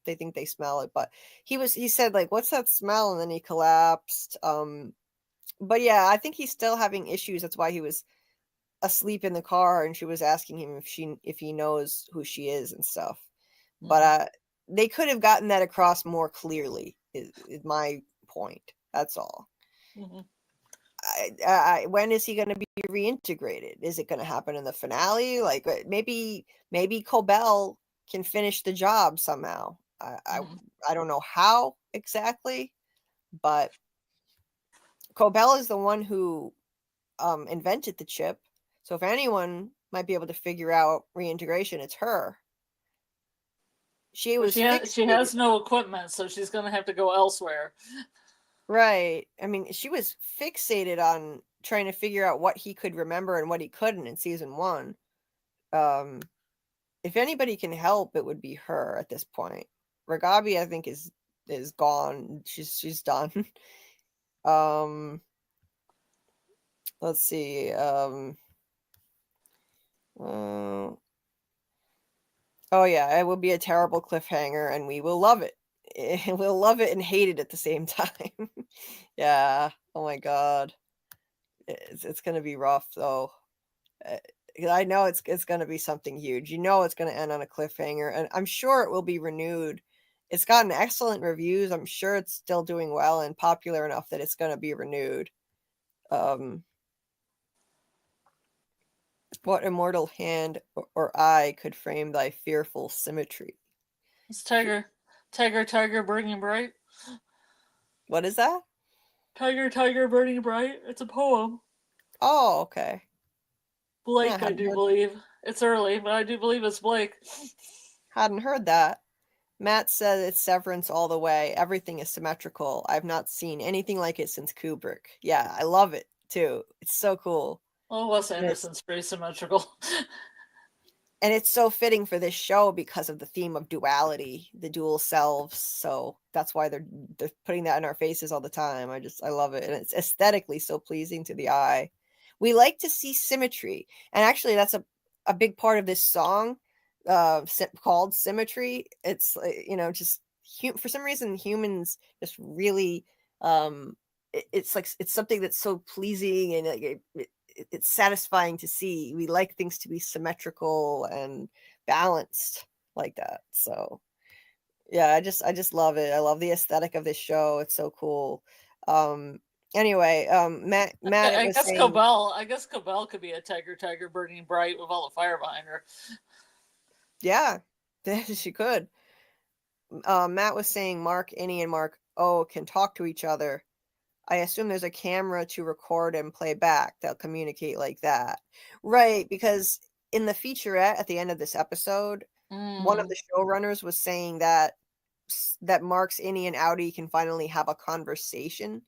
They think they smell it, but he said, like, what's that smell? And then he collapsed. But yeah, I think he's still having issues. That's why he was asleep in the car, and she was asking him if he knows who she is and stuff. But they could have gotten that across more clearly. Is my point. That's all. When is he going to be reintegrated? Is it going to happen in the finale? Like, maybe Cobell can finish the job somehow. I don't know how exactly, but Cobell is the one who invented the chip. So if anyone might be able to figure out reintegration, it's her. She has no equipment, so she's going to have to go elsewhere. Right. I mean, she was fixated on trying to figure out what he could remember and what he couldn't in season 1. If anybody can help, it would be her at this point. Ragabi, I think, is gone. She's done. Let's see. Oh yeah, it will be a terrible cliffhanger, and we will love it. We'll love it and hate it at the same time. Yeah. Oh my god. It's gonna be rough though. I know it's gonna be something huge. You know it's gonna end on a cliffhanger, and I'm sure it will be renewed. It's gotten excellent reviews. I'm sure it's still doing well and popular enough that it's gonna be renewed. What immortal hand or eye could frame thy fearful symmetry? It's Tiger, burning bright. What is that? Tiger, burning bright. It's a poem. Oh, okay. Blake, yeah, I do believe. It's early, but I do believe it's Blake. Hadn't heard that. Matt said it's Severance all the way. Everything is symmetrical. I've not seen anything like it since Kubrick. Yeah, I love it too. It's so cool. Well, Wes Anderson's pretty symmetrical. And it's so fitting for this show because of the theme of duality, the dual selves. So that's why they're putting that in our faces all the time. I love it. And it's aesthetically so pleasing to the eye. We like to see symmetry. And actually that's a big part of this song called Symmetry. It's, you know, just for some reason, humans just really, it's like, it's something that's so pleasing and it's satisfying to see. We like things to be symmetrical and balanced like that. So yeah, I just love it. I love the aesthetic of this show. It's so cool. Anyway, Matt I was guess saying, Cobell could be a tiger burning bright with all the fire behind her. yeah, she could. Matt was saying Mark, Innie, and Mark can talk to each other. I assume there's a camera to record and play back. They'll communicate like that. Right, because in the featurette at the end of this episode, one of the showrunners was saying that Mark's Innie and Outie can finally have a conversation.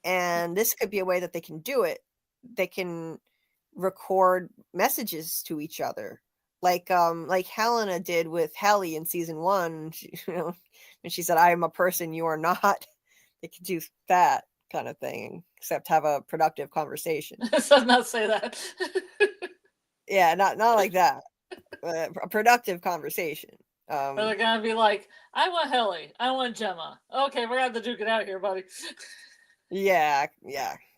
And this could be a way that they can do it. They can record messages to each other. Like Helena did with Helly in season 1, and she said, "I am a person you are not." They could do that kind of thing, except have a productive conversation. So not say that. Yeah, not like that. A productive conversation. They're gonna be like, "I want Helly. I want Gemma." Okay, we're gonna have to duke it out here, buddy. Yeah,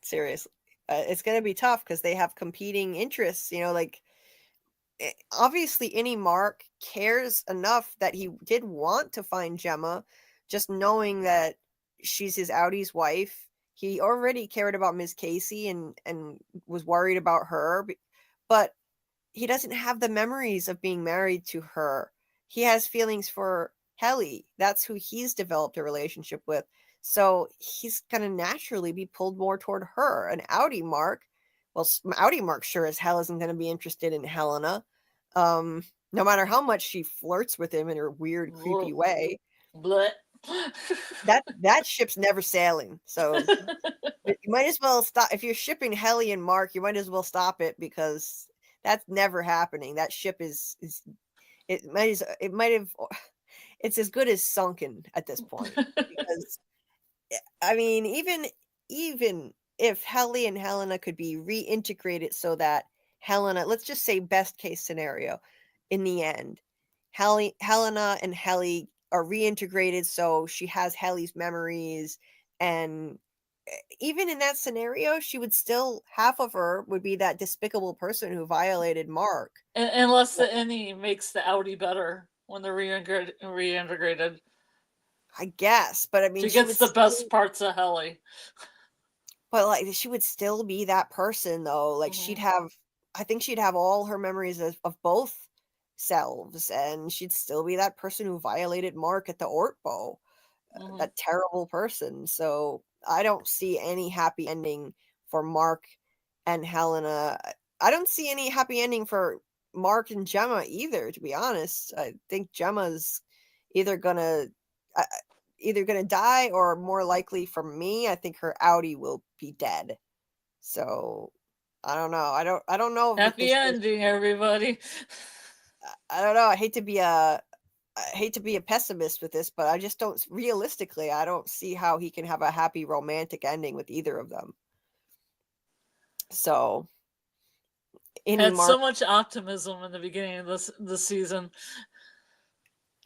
seriously. It's gonna be tough because they have competing interests. Like obviously Innie Mark cares enough that he did want to find Gemma, just knowing that she's his Outie's wife. He already cared about Miss Casey and was worried about her, but he doesn't have the memories of being married to her. He has feelings for Helly. That's who he's developed a relationship with. So he's going to naturally be pulled more toward her. And Outie Mark sure as hell isn't going to be interested in Helena. No matter how much she flirts with him in her weird, creepy way. Blech. that ship's never sailing. So you might as well stop. If you're shipping Helly and Mark, you might as well stop it, because that's never happening. That ship it's as good as sunken at this point. Because I mean, even if Helly and Helena could be reintegrated so that Helena, let's just say best case scenario, in the end, Helena and Helly are reintegrated so she has Helly's memories, and even in that scenario, she would still, half of her would be that despicable person who violated Mark. Unless the Innie makes the Outie better when they're reintegrated. I guess, but I mean, she gets the best parts of Helly. But like, she would still be that person though. Like I think she'd have all her memories of both selves, and she'd still be that person who violated Mark at the Ortbo. That terrible person. So I don't see any happy ending for Mark and Helena. I don't see any happy ending for Mark and Gemma either, to be honest. I think Gemma's either gonna die, or more likely for me, I think her Outie will be dead. So I don't know. I don't know. Happy ending, everybody. I don't know. I hate to be a pessimist with this, but I just don't, realistically, I don't see how he can have a happy romantic ending with either of them. So had so much optimism in the beginning of this season.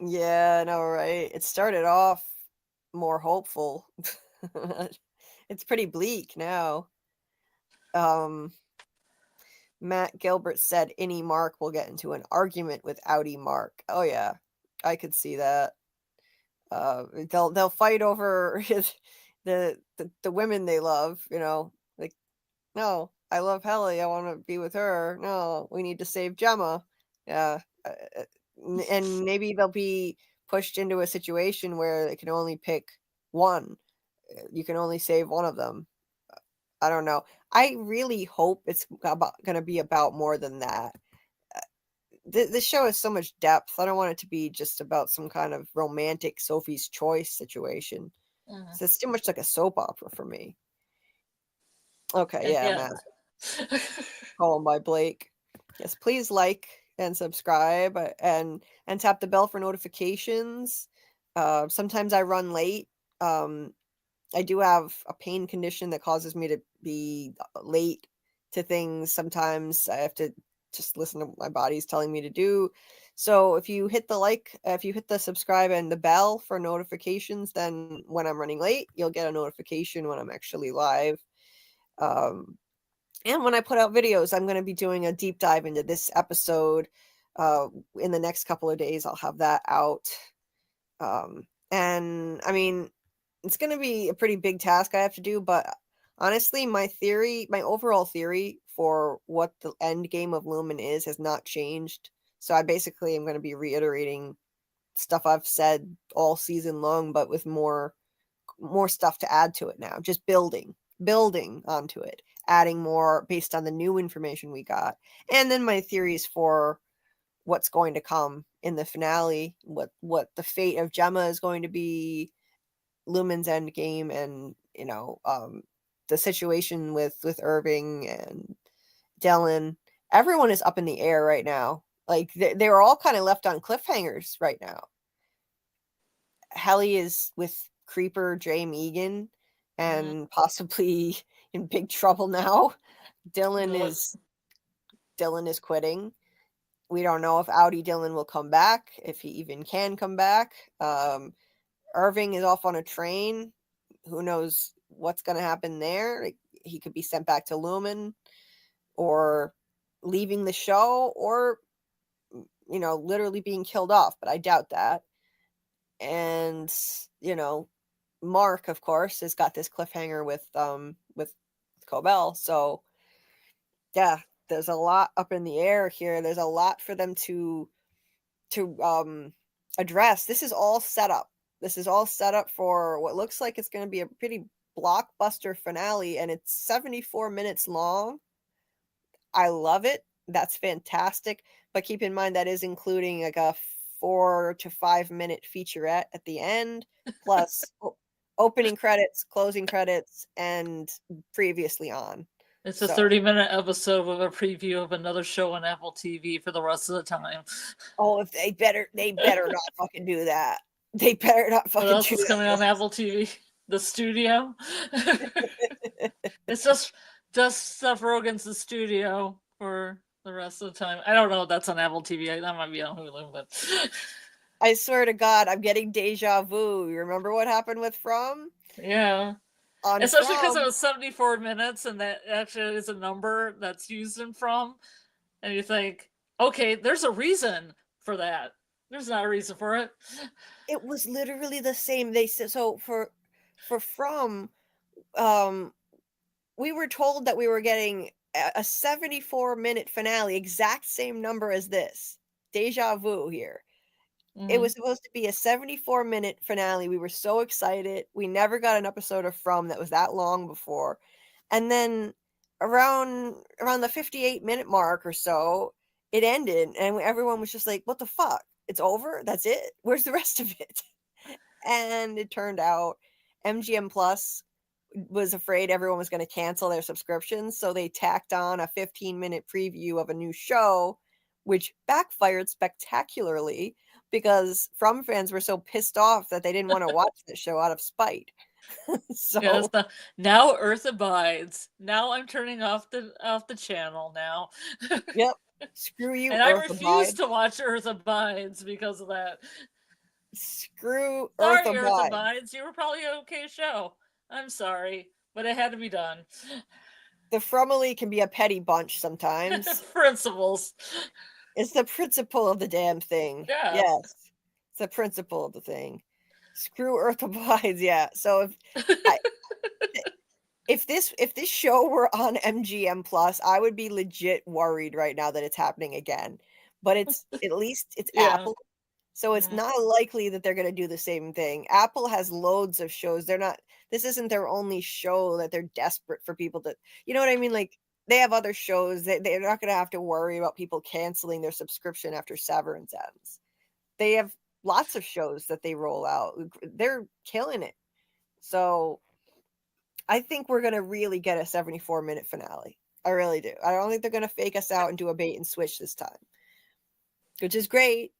Yeah, I know, right? It started off more hopeful. It's pretty bleak now. Matt Gilbert said Innie Mark will get into an argument with Outie Mark. Oh yeah, I could see that. They'll fight over the women they love. Like, no, I love Helly. I want to be with her. No, we need to save Gemma. Yeah, and maybe they'll be pushed into a situation where they can only pick one. You can only save one of them. I don't know. I really hope it's going to be about more than that. This show has so much depth. I don't want it to be just about some kind of romantic Sophie's Choice situation. So it's too much like a soap opera for me. Okay, yeah. Matt. Column by Blake. Yes, please like and subscribe and tap the bell for notifications. Sometimes I run late. I do have a pain condition that causes me to be late to things. Sometimes I have to just listen to what my body's telling me to do. So if you hit the subscribe and the bell for notifications, then when I'm running late, you'll get a notification when I'm actually live. And when I put out videos, I'm going to be doing a deep dive into this episode. In the next couple of days, I'll have that out. And I mean, it's going to be a pretty big task I have to do, but honestly, my overall theory for what the end game of Lumen is has not changed. So I basically am going to be reiterating stuff I've said all season long, but with more stuff to add to it now. Just building onto it, adding more based on the new information we got. And then my theories for what's going to come in the finale, what the fate of Gemma is going to be, Lumen's end game, and the situation with Irving and Dylan. Everyone is up in the air right now. Like they were all kind of left on cliffhangers right now. Helly is with Creeper Jame Eagan and possibly in big trouble now. Dylan is quitting. We don't know if outie Dylan will come back, if he even can come back. Irving is off on a train. Who knows what's going to happen there? Like, he could be sent back to Lumen, or leaving the show, or literally being killed off, but I doubt that. And Mark, of course, has got this cliffhanger with Cobell. So yeah, there's a lot up in the air here. There's a lot for them to address. This is all set up. This is all set up for what looks like it's going to be a pretty blockbuster finale, and it's 74 minutes long. I love it. That's fantastic. But keep in mind that is including like a 4 to 5 minute featurette at the end, plus opening credits, closing credits, and previously on. It's a 30-minute episode with a preview of another show on Apple TV for the rest of the time. Oh, if they better not fucking do that. They better not fucking do that. What else is coming on Apple TV? The Studio. It's just Seth Rogen's The Studio for the rest of the time. I don't know if that's on Apple TV. That might be on Hulu, but I swear to God, I'm getting deja vu. You remember what happened with From? Yeah. Especially because it was 74 minutes, and that actually is a number that's used in From. And you think, okay, there's a reason for that. There's not a reason for it. It was literally the same. They said so for From. We were told that we were getting a 74-minute finale, exact same number as this. Deja vu here. It was supposed to be a 74-minute finale. We were so excited. We never got an episode of From that was that long before. And then around the 58-minute mark or so, it ended, and everyone was just like, what the fuck? It's over? That's it? Where's the rest of it? And it turned out MGM Plus was afraid everyone was going to cancel their subscriptions, so they tacked on a 15-minute preview of a new show, which backfired spectacularly, because From fans were so pissed off that they didn't want to watch the show out of spite. So yes, now Earth abides. Now I'm turning off the channel now. Yep. Screw you, and Earth I refuse abides. to watch Earth Abides because of that. Screw Sorry, Earth Abides. You were probably an okay show. I'm sorry, but it had to be done. The Fromily can be a petty bunch sometimes. Principles. It's the principle of the damn thing. Yeah. Yes. It's the principle of the thing. Screw Earth abides, yeah. So if this show were on MGM Plus, I would be legit worried right now that it's happening again. But it's at least it's Apple. So it's not likely that they're going to do the same thing. Apple has loads of shows. This isn't their only show that they're desperate for people to, you know what I mean? Like, they have other shows that they're not going to have to worry about people canceling their subscription after Severance ends. They have lots of shows that they roll out. They're killing it. So I think we're going to really get a 74-minute finale. I really do. I don't think they're going to fake us out and do a bait and switch this time. which is great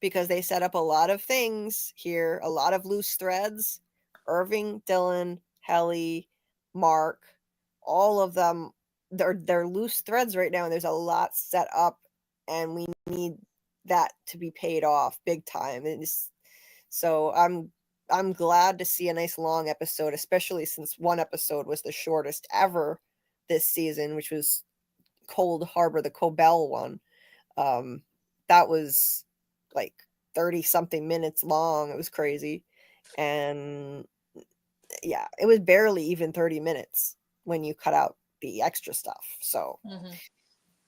because they set up a lot of things here, a lot of loose threads. Irving, Dylan, Helly, Mark, all of them, they're loose threads right now, and there's a lot set up, and we need that to be paid off big time. So I'm glad to see a nice long episode, especially since one episode was the shortest ever this season, which was Cold Harbor, the Cobell one. That was like 30 something minutes long. It was crazy. And yeah, it was barely even 30 minutes when you cut out the extra stuff. So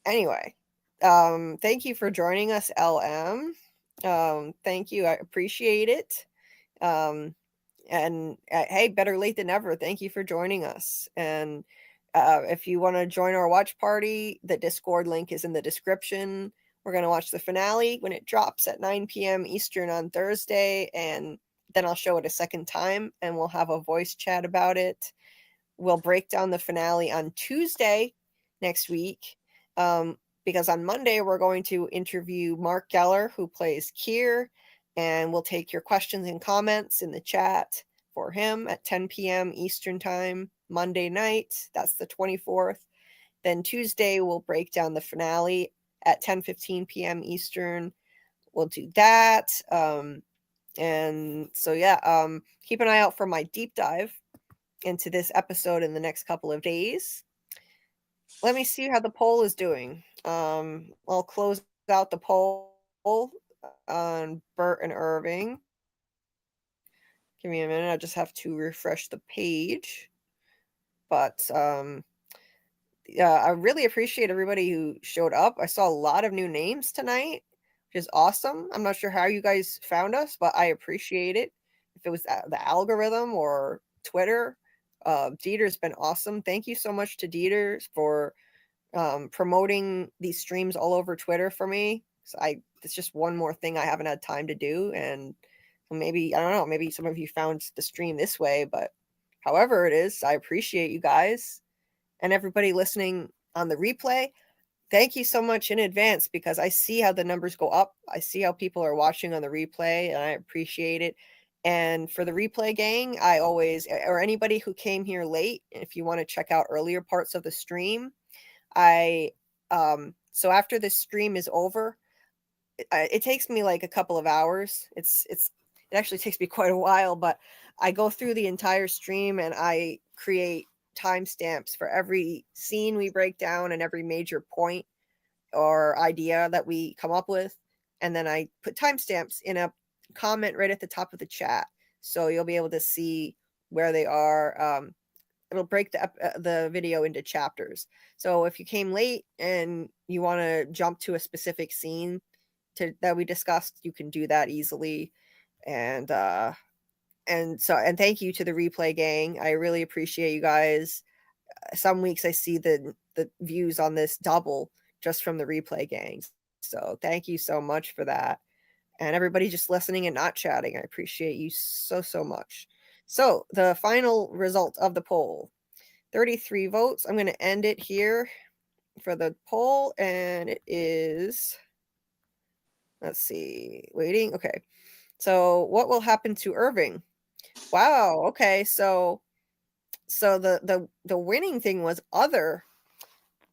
anyway, thank you for joining us, LM. Thank you. I appreciate it. And hey, better late than never. Thank you for joining us. And if you want to join our watch party, the Discord link is in the description. We're going to watch the finale when it drops at 9 p.m. Eastern on Thursday, and then I'll show it a second time, and we'll have a voice chat about it. We'll break down the finale on Tuesday next week, because on Monday we're going to interview Mark Geller, who plays Kier, and we'll take your questions and comments in the chat for him at 10 p.m. Eastern time, Monday night. That's the 24th. Then Tuesday we'll break down the finale at 10:15 p.m. Eastern. We'll do that. And so, yeah, keep an eye out for my deep dive into this episode in the next couple of days. Let me see how the poll is doing. I'll close out the poll on Burt and Irving. Give me a minute. I just have to refresh the page. But yeah, I really appreciate everybody who showed up. I saw a lot of new names tonight, which is awesome. I'm not sure how you guys found us, but I appreciate it. If it was the algorithm or Twitter, Dieter's been awesome. Thank you so much to Dieter for promoting these streams all over Twitter for me. So it's just one more thing I haven't had time to do, and maybe, I don't know, maybe some of you found the stream this way, but however it is, I appreciate you guys. And everybody listening on the replay, thank you so much in advance, because I see how the numbers go up. I see how people are watching on the replay, and I appreciate it. And for the replay gang, I always, or anybody who came here late, if you want to check out earlier parts of the stream, so after this stream is over, it takes me like a couple of hours. It actually takes me quite a while, but I go through the entire stream and I create timestamps for every scene we break down and every major point or idea that we come up with, and then I put timestamps in a comment right at the top of the chat, so you'll be able to see where they are. It'll break the video into chapters, so if you came late and you want to jump to a specific scene that we discussed, you can do that easily. And thank you to the replay gang. I really appreciate you guys. Some weeks I see the views on this double just from the replay gangs. So thank you so much for that. And everybody just listening and not chatting, I appreciate you so much. So the final result of the poll, 33 votes. I'm going to end it here for the poll, and it is, let's see, waiting. Okay. So what will happen to Irving? Wow. Okay. So the winning thing was other.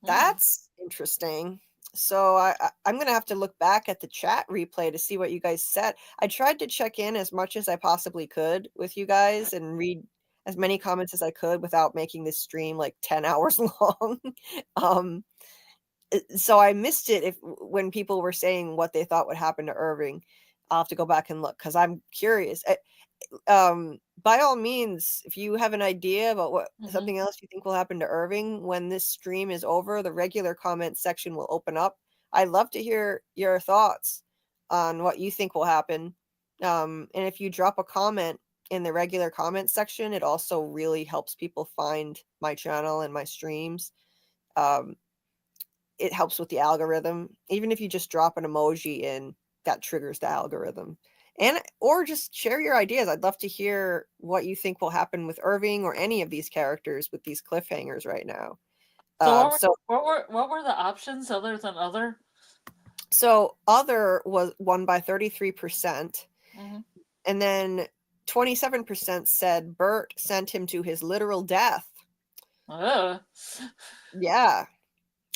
That's interesting. So I'm going to have to look back at the chat replay to see what you guys said. I tried to check in as much as I possibly could with you guys and read as many comments as I could without making this stream like 10 hours long. So I missed it when people were saying what they thought would happen to Irving. I'll have to go back and look because I'm curious. By all means, if you have an idea about what something else you think will happen to Irving when this stream is over, the regular comment section will open up. I'd love to hear your thoughts on what you think will happen. And if you drop a comment in the regular comment section, it also really helps people find my channel and my streams. It helps with the algorithm. Even if you just drop an emoji in, that triggers the algorithm. Or just share your ideas. I'd love to hear what you think will happen with Irving or any of these characters with these cliffhangers right now. So what were the options other than other? So other was won by 33%. Mhm. And then 27% said Burt sent him to his literal death. Yeah.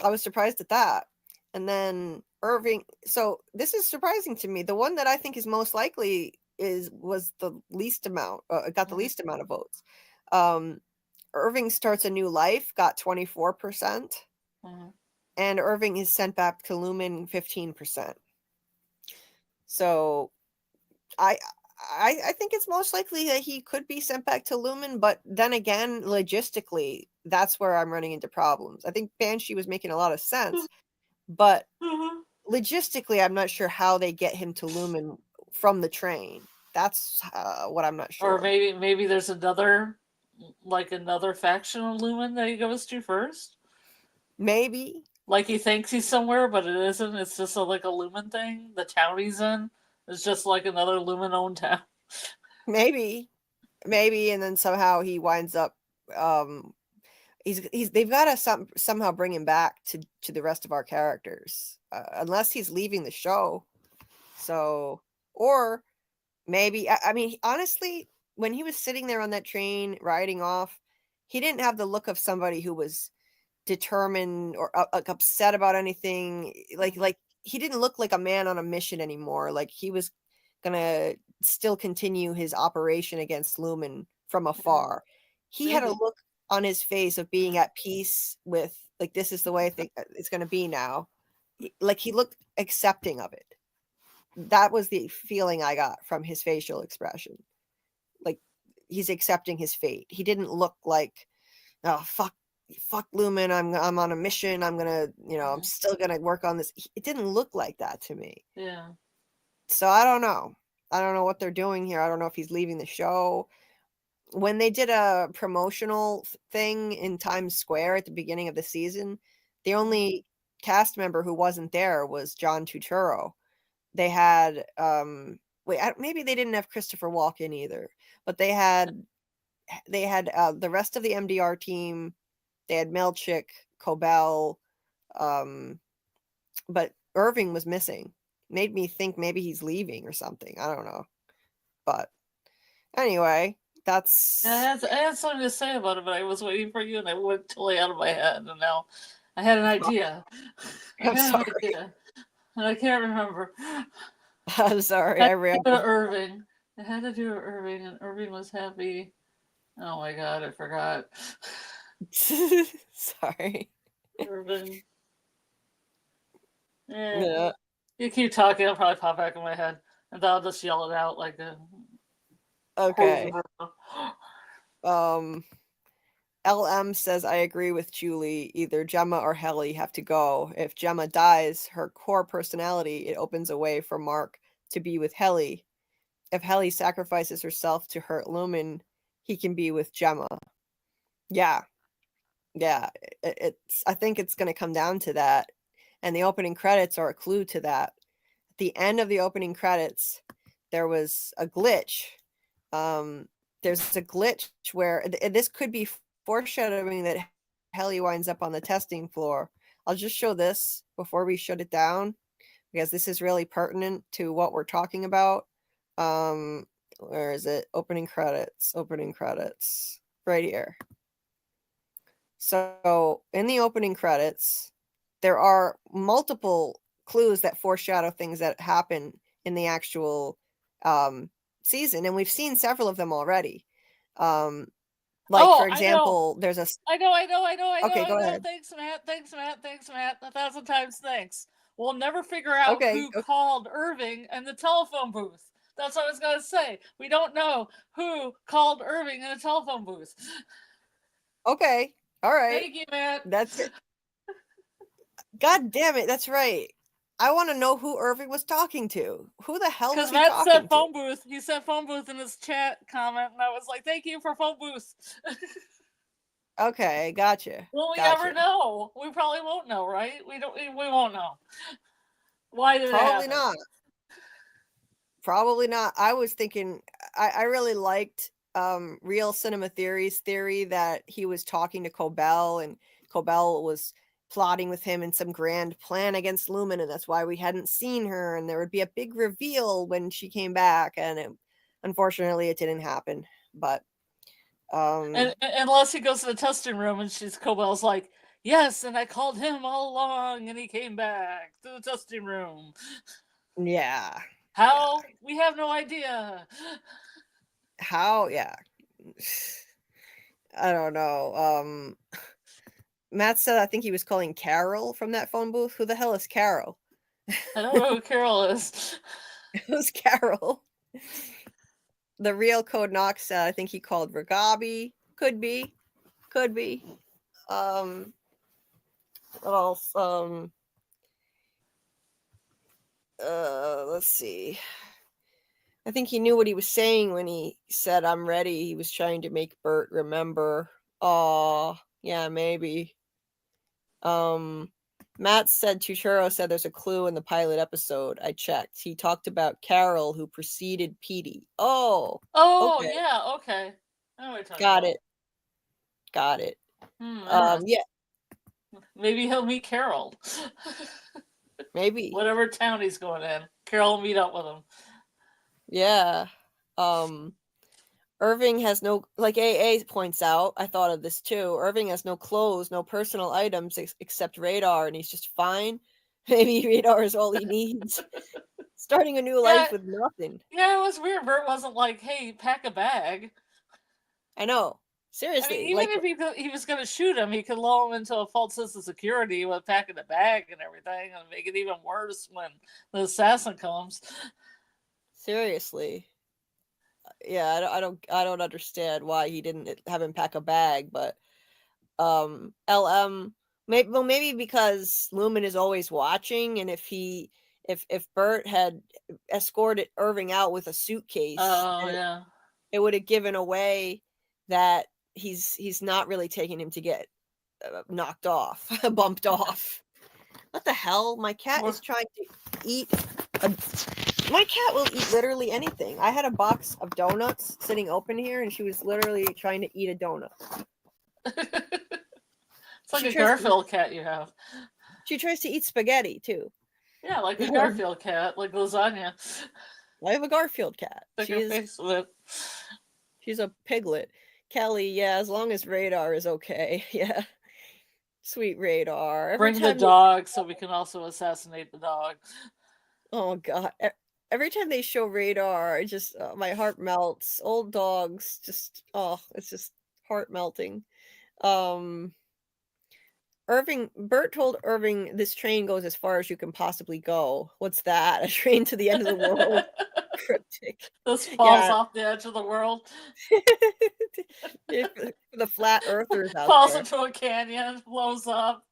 I was surprised at that. And then Irving, so this is surprising to me. The one that I think is most likely was the least amount, got the least amount of votes. Irving starts a new life, got 24%. And Irving is sent back to Lumen 15%. So I think it's most likely that he could be sent back to Lumen, but then again, logistically, that's where I'm running into problems. I think Banshee was making a lot of sense, but logistically, I'm not sure how they get him to Lumen from the train. That's what I'm not sure. Or maybe there's another faction of Lumen that he goes to first. Maybe. Like he thinks he's somewhere, but it isn't. It's just like a Lumen thing. The town he's in is just like another Lumen-owned town. Maybe, and then somehow he winds up. They've got to somehow bring him back to the rest of our characters, unless he's leaving the show. So, or maybe I mean, honestly, when he was sitting there on that train riding off, he didn't have the look of somebody who was determined or like upset about anything. Like he didn't look like a man on a mission anymore. Like he was gonna still continue his operation against Lumen from afar. He had a look on his face of being at peace with, like, this is the way I think it's gonna be now. Like he looked accepting of it. That was the feeling I got from his facial expression. Like he's accepting his fate. He didn't look like, oh fuck Lumen, I'm on a mission, I'm gonna, I'm still gonna work on this. It didn't look like that to me. Yeah. So I don't know what they're doing here. I don't know if he's leaving the show. When they did a promotional thing in Times Square at the beginning of the season, the only cast member who wasn't there was John Turturro. They had maybe they didn't have Christopher Walken either, but they had the rest of the MDR team. They had Milchick, Cobell, but Irving was missing. Made me think maybe he's leaving or something. I don't know. But anyway, that's... I had something to say about it, but I was waiting for you and I went totally out of my head, and now I had an idea. I'm sorry. And I can't remember. I'm sorry. I rambled. Irving. I had to do Irving, and Irving was happy. Oh my god, I forgot. Sorry. Irving. Yeah. You keep talking, it'll probably pop back in my head. And then I'll just yell it out like a... Okay. LM says, I agree with Julie. Either Gemma or Helly have to go. If Gemma dies, her core personality, it opens a way for Mark to be with Helly. If Helly sacrifices herself to hurt Lumen, he can be with Gemma. Yeah. I think it's going to come down to that. And the opening credits are a clue to that. At the end of the opening credits, there was a glitch. There's a glitch where this could be foreshadowing that Helly winds up on the testing floor. I'll just show this before we shut it down, because this is really pertinent to what we're talking about. Where is it? Opening credits. Right here. So in the opening credits, there are multiple clues that foreshadow things that happen in the actual season, and we've seen several of them already. For example, there's a... I know. Okay, go ahead. Thanks, Matt. 1,000 times thanks. We'll never figure out who called Irving in the telephone booth. That's what I was going to say. We don't know who called Irving in a telephone booth. Okay. All right. Thank you, Matt. That's it. God damn it. That's right. I want to know who Irving was talking to. Who the hell was he talking to? Because Matt said phone booth. He said phone booth in his chat comment, and I was like, thank you for phone booth. Okay, gotcha. Will we ever know? We probably won't know, right? We won't know. Why did it happen? Probably not. I was thinking, I really liked Real Cinema Theory's theory that he was talking to Cobell, and Cobell was plotting with him in some grand plan against Lumen, and that's why we hadn't seen her, and there would be a big reveal when she came back, and unfortunately it didn't happen. But and unless he goes to the testing room and Cobell's like, yes, and I called him all along and he came back to the testing room. yeah. How? Yeah. We have no idea. How? Yeah. I don't know. Matt said I think he was calling Carol from that phone booth. Who the hell is Carol? I don't know who Carol is. Who's Carol? The real Code Knox said I think he called Ragabi. Could be. What else? Let's see. I think he knew what he was saying when he said I'm ready. He was trying to make Burt remember. Oh, yeah, maybe. Matt said Tuchero said there's a clue in the pilot episode. I checked. He talked about Carol who preceded Petey. Oh, okay. Yeah, okay. Got it. Yeah. Maybe he'll meet Carol. Maybe. Whatever town he's going in, Carol will meet up with him. Yeah. Irving has no, like AA points out, I thought of this too. Irving has no clothes, no personal items except radar, and he's just fine. Maybe radar is all he needs. Starting a new life with nothing. Yeah, it was weird. Burt wasn't like, hey, pack a bag. I know. Seriously. I mean, even if he was going to shoot him, he could lull him into a false sense of security with packing a bag and everything and make it even worse when the assassin comes. Seriously. Yeah, I don't understand why he didn't have him pack a bag, but LM maybe because Lumen is always watching, and if Burt had escorted Irving out with a suitcase, it would have given away that he's not really taking him to get knocked off, bumped off. What the hell? My cat is trying to eat my cat will eat literally anything. I had a box of donuts sitting open here, and she was literally trying to eat a donut. It's like a Garfield cat you have. She tries to eat spaghetti, too. Yeah, like a Garfield cat, like lasagna. I have a Garfield cat. She's a piglet. Kelly, yeah, as long as radar is okay. Yeah. Sweet radar. Bring the dog so we can also assassinate the dog. Oh, God. Every time they show radar, it just my heart melts. Old dogs, just it's just heart melting. Burt told Irving, this train goes as far as you can possibly go. What's that? A train to the end of the world? Cryptic. This falls off the edge of the world. The flat earthers out falls there. Into a canyon, blows up.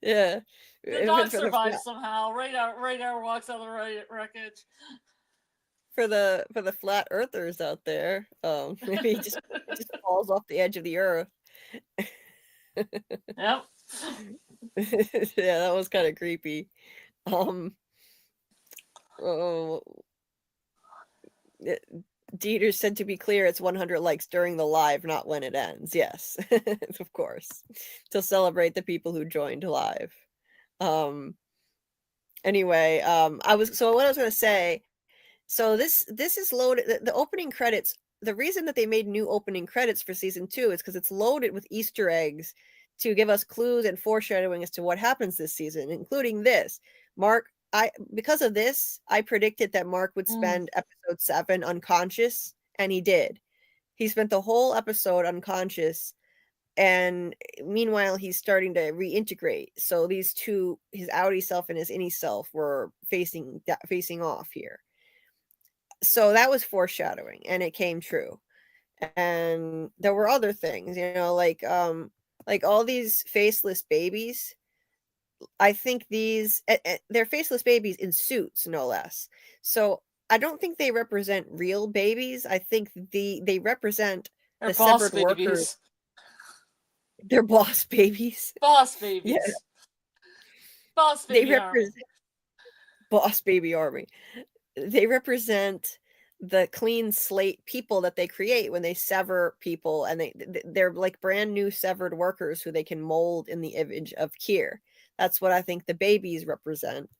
Yeah. The dog survives somehow. Radar walks out of the wreckage. For the flat earthers out there, maybe he just falls off the edge of the earth. Yep. Yeah, that was kind of creepy. Dieter said, to be clear, it's 100 likes during the live, not when it ends. Yes, of course, to celebrate the people who joined live. Anyway, what I was going to say, so this is loaded. The opening credits, the reason that they made new opening credits for season 2 is because it's loaded with Easter eggs to give us clues and foreshadowing as to what happens this season, including this. Because of this, I predicted that Mark would spend episode 7 unconscious, and he did. He spent the whole episode unconscious, and meanwhile he's starting to reintegrate. So these two, his outie self and his innie self, were facing off here. So that was foreshadowing, and it came true. And there were other things, like all these faceless babies. I think they're faceless babies in suits, no less. So I don't think they represent real babies. I think they represent the severed workers. They're boss babies. Boss babies. Yeah. Boss baby army. Boss baby army. They represent the clean slate people that they create when they sever people, and they're like brand new severed workers who they can mold in the image of Kier. That's what I think the babies represent.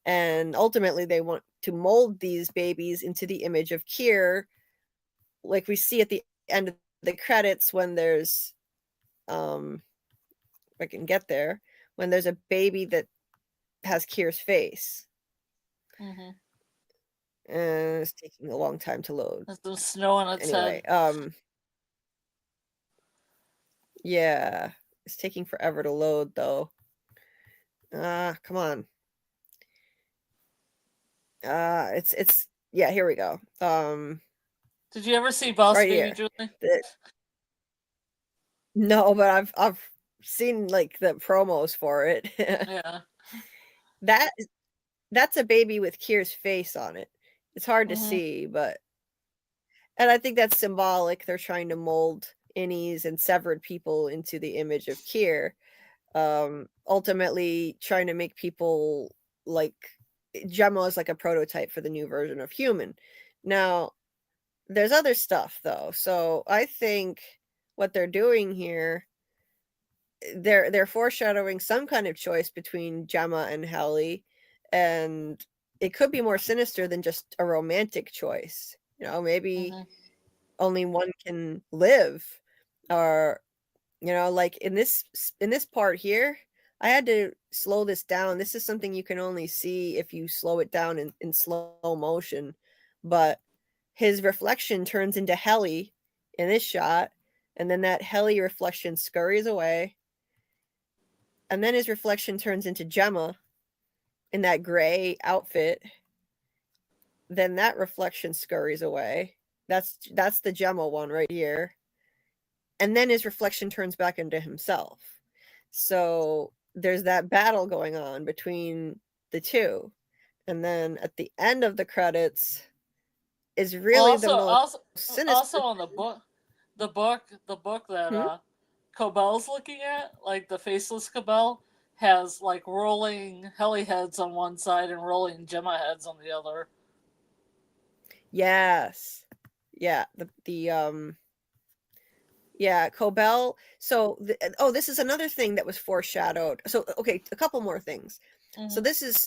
And ultimately they want to mold these babies into the image of Kier, like we see at the end of the credits when there's if I can get there, when there's a baby that has Kier's face. Mhm. And it's taking a long time to load. There's some snow on its Anyway, head. yeah, it's taking forever to load though. Come on. It's yeah, here we go. Did you ever see Boss right Baby, here. Julie? No, but I've seen like the promos for it. Yeah. That's a baby with Kier's face on it. It's hard to Mhm. see, but and I think that's symbolic. They're trying to mold innies and severed people into the image of Kier. Ultimately trying to make people like Gemma is like a prototype for the new version of human. Now, there's other stuff though. So I think what they're doing here, they're foreshadowing some kind of choice between Gemma and Helly, and it could be more sinister than just a romantic choice. You know, maybe Mhm. only one can live, or you know, like in this part here, I had to slow this down. This is something you can only see if you slow it down in slow motion. But his reflection turns into Helly in this shot, and then that Helly reflection scurries away. And then his reflection turns into Gemma in that gray outfit. Then that reflection scurries away. That's the Gemma one right here. And then his reflection turns back into himself. So there's that battle going on between the two. And then at the end of the credits is really the most sinister. Also on the book that Cobell's looking at, like the faceless Cobell, has like rolling Helly heads on one side and rolling Gemma heads on the other. Yes. Yeah, yeah, Cobell. So this is another thing that was foreshadowed. So okay, a couple more things. So this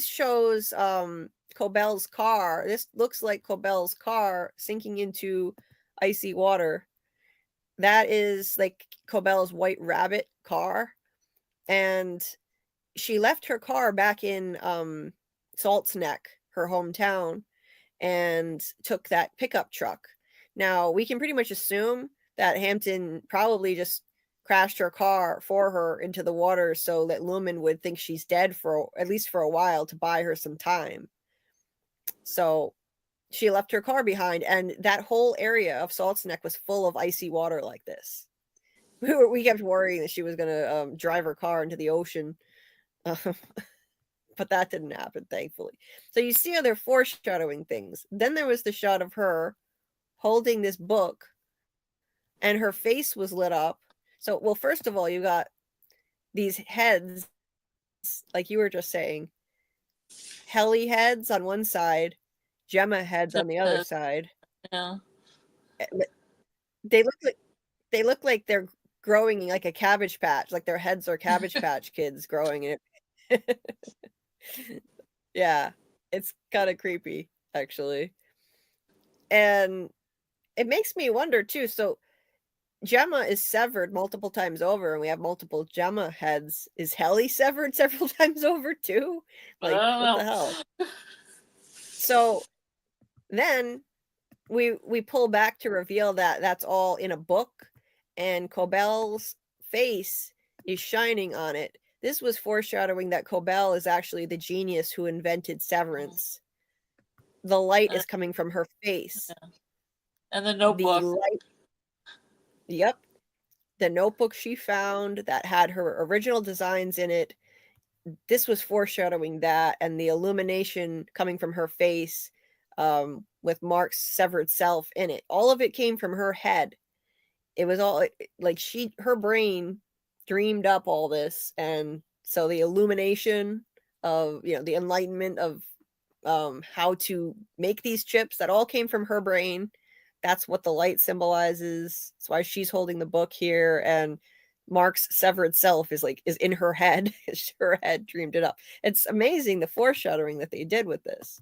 shows Cobell's car. This looks like Cobell's car sinking into icy water. That is like Cobell's White Rabbit car. And she left her car back in Salt's Neck, her hometown, and took that pickup truck. Now, we can pretty much assume that Hampton probably just crashed her car for her into the water so that Lumen would think she's dead for at least for a while to buy her some time. So she left her car behind, and that whole area of Salt's Neck was full of icy water like this. We kept worrying that she was going to drive her car into the ocean. But that didn't happen, thankfully. So you see how they're foreshadowing things. Then there was the shot of her holding this book, and her face was lit up. So, well, first of all, you got these heads, like you were just saying, Helly heads on one side, Gemma heads on the other side. Yeah. They look like they're growing like a cabbage patch, like their heads are Cabbage Patch Kids growing in it. Yeah, it's kind of creepy, actually. And it makes me wonder, too. So, Gemma is severed multiple times over, and we have multiple Gemma heads. Is Helly severed several times over, too? Like, what the hell? So, then we pull back to reveal that that's all in a book, and Cobell's face is shining on it. This was foreshadowing that Cobell is actually the genius who invented Severance. The light is coming from her face. Yeah. And the notebook. Yep. The notebook she found that had her original designs in it. This was foreshadowing that, and the illumination coming from her face with Mark's severed self in it. All of it came from her head. It was all like her brain dreamed up all this, and so the illumination of the enlightenment of how to make these chips. That all came from her brain. That's what the light symbolizes. That's why she's holding the book here, and Mark's severed self is in her head. Her head dreamed it up. It's amazing the foreshadowing that they did with this.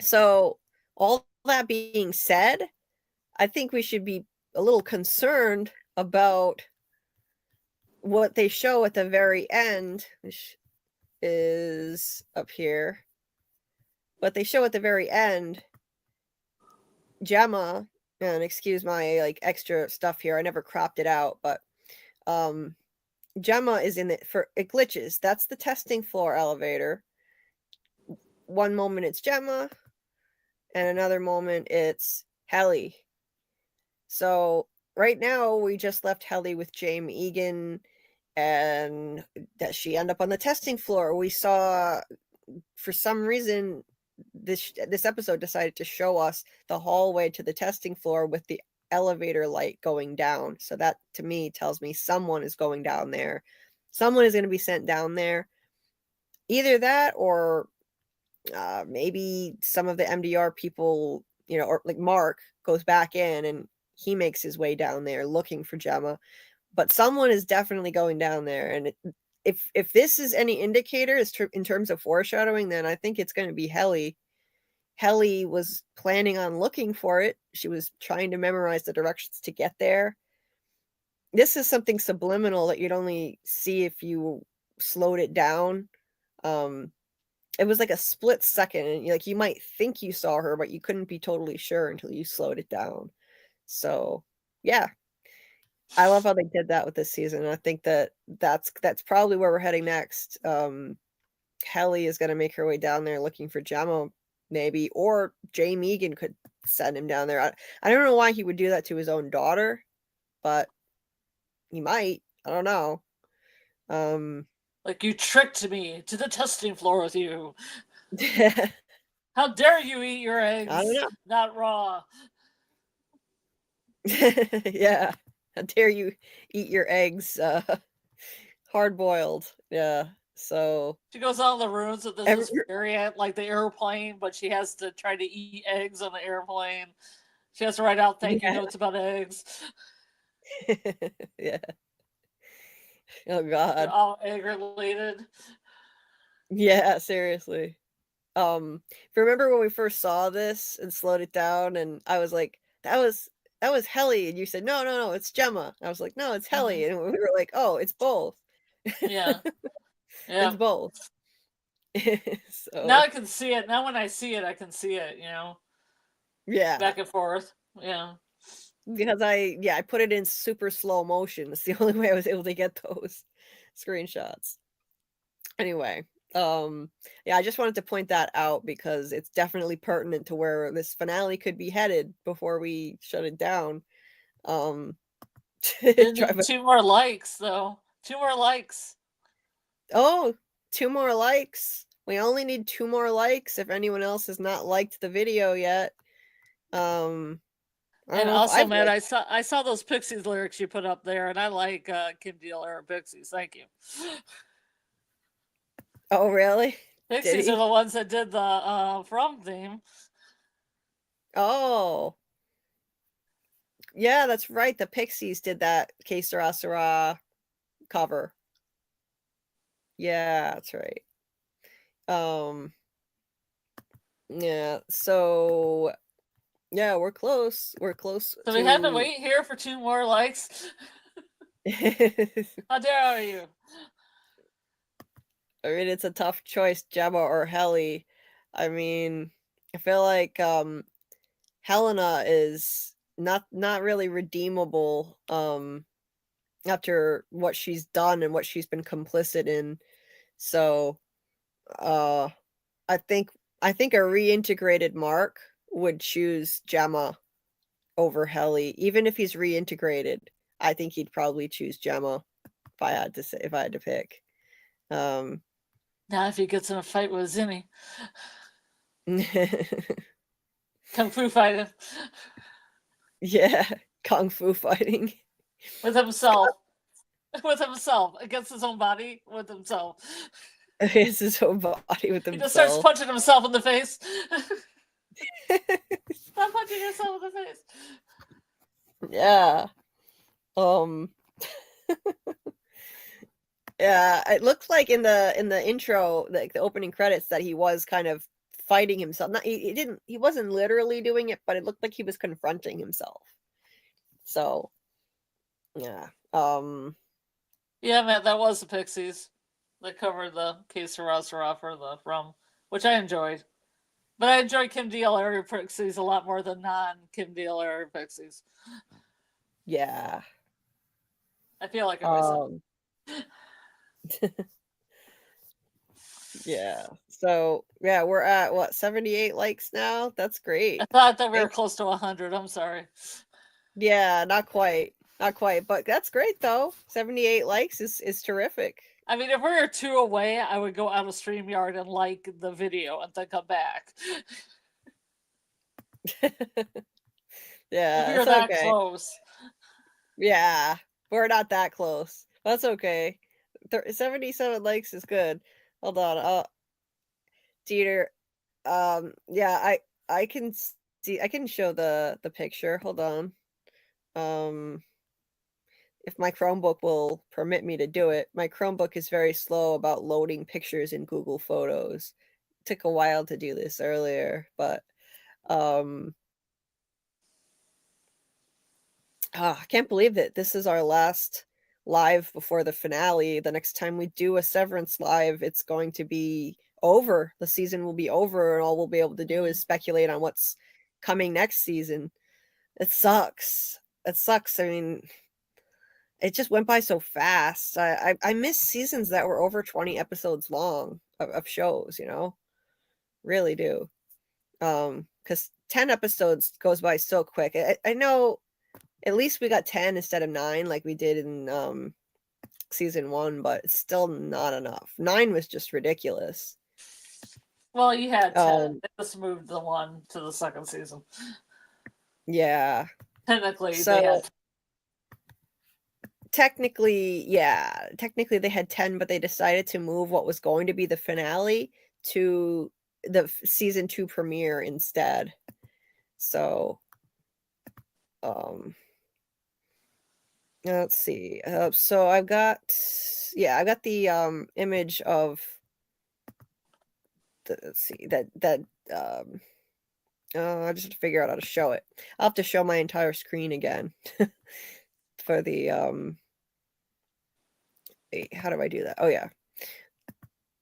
So all that being said, I think we should be a little concerned about what they show at the very end, which is up here. What they show at the very end, Gemma, and excuse my extra stuff here, I never cropped it out, but Gemma is in it glitches. That's the testing floor elevator. One moment it's Gemma, and another moment it's Helly. So right now we just left Helly with Jame Eagan, and that she ended up on the testing floor. We saw, for some reason, this episode decided to show us the hallway to the testing floor with the elevator light going down. So that to me tells me someone is going down there. Someone is going to be sent down there. Either that, or maybe some of the MDR people, or like Mark goes back in and he makes his way down there looking for Gemma. But someone is definitely going down there. And if this is any indicator in terms of foreshadowing, then I think it's going to be Helly. Helly was planning on looking for it. She was trying to memorize the directions to get there. This is something subliminal that you'd only see if you slowed it down. It was like a split second, and you might think you saw her, but you couldn't be totally sure until you slowed it down. So yeah, I love how they did that with this season. I think that's probably where we're heading next. Helly is going to make her way down there looking for Gemma, maybe, or Jame Eagan could send him down there. I don't know why he would do that to his own daughter, but he might. I don't know. Like, you tricked me to the testing floor with you. How dare you eat your eggs? I don't know. Not raw. Yeah. How dare you eat your eggs hard boiled? Yeah. So she goes out in the rooms with this variant, like the airplane, but she has to try to eat eggs on the airplane. She has to write out thank you notes about eggs. Yeah. Oh God. They're all egg related. Yeah, seriously. Remember when we first saw this and slowed it down, and I was like, that was Helly, and you said no, it's Gemma. I was like, no, it's Helly, and we were like, oh, it's both. Yeah. Yeah. It's both. So now I can see it. Now when I see it, I can see it, Yeah. Back and forth. Yeah. Because I put it in super slow motion. It's the only way I was able to get those screenshots. Anyway, yeah, I just wanted to point that out because it's definitely pertinent to where this finale could be headed before we shut it down. 2 more likes, though. 2 more likes. Oh, 2 more likes. We only need 2 more likes if anyone else has not liked the video yet. And also, Matt, I saw those Pixies lyrics you put up there, and I like Kim Deal era Pixies. Thank you. Oh, really? Pixies are the ones that did the From theme. Oh. Yeah, that's right. The Pixies did that K Severance cover. Yeah, that's right. Yeah, so yeah, we're close. We're close. So we had to wait here for 2 more likes. How dare you? I mean, it's a tough choice, Gemma or Helly. I mean, I feel like Helena is not really redeemable after what she's done and what she's been complicit in. So I think a reintegrated Mark would choose Gemma over Helly. Even if he's reintegrated, I think he'd probably choose Gemma if I had to pick. Now if he gets in a fight with Innie. Kung Fu fighting. Yeah, Kung Fu fighting. With himself. With himself. Against his own body. With himself. his his own body with He just starts himself. punching himself in the face. Stop punching yourself in the face. Yeah. Yeah, it looked like in the intro, like the opening credits, that he was kind of fighting himself. Not he wasn't literally doing it, but it looked like he was confronting himself. So yeah. Yeah, man, that was the Pixies that covered the K Severance for the From, which I enjoyed. But I enjoy Kim Deal area Pixies a lot more than non-Kim Deal area Pixies. Yeah. I feel like I said. Yeah. So yeah, we're at what, 78 likes now? That's great. I thought that we were close to 100. I'm sorry. Yeah, not quite. Not quite, but that's great though. 78 likes is terrific. I mean, if we were 2 away, I would go out of StreamYard and like the video and then come back. Yeah, if you're it's that okay. close. Yeah, we're not that close. That's okay. 77 likes is good. Hold on. Dieter. Yeah, I can see. I can show the picture. Hold on. If my Chromebook will permit me to do it. My Chromebook is very slow about loading pictures in Google Photos. It took a while to do this earlier, but I can't believe that this is our last live before the finale. The next time we do a Severance live, it's going to be over. The season will be over, and all we'll be able to do is speculate on what's coming next season. It sucks. It sucks. I mean, it just went by so fast. I miss seasons that were over 20 episodes long of shows, you know? Really do. Because 10 episodes goes by so quick. I know at least we got 10 instead of 9 like we did in season 1, but it's still not enough. 9 was just ridiculous. Well, you had 10. They just moved the 1 to the second season. Yeah. Technically, they had. Technically they had 10, but they decided to move what was going to be the finale to the season 2 premiere instead. So let's see. So I've got the image of let's see, that I just have to figure out how to show it. I'll have to show my entire screen again for the wait, how do I do that? Oh yeah.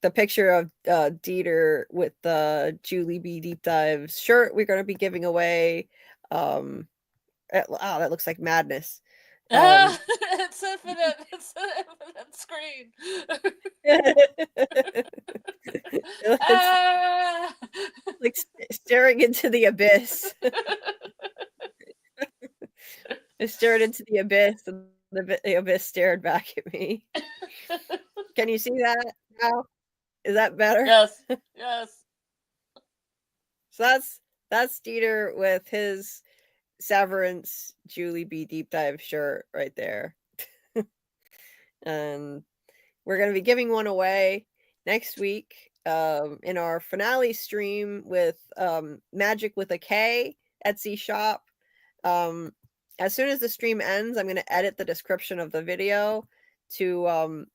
The picture of Dieter with the JulieBDeepDives shirt we're going to be giving away. Wow, that looks like madness. It's infinite. It's an infinite screen. Like staring into the abyss. I stared into the abyss, and the abyss stared back at me. Can you see that now? Is that better? Yes. Yes. So that's Dieter with his Severance JulieBDeepDive shirt right there. And we're going to be giving one away next week in our finale stream with MagickwithaK Etsy shop. As soon as the stream ends, I'm going to edit the description of the video to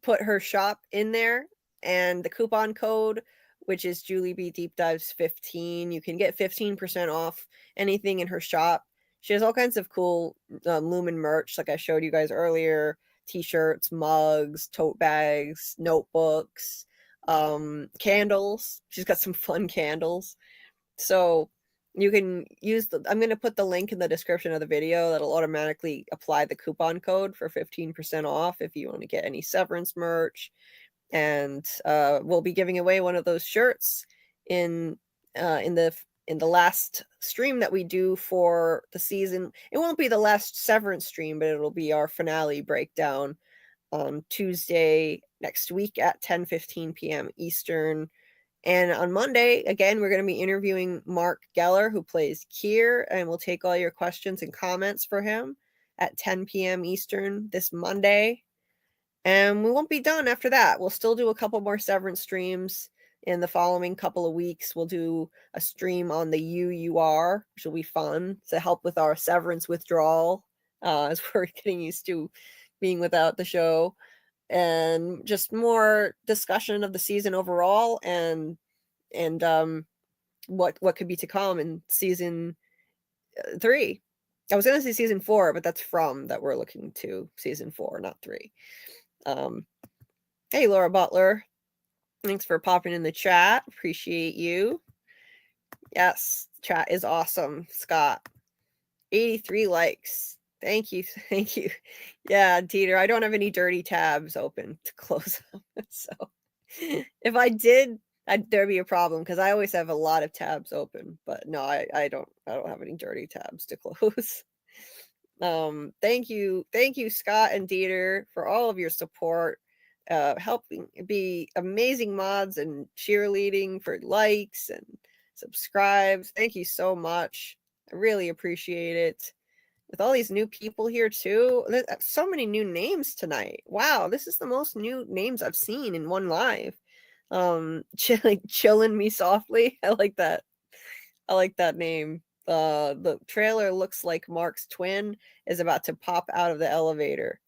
put her shop in there, and the coupon code, which is JulieBDeepDives 15. You can get 15% off anything in her shop. She has all kinds of cool Lumen merch, like I showed you guys earlier. T-shirts, mugs, tote bags, notebooks, candles. She's got some fun candles. So you can use I'm going to put the link in the description of the video that'll automatically apply the coupon code for 15% off if you want to get any Severance merch. And we'll be giving away one of those shirts in the last stream that we do for the season. It won't be the last Severance stream, but it'll be our finale breakdown on Tuesday next week at 10:15 p.m. Eastern. And on Monday, again, we're going to be interviewing Mark Geller, who plays Kier, and we'll take all your questions and comments for him at 10 p.m. Eastern this Monday. And we won't be done after that. We'll still do a couple more Severance streams in the following couple of weeks. We'll do a stream on the UUR, which will be fun to help with our Severance withdrawal, as we're getting used to being without the show, and just more discussion of the season overall, and what could be to come in season 3. I was gonna say season 4, but that's from that we're looking to season 4, not 3. Hey, Laura Butler. Thanks for popping in the chat. Appreciate you. Yes, chat is awesome, Scott. 83 likes. Thank you. Thank you. Yeah, Dieter, I don't have any dirty tabs open to close them. So if I did, there'd be a problem because I always have a lot of tabs open. But no, I don't have any dirty tabs to close. Thank you, Scott and Dieter, for all of your support, helping be amazing mods and cheerleading for likes and subscribes. Thank you so much. I really appreciate it. With all these new people here too, so many new names tonight. Wow, this is the most new names I've seen in one live. Chilling me softly. I like that. I like that name. The trailer looks like Mark's twin is about to pop out of the elevator.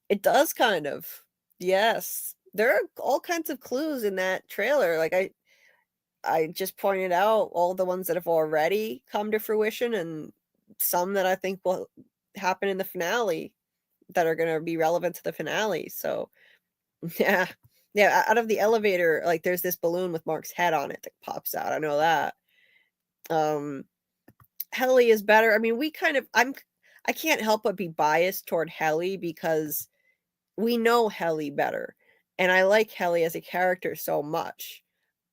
It does kind of. Yes. There are all kinds of clues in that trailer. Like I just pointed out all the ones that have already come to fruition and some that I think will happen in the finale that are going to be relevant to the finale. So yeah. Out of the elevator, like there's this balloon with Mark's head on it that pops out. I know that. Helly is better. I mean, I can't help but be biased toward Helly because we know Helly better. And I like Helly as a character so much.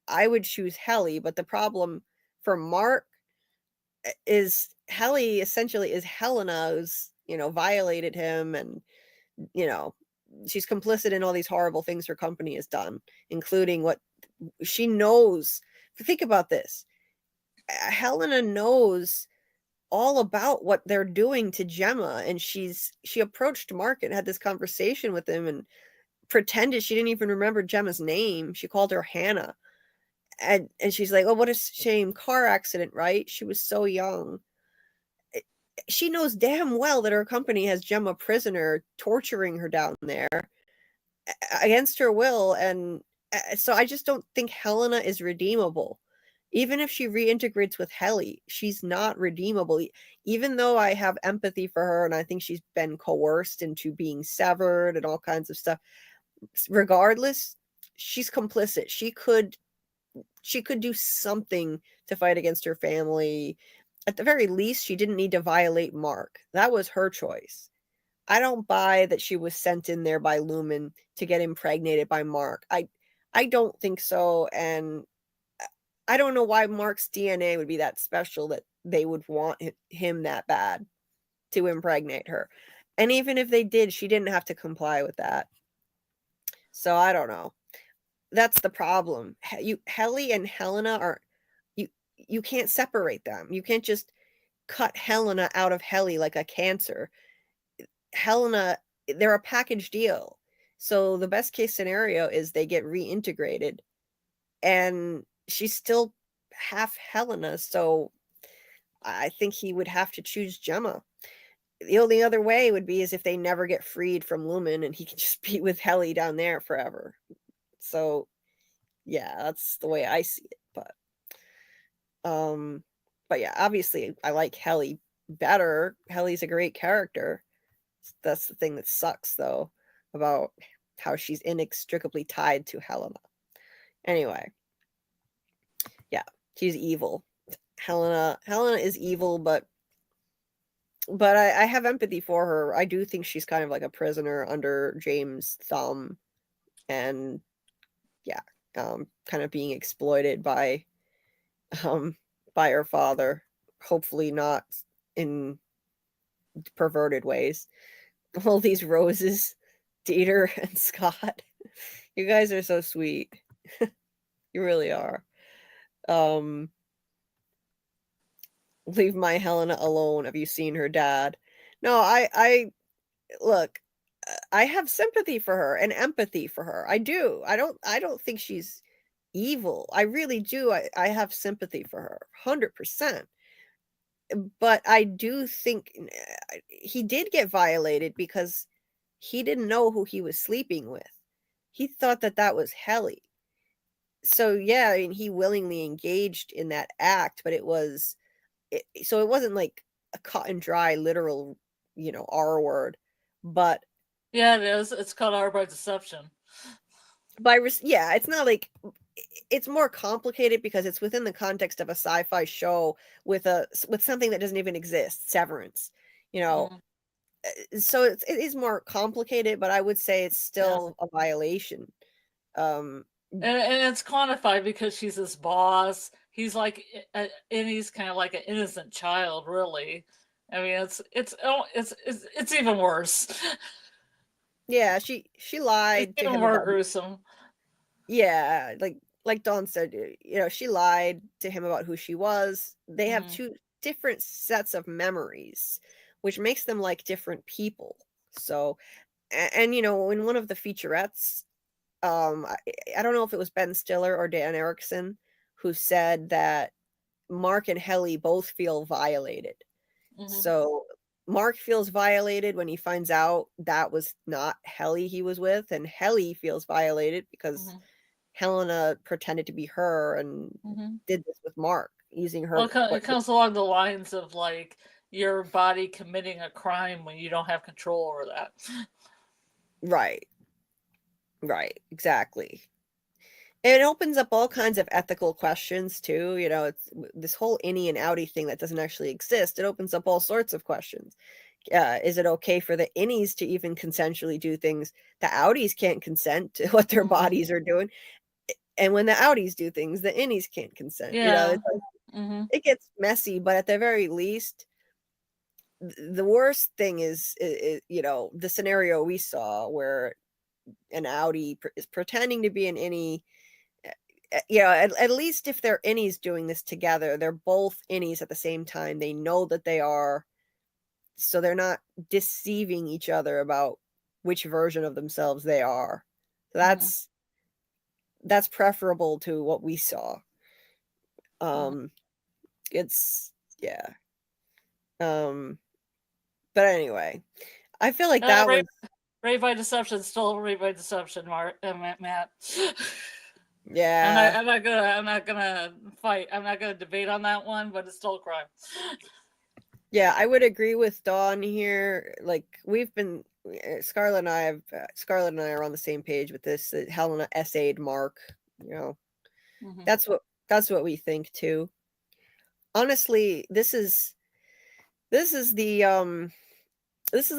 I would choose Helly, but the problem for Mark is Helly essentially is Helena who's, violated him, and, she's complicit in all these horrible things her company has done, including what she knows. Think about this. Helena knows all about what they're doing to Gemma, and she approached Mark and had this conversation with him and pretended she didn't even remember Gemma's name. She called her Hannah, and she's like, oh, what a shame, car accident, right? She was so young. She knows damn well that her company has Gemma prisoner, torturing her down there against her will, and so I just don't think Helena is redeemable. Even if she reintegrates with Helly, she's not redeemable. Even though I have empathy for her and I think she's been coerced into being severed and all kinds of stuff, regardless, she's complicit. She could do something to fight against her family. At the very least, she didn't need to violate Mark. That was her choice. I don't buy that she was sent in there by Lumen to get impregnated by Mark. I don't think so, and I don't know why Mark's DNA would be that special that they would want him that bad to impregnate her. And even if they did, she didn't have to comply with that. So I don't know. That's the problem. Helly and Helena are, you can't separate them. You can't just cut Helena out of Helly like a cancer. Helena, they're a package deal. So the best case scenario is they get reintegrated, and she's still half Helena, so I think he would have to choose Gemma. The only other way would be is if they never get freed from Lumen and he can just be with Helly down there forever. So yeah, that's the way I see it. But yeah, obviously I like Helly better. Helly's a great character. That's the thing that sucks though about how she's inextricably tied to Helena. Anyway. Yeah, she's evil. Helena is evil, but I have empathy for her. I do think she's kind of like a prisoner under James' thumb, and yeah, kind of being exploited by her father. Hopefully not in perverted ways. All these roses, Dieter and Scott. You guys are so sweet. You really are. Leave my Helena alone. Have you seen her dad? No, I look, I have sympathy for her and empathy for her. I do. I don't think she's evil. I really do. I have sympathy for her 100%. But I do think he did get violated because he didn't know who he was sleeping with. He thought that that was Helly. So yeah, I mean, he willingly engaged in that act, but it wasn't like a cut and dry literal, R word, but Yeah, it is. It's called R by deception. it's not like, it's more complicated because it's within the context of a sci-fi show with something that doesn't even exist, Severance, so it is more complicated, but I would say it's still a violation. And it's quantified because she's his boss. He's like, and he's kind of like an innocent child, really. I mean, it's even worse. Yeah, she lied It's to even him more about, gruesome. yeah, like Dawn said, she lied to him about who she was. They have two different sets of memories, which makes them like different people. So, and in one of the featurettes, I don't know if it was Ben Stiller or Dan Erickson who said that Mark and Helly both feel violated. So Mark feels violated when he finds out that was not Helly he was with, and Helly feels violated because Helena pretended to be her and did this with Mark using her. Well, it comes along the lines of like your body committing a crime when you don't have control over that. Right, exactly. It opens up all kinds of ethical questions too. It's this whole innie and outie thing that doesn't actually exist. It opens up all sorts of questions. Is it okay for the innies to even consensually do things? The outies can't consent to what their bodies are doing. And when the outies do things, the innies can't consent. Yeah. It gets messy, but at the very least, the worst thing is the scenario we saw where an outie is pretending to be an innie. At least if they're innies doing this together, they're both innies at the same time. They know that they are, so they're not deceiving each other about which version of themselves they are. So that's preferable to what we saw. It's but anyway, I feel like that was rape by deception, still rape by deception, Matt. Yeah. I'm not gonna fight. I'm not gonna debate on that one, but it's still a crime. Yeah, I would agree with Dawn here. Like Scarlet and I are on the same page with this. Helena essayed Mark. That's what we think too. Honestly, this is the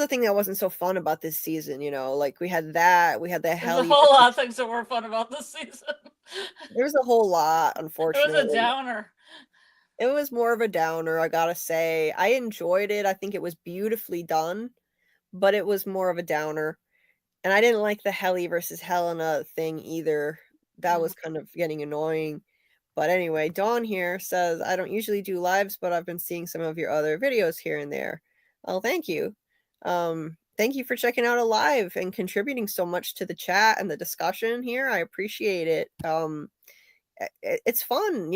thing that wasn't so fun about this season. Like we had the Helly. There's a whole lot of things that were fun about this season. There's a whole lot, unfortunately. It was a downer. It was more of a downer, I gotta say. I enjoyed it. I think it was beautifully done, but it was more of a downer. And I didn't like the Helly versus Helena thing either. That was kind of getting annoying. But anyway, Dawn here says, I don't usually do lives, but I've been seeing some of your other videos here and there. Oh, thank you. Thank you for checking out a live and contributing so much to the chat and the discussion here. I appreciate it. It's fun,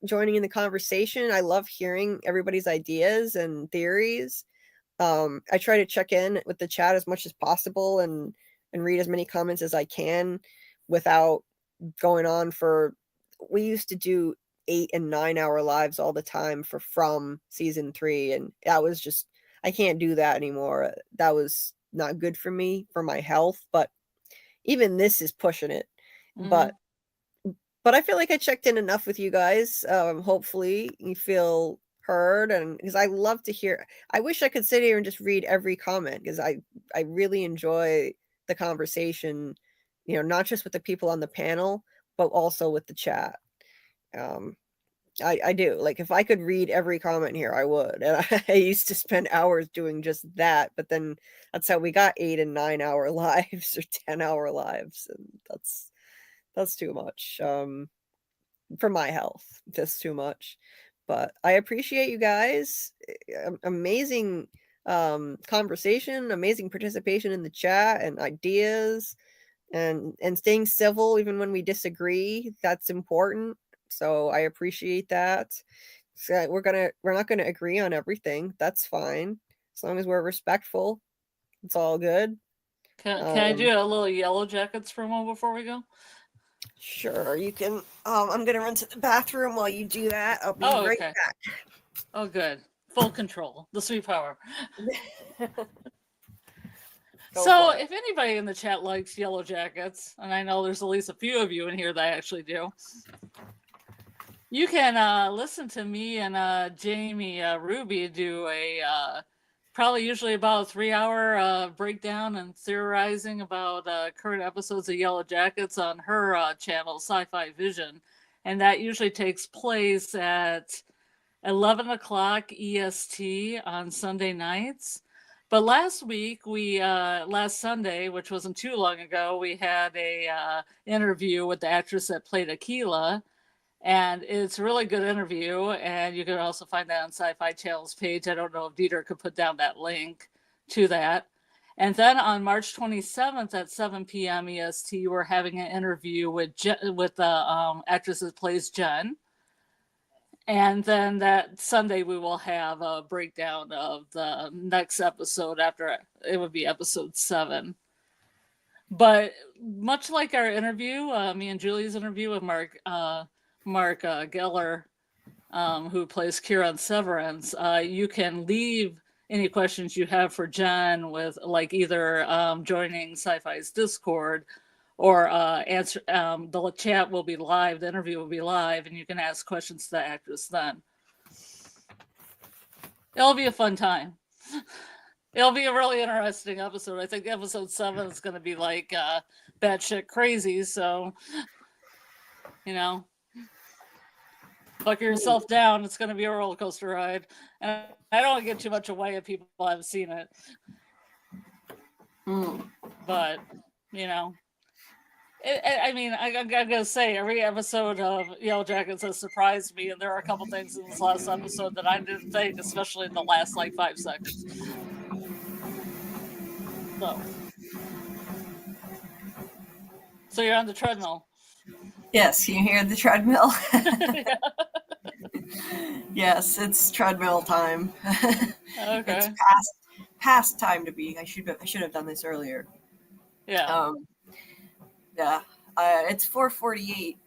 joining in the conversation. I love hearing everybody's ideas and theories. I try to check in with the chat as much as possible and read as many comments as I can without going on we used to do 8 and 9 hour lives all the time from season 3. And that was just, I can't do that anymore. That was not good for me, for my health, but even this is pushing it. But I feel like I checked in enough with you guys. Hopefully you feel heard, and because I love to hear. I wish I could sit here and just read every comment because I really enjoy the conversation, not just with the people on the panel, but also with the chat. I do. Like if I could read every comment here, I would. And I used to spend hours doing just that, but then that's how we got 8 and 9 hour lives or 10 hour lives, and that's too much for my health. That's too much. But I appreciate you guys. Amazing conversation, amazing participation in the chat and ideas, and staying civil even when we disagree. That's important. So I appreciate that. So we're not gonna agree on everything. That's fine. As long as we're respectful, it's all good. Can I do a little Yellow Jackets promo before we go? Sure, you can. I'm gonna run to the bathroom while you do that. I'll be right okay. back. Oh, good. Full control. The sweet power. So, if anybody in the chat likes Yellow Jackets, and I know there's at least a few of you in here that actually do, you can listen to me and Jamie Ruby do a probably usually about a 3-hour breakdown and theorizing about current episodes of Yellow Jackets on her channel, Sci-Fi Vision. And that usually takes place at 11 o'clock EST on Sunday nights. But last week, last Sunday, which wasn't too long ago, we had a interview with the actress that played Aquila. And it's a really good interview, and you can also find that on Sci-Fi Channel's page. I don't know if Dieter could put down that link to that. And then on March 27th at 7 p.m. EST, we're having an interview with the actress that plays Jen. And then that Sunday, we will have a breakdown of the next episode after it would be episode 7. But much like our interview, me and Julie's interview with Mark Geller, who plays Kira on Severance, you can leave any questions you have for Jen with like either joining Sci-Fi's Discord or answer. The chat will be live, the interview will be live, and you can ask questions to the actress then. It'll be a fun time. It'll be a really interesting episode. I think episode 7 is going to be like batshit crazy, so, you know, buckle yourself down. It's going to be a roller coaster ride. And I don't want to give too much away if people haven't seen it. But, you know, I'm going to say every episode of Yellow Jackets has surprised me. And there are a couple things in this last episode that I didn't think, especially in the last like 5 seconds. So you're on the treadmill. Yes, can you hear the treadmill? Yeah. Yes, it's treadmill time. Okay. It's past time to be. I should have done this earlier. Yeah. Yeah. It's 4:48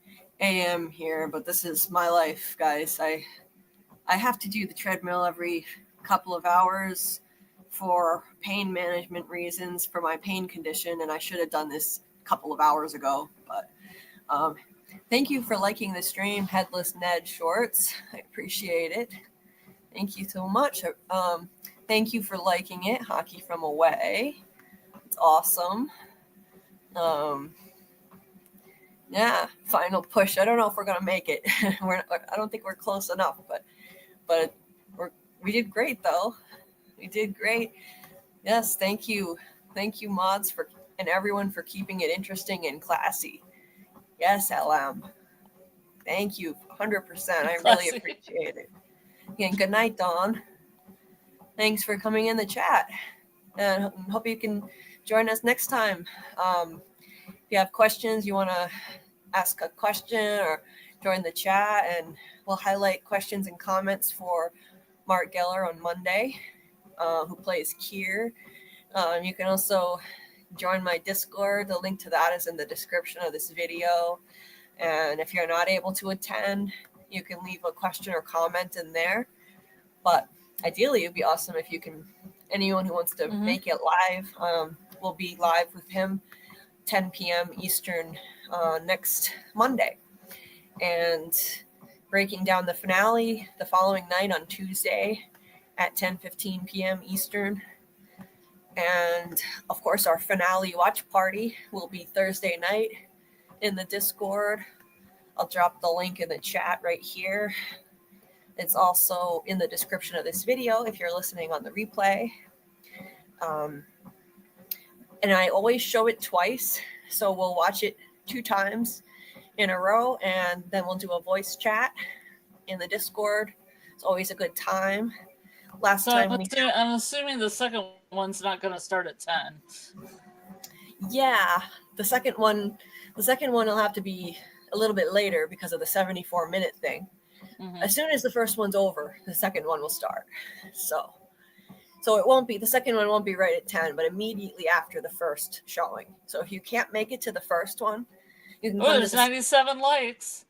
a.m. here, but this is my life, guys. I have to do the treadmill every couple of hours for pain management reasons for my pain condition, and I should have done this a couple of hours ago. But thank you for liking the stream, Headless Ned Shorts. I appreciate it. Thank you so much. Thank you for liking it, Hockey from Away. It's awesome. Yeah, final push. I don't know if we're gonna make it. I don't think we're close enough, but we did great though. We did great. Yes, thank you mods and everyone for keeping it interesting and classy. Yes, LM. Thank you, 100%. I really appreciate it. Again, good night, Dawn. Thanks for coming in the chat, and hope you can join us next time. If you have questions, you want to ask a question or join the chat, and we'll highlight questions and comments for Mark Geller on Monday, who plays Kier. You can also join my Discord. The link to that is in the description of this video. And if you're not able to attend, you can leave a question or comment in there. But ideally, it'd be awesome if you can, anyone who wants to make it live, will be live with him 10 p.m. Eastern next Monday. And breaking down the finale the following night on Tuesday at 10:15 p.m. Eastern. And of course, our finale watch party will be Thursday night in the Discord. I'll drop the link in the chat right here. It's also in the description of this video if you're listening on the replay. And I always show it twice, so we'll watch it 2 times in a row, and then we'll do a voice chat in the Discord. It's always a good time. last So time. I'm assuming the second one's not going to start at 10. Yeah, the second one will have to be a little bit later because of the 74-minute thing. Mhm. As soon as the first one's over, the second one will start. So it won't be, the second one won't be right at 10, but immediately after the first showing. So if you can't make it to the first one, you can Oh, come to there's the 97 likes.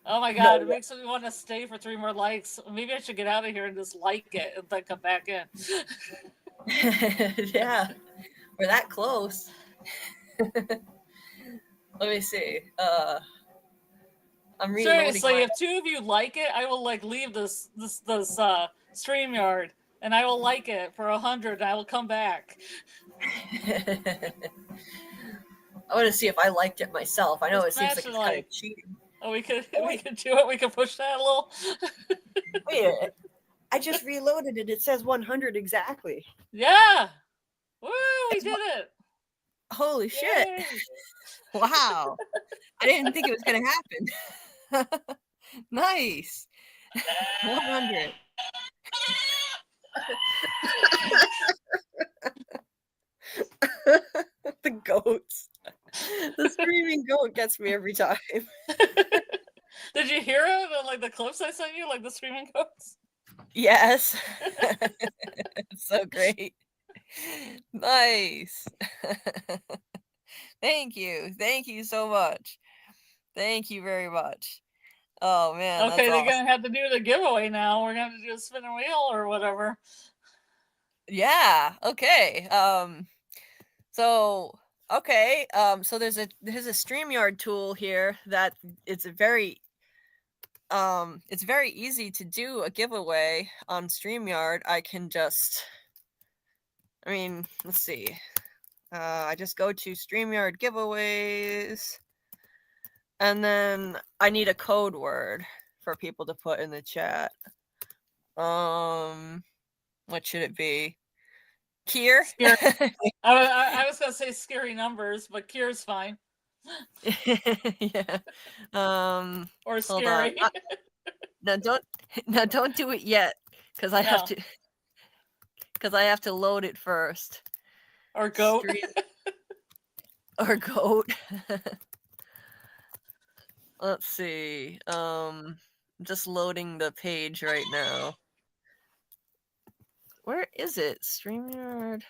Oh my god, it makes me want to stay for 3 more likes. Maybe I should get out of here and just like it and then come back in. Yeah, we're that close. Let me see. I'm reloading. Seriously, if 2 of you like it, I will like leave this StreamYard and I will like it for 100 and I will come back. I want to see if I liked it myself. I know it seems like it's kind of cheating. Oh, we could do it. We can push that a little. Wait, I just reloaded it. It says 100 exactly. Yeah. Woo, we did it. Holy shit. Yay. Wow. I didn't think it was going to happen. Nice. 100. The goats. The screaming goat gets me every time. Did you hear it? Like the clips I sent you, like the screaming goats? Yes. It's so great. Nice. Thank you. Thank you so much. Thank you very much. Oh man. Okay, that's they're awesome. gonna have to do the giveaway now. We're gonna have to do a spin and wheel or whatever. Yeah. Okay. So okay. So there's a StreamYard tool here that it's very easy to do a giveaway on StreamYard. Let's see. I just go to StreamYard giveaways, and then I need a code word for people to put in the chat. What should it be? Kier? I was gonna say scary numbers, but Kier's fine. Yeah. Or Hold scary. on. Don't do it yet, because I have to load it first. Or goat. Or goat. Let's see. Just loading the page right now. Where is it? StreamYard.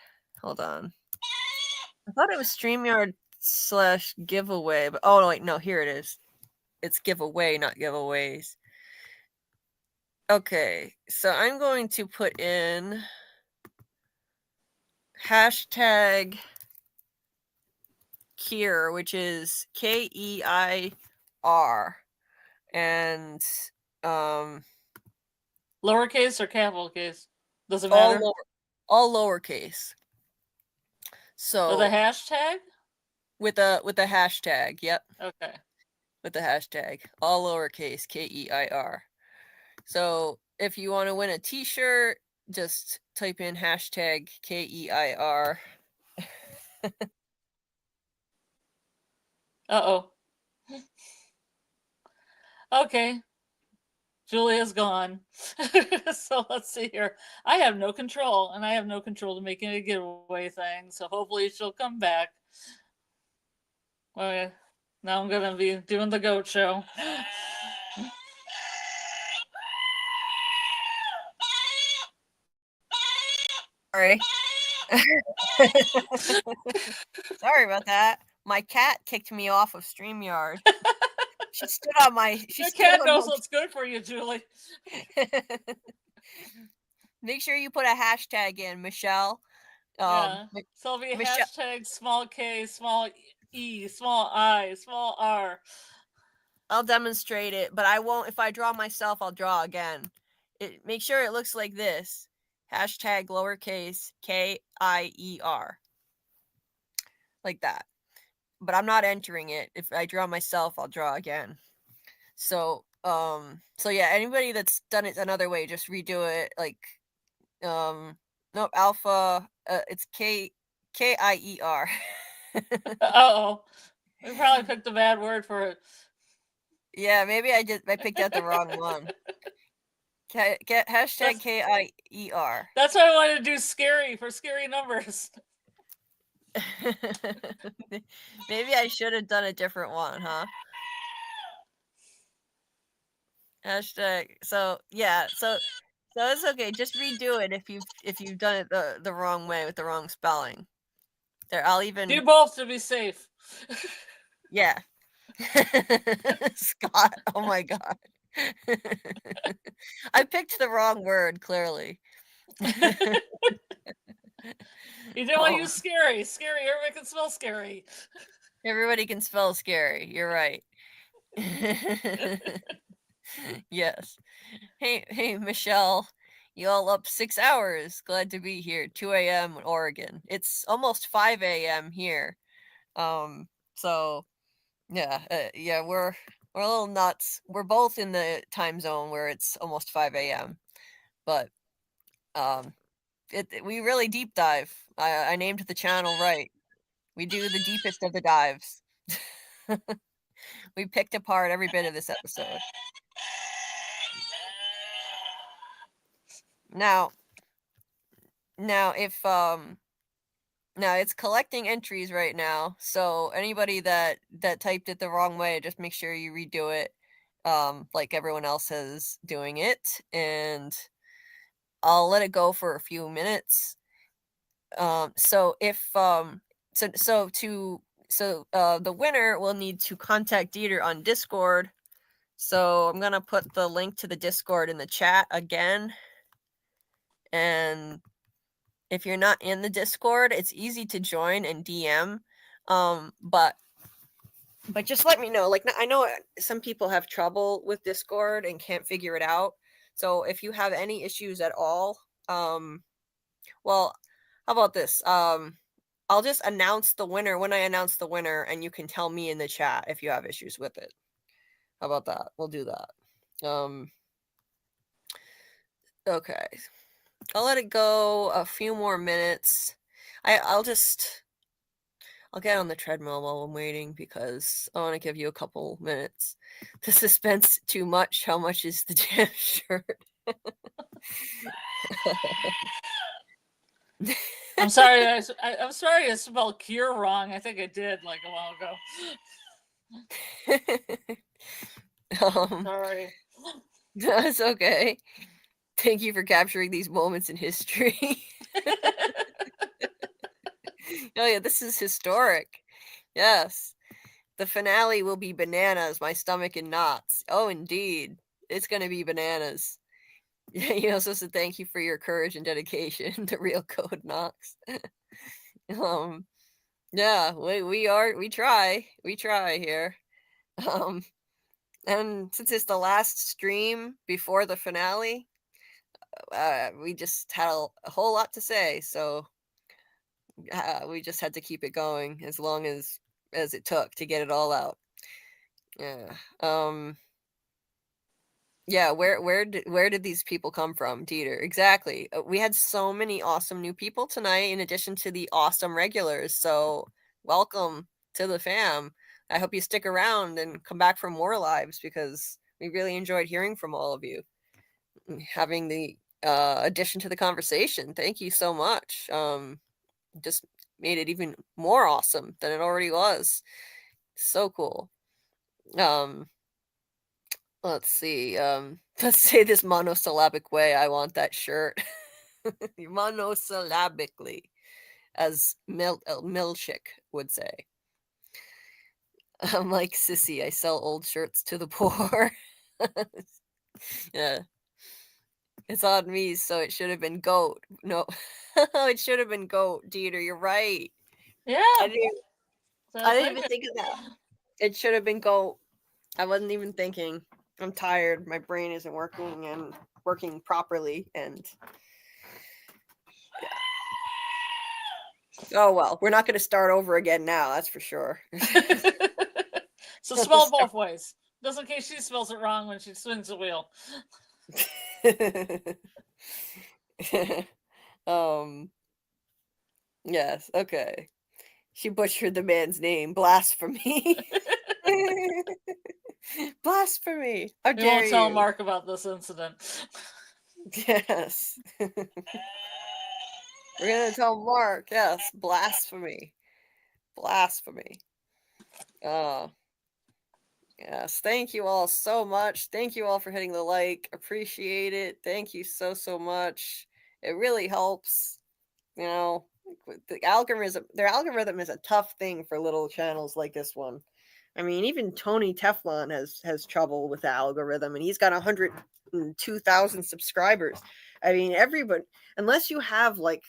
Hold on. I thought it was StreamYard/giveaway, but oh wait, no, here it is. It's giveaway, not giveaways. Okay, so I'm going to put in hashtag Keir, which is KEIR, and Lowercase or capital case? Doesn't matter. All lowercase. So With a hashtag? With a hashtag, yep. Okay. With the hashtag, all lowercase, KEIR. So if you want to win a T-shirt, just type in hashtag KEIR. Uh-oh. Okay. Julia's gone. So let's see here. I have no control, and I have no control to make any giveaway thing, so hopefully she'll come back. Okay. Now I'm going to be doing the goat show. Sorry. Sorry about that. My cat kicked me off of StreamYard. She stood on my... Your cat knows what's good for you, Julie. Make sure you put a hashtag in, Michelle. Yeah. So it'll be hashtag small K, small E, small I, small R. I'll demonstrate it, but I won't. If I draw myself, I'll draw again. Make sure it looks like this. Hashtag lowercase KIER. Like that. But I'm not entering it. If I draw myself, I'll draw again. So yeah, anybody that's done it another way, just redo it. Like, nope, alpha, it's KIER. Uh-oh. We probably picked a bad word for it. Yeah, maybe I picked out the wrong one. Hashtag ER. That's why I wanted to do scary for scary numbers. Maybe I should have done a different one, huh? Hashtag. So yeah. So it's okay. Just redo it if you've done it the wrong way with the wrong spelling. There, I'll even Do both to be safe. Yeah. Scott. Oh my god. I picked the wrong word, clearly. You didn't want to use scary. Scary. Everybody can spell scary. Everybody can spell scary. You're right. Yes. Hey, Michelle. You all up 6 hours. Glad to be here. 2 a.m. in Oregon. It's almost 5 a.m. here. So yeah, we're a little nuts. We're both in the time zone where it's almost 5 a.m. But we really deep dive. I named the channel right. We do the deepest of the dives. We picked apart every bit of this episode. Now if now it's collecting entries right now, so anybody that typed it the wrong way, just make sure you redo it like everyone else is doing it, and I'll let it go for a few minutes. So if the winner will need to contact Dieter on Discord. So I'm gonna put the link to the Discord in the chat again. And if you're not in the Discord, it's easy to join and DM. But just let me know. Like, I know some people have trouble with Discord and can't figure it out. So if you have any issues at all, well, how about this? I'll just announce the winner when I announce the winner, and you can tell me in the chat if you have issues with it. How about that? We'll do that. Okay. I'll let it go a few more minutes. I'll get on the treadmill while I'm waiting because I want to give you a couple minutes. The suspense too much. How much is the damn shirt? I'm sorry. I'm sorry I spelled cure wrong. I think I did like a while ago. Sorry. That's okay. Thank you for capturing these moments in history. Oh yeah, this is historic. Yes. The finale will be bananas, my stomach in knots. Oh, indeed. It's going to be bananas. You know, supposed to thank you for your courage and dedication. The real code Knox. Yeah, we try here. And since it's the last stream before the finale, we just had a whole lot to say, so we just had to keep it going as long as it took to get it all out. Yeah. Yeah, where did these people come from, Dieter? Exactly. We had so many awesome new people tonight in addition to the awesome regulars. So welcome to the fam. I hope you stick around and come back for more lives because we really enjoyed hearing from all of you. Having the addition to the conversation. Thank you so much. Just made it even more awesome than it already was. So cool. Let's see. Let's say this monosyllabic way. I want that shirt. Monosyllabically, as Milchick would say. I'm like Sissy. I sell old shirts to the poor. Yeah. It's on me, so it should have been goat. No, it should have been goat. Dieter, you're right. Yeah. I didn't even think of that. It should have been goat. I wasn't even thinking. I'm tired. My brain isn't working properly, and yeah. Oh well, we're not going to start over again now. That's for sure. So spell it both ways, just in case she spells it wrong when she swings the wheel. Yes, okay. She butchered the man's name. Blasphemy. Blasphemy. How dare you? We won't tell Mark about this incident. Yes. We're gonna tell Mark, yes, blasphemy. Blasphemy. Yes, thank you all so much. Thank you all for hitting the like. Appreciate it. Thank you so, so much. It really helps. You know, the algorithm, their algorithm is a tough thing for little channels like this one. I mean, even Tony Teflon has trouble with the algorithm, and he's got 102,000 subscribers. I mean, everybody, unless you have like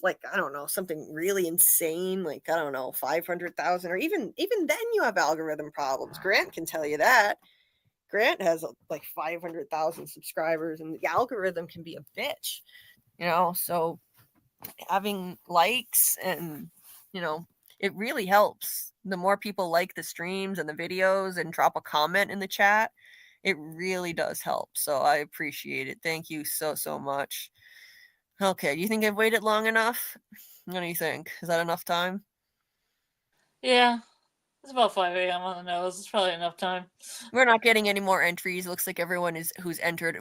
I don't know, something really insane, like I don't know, 500,000, or even then you have algorithm problems. Grant can tell you that. Grant has like 500,000 subscribers, and the algorithm can be a bitch. You know, so having likes and it really helps. The more people like the streams and the videos and drop a comment in the chat, it really does help. So I appreciate it. Thank you so much. Okay, do you think I've waited long enough? What do you think? Is that enough time? Yeah, it's about 5 a.m. on the nose. It's probably enough time. We're not getting any more entries. Looks like everyone who's entered,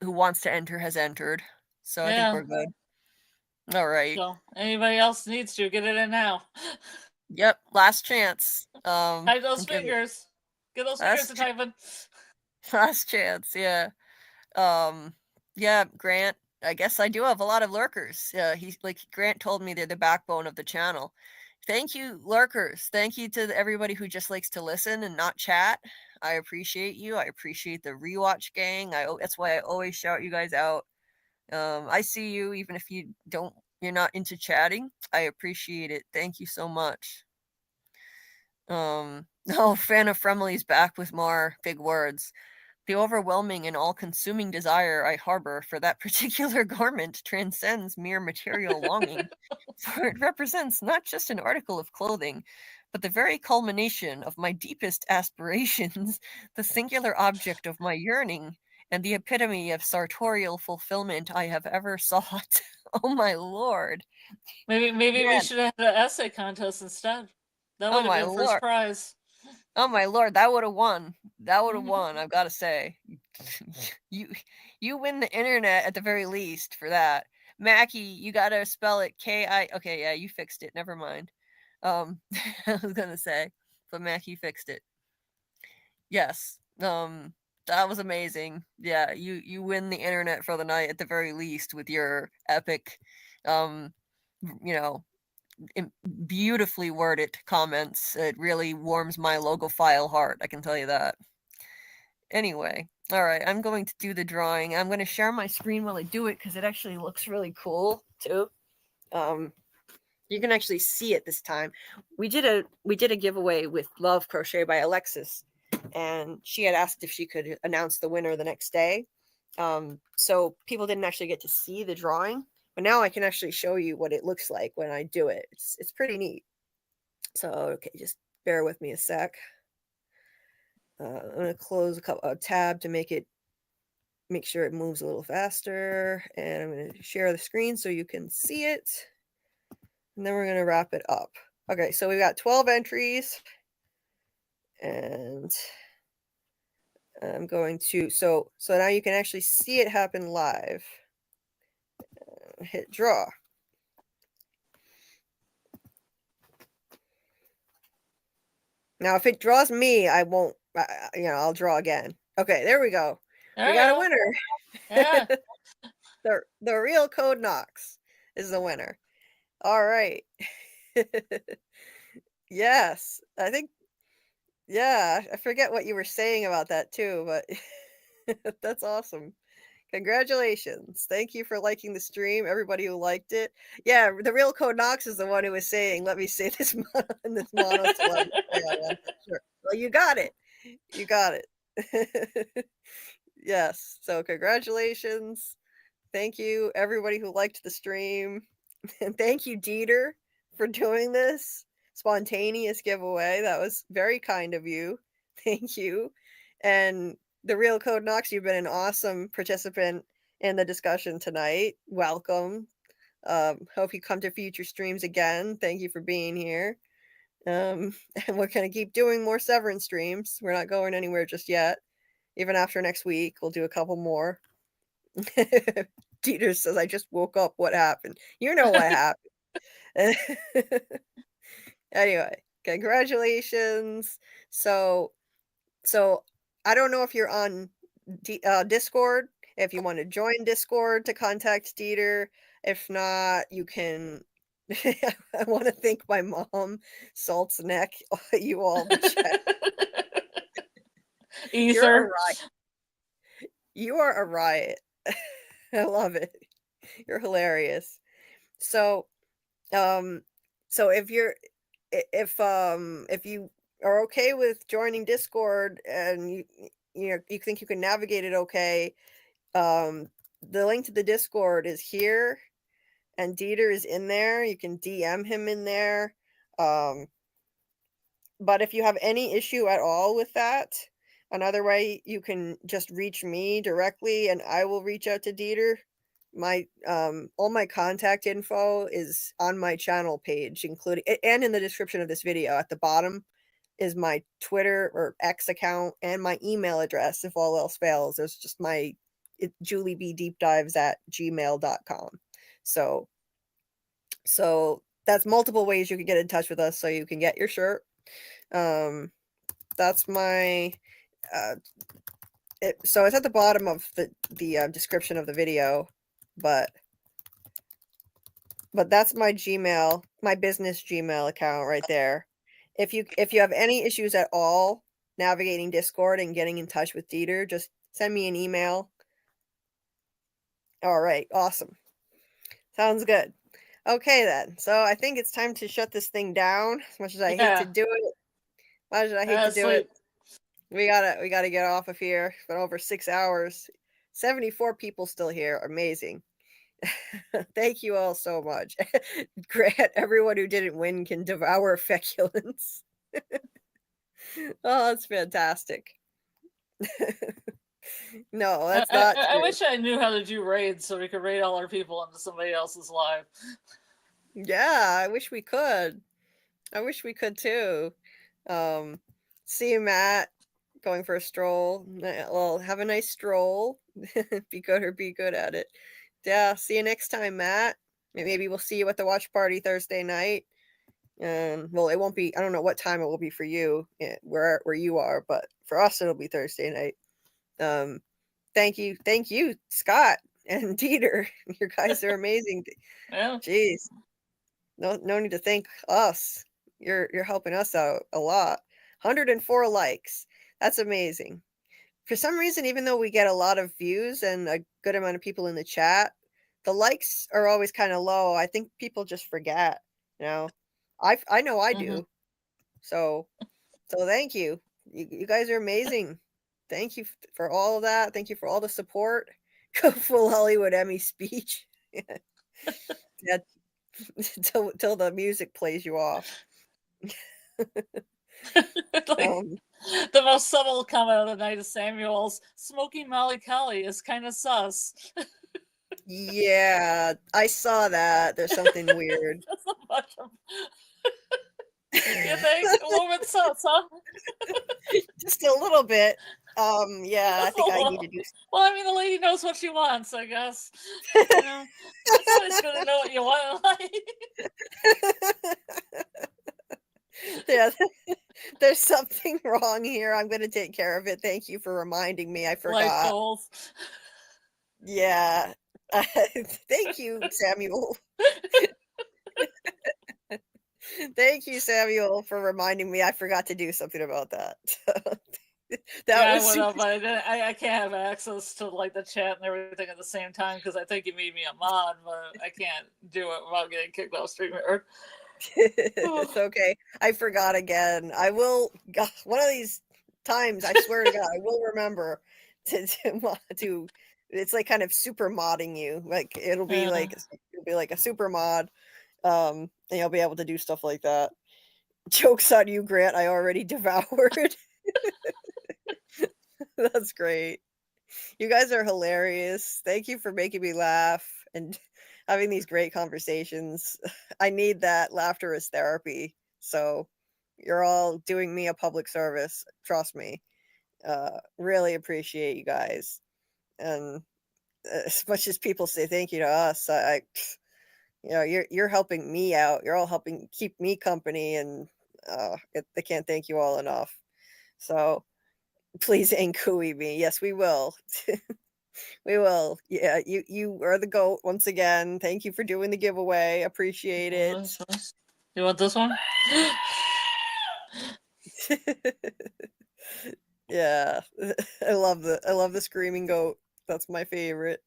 who wants to enter, has entered. So I think we're good. All right. So anybody else needs to get it in now. Yep, last chance. Type those fingers. Get those fingers to typing. Last chance, yeah. Yeah, Grant. I guess I do have a lot of lurkers. He's like Grant told me they're the backbone of the channel. Thank you, lurkers. Thank you to everybody who just likes to listen and not chat. I appreciate you. I appreciate the Rewatch gang. That's why I always shout you guys out. I see you even if you're not into chatting. I appreciate it. Thank you so much. Fan of Fremley's back with more big words. The overwhelming and all-consuming desire I harbor for that particular garment transcends mere material longing, for it represents not just an article of clothing, but the very culmination of my deepest aspirations, the singular object of my yearning, and the epitome of sartorial fulfillment I have ever sought. Oh my lord. Maybe we should have had an essay contest instead. That would have been first prize. Oh my lord, that would have won. That would have won, I've got to say. You win the internet at the very least for that. Mackie, you got to spell it K-I... Okay, yeah, you fixed it. Never mind. I was going to say, but Mackie fixed it. Yes. That was amazing. Yeah, you win the internet for the night at the very least with your epic, beautifully worded comments. It really warms my logophile heart, I can tell you that. Anyway, all right, I'm going to do the drawing. I'm going to share my screen while I do it because it actually looks really cool too. You can actually see it this time. We did a giveaway with Love Crochet by Alexis, and she had asked if she could announce the winner the next day. So people didn't actually get to see the drawing, but now I can actually show you what it looks like when I do it. It's pretty neat. So okay, just bear with me a sec. I'm going to close a tab to make sure it moves a little faster, and I'm going to share the screen so you can see it, and then we're going to wrap it up. Okay, so we've got 12 entries, and I'm going to so now you can actually see it happen live. Hit draw. Now if it draws me, I won't, I'll draw again. Okay, there we go. We got a winner. Yeah. The real Code Knox is the winner. All right. Yes, I think, yeah, I forget what you were saying about that too, but that's awesome. Congratulations. Thank you for liking the stream, everybody who liked it. Yeah, the real Code Knox is the one who was saying, let me say this this mono slug. Yeah, sure. Well, you got it. You got it. Yes. So congratulations. Thank you, everybody who liked the stream. And thank you, Dieter, for doing this spontaneous giveaway. That was very kind of you. Thank you. And the real Code Knox, you've been an awesome participant in the discussion tonight. Welcome. Hope you come to future streams again. Thank you for being here. And we're going to keep doing more Severance streams. We're not going anywhere just yet. Even after next week, we'll do a couple more. Dieter says, I just woke up. What happened? You know what happened. Anyway, congratulations. So I don't know if you're on Discord. If you want to join Discord to contact Dieter. If not, you can. I want to thank my mom, Salt's Neck, you all in the chat. You're a Ether. riot. You are a riot. I love it. You're hilarious. So if you are okay with joining Discord and you think you can navigate it okay, the link to the Discord is here, and Dieter is in there. You can DM him in there. But if you have any issue at all with that, another way you can just reach me directly, and I will reach out to Dieter. My all my contact info is on my channel page, including and in the description of this video. At the bottom is my Twitter or X account and my email address. If all else fails, there's just my JulieBDeepDives@gmail.com. So that's multiple ways you can get in touch with us, so you can get your shirt. That's my so it's at the bottom of the description of the video, but that's my Gmail, my business Gmail account right there. If you have any issues at all navigating Discord and getting in touch with Dieter, just send me an email. All right, awesome. Sounds good. Okay then. So I think it's time to shut this thing down. As much as I hate to do it. As much as I hate to do it. We gotta get off of here. It's been over 6 hours. 74 people still here. Amazing. Thank you all so much. Grant, everyone who didn't win can devour feculence. Oh, that's fantastic. No, that's not I true. wish I knew how to do raids so we could raid all our people into somebody else's live. Yeah, I wish we could. I wish we could too. See you, Matt, going for a stroll. Well, have a nice stroll. Be good at it. Yeah, see you next time, Matt. Maybe we'll see you at the watch party Thursday night. Well, it won't be, I don't know what time it will be for you, where you are, but for us it'll be Thursday night. Thank you, Scott and Dieter. You guys are amazing. Yeah. Jeez. No need to thank us. You're helping us out a lot. 104 likes. That's amazing. For some reason, even though we get a lot of views and a good amount of people in the chat, the likes are always kind of low. I think people just forget, you know. I know I do. So thank you. You guys are amazing. Thank you for all of that. Thank you for all the support. Go full Hollywood Emmy speech. Yeah. Till the music plays you off. The most subtle comment of the night is Samuel's smoking Molly Collie is kind of sus. Yeah, I saw that. There's something weird. That's a bunch of... You think? A little bit sus, huh? Just a little bit. Yeah, I think I need to do. Well, I mean, the lady knows what she wants, I guess. You know, somebody's gonna know what you want. Yeah, there's something wrong here. I'm gonna take care of it. Thank you for reminding me. I forgot. Life goals. Yeah. Thank you, Samuel. Thank you, Samuel, for reminding me. I forgot to do something about that. I went up, but I can't have access to like the chat and everything at the same time because I think you made me a mod, but I can't do it without getting kicked off StreamYard. It's okay. I forgot again. I will. God, one of these times, I swear to God, I will remember to. It's like kind of super modding you. Like it'll be like a super mod, and you'll be able to do stuff like that. Jokes on you, Grant. I already devoured. That's great. You guys are hilarious. Thank you for making me laugh and having these great conversations. I need that. Laughter is therapy. So you're all doing me a public service. Trust me. Really appreciate you guys. And as much as people say thank you to us, you know, you're helping me out. You're all helping keep me company, and they can't thank you all enough. So please Ankui me. Yes, we will. We will. Yeah, you are the GOAT once again. Thank you for doing the giveaway. Appreciate it. You want this one? Yeah. I love the screaming goat. That's my favorite.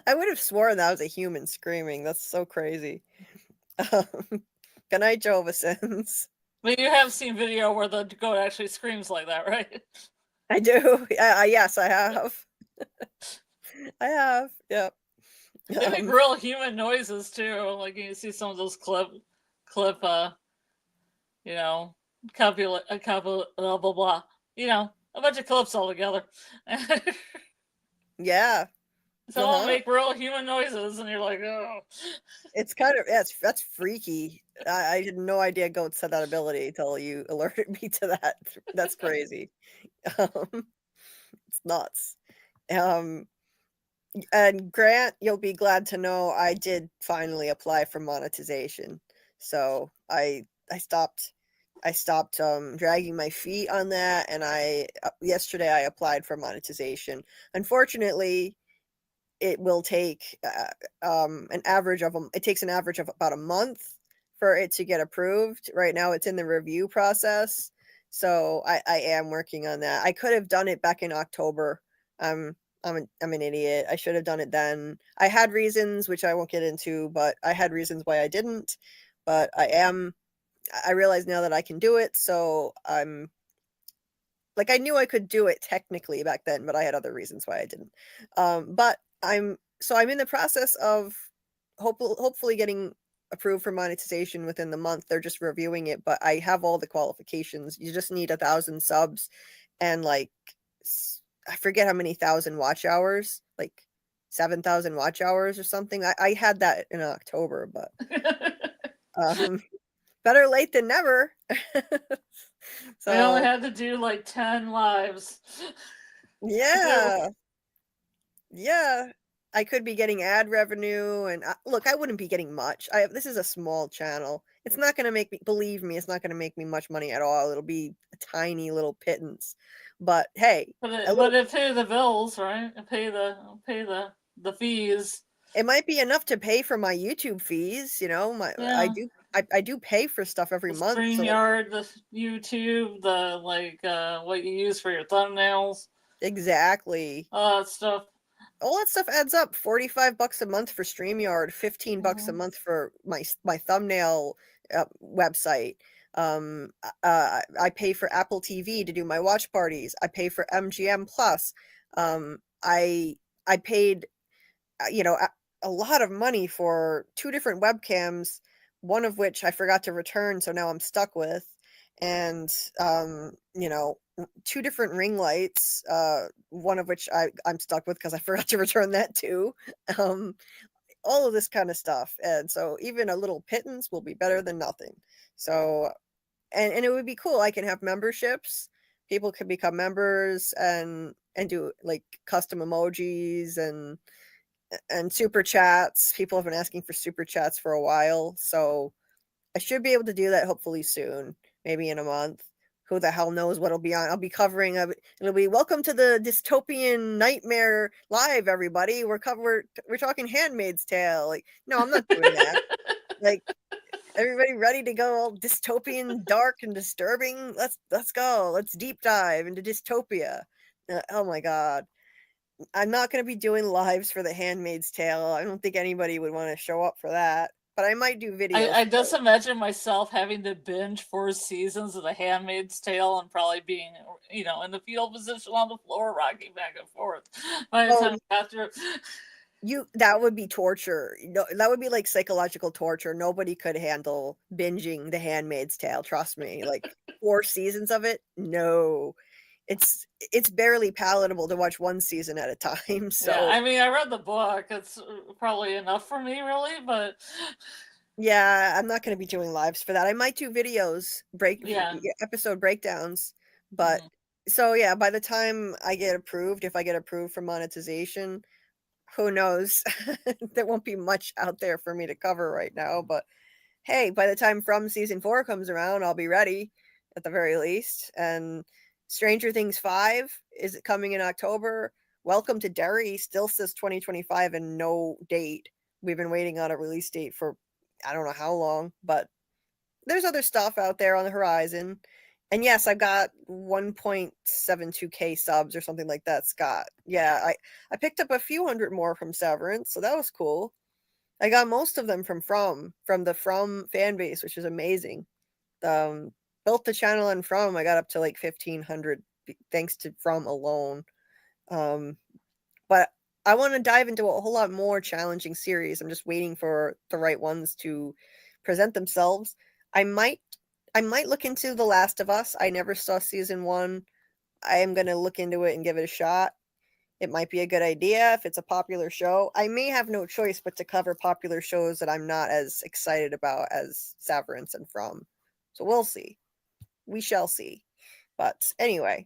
I would have sworn that was a human screaming. That's so crazy. Good night, Jehovah Sins. But you have seen video where the goat actually screams like that, right? I do. Yes, I have. I have. Yep. They make real human noises too. Like you see some of those clip, you know, blah blah blah. You know, a bunch of clips all together. Yeah. So all make real human noises, and you're like, oh. It's kind of that's freaky. I had no idea goats had that ability until you alerted me to that. That's crazy. It's nuts. And Grant, you'll be glad to know I did finally apply for monetization. So I stopped dragging my feet on that, and yesterday I applied for monetization. Unfortunately, it will take an average of about a month for it to get approved. Right now it's in the review process, so I am working on that. I could have done it back in October. I'm an idiot. I should have done it then. I had reasons, which I won't get into, but I had reasons why I didn't. But I realize now that I can do it, so I'm like, I knew I could do it technically back then, but I had other reasons why I didn't. But I'm in the process of hopefully getting approved for monetization within the month. They're just reviewing it, but I have all the qualifications. You just need 1,000 subs and like I forget how many thousand watch hours, like 7,000 watch hours or something. I had that in October, but better late than never. So I only had to do like 10 lives. Yeah. Yeah. I could be getting ad revenue, and look, I wouldn't be getting much. This is a small channel. It's not going to make me, believe me, it's not going to make me much money at all. It'll be a tiny little pittance. But hey, but it pay the bills, right? It pay the fees. It might be enough to pay for my YouTube fees, you know. I do pay for stuff every month. StreamYard, the YouTube, the what you use for your thumbnails. Exactly. All that stuff. All that stuff adds up. $45 a month for StreamYard, $15 a month for my thumbnail website. I pay for Apple TV to do my watch parties. I pay for MGM Plus. I paid, you know, a lot of money for 2 different webcams, one of which I forgot to return, so now I'm stuck with, and you know, 2 different ring lights, one of which I'm stuck with because I forgot to return that too. All of this kind of stuff, and so even a little pittance will be better than nothing. So, and it would be cool. I can have memberships. People can become members and do like custom emojis and super chats. People have been asking for super chats for a while, so I should be able to do that hopefully soon, maybe in a month. Who the hell knows what it'll be on? I'll be covering it'll be welcome to the dystopian nightmare live, everybody. We're talking Handmaid's Tale. Like, no, I'm not doing that. Like, everybody ready to go all dystopian, dark and disturbing? Let's go. Let's deep dive into dystopia. Oh my god. I'm not going to be doing lives for the Handmaid's Tale. I don't think anybody would want to show up for that. But I might do videos. I just imagine myself having to binge 4 seasons of The Handmaid's Tale and probably being, you know, in the fetal position on the floor, rocking back and forth by the time I got through. That would be torture. No, that would be like psychological torture. Nobody could handle binging The Handmaid's Tale. Trust me. Like 4 seasons of it. No. It's barely palatable to watch 1 season at a time. So yeah, I mean, I read the book. It's probably enough for me, really. But yeah, I'm not going to be doing lives for that. I might do videos, episode breakdowns, but So yeah, by the time I get approved, if I get approved for monetization, who knows? There won't be much out there for me to cover right now, but hey, by the time From season 4 comes around, I'll be ready at the very least. And Stranger Things 5 is coming in October. Welcome to Derry still says 2025 and no date. We've been waiting on a release date for I don't know how long, but there's other stuff out there on the horizon. And yes, I've got 1.72k subs or something like that, Scott. Yeah, I picked up a few hundred more from Severance, so that was cool. I got most of them from the From fan base, which is amazing. Built the channel on From, I got up to like 1,500 thanks to From alone. But I want to dive into a whole lot more challenging series. I'm just waiting for the right ones to present themselves. I might look into The Last of Us. I never saw season 1. I am going to look into it and give it a shot. It might be a good idea if it's a popular show. I may have no choice but to cover popular shows that I'm not as excited about as Severance and From. So we'll see. We shall see. But anyway,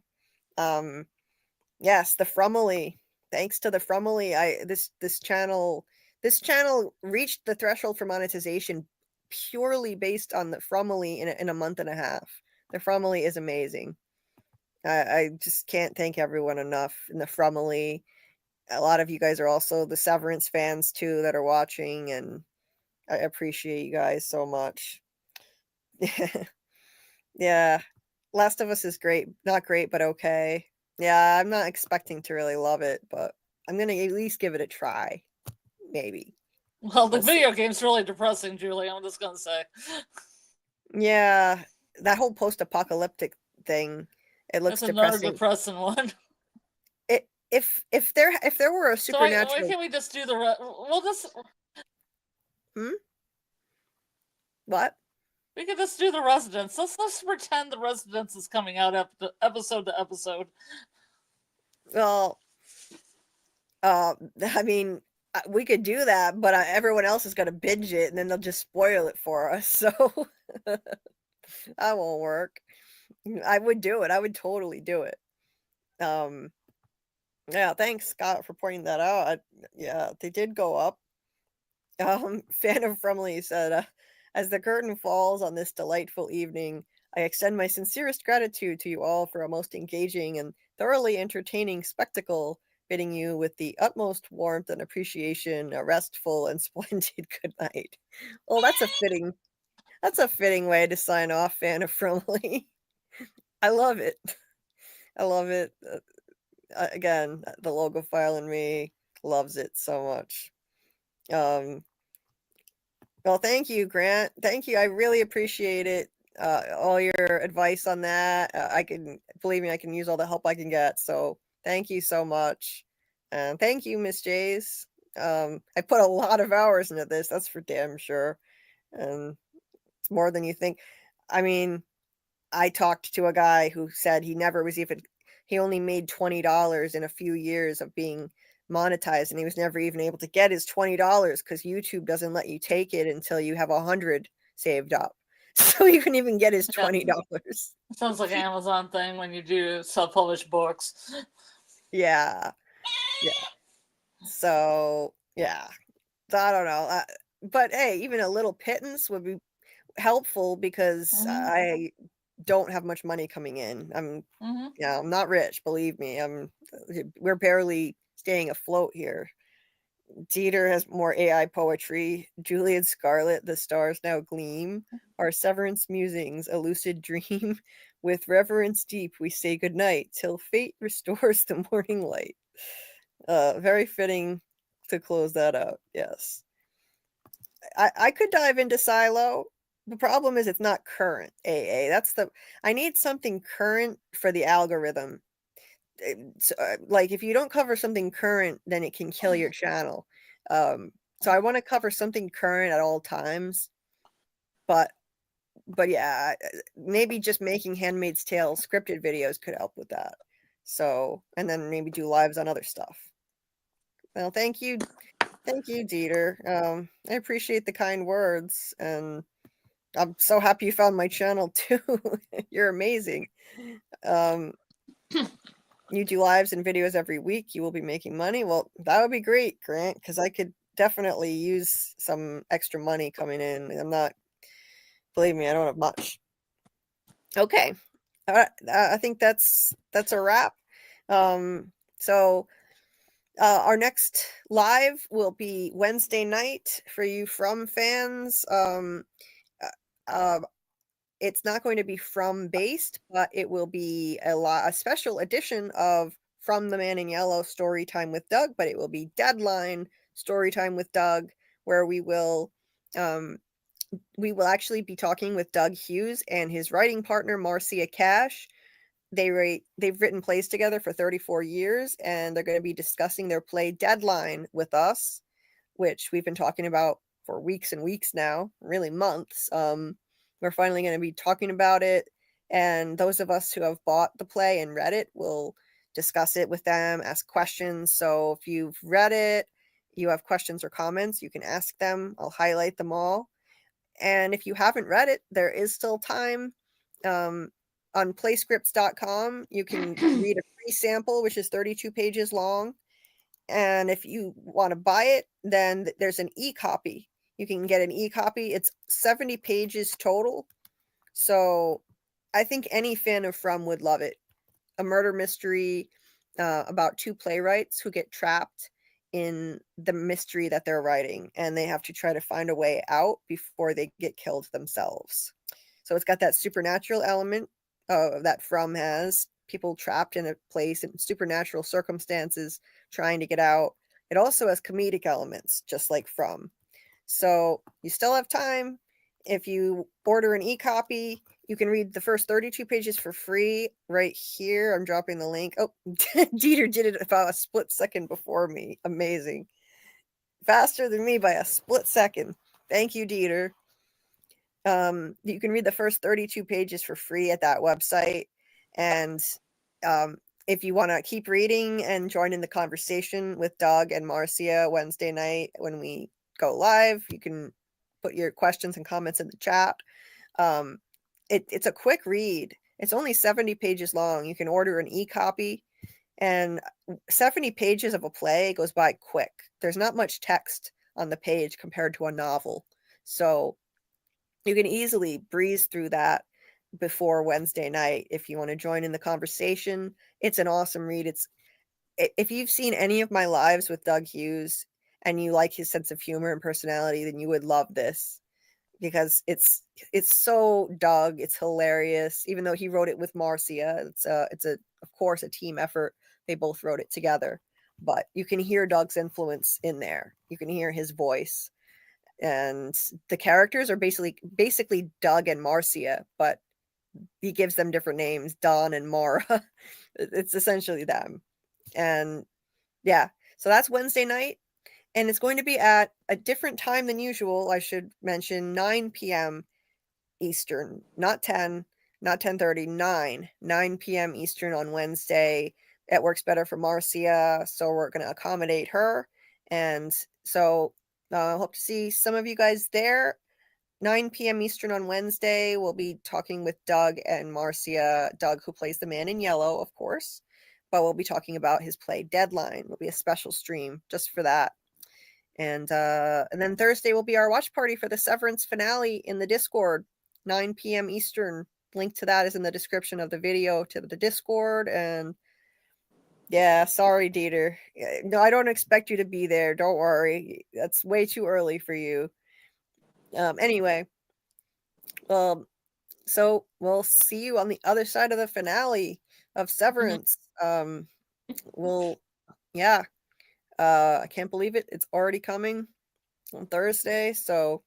yes, the Fromily. Thanks to the Fromily, this channel reached the threshold for monetization purely based on the Fromily in a month and a half. The Fromily is amazing. I just can't thank everyone enough in the Fromily. A lot of you guys are also the Severance fans too that are watching, and I appreciate you guys so much. Yeah, Last of Us is great. Not great, but okay. Yeah, I'm not expecting to really love it, but I'm gonna at least give it a try. Maybe. Well, the We'll see. video game's really depressing, Julie. I'm just gonna say. Yeah, that whole post-apocalyptic thing. It looks That's another depressing. depressing one. If there were a So why supernatural, can't we just do the we'll just what? we could just do the Residence. Let's pretend the Residence is coming out episode to episode. Well, I mean, we could do that, but everyone else is gonna binge it, and then they'll just spoil it for us. So that won't work. I would do it. I would totally do it. Yeah, thanks, Scott, for pointing that out. Yeah, they did go up. Fan of Frumley said, as the curtain falls on this delightful evening, I extend my sincerest gratitude to you all for a most engaging and thoroughly entertaining spectacle, bidding you with the utmost warmth and appreciation a restful and splendid good night. Well, that's a fitting way to sign off, Fan of Frumley. I love it. I love it. Again, the logo file in me loves it so much. Well, thank you, Grant. Thank you. I really appreciate it. All your advice on that. Believe me, I can use all the help I can get. So thank you so much. And thank you, Miss Jays. I put a lot of hours into this. That's for damn sure. And it's more than you think. I mean, I talked to a guy who said he only made $20 in a few years of being monetized, and he was never even able to get his $20 because YouTube doesn't let you take it until you have 100 saved up. So you can even get his $20. Sounds like an Amazon thing when you do self-published books. Yeah. So yeah. So I don't know. But hey, even a little pittance would be helpful because I don't have much money coming in. I'm not rich, believe me. We're barely staying afloat here. Dieter has more AI poetry. Julie and Scarlet, the stars now gleam. Our Severance musings, a lucid dream. With reverence deep, we say goodnight till fate restores the morning light. Very fitting to close that out. Yes. I could dive into Silo. The problem is it's not current AA. I need something current for the algorithm. Like if you don't cover something current, then it can kill your channel. So I want to cover something current at all times. But yeah, maybe just making Handmaid's Tale scripted videos could help with that. So, and then maybe do lives on other stuff. Well, thank you, Dieter. I appreciate the kind words, and I'm so happy you found my channel too. You're amazing. you do lives and videos every week, you will be making money. Well, that would be great, Grant, because I could definitely use some extra money coming in. Believe me, I don't have much. Okay. All right. I think that's a wrap. So our next live will be Wednesday night for you From fans. It's not going to be From based, but it will be a special edition of From the Man in Yellow Story Time with Doug, but it will be Deadline Story Time with Doug, where we will actually be talking with Doug Hughes and his writing partner Marcia Cash. They've written plays together for 34 years, and they're going to be discussing their play Deadline with us, which we've been talking about for weeks and weeks now, really months. We're finally going to be talking about it, and those of us who have bought the play and read it will discuss it with them, ask questions. So if you've read it, you have questions or comments, you can ask them. I'll highlight them all. And if you haven't read it, there is still time. On playscripts.com, you can read a free sample, which is 32 pages long. And if you want to buy it, then there's an e-copy. You can get an e-copy. It's 70 pages total. So I think any fan of From would love it. A murder mystery about two playwrights who get trapped in the mystery that they're writing, and they have to try to find a way out before they get killed themselves. So it's got that supernatural element that From has, people trapped in a place in supernatural circumstances trying to get out. It also has comedic elements, just like From. So you still have time. If you order an e-copy, you can read the first 32 pages for free right here. I'm dropping the link. Oh, Dieter did it about a split second before me. Amazing. Faster than me by a split second. Thank you, Dieter. You can read the first 32 pages for free at that website. And if you want to keep reading and join in the conversation with Doug and Marcia Wednesday night when we go live, you can put your questions and comments in the chat. It's a quick read. It's only 70 pages long. You can order an e-copy, and 70 pages of a play goes by quick. There's not much text on the page compared to a novel. So you can easily breeze through that before Wednesday night if you want to join in the conversation. It's an awesome read. If you've seen any of my lives with Doug Hughes and you like his sense of humor and personality, then you would love this, because it's so Doug. It's hilarious. Even though he wrote it with Marcia, it's of course a team effort. They both wrote it together, but you can hear Doug's influence in there. You can hear his voice, and the characters are basically Doug and Marcia, but he gives them different names, Don and Mara. It's essentially them. And yeah, so that's Wednesday night. And it's going to be at a different time than usual. I should mention 9 p.m. Eastern, not 10, not 10:30, 9 p.m. Eastern on Wednesday. It works better for Marcia, so we're going to accommodate her. And so I hope to see some of you guys there. 9 p.m. Eastern on Wednesday, we'll be talking with Doug and Marcia. Doug, who plays the Man in Yellow, of course. But we'll be talking about his play Deadline. It'll be a special stream just for that. And then Thursday will be our watch party for the Severance finale in the Discord, 9 p.m. Eastern. Link to that is in the description of the video to the Discord. And yeah, sorry, Dieter. No, I don't expect you to be there. Don't worry. That's way too early for you. Anyway, so we'll see you on the other side of the finale of Severance. I can't believe it. It's already coming on Thursday. So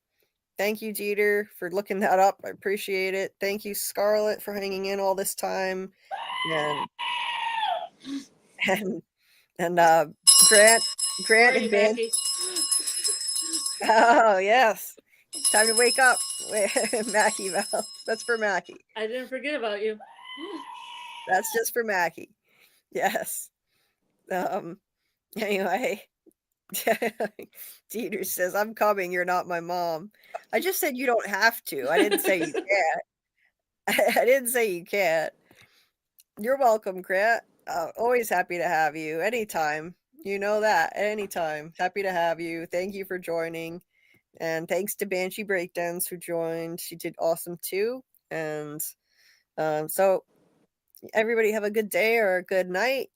thank you, Dieter, for looking that up. I appreciate it. Thank you, Scarlet, for hanging in all this time. And Grant Sorry, and Ben. Mackie. Oh, yes. Time to wake up. Mackie Val. That's for Mackie. I didn't forget about you. That's just for Mackie. Yes. Anyway. Dieter says, I'm coming. You're not my mom. I just said you don't have to. I didn't say you can't. I didn't say you can't. You're welcome, Grant. Always happy to have you anytime. You know that, anytime. Happy to have you. Thank you for joining. And thanks to Banshee Breakdowns who joined. She did awesome too. And so everybody have a good day or a good night.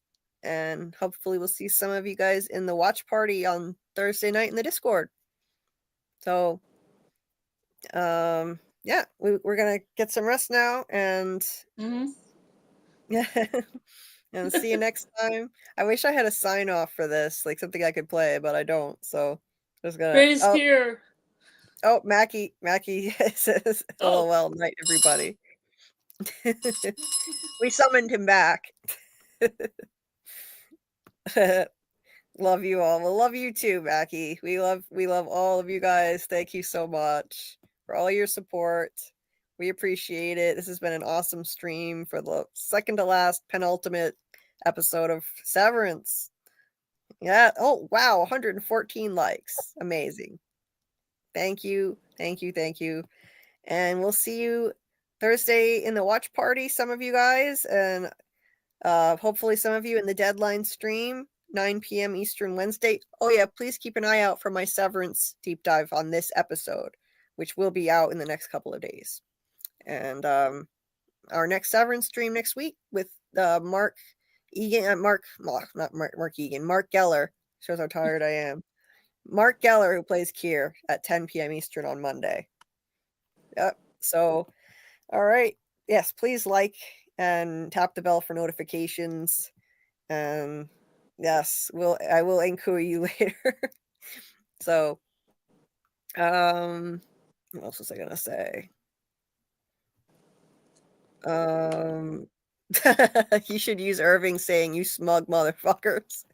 And hopefully we'll see some of you guys in the watch party on Thursday night in the Discord. So yeah, we're gonna get some rest now and yeah. And see you next time. I wish I had a sign off for this, like something I could play, but I don't. So just gonna Praise here. Oh, Mackie says Oh. LOL night everybody. We summoned him back. Love you all. We'll love you too, Mackie. We love all of you guys. Thank you so much for all your support. We appreciate it. This has been an awesome stream for the second to last penultimate episode of Severance. Yeah. Oh, wow. 114 likes. Amazing. Thank you. Thank you. Thank you. And we'll see you Thursday in the watch party, some of you guys, and hopefully some of you in the deadline stream, 9 p.m. Eastern Wednesday. Oh yeah, please keep an eye out for my Severance deep dive on this episode, which will be out in the next couple of days. And our next Severance stream next week with Mark Eagan, Mark Geller. Shows how tired I am. Mark Geller, who plays Kier at 10 p.m. Eastern on Monday. Yep. So, all right. Yes, please like and tap the bell for notifications. And yes, I will inquire you later. So, what else was I gonna say? You should use Irving saying "you smug motherfuckers."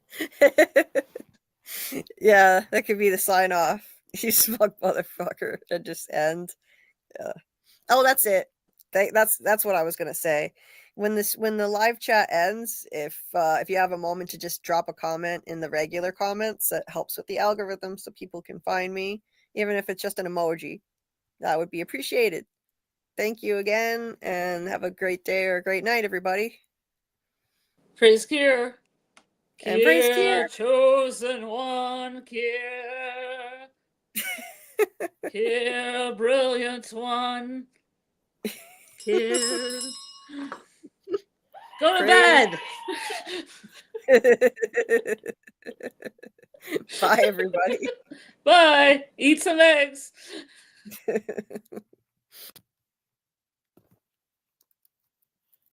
Yeah, that could be the sign off. You smug motherfucker, and just end. Oh, that's it. That's what I was gonna say. When the live chat ends, if you have a moment to just drop a comment in the regular comments, that helps with the algorithm so people can find me, even if it's just an emoji. That would be appreciated. Thank you again, and have a great day or a great night, everybody. Praise Kier. And praise Kier. Chosen one, Kier. Kier, brilliant one. Kier. Go to bed. Bye, everybody. Bye. Eat some eggs.